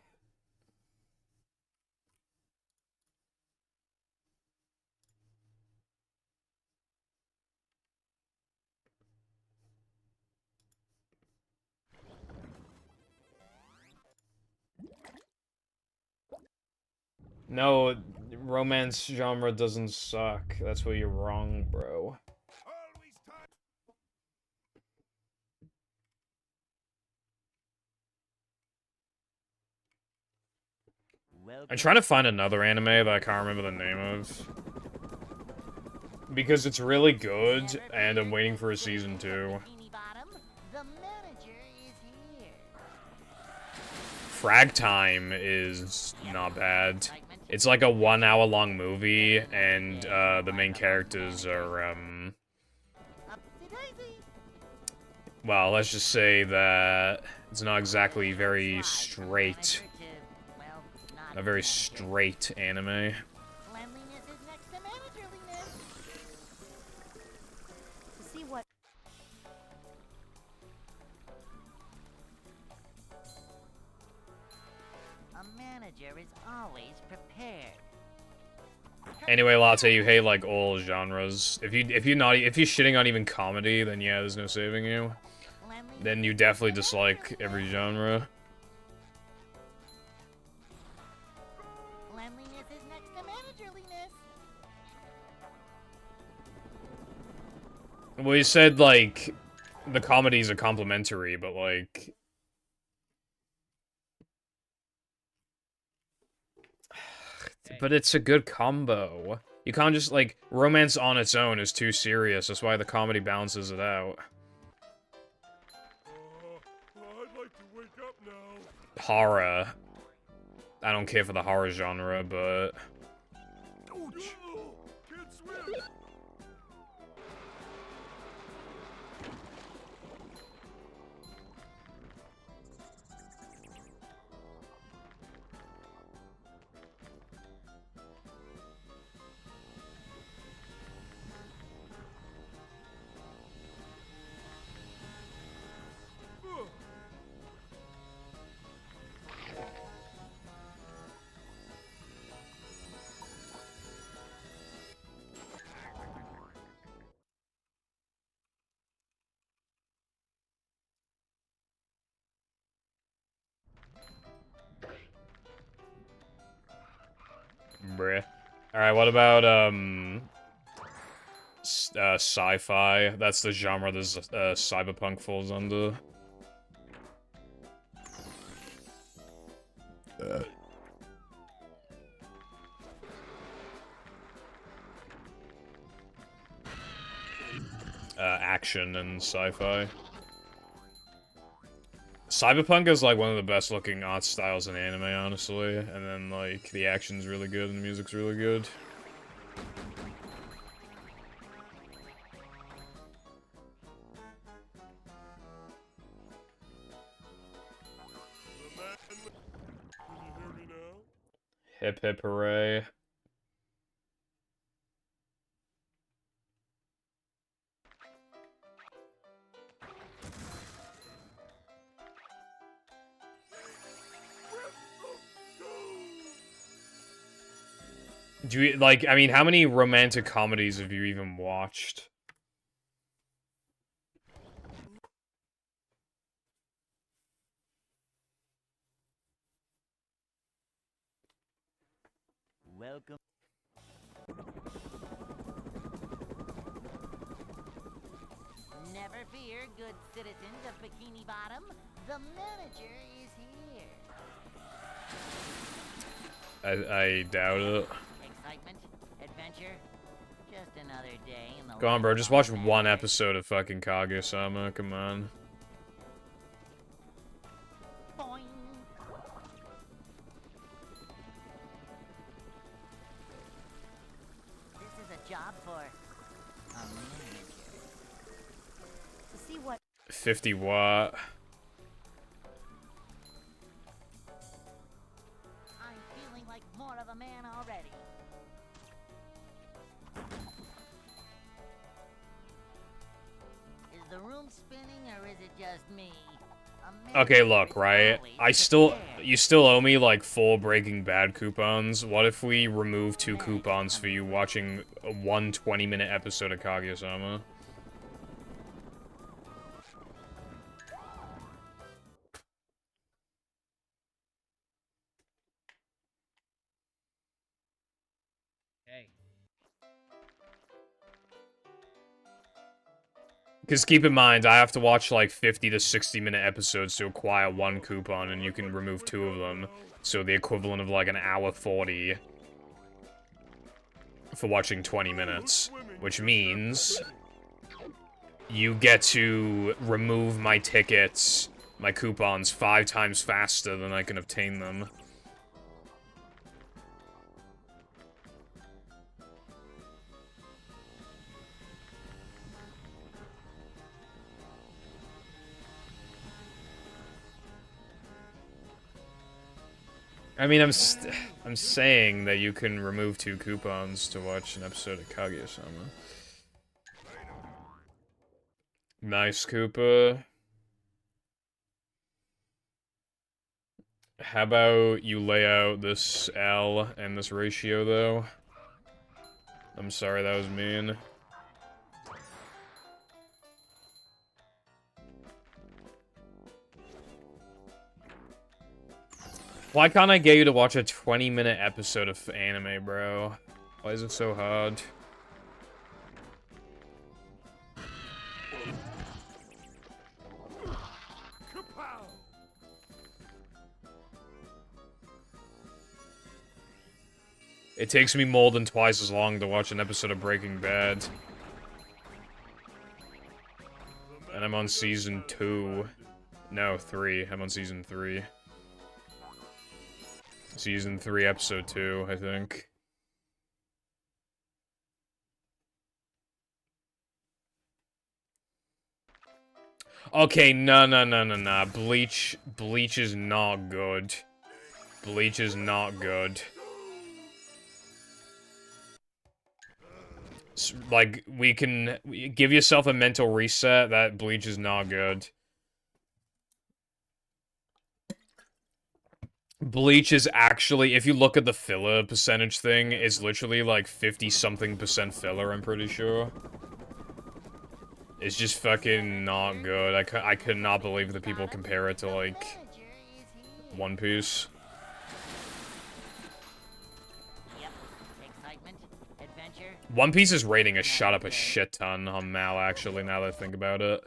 No, romance genre doesn't suck. That's where you're wrong, bro. Always time. I'm trying to find another anime that I can't remember the name of. Because it's really good, and I'm waiting for a season 2. Bikini Bottom, the manager is here. Frag Time is not bad. It's like a 1 hour long movie, and the main characters are, Upsy-daisy. well, let's just say that it's not exactly very straight. Well, not A very manager. straight anime. Cleanliness is next to managerliness. To see what A manager is always prepared. Anyway, Latte, you hate like all genres. If you're shitting on even comedy, then yeah, there's no saving you. Cleanliness Then you is definitely next to dislike every genre. Cleanliness is next to managerliness. Well, you said like the comedies are complimentary, but like but it's a good combo. You can't just like romance on its own is too serious. That's why the comedy balances it out. I'd like to wake up now. Horror. I don't care for the horror genre, but Ouch! Can't swim. bruh. Alright, what about sci-fi? That's the genre this cyberpunk falls under. Action and sci-fi. Cyberpunk is like one of the best looking art styles in anime, honestly, and then like the action's really good and the music's really good. The man. Can you hear me now? Hip hip hooray. Do you, like, I mean, how many romantic comedies have you even watched? Welcome. Never fear, good citizens of Bikini Bottom. The manager is here. I doubt it. Excitement, adventure, just another day in the Go on, life bro, of just a watch one manager. episode of fucking Kaguya-sama, come on. Boing. This is a job for a manager. to see what 50 watt. I'm feeling like more of a man already. Is the room spinning or is it just me? A Okay, manager look, is right? always You still owe me like 4 Breaking Bad coupons. What if we remove 2 coupons for you watching a 120-minute episode of Kaguya-sama? Because keep in mind, I have to watch like 50 to 60 minute episodes to acquire one coupon, and you can remove 2 of them. So the equivalent of like an hour 40 for watching 20 minutes. Which means you get to remove my tickets, my coupons, 5 times faster than I can obtain them. I mean, I'm saying that you can remove 2 coupons to watch an episode of Kaguya-sama. Nice, Koopa. How about you lay out this L and this ratio, though? I'm sorry, that was mean. Why can't I get you to watch a 20-minute episode of anime, bro? Why is it so hard? It takes me more than twice as long to watch an episode of Breaking Bad. And I'm on season 2. No, 3. I'm on season 3. Season 3, episode 2, I think. Okay, no. Bleach is not good. Bleach is not good. Like, give yourself a mental reset that Bleach is not good. Bleach is actually, if you look at the filler percentage thing, it's literally like 50-something% filler, I'm pretty sure. It's just fucking not good. I could not believe that people compare it to, like, One Piece. One Piece's rating has shot up a shit ton on Mal, actually, now that I think about it.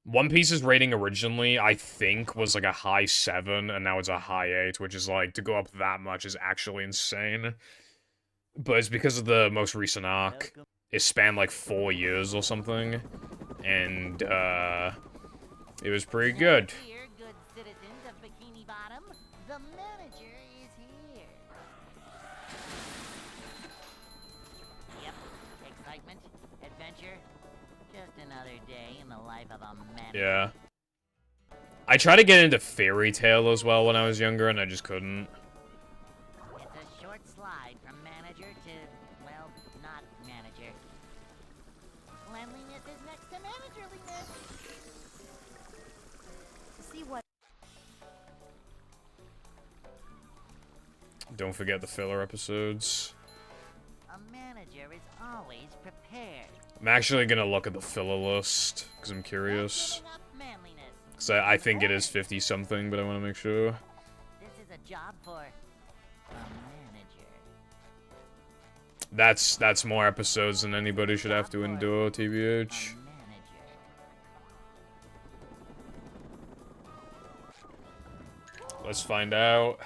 One Piece's rating originally, I think, was like a high 7, and now it's a high 8, which is like, to go up that much is actually insane. But it's because of the most recent arc. It spanned like 4 years or something, and, it was pretty good. Yeah. I tried to get into Fairy Tail as well when I was younger, and I just couldn't. It's a short slide from manager to, well, not manager. Cleanliness is next to managerliness. See what? Don't forget the filler episodes. A manager is always prepared. I'm actually gonna look at the filler list, because I'm curious. Because I think it is 50-something, but I want to make sure. This is a job for a manager. That's more episodes than anybody should have to endure, TBH. Let's find out.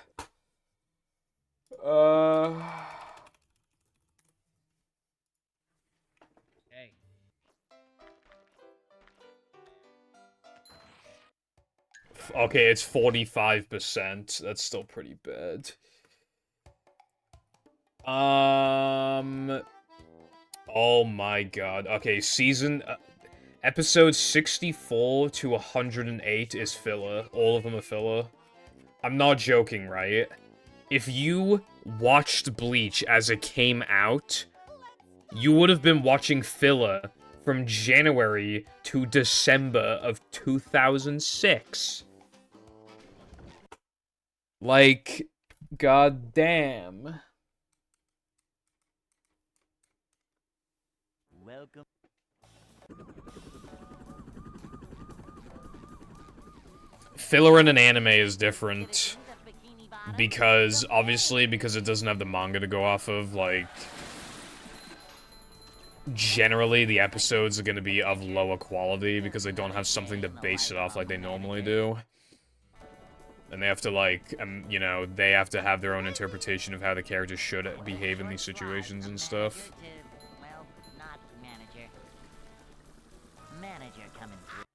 Okay, it's 45%. That's still pretty bad. Oh my god. Okay, episode 64 to 108 is filler. All of them are filler. I'm not joking, right? If you watched Bleach as it came out, you would have been watching filler from January to December of 2006. Like, goddamn. Welcome. Filler in an anime is different. Because, obviously, because it doesn't have the manga to go off of, like... generally the episodes are going to be of lower quality because they don't have something to base it off like they normally do. And they have to, like, you know, they have to have their own interpretation of how the characters should behave in these situations and stuff. Well, not manager. Manager coming through.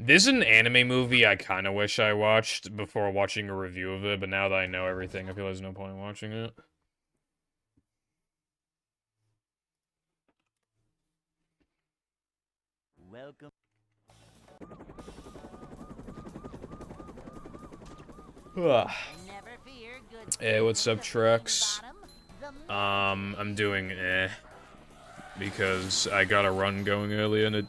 This is an anime movie I kind of wish I watched before watching a review of it, but now that I know everything, I feel there's no point in watching it. Welcome. Ugh. Never fear, good Hey, what's up, citizens of Trex? Bikini Bottom. I'm doing because I got a run going earlier and it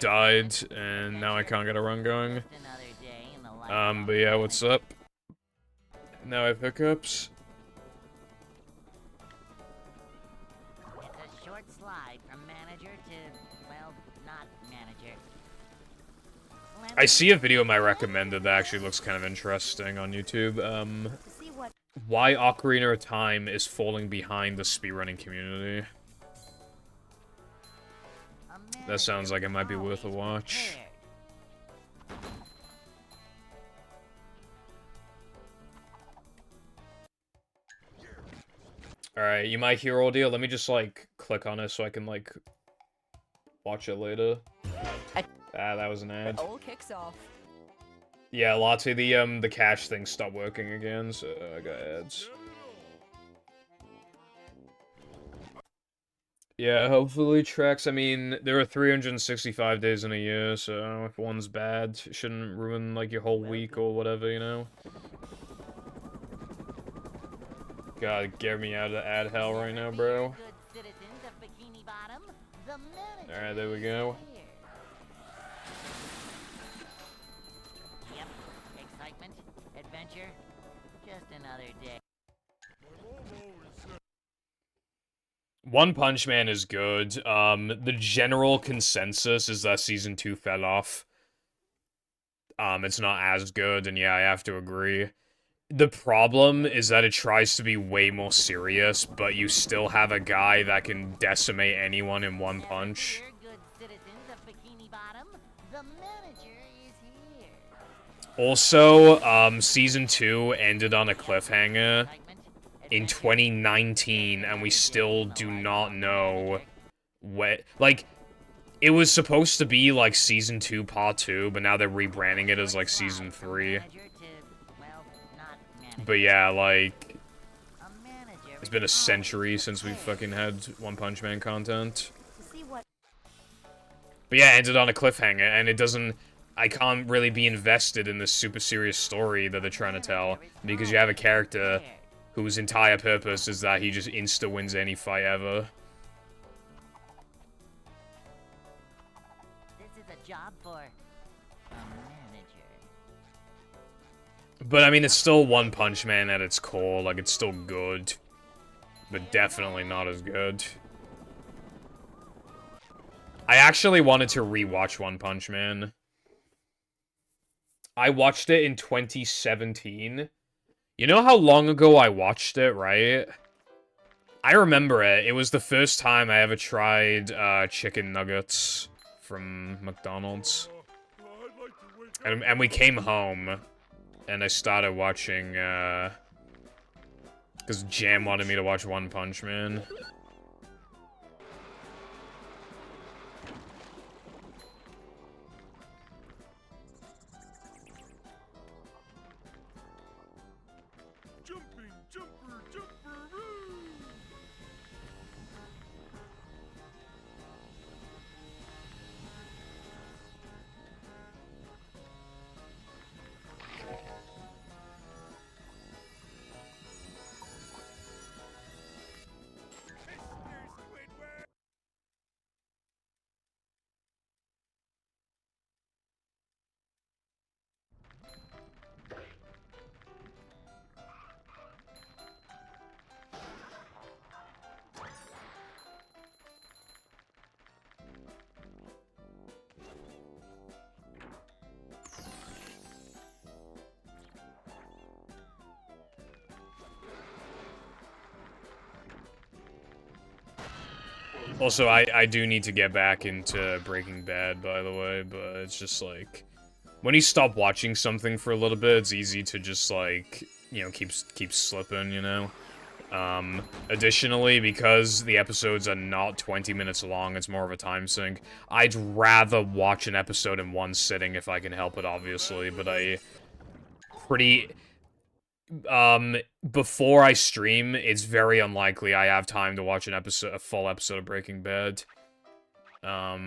died, and now I can't get a run going. Just another day in the life of But yeah, what's up? Now I have hiccups. It's a short slide from manager to, well, not manager. I see a video of my recommended that actually looks kind of interesting on YouTube. To see what Why Ocarina of Time is falling behind the speedrunning community. A That sounds like it might be manager worth a always watch. prepared. Alright, you might hear audio. Let me just, like, click on it so I can, like, watch it later. Ah, that was an ad. all kicks off. Yeah, Latte, the cache thing stopped working again, so I got ads. Yeah, hopefully Trex. I mean, there are 365 days in a year, so if one's bad, it shouldn't ruin, like, your whole week or whatever, you know? God, get me out of ad hell right now, bro. Good citizens of Bikini Bottom, the manager Alright, there we go. is here. Yep, excitement, adventure, just another day. One Punch Man is good. The general consensus is that Season 2 fell off. It's not as good, and yeah, I have to agree. The problem is that it tries to be way more serious, but you still have a guy that can decimate anyone in one punch. Never fear, good citizens of Bikini Bottom, the manager is here. Also, Season 2 ended on a cliffhanger in 2019, and we still do not know what, like, it was supposed to be like Season 2 Part 2, but now they're rebranding it as like Season 3. But yeah, like, it's been a century since we fucking had One Punch Man content. To see what But yeah, it ended on a cliffhanger, and it doesn't, I can't really be invested in this super serious story that they're trying to tell, because you have a character whose entire purpose is that he just insta-wins any fight ever. This is a job for a manager. But I mean, it's still One Punch Man at its core, like, it's still good. But definitely not as good. I actually wanted to rewatch One Punch Man. I watched it in 2017. You know how long ago I watched it, right? I remember it. It was the first time I ever tried chicken nuggets from McDonald's. And we came home, and I started watching, because Jam wanted me to watch One Punch Man. Jumping, jumper, jumper, Also, I do need to get back into Breaking Bad, by the way, but it's just like, when you stop watching something for a little bit, it's easy to just like, you know, keep slipping, you know? Additionally, because the episodes are not 20 minutes long, it's more of a time sink, I'd rather watch an episode in one sitting if I can help it, obviously, but before I stream, it's very unlikely I have time to watch a full episode of Breaking Bad. Well,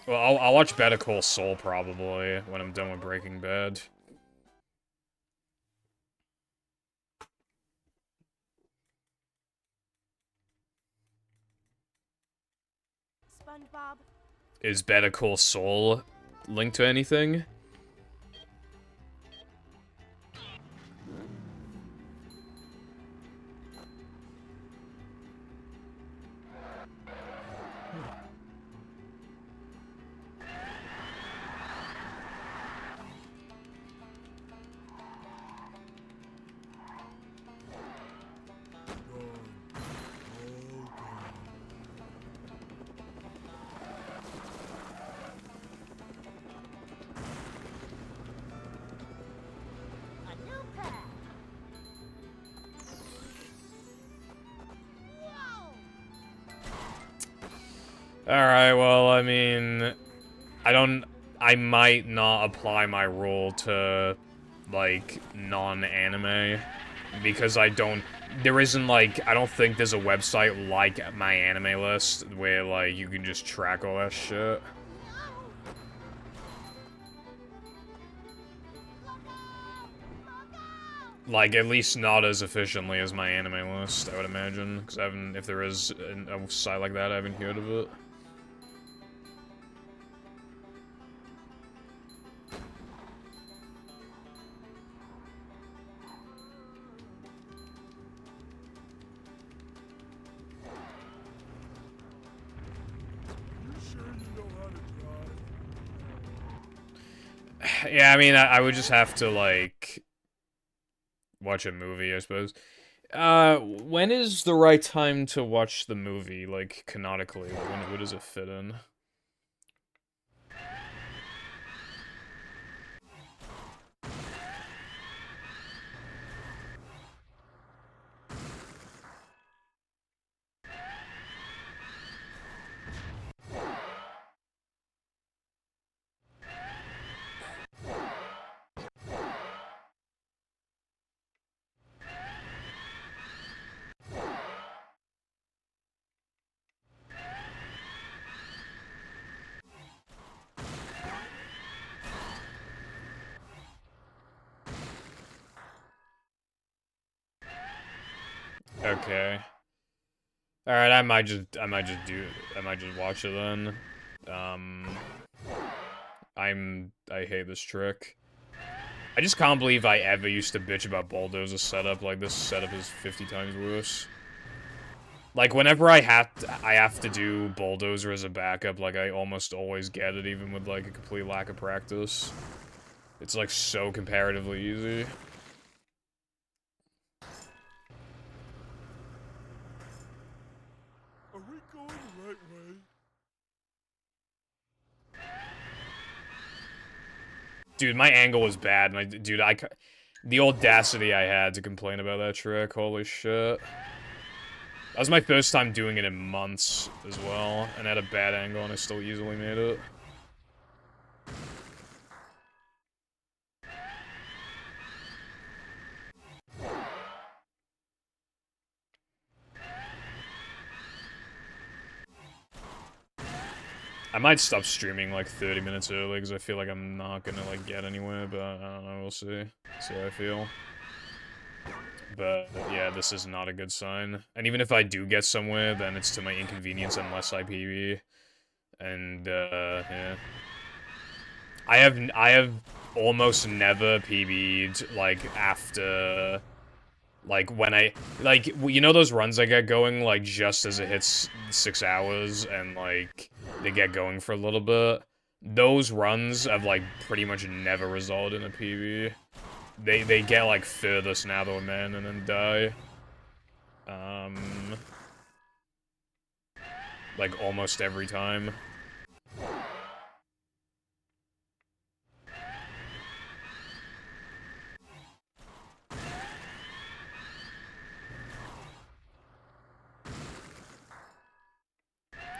I'll watch Better Call Saul, probably, when I'm done with Breaking Bad. SpongeBob. Is Better Call Saul linked to anything? A new path. Whoa! Alright, well, I mean, I might not apply my rule to, like, non-anime, because there isn't, like, I don't think there's a website like My Anime List, where, like, you can just track all that shit. Like, at least not as efficiently as My Anime List, I would imagine, because if there is a site like that, I haven't heard of it. You sure you know how to drive? Yeah, I mean, I would just have to, like, watch a movie, I suppose. When is the right time to watch the movie, like, canonically? Like, when does it fit in? Okay. Alright, I might just watch it then. I hate this trick. I just can't believe I ever used to bitch about Bulldozer's setup. Like, this setup is 50 times worse. Like, whenever I have to do Bulldozer as a backup, like, I almost always get it, even with, like, a complete lack of practice. It's, like, so comparatively easy. Are we going the right way? Dude, my angle was bad, and the audacity I had to complain about that trick, holy shit. That was my first time doing it in months, as well, and I had a bad angle, and I still easily made it. I might stop streaming like 30 minutes early because I feel like I'm not gonna like get anywhere, but I don't know, we'll see. See how I feel. But yeah, this is not a good sign. And even if I do get somewhere, then it's to my inconvenience unless I PB. And yeah. I have almost never PB'd like after like when you know those runs I get going like just as it hits 6 hours and like they get going for a little bit. those runs have, like, pretty much never resulted in a PB. They get, like, furthest now to a man and then die. Like, almost every time.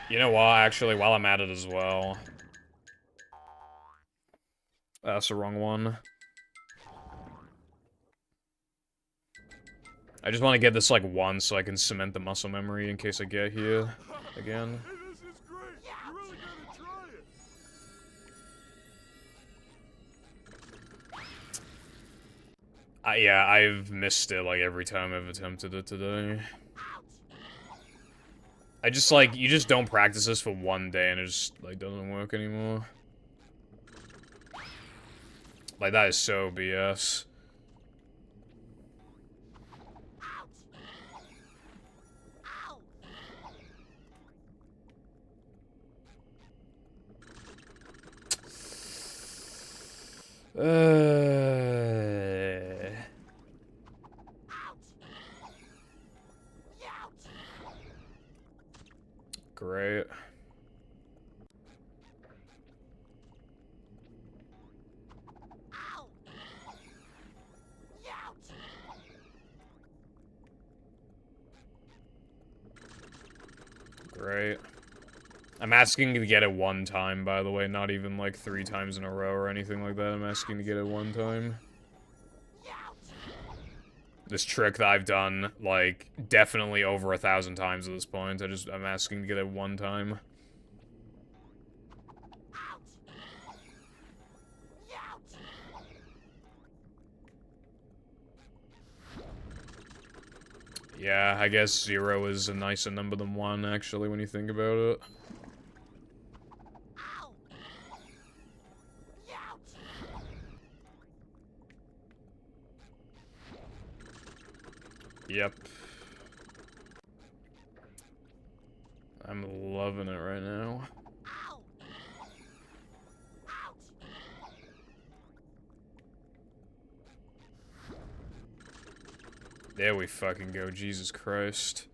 You know what, actually, while I'm at it as well. That's the wrong one. I just want to get this, like, once so I can cement the muscle memory in case I get here again. Hey, this is great. You really gotta try it. Yeah, I've missed it, like, every time I've attempted it today. I just, like, you just don't practice this for one day and it just, like, doesn't work anymore. Like, that is so BS. Great. Great. I'm asking to get it one time, by the way, not even like 3 times in a row or anything like that. I'm asking to get it one time. This trick that I've done, like, definitely over 1,000 times at this point. I'm asking to get it one time. Yeah, I guess 0 is a nicer number than 1, actually, when you think about it. Yep. I'm loving it right now. There we fucking go, Jesus Christ.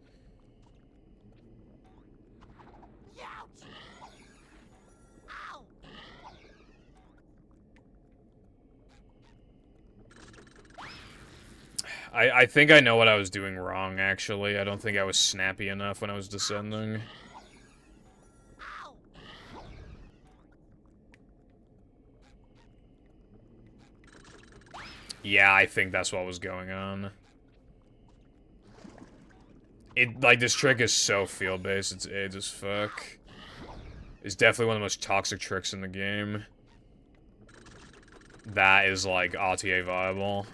I think I know what I was doing wrong, actually. I don't think I was snappy enough when I was descending. Yeah, I think that's what was going on. Like, this trick is so field-based, it's AIDS as fuck. It's definitely one of the most toxic tricks in the game. That is, like, RTA viable.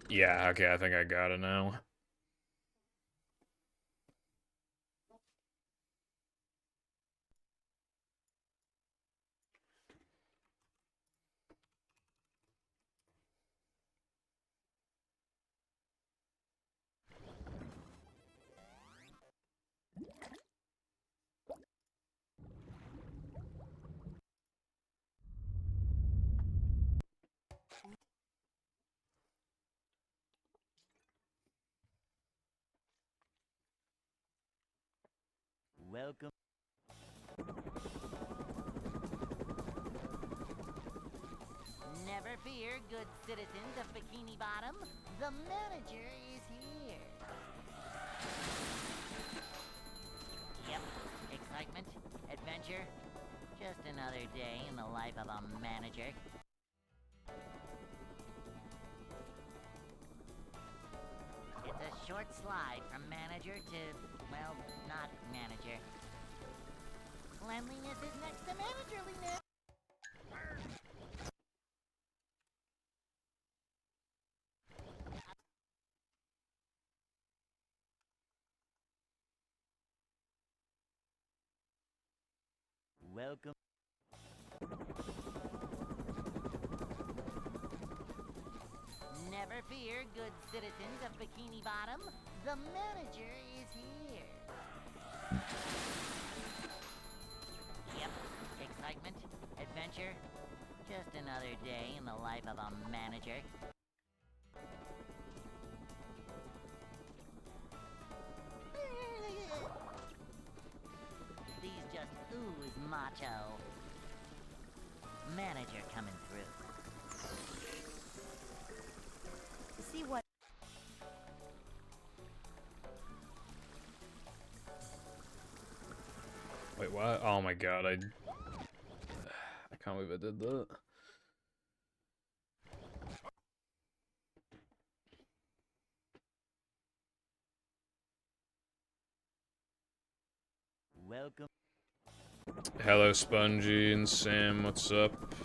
Yeah, okay, I think I got it now. Welcome. Never fear, good citizens of Bikini Bottom. The manager is here. Yep, excitement, adventure. Just another day in the life of a manager. It's a short slide from manager to, well, not manager. Cleanliness is next to managerliness. Welcome. Never fear, good citizens of Bikini Bottom. The manager is here. Yep, excitement, adventure. Just another day in the life of a manager. These just ooze macho. Manager coming through. See what? Wait, what? Oh my god, I can't believe I did that. Welcome. Hello, Spongy and Sam, what's up?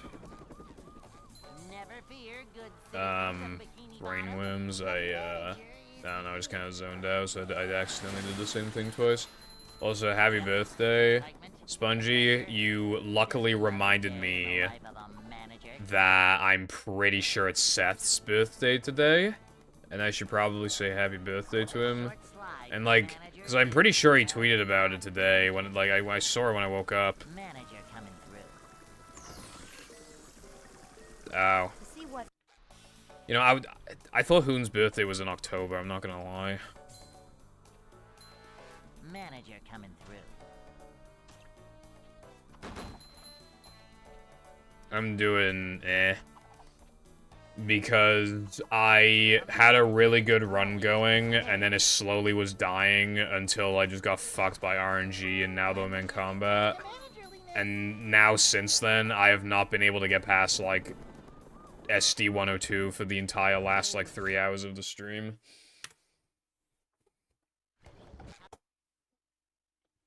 Never fear, good citizens of Bikini Brainworms, Bottom. I don't know, I just kind of zoned out, so I accidentally did the same thing twice. Also, happy birthday. Spongy, you luckily reminded me that I'm pretty sure it's Seth's birthday today, and I should probably say happy birthday to him. And like, because I'm pretty sure he tweeted about it today, when like I saw it when I woke up. Manager coming through. Ow. See what? You know, I thought Hoon's birthday was in October, I'm not gonna lie. Manager coming through. I'm doing because I had a really good run going, and then it slowly was dying until I just got fucked by RNG, and now that I'm in combat. And now, since then, I have not been able to get past, like, SD-102 for the entire last, like, 3 hours of the stream.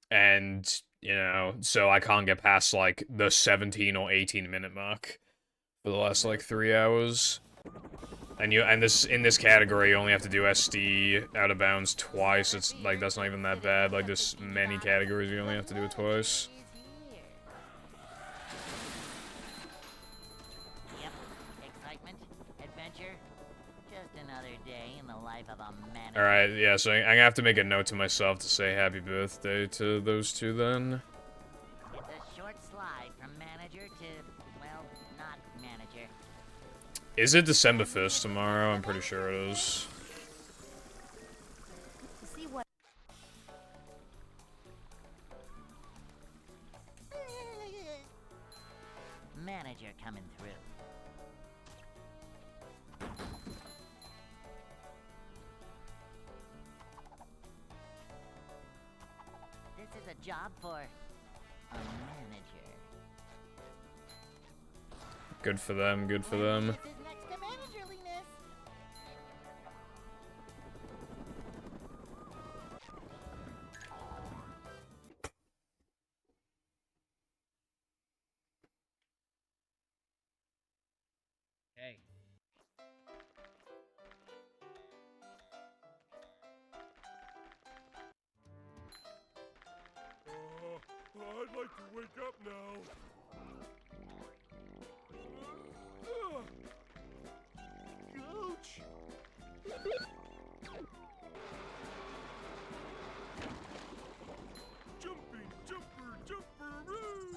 And, you know, so I can't get past, like, the 17 or 18 minute mark for the last, like, 3 hours. And in this category, you only have to do SD out of bounds twice. It's, like, that's not even that bad. Like, there's many categories you only have to do it twice. Yep, excitement, adventure. Just another day in the life of a manager. Alright, yeah, so I'm gonna have to make a note to myself to say happy birthday to those two then. It's a short slide from manager to, well, not manager. Is it December 1st tomorrow? I'm pretty sure it is. See what? Manager coming through. This is a job for a manager. Good for them, good for them. This is next to managerliness. Hey. I'd like to wake up now. Ouch! Jumping, jumper, jumperoo!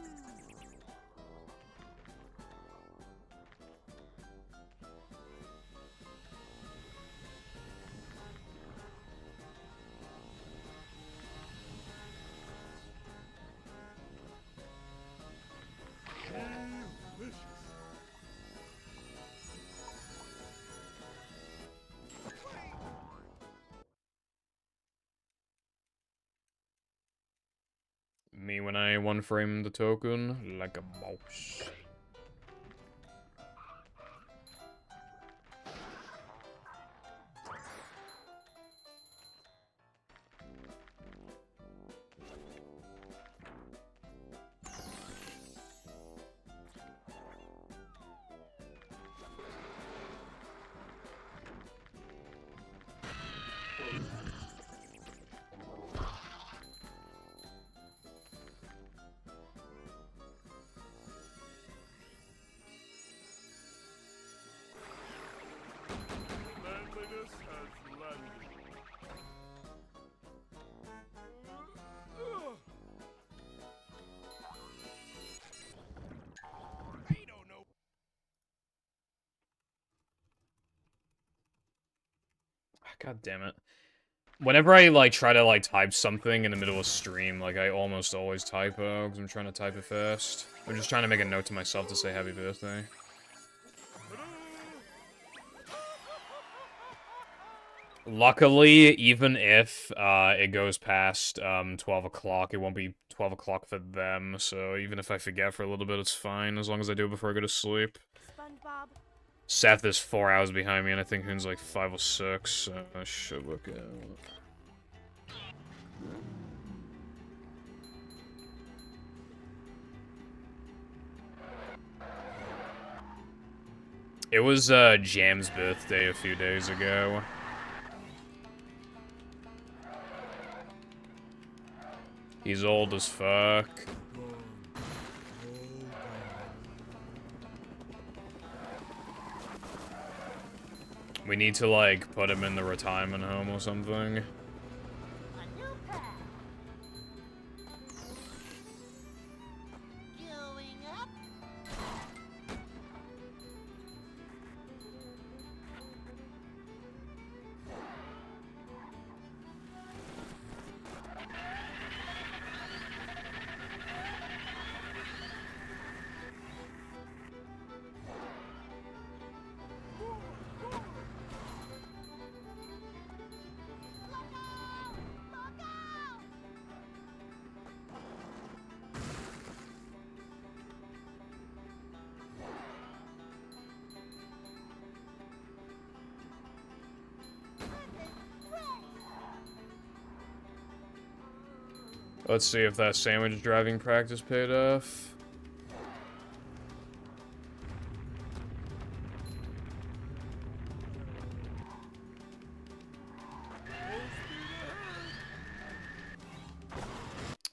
Delicious. Me when I one-frame the token, like a boss. God damn it. Whenever I, like, try to, like, type something in the middle of stream, like, I almost always typo, because I'm trying to type it fast. I'm just trying to make a note to myself to say happy birthday. Luckily, even if, it goes past, 12 o'clock, it won't be 12 o'clock for them, so even if I forget for a little bit, it's fine, as long as I do it before I go to sleep. SpongeBob. Seth is 4 hours behind me, and I think Hoon's like 5 or 6, so I should look out. It was, Jam's birthday a few days ago. He's old as fuck. We need to, like, put him in the retirement home or something. A new path. Going up. Let's see if that sandwich driving practice paid off.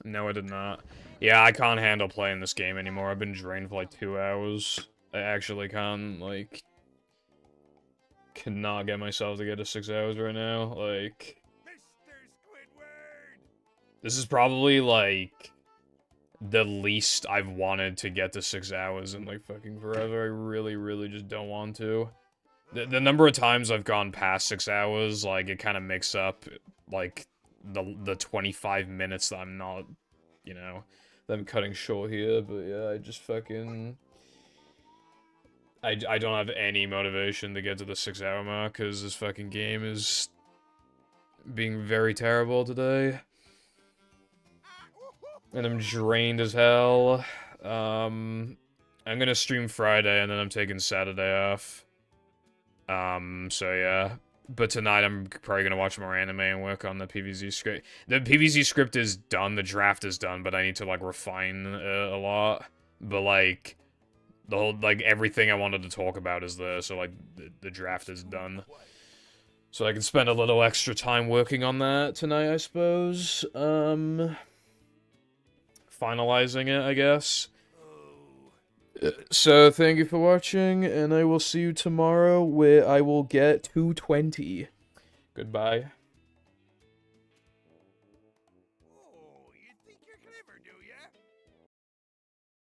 No, I did not. Yeah, I can't handle playing this game anymore. I've been drained for like 2 hours. I actually can't, like... cannot get myself to get to 6 hours right now. Like... Mr. Squidward! This is probably, like... the least I've wanted to get to 6 hours in, like, fucking forever. I really, really just don't want to. The number of times I've gone past 6 hours, like, it kind of makes up, like... the 25 minutes that I'm not, you know, that I'm cutting short here, but yeah, I just fucking... I don't have any motivation to get to the 6 hour mark, because this fucking game is being very terrible today. And I'm drained as hell. I'm gonna stream Friday, and then I'm taking Saturday off. So yeah. But tonight I'm probably gonna watch more anime and work on the PvZ script. The PvZ script is done, the draft is done, but I need to, like, refine a lot. But, like, the whole, like, everything I wanted to talk about is there, so, like, the draft is done. So I can spend a little extra time working on that tonight, I suppose. Finalizing it, I guess. So, thank you for watching, and I will see you tomorrow where I will get 220. Goodbye.